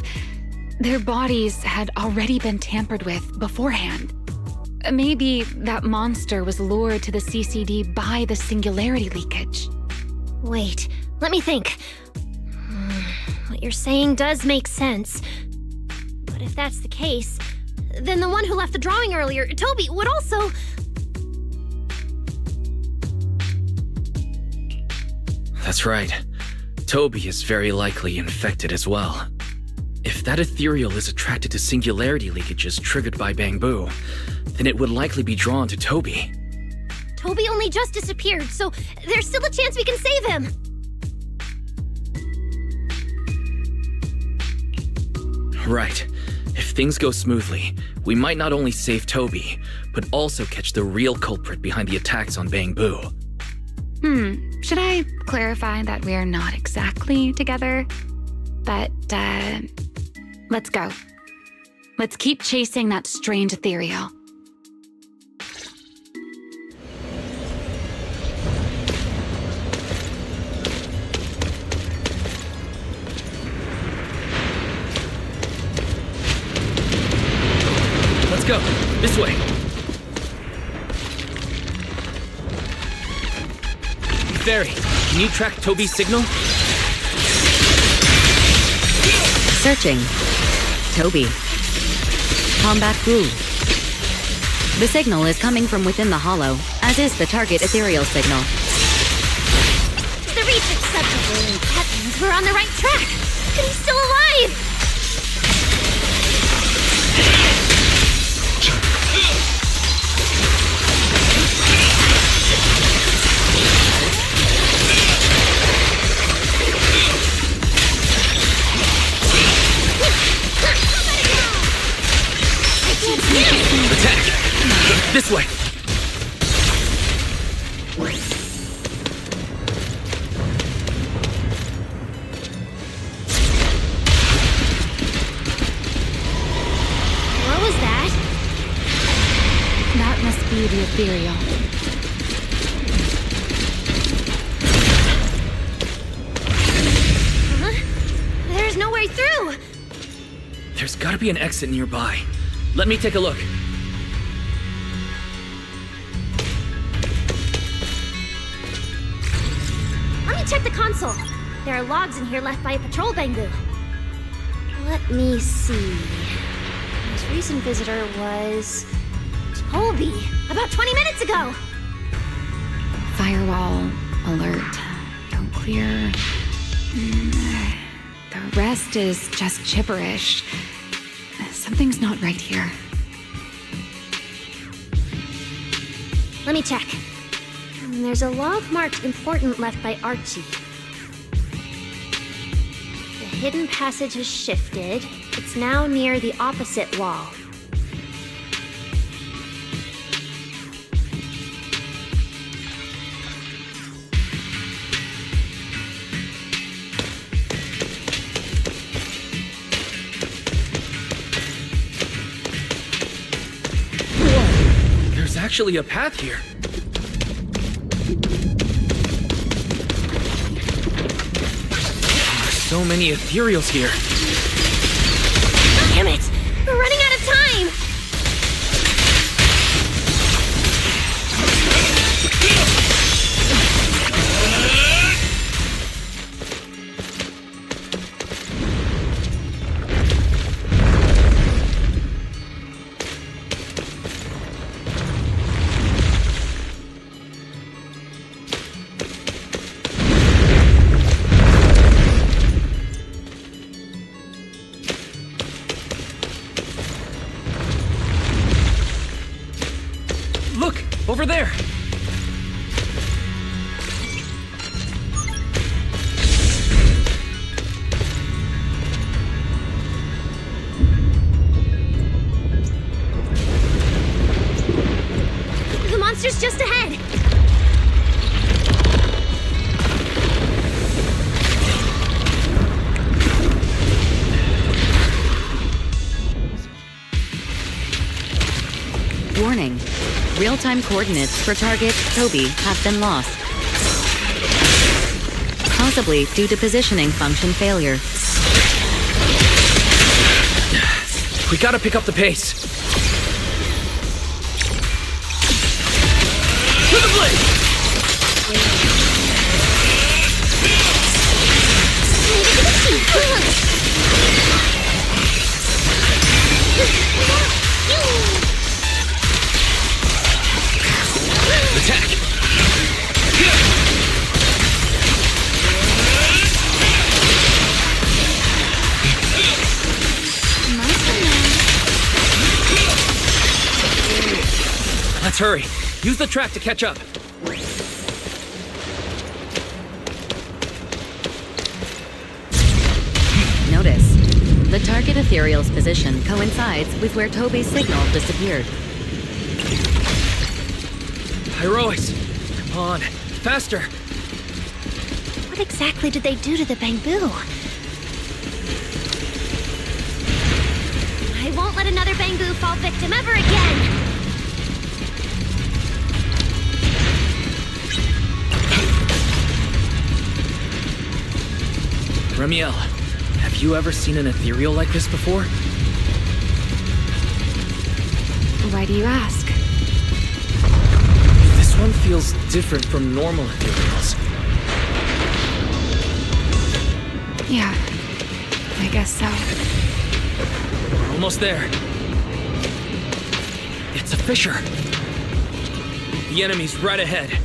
their bodies had already been tampered with beforehand? Maybe that monster was lured to the CCD by the singularity leakage. Wait, let me think. What you're saying does make sense. But if that's the case, then the one who left the drawing earlier, Toby, would also... That's right. Toby is very likely infected as well. If that ethereal is attracted to singularity leakages triggered by bamboo, then it would likely be drawn to Toby. Toby only just disappeared, so there's still a chance we can save him. Right. If things go smoothly, we might not only save Toby, but also catch the real culprit behind the attacks on Bamboo. Should I clarify that we're not exactly together? But, let's go. Let's keep chasing that strange ethereal. Let's go. This way. Barry, can you track Toby's signal? Searching. Toby. Combat Blue. The signal is coming from within the hollow, as is the target ethereal signal. The research subject. Heavens, we're on the right track. And he's still alive! Attack! This way! What was that? That must be the ethereal. Huh? There's no way through! There's gotta be an exit nearby. Let me take a look. Let me check the console. There are logs in here left by a patrol Bangu. Let me see. Most recent visitor was Toby, about 20 minutes ago. Firewall alert. Don't clear. The rest is just gibberish. Something's not right here. Let me check. There's a log marked important left by Archie. The hidden passage has shifted. It's now near the opposite wall. There's actually a path here. So many ethereals here. Damn it! We're running out of time! Look! Over there! The monster's just ahead! Warning. Real-time coordinates for target Toby have been lost. Possibly due to positioning function failure. We gotta pick up the pace. To the blade! Attack! Let's hurry. Use the track to catch up. Notice. The target ethereal's position coincides with where Toby's signal disappeared. Heroics! Come on, faster! What exactly did they do to the Bangu? I won't let another Bangu fall victim ever again! Remiel, have you ever seen an ethereal like this before? Why do you ask? This one feels different from normal ethereals. Yeah, I guess so. We're almost there. It's a fissure. The enemy's right ahead.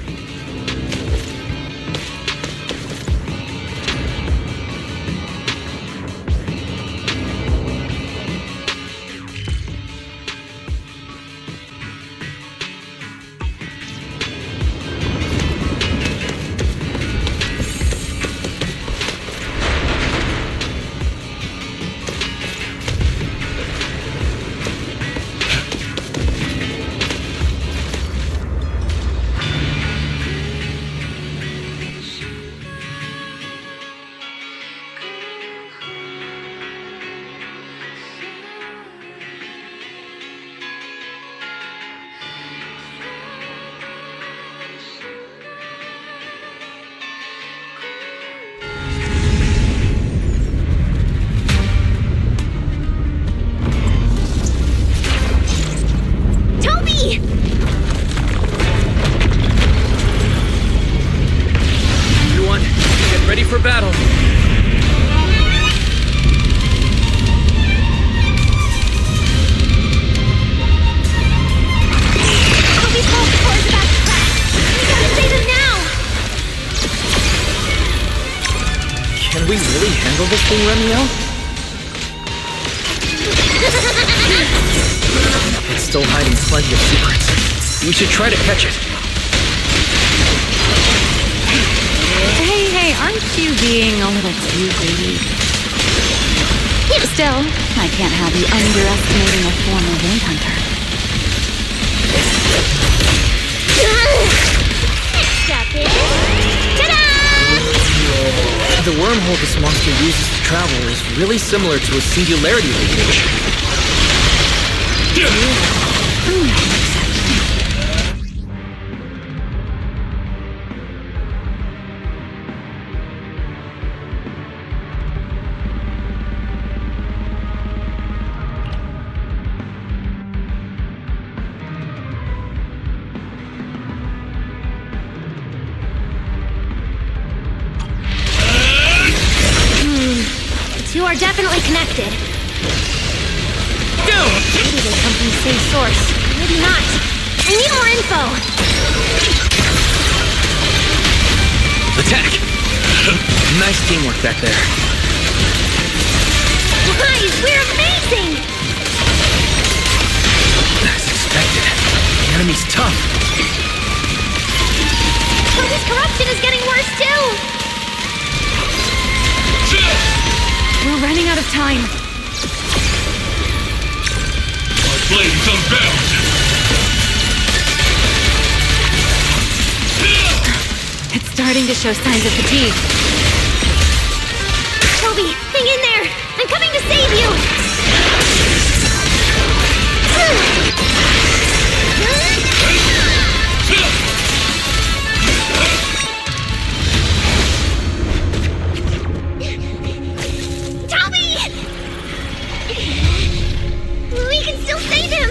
It's still hiding plenty of secrets. We should try to catch it. Hey, aren't you being a little too greedy? Still, I can't have you underestimating a former void hunter. Next up is... Ta-da! The wormhole this monster uses to travel is really similar to a singularity leakage. The two are definitely connected. Go! Maybe they come from the same source. Maybe not. I need more info. Attack! Nice teamwork back there. Guys, we're amazing! As expected. The enemy's tough. But this corruption is getting worse too! We're running out of time. Flames unbound! It's starting to show signs of fatigue. Toby, hang in there! I'm coming to save you! Toby! We can still save him!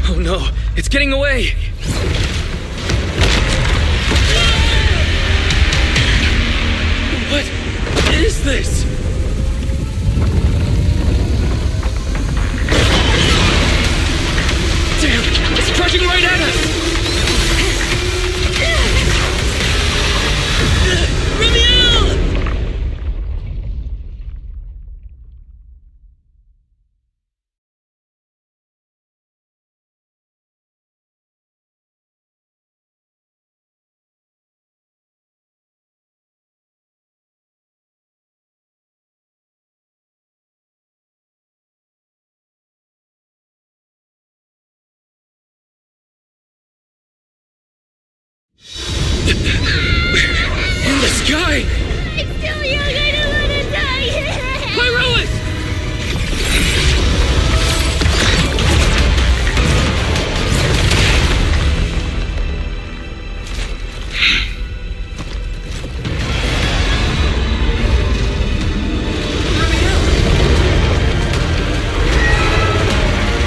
Oh no, it's getting away! What is this? Damn, it's crushing right at us! Ramiel! In the sky! It's still young, I don't want to die! Pyrolis!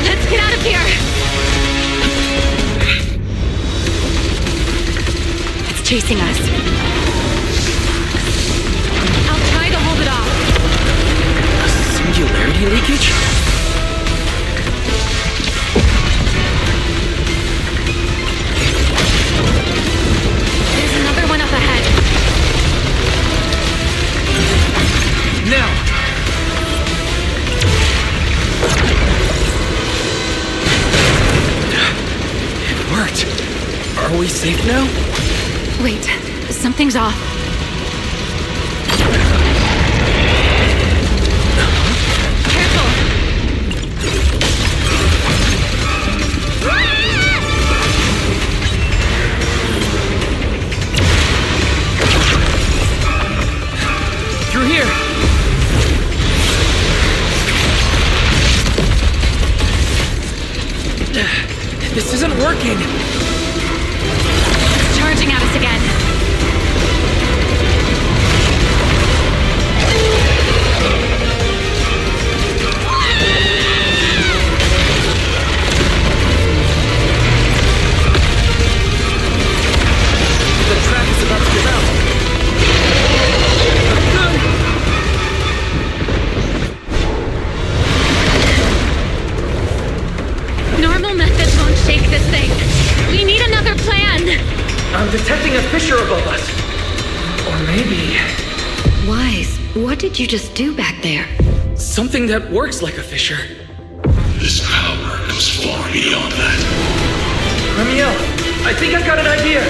Let's get out of here! It's chasing us. I'll try to hold it off. A singularity Singularity leakage? There's another one up ahead. Now! It worked. Are we safe now? Wait, something's off. Through here! This isn't working! It's charging at us again. The track is about to give out. Normal methods won't shake this thing. We need another plan. I'm detecting a fissure above us. Or maybe... Wise, what did you just do back there? something that works like a fissure. This power goes far beyond that. Ramiel, I think I've got an idea.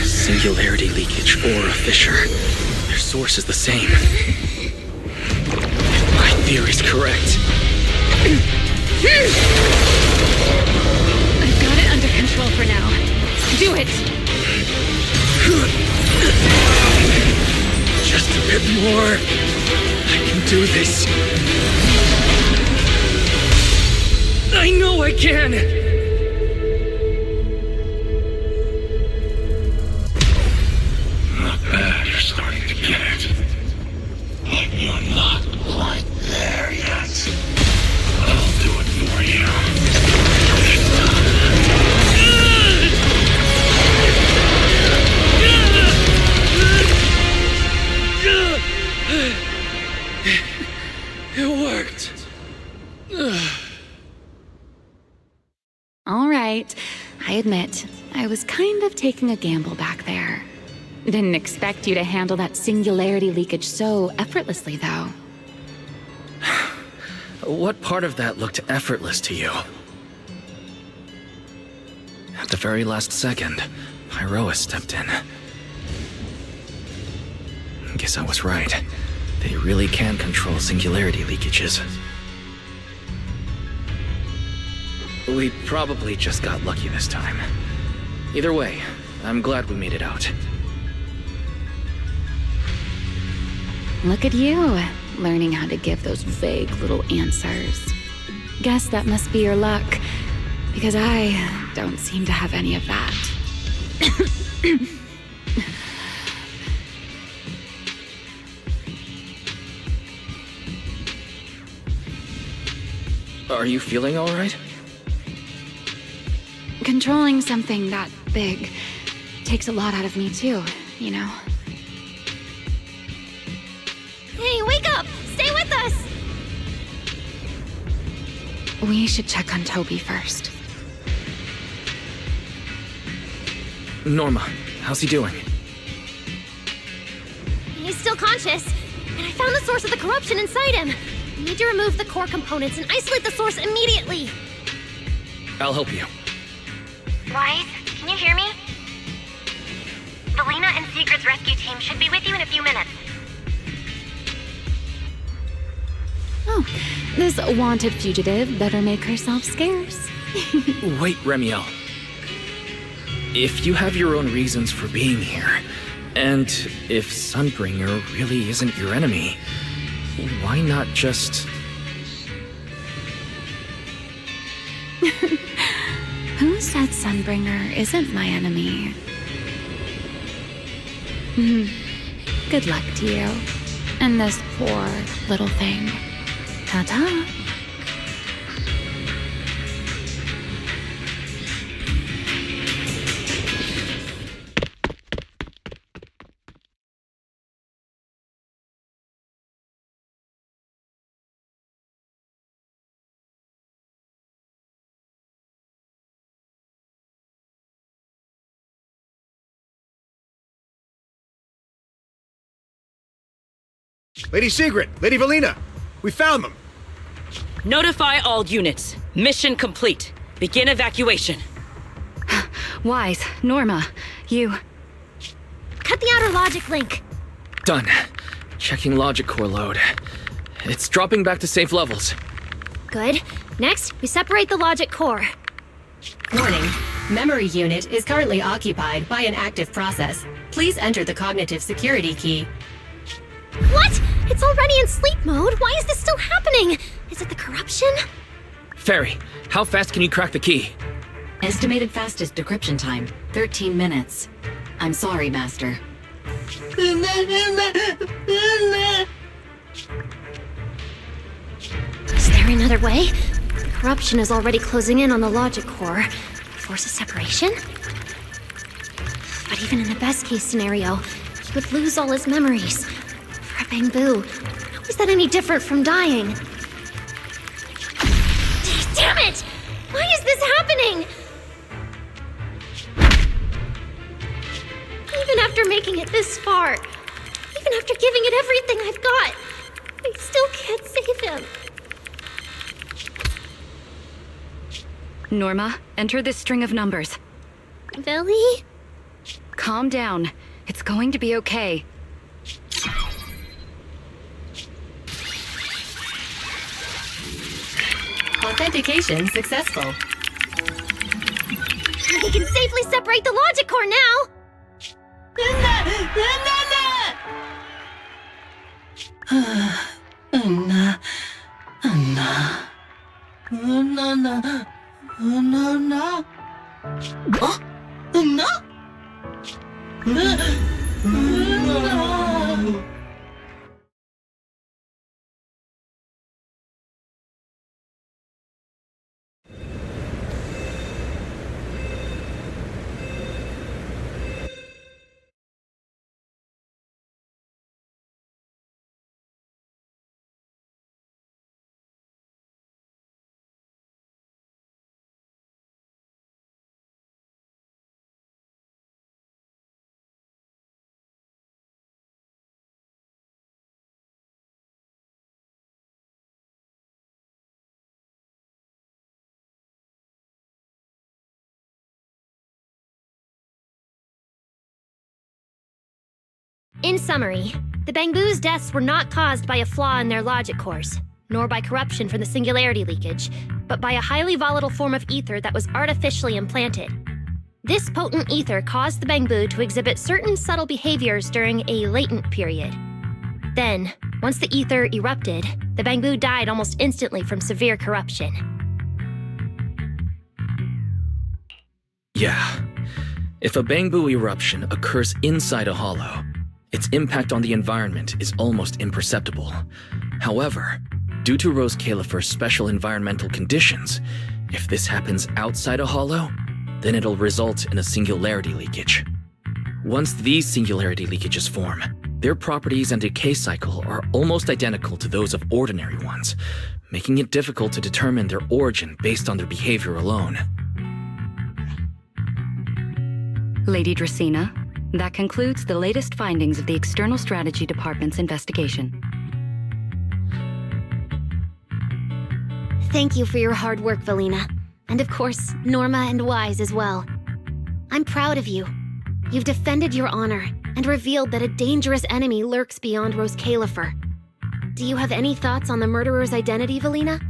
Singularity leakage or a fissure. Their source is the same. If my theory's correct. I've got it under control for now. Do it! Just a bit more. I can do this. I know I can! Not bad, you're starting to get it. But you're not quite there yet. I'll do it for you. It worked. All right. I admit, I was kind of taking a gamble back there. Didn't expect you to handle that singularity leakage so effortlessly, though. What part of that looked effortless to you? At the very last second, Pyroa stepped in. Guess I was right. They really can control singularity leakages. We probably just got lucky this time. Either way, I'm glad we made it out. Look at you, learning how to give those vague little answers. Guess that must be your luck, because I don't seem to have any of that. Are you feeling all right? Controlling something that big takes a lot out of me too, you know? Hey, wake up! Stay with us! We should check on Toby first. Norma, how's he doing? He's still conscious, and I found the source of the corruption inside him. We need to remove the core components and isolate the source immediately. I'll help you. Wise, can you hear me? Valina and Sigrid's rescue team should be with you in a few minutes. Oh, this wanted fugitive better make herself scarce. Wait, Ramiel. if you have your own reasons for being here, and if Sunbringer really isn't your enemy, why not just... Who said Sunbringer isn't my enemy? Good luck to you. And this poor little thing. Ta-ta. Lady Sigrid! Lady Valina! We found them! Notify all units. Mission complete. Begin evacuation. Wise, Norma, you... Cut the outer logic link. Done. Checking logic core load. It's dropping back to safe levels. Good. Next, we separate the logic core. Warning. Memory unit is currently occupied by an active process. Please enter the cognitive security key. What? It's already in sleep mode. Why is this still happening? Is it the corruption? Fairy, how fast can you crack the key? Estimated fastest decryption time, 13 minutes. I'm sorry, Master. Is there another way? The corruption is already closing in on the logic core. Force a separation? But even in the best case scenario, he would lose all his memories. For a Bangbu, how is that any different from dying? Damn it! Why is this happening? Even after making it this far, even after giving it everything I've got, I still can't save him. Norma, enter this string of numbers. Billy? Calm down. It's going to be okay. Authentication successful. We can safely separate the logic core now! In summary, the Bangbu's deaths were not caused by a flaw in their logic cores, nor by corruption from the singularity leakage, but by a highly volatile form of ether that was artificially implanted. This potent ether caused the Bangbu to exhibit certain subtle behaviors during a latent period. Then, once the ether erupted, the Bangbu died almost instantly from severe corruption. Yeah. If a Bangbu eruption occurs inside a hollow, its impact on the environment is almost imperceptible. However, due to Rose Califer's special environmental conditions, if this happens outside a hollow, then it'll result in a singularity leakage. Once these singularity leakages form, their properties and decay cycle are almost identical to those of ordinary ones, making it difficult to determine their origin based on their behavior alone. Lady Dracena, that concludes the latest findings of the External Strategy Department's investigation. Thank you for your hard work, Valina. And of course, Norma and Wise as well. I'm proud of you. You've defended your honor and revealed that a dangerous enemy lurks beyond Rose Califer. Do you have any thoughts on the murderer's identity, Valina?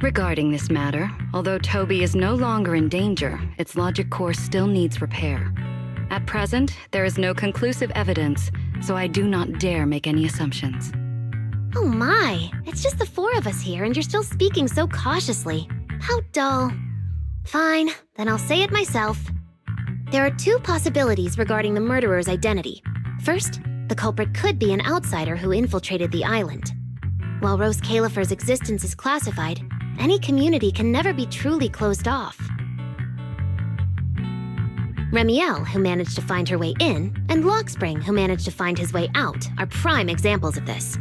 Regarding this matter, although Toby is no longer in danger, its logic core still needs repair. At present, there is no conclusive evidence, so I do not dare make any assumptions. Oh my, it's just the four of us here and you're still speaking so cautiously. How dull. Fine, then I'll say it myself. There are two possibilities regarding the murderer's identity. First, the culprit could be an outsider who infiltrated the island. While Rose Califer's existence is classified, any community can never be truly closed off. Remiel, who managed to find her way in, and Lockspring, who managed to find his way out, are prime examples of this.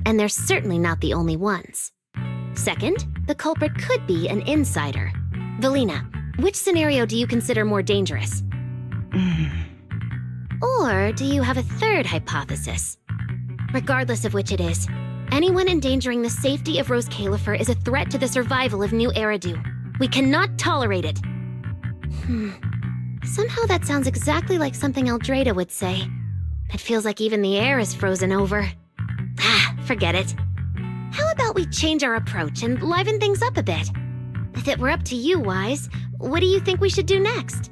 And they're certainly not the only ones. Second, the culprit could be an insider. Valina, which scenario do you consider more dangerous? Or do you have a third hypothesis? Regardless of which it is, anyone endangering the safety of Rose Califer is a threat to the survival of New Eridu. We cannot tolerate it. Somehow that sounds exactly like something Eldrada would say. It feels like even the air is frozen over. Forget it. How about we change our approach and liven things up a bit? If it were up to you, Wise, what do you think we should do next?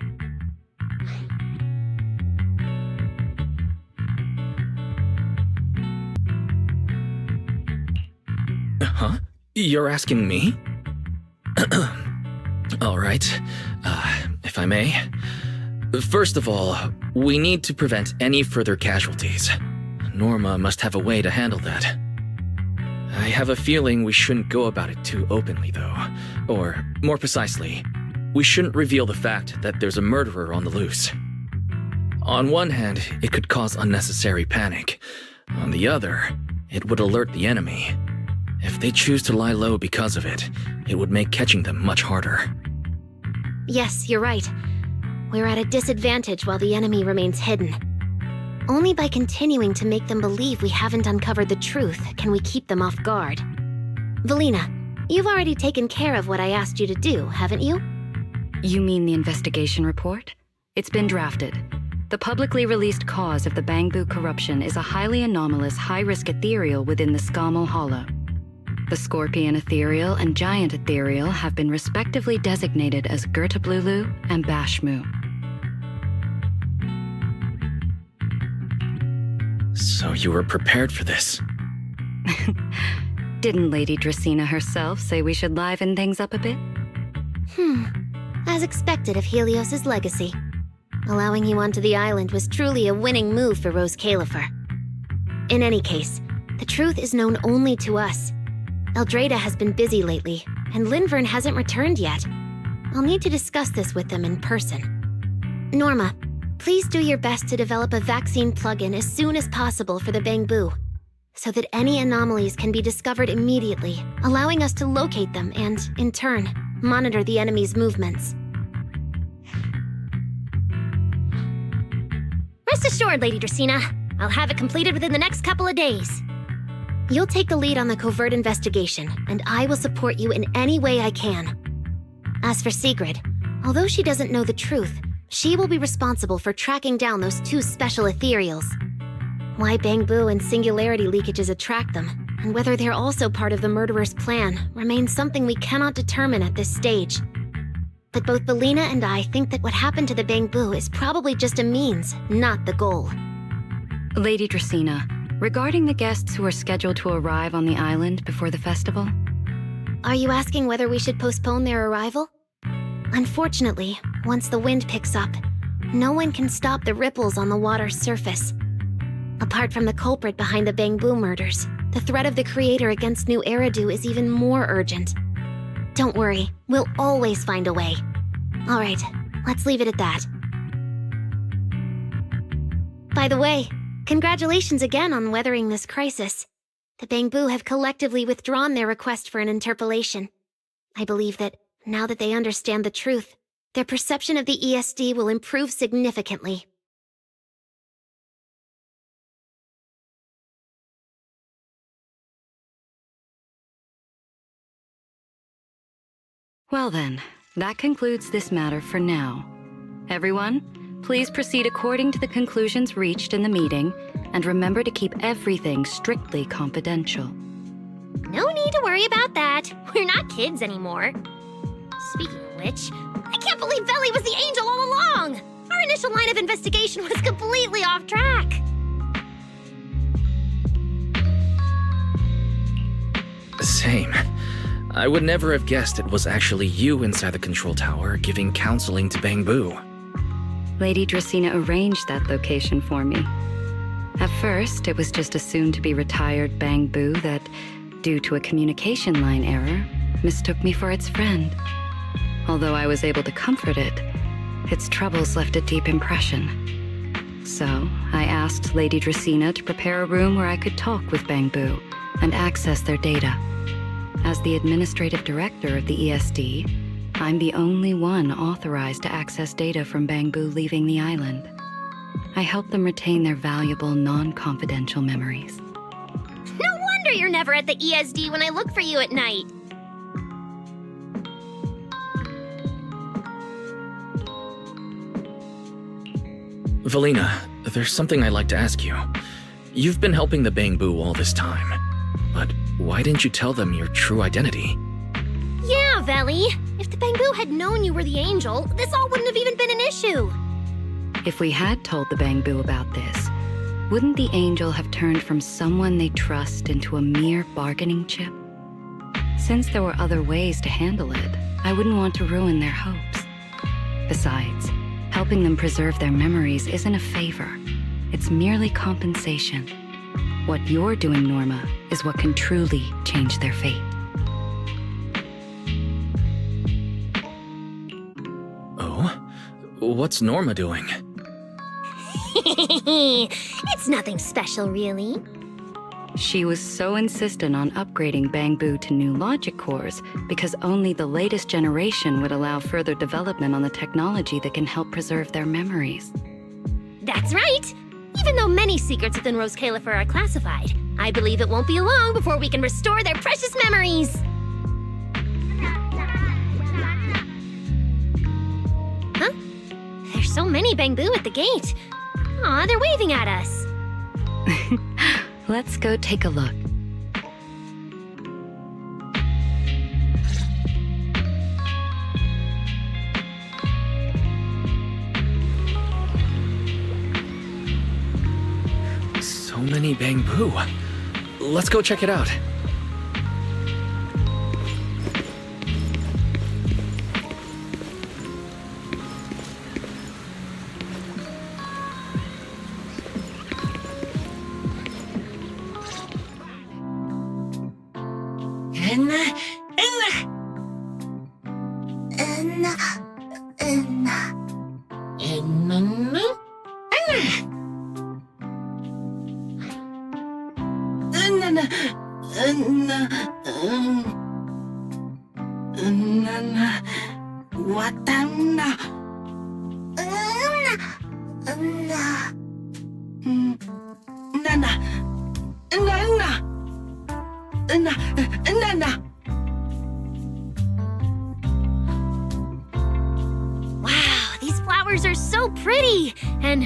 Huh? You're asking me? All right. If I may. First of all, we need to prevent any further casualties. Norma must have a way to handle that. I have a feeling we shouldn't go about it too openly, though. Or, more precisely, we shouldn't reveal the fact that there's a murderer on the loose. On one hand, it could cause unnecessary panic. On the other, it would alert the enemy. If they choose to lie low because of it, it would make catching them much harder. Yes, you're right. We're at a disadvantage while the enemy remains hidden. Only by continuing to make them believe we haven't uncovered the truth can we keep them off guard. Valina, you've already taken care of what I asked you to do, haven't you? You mean the investigation report? It's been drafted. The publicly released cause of the Bangbu corruption is a highly anomalous, high-risk ethereal within the Scamal Hollow. The Scorpion Ethereal and Giant Ethereal have been respectively designated as Gertablulu and Bashmu. So you were prepared for this? Didn't Lady Dracena herself say we should liven things up a bit? As expected of Helios's legacy. Allowing you onto the island was truly a winning move for Rose Califer. In any case, the truth is known only to us. Eldrada has been busy lately, and Linvern hasn't returned yet. I'll need to discuss this with them in person. Norma, please do your best to develop a vaccine plugin as soon as possible for the Bangbu, so that any anomalies can be discovered immediately, allowing us to locate them and, in turn, monitor the enemy's movements. Rest assured, Lady Dracena, I'll have it completed within the next couple of days. You'll take the lead on the covert investigation, and I will support you in any way I can. As for Sigrid, although she doesn't know the truth, she will be responsible for tracking down those two special ethereals. Why Bangbu and singularity leakages attract them, and whether they're also part of the murderer's plan, remains something we cannot determine at this stage. But both Valina and I think that what happened to the Bangbu is probably just a means, not the goal. Lady Dracena, regarding the guests who are scheduled to arrive on the island before the festival? Are you asking whether we should postpone their arrival? Unfortunately, once the wind picks up, no one can stop the ripples on the water's surface. Apart from the culprit behind the Bangbu murders, the threat of the Creator against New Eridu is even more urgent. Don't worry, we'll always find a way. All right, let's leave it at that. By the way, congratulations again on weathering this crisis. The Bangbu have collectively withdrawn their request for an interpolation. I believe that, now that they understand the truth, their perception of the ESD will improve significantly. Well then, that concludes this matter for now. Everyone, please proceed according to the conclusions reached in the meeting, and remember to keep everything strictly confidential. No need to worry about that. We're not kids anymore. Speaking of which, I can't believe Veli was the angel all along! Our initial line of investigation was completely off track. Same. I would never have guessed it was actually you inside the control tower giving counseling to Bangbu. Lady Dracaena arranged that location for me. At first, it was just assumed to be retired Bangbu that, due to a communication line error, mistook me for its friend. Although I was able to comfort it, its troubles left a deep impression. So, I asked Lady Dracaena to prepare a room where I could talk with Bangbu and access their data. As the administrative director of the ESD, I'm the only one authorized to access data from Bangbu leaving the island. I help them retain their valuable, non-confidential memories. No wonder you're never at the ESD when I look for you at night. Valina, there's something I'd like to ask you. You've been helping the Bangbu all this time, but why didn't you tell them your true identity? Yeah, Veli. If the Bangbu had known you were the angel, this all wouldn't have even been an issue. If we had told the Bangbu about this, wouldn't the angel have turned from someone they trust into a mere bargaining chip? Since there were other ways to handle it, I wouldn't want to ruin their hopes. Besides, helping them preserve their memories isn't a favor. It's merely compensation. What you're doing, Norma, is what can truly change their fate. Oh? What's Norma doing? It's nothing special, really. She was so insistent on upgrading Bangbu to new logic cores because only the latest generation would allow further development on the technology that can help preserve their memories. That's right! Even though many secrets within Rose Califer are classified, I believe it won't be long before we can restore their precious memories! Huh? There's so many Bangbu at the gate. Aw, they're waving at us. Let's go take a look. So many Bangbu. Let's go check it out. Wow, these flowers are so pretty, and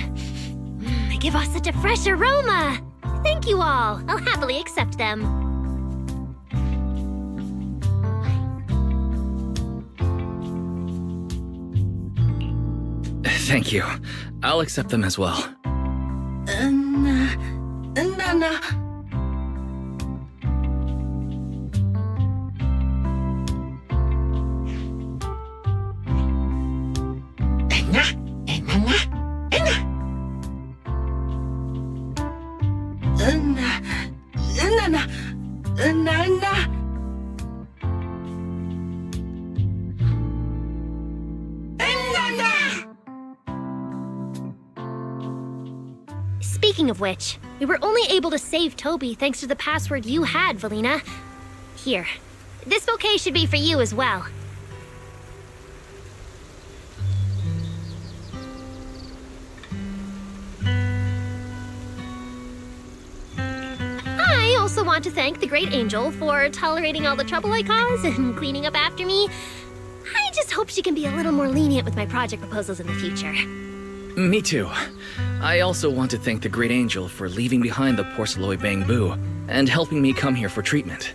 they give off such a fresh aroma. Thank you all. I'll happily accept them. Thank you. I'll accept them as well. Speaking of which, we were only able to save Toby thanks to the password you had, Valina. Here, this bouquet should be for you as well. I also want to thank the Great Angel for tolerating all the trouble I cause and cleaning up after me. I just hope she can be a little more lenient with my project proposals in the future. Me too. I also want to thank the Great Angel for leaving behind the Porcelloy Bangbu and helping me come here for treatment.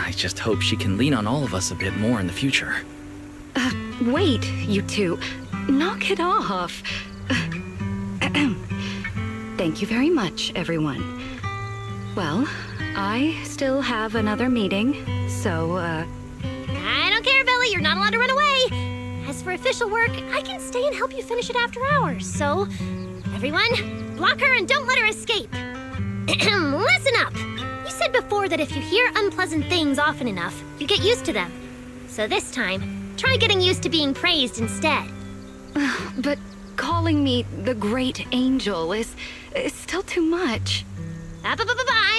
I just hope she can lean on all of us a bit more in the future. Wait, you two. Knock it off. Thank you very much, everyone. Well, I still have another meeting, so, I don't care, Billy. You're not allowed to run away. As for official work, I can stay and help you finish it after hours. So, everyone, block her and don't let her escape. Listen up. You said before that if you hear unpleasant things often enough, you get used to them. So this time, try getting used to being praised instead. But calling me the Great Angel is still too much. I'm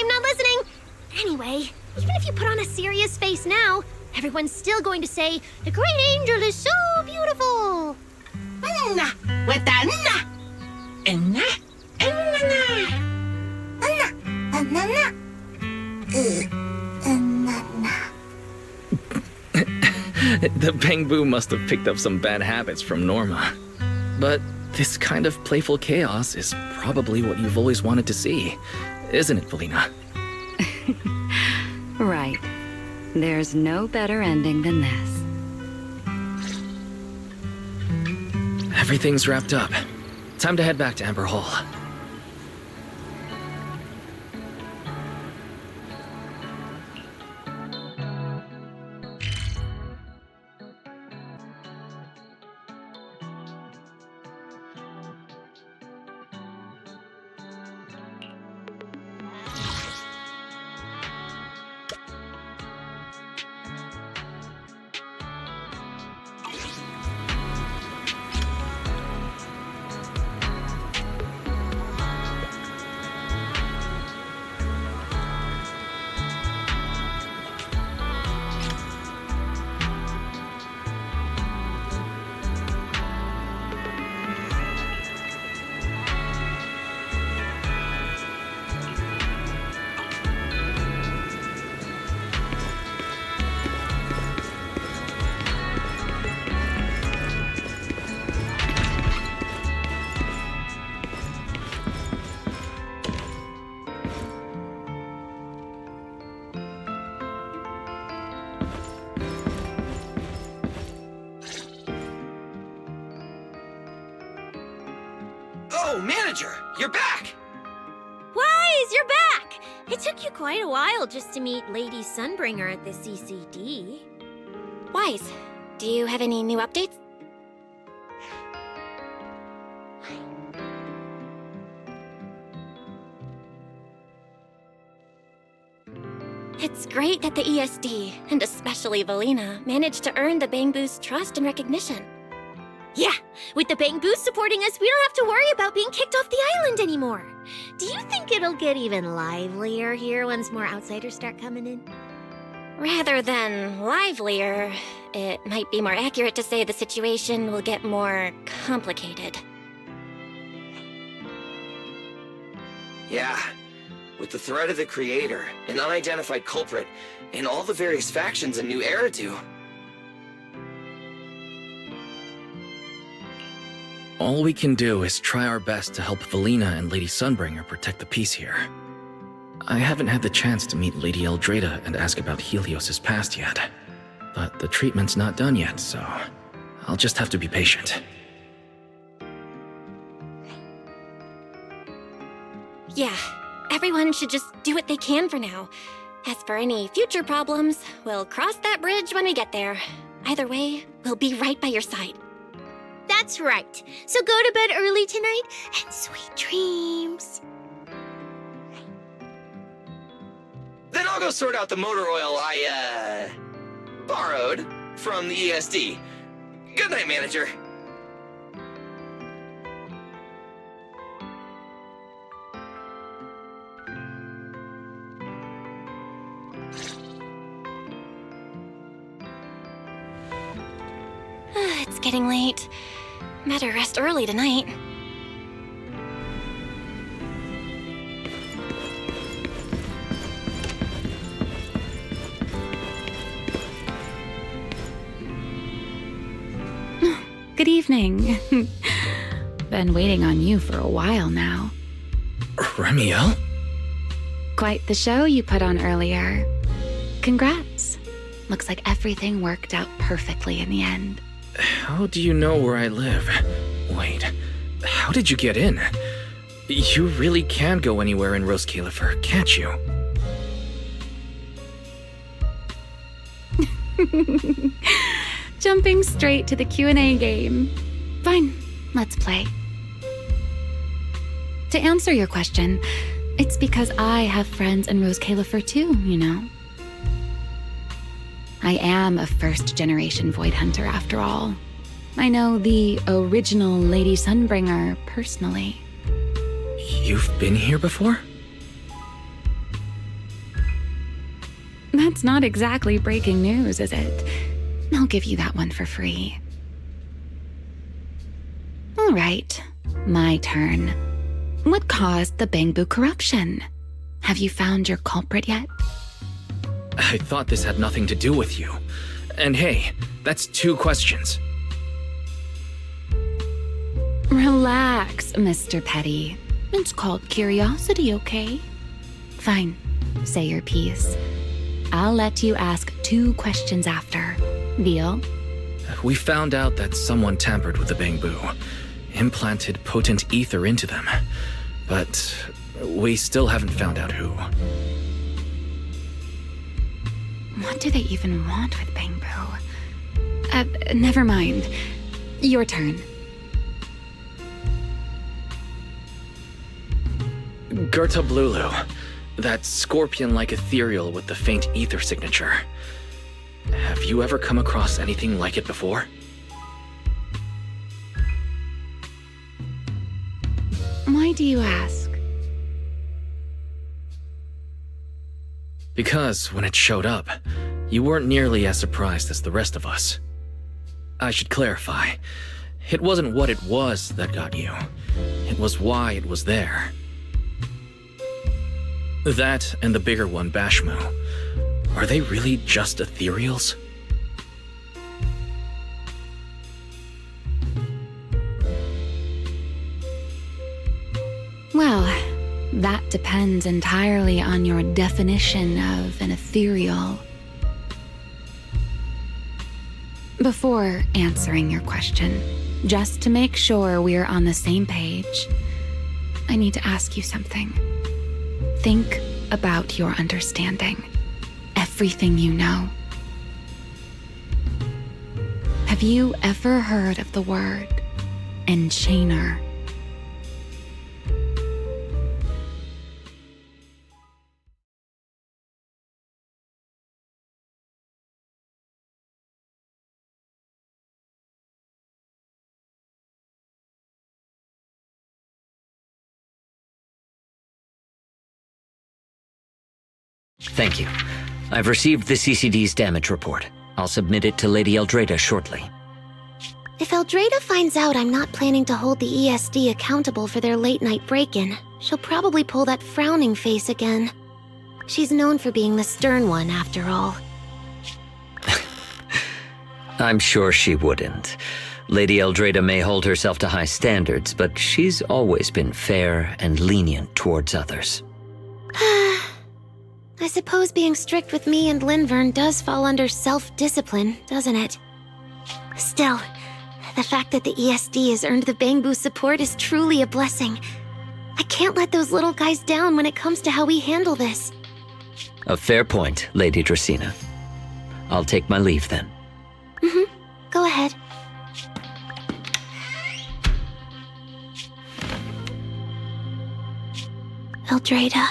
not listening. Anyway, even if you put on a serious face now, everyone's still going to say, the Great Angel is so beautiful. With the The Pengu must have picked up some bad habits from Norma. But this kind of playful chaos is probably what you've always wanted to see, isn't it, Valina? Right. There's no better ending than this. Everything's wrapped up. Time to head back to Amber Hall. Oh, Manager, you're back! Wise, you're back! It took you quite a while just to meet Lady Sunbringer at the CCD. Wise, do you have any new updates? It's great that the ESD, and especially Valina, managed to earn the Bangbu's trust and recognition. Yeah, with the Bangbu supporting us, we don't have to worry about being kicked off the island anymore. Do you think it'll get even livelier here once more outsiders start coming in? Rather than livelier, it might be more accurate to say the situation will get more complicated. Yeah, with the threat of the Creator, an unidentified culprit, and all the various factions in New Eridu. All we can do is try our best to help Valina and Lady Sunbringer protect the peace here. I haven't had the chance to meet Lady Eldrada and ask about Helios' past yet, but the treatment's not done yet, so I'll just have to be patient. Yeah, everyone should just do what they can for now. As for any future problems, we'll cross that bridge when we get there. Either way, we'll be right by your side. That's right. So go to bed early tonight and sweet dreams. Then I'll go sort out the motor oil I, borrowed from the ESD. Good night, Manager. It's getting late. Better rest early tonight. Good evening. Been waiting on you for a while now. Remiel? Quite the show you put on earlier. Congrats. Looks like everything worked out perfectly in the end. How do you know where I live? Wait, how did you get in? You really can go anywhere in Rose Califer, can't you? Jumping straight to the Q&A game. Fine, let's play. To answer your question, it's because I have friends in Rose Califer too, you know. I am a first-generation Void Hunter after all. I know the original Lady Sunbringer personally. You've been here before? That's not exactly breaking news, is it? I'll give you that one for free. All right, my turn. What caused the Bangbu corruption? Have you found your culprit yet? I thought this had nothing to do with you. And hey, that's 2 questions. Relax, Mr. Petty. It's called curiosity, okay? Fine, say your piece. I'll let you ask 2 questions after. Deal? We found out that someone tampered with the Bangbu, implanted potent ether into them. But we still haven't found out who. What do they even want with Bangbu? Never mind. Your turn. Gerta Blulu, that scorpion-like ethereal with the faint ether signature. Have you ever come across anything like it before? Why do you ask? Because when it showed up, you weren't nearly as surprised as the rest of us. I should clarify, it wasn't what it was that got you. It was why it was there. That and the bigger one, Bashmu. Are they really just ethereals? Well, that depends entirely on your definition of an ethereal. Before answering your question, just to make sure we're on the same page, I need to ask you something. Think about your understanding. Everything you know. Have you ever heard of the word enchainer? Thank you. I've received the CCD's damage report. I'll submit it to Lady Eldrada shortly. If Eldrada finds out I'm not planning to hold the ESD accountable for their late-night break-in, she'll probably pull that frowning face again. She's known for being the stern one, after all. I'm sure she wouldn't. Lady Eldrada may hold herself to high standards, but she's always been fair and lenient towards others. I suppose being strict with me and Linvern does fall under self-discipline, doesn't it? Still, the fact that the ESD has earned the Bangbu support is truly a blessing. I can't let those little guys down when it comes to how we handle this. A fair point, Lady Dracena. I'll take my leave then. Go ahead. Eldrada.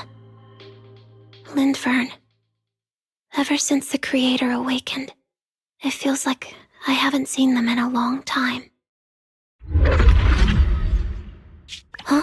Linvern. Ever since the Creator awakened, it feels like I haven't seen them in a long time. Huh?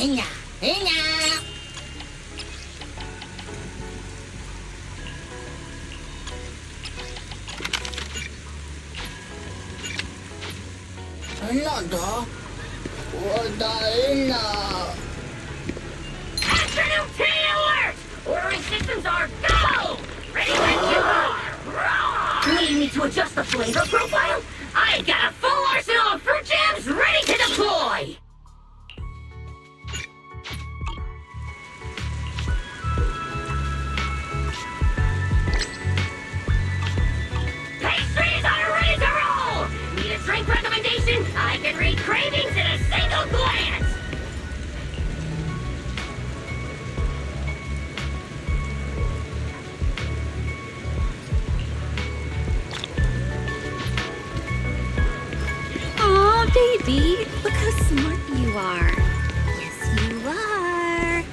Hinya! Hinya! Nada. Wadaina. Afternoon tea alert! Ordering systems are go! Ready when you are! Roar! Need me to adjust the flavor profile? I've got a full arsenal of fruit jams ready to deploy! Pastries are ready to roll! Need a drink recommendation? I can read cravings in a single glance! Aw, baby, look how smart you are. Yes, you are.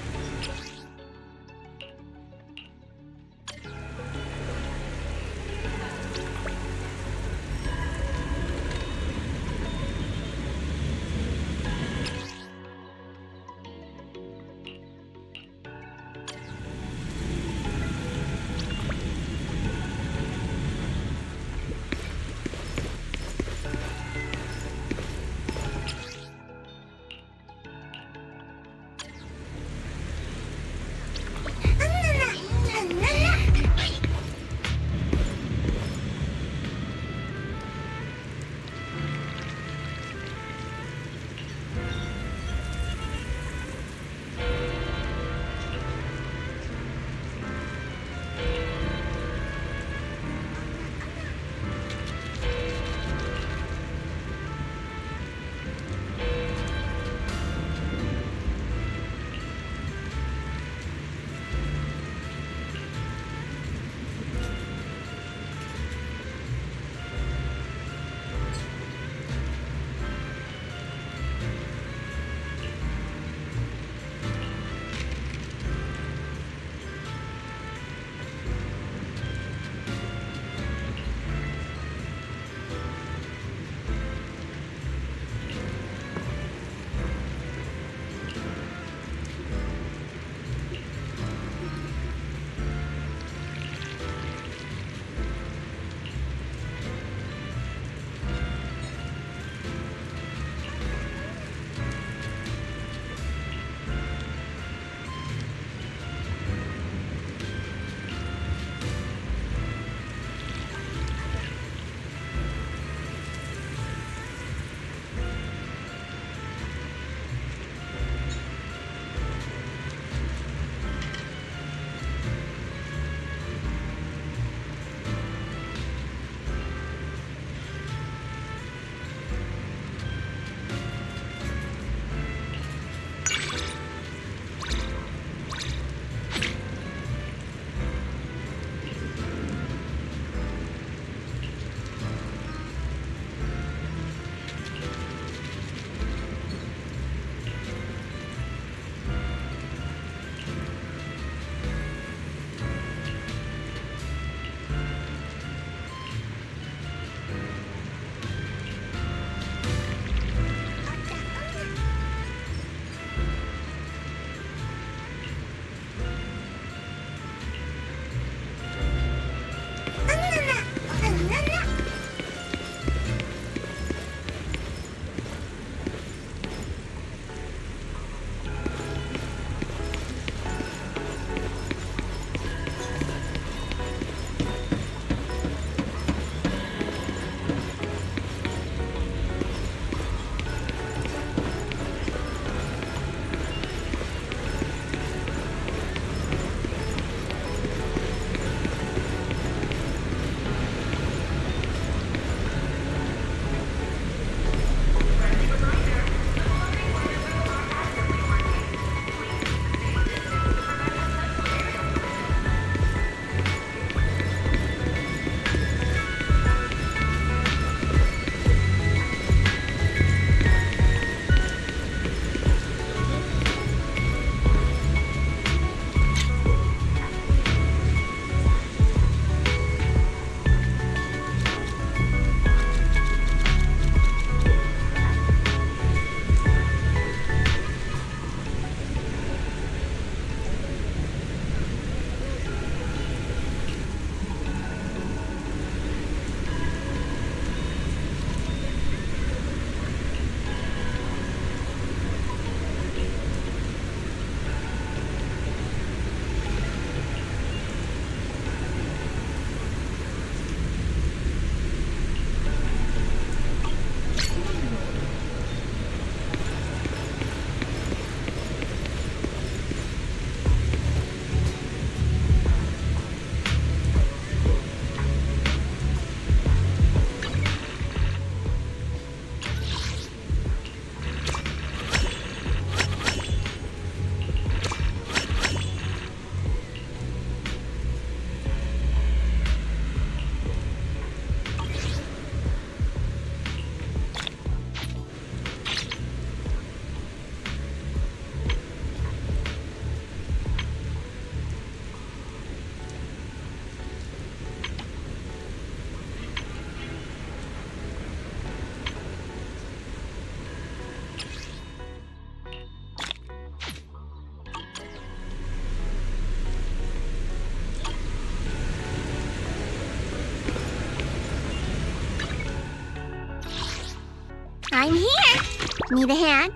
Need a hand?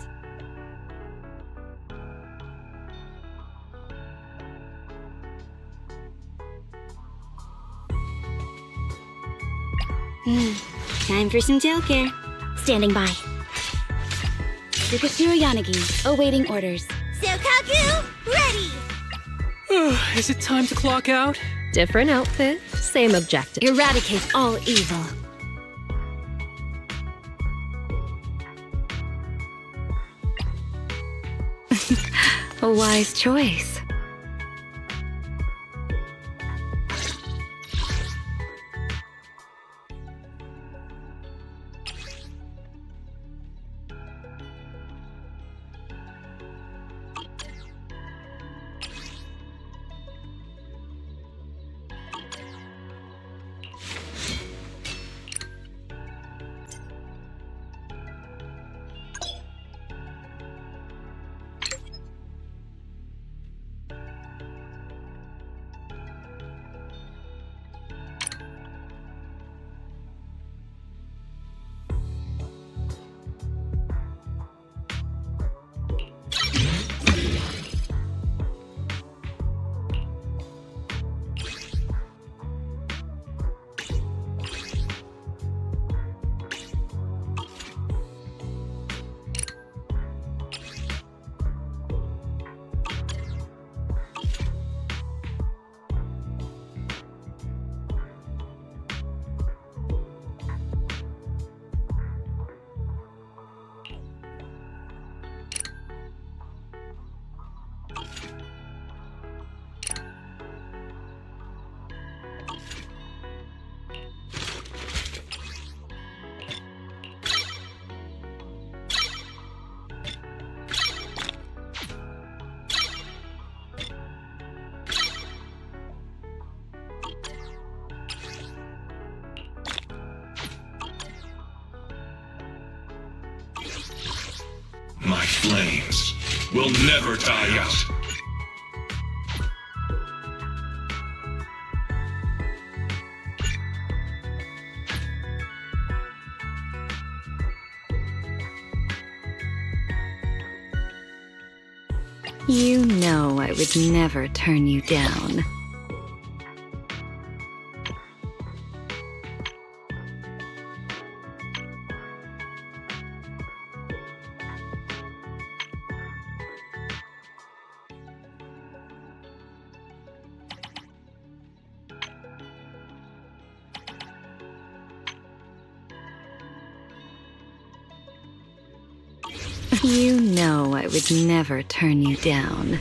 Time for some gel care. Standing by. Tsukashiro Yanagi, awaiting orders. Sokaku, ready! Is it time to clock out? Different outfit, same objective. Eradicate all evil. A wise choice. My flames will never die out. You know I would never turn you down. You know I would never turn you down.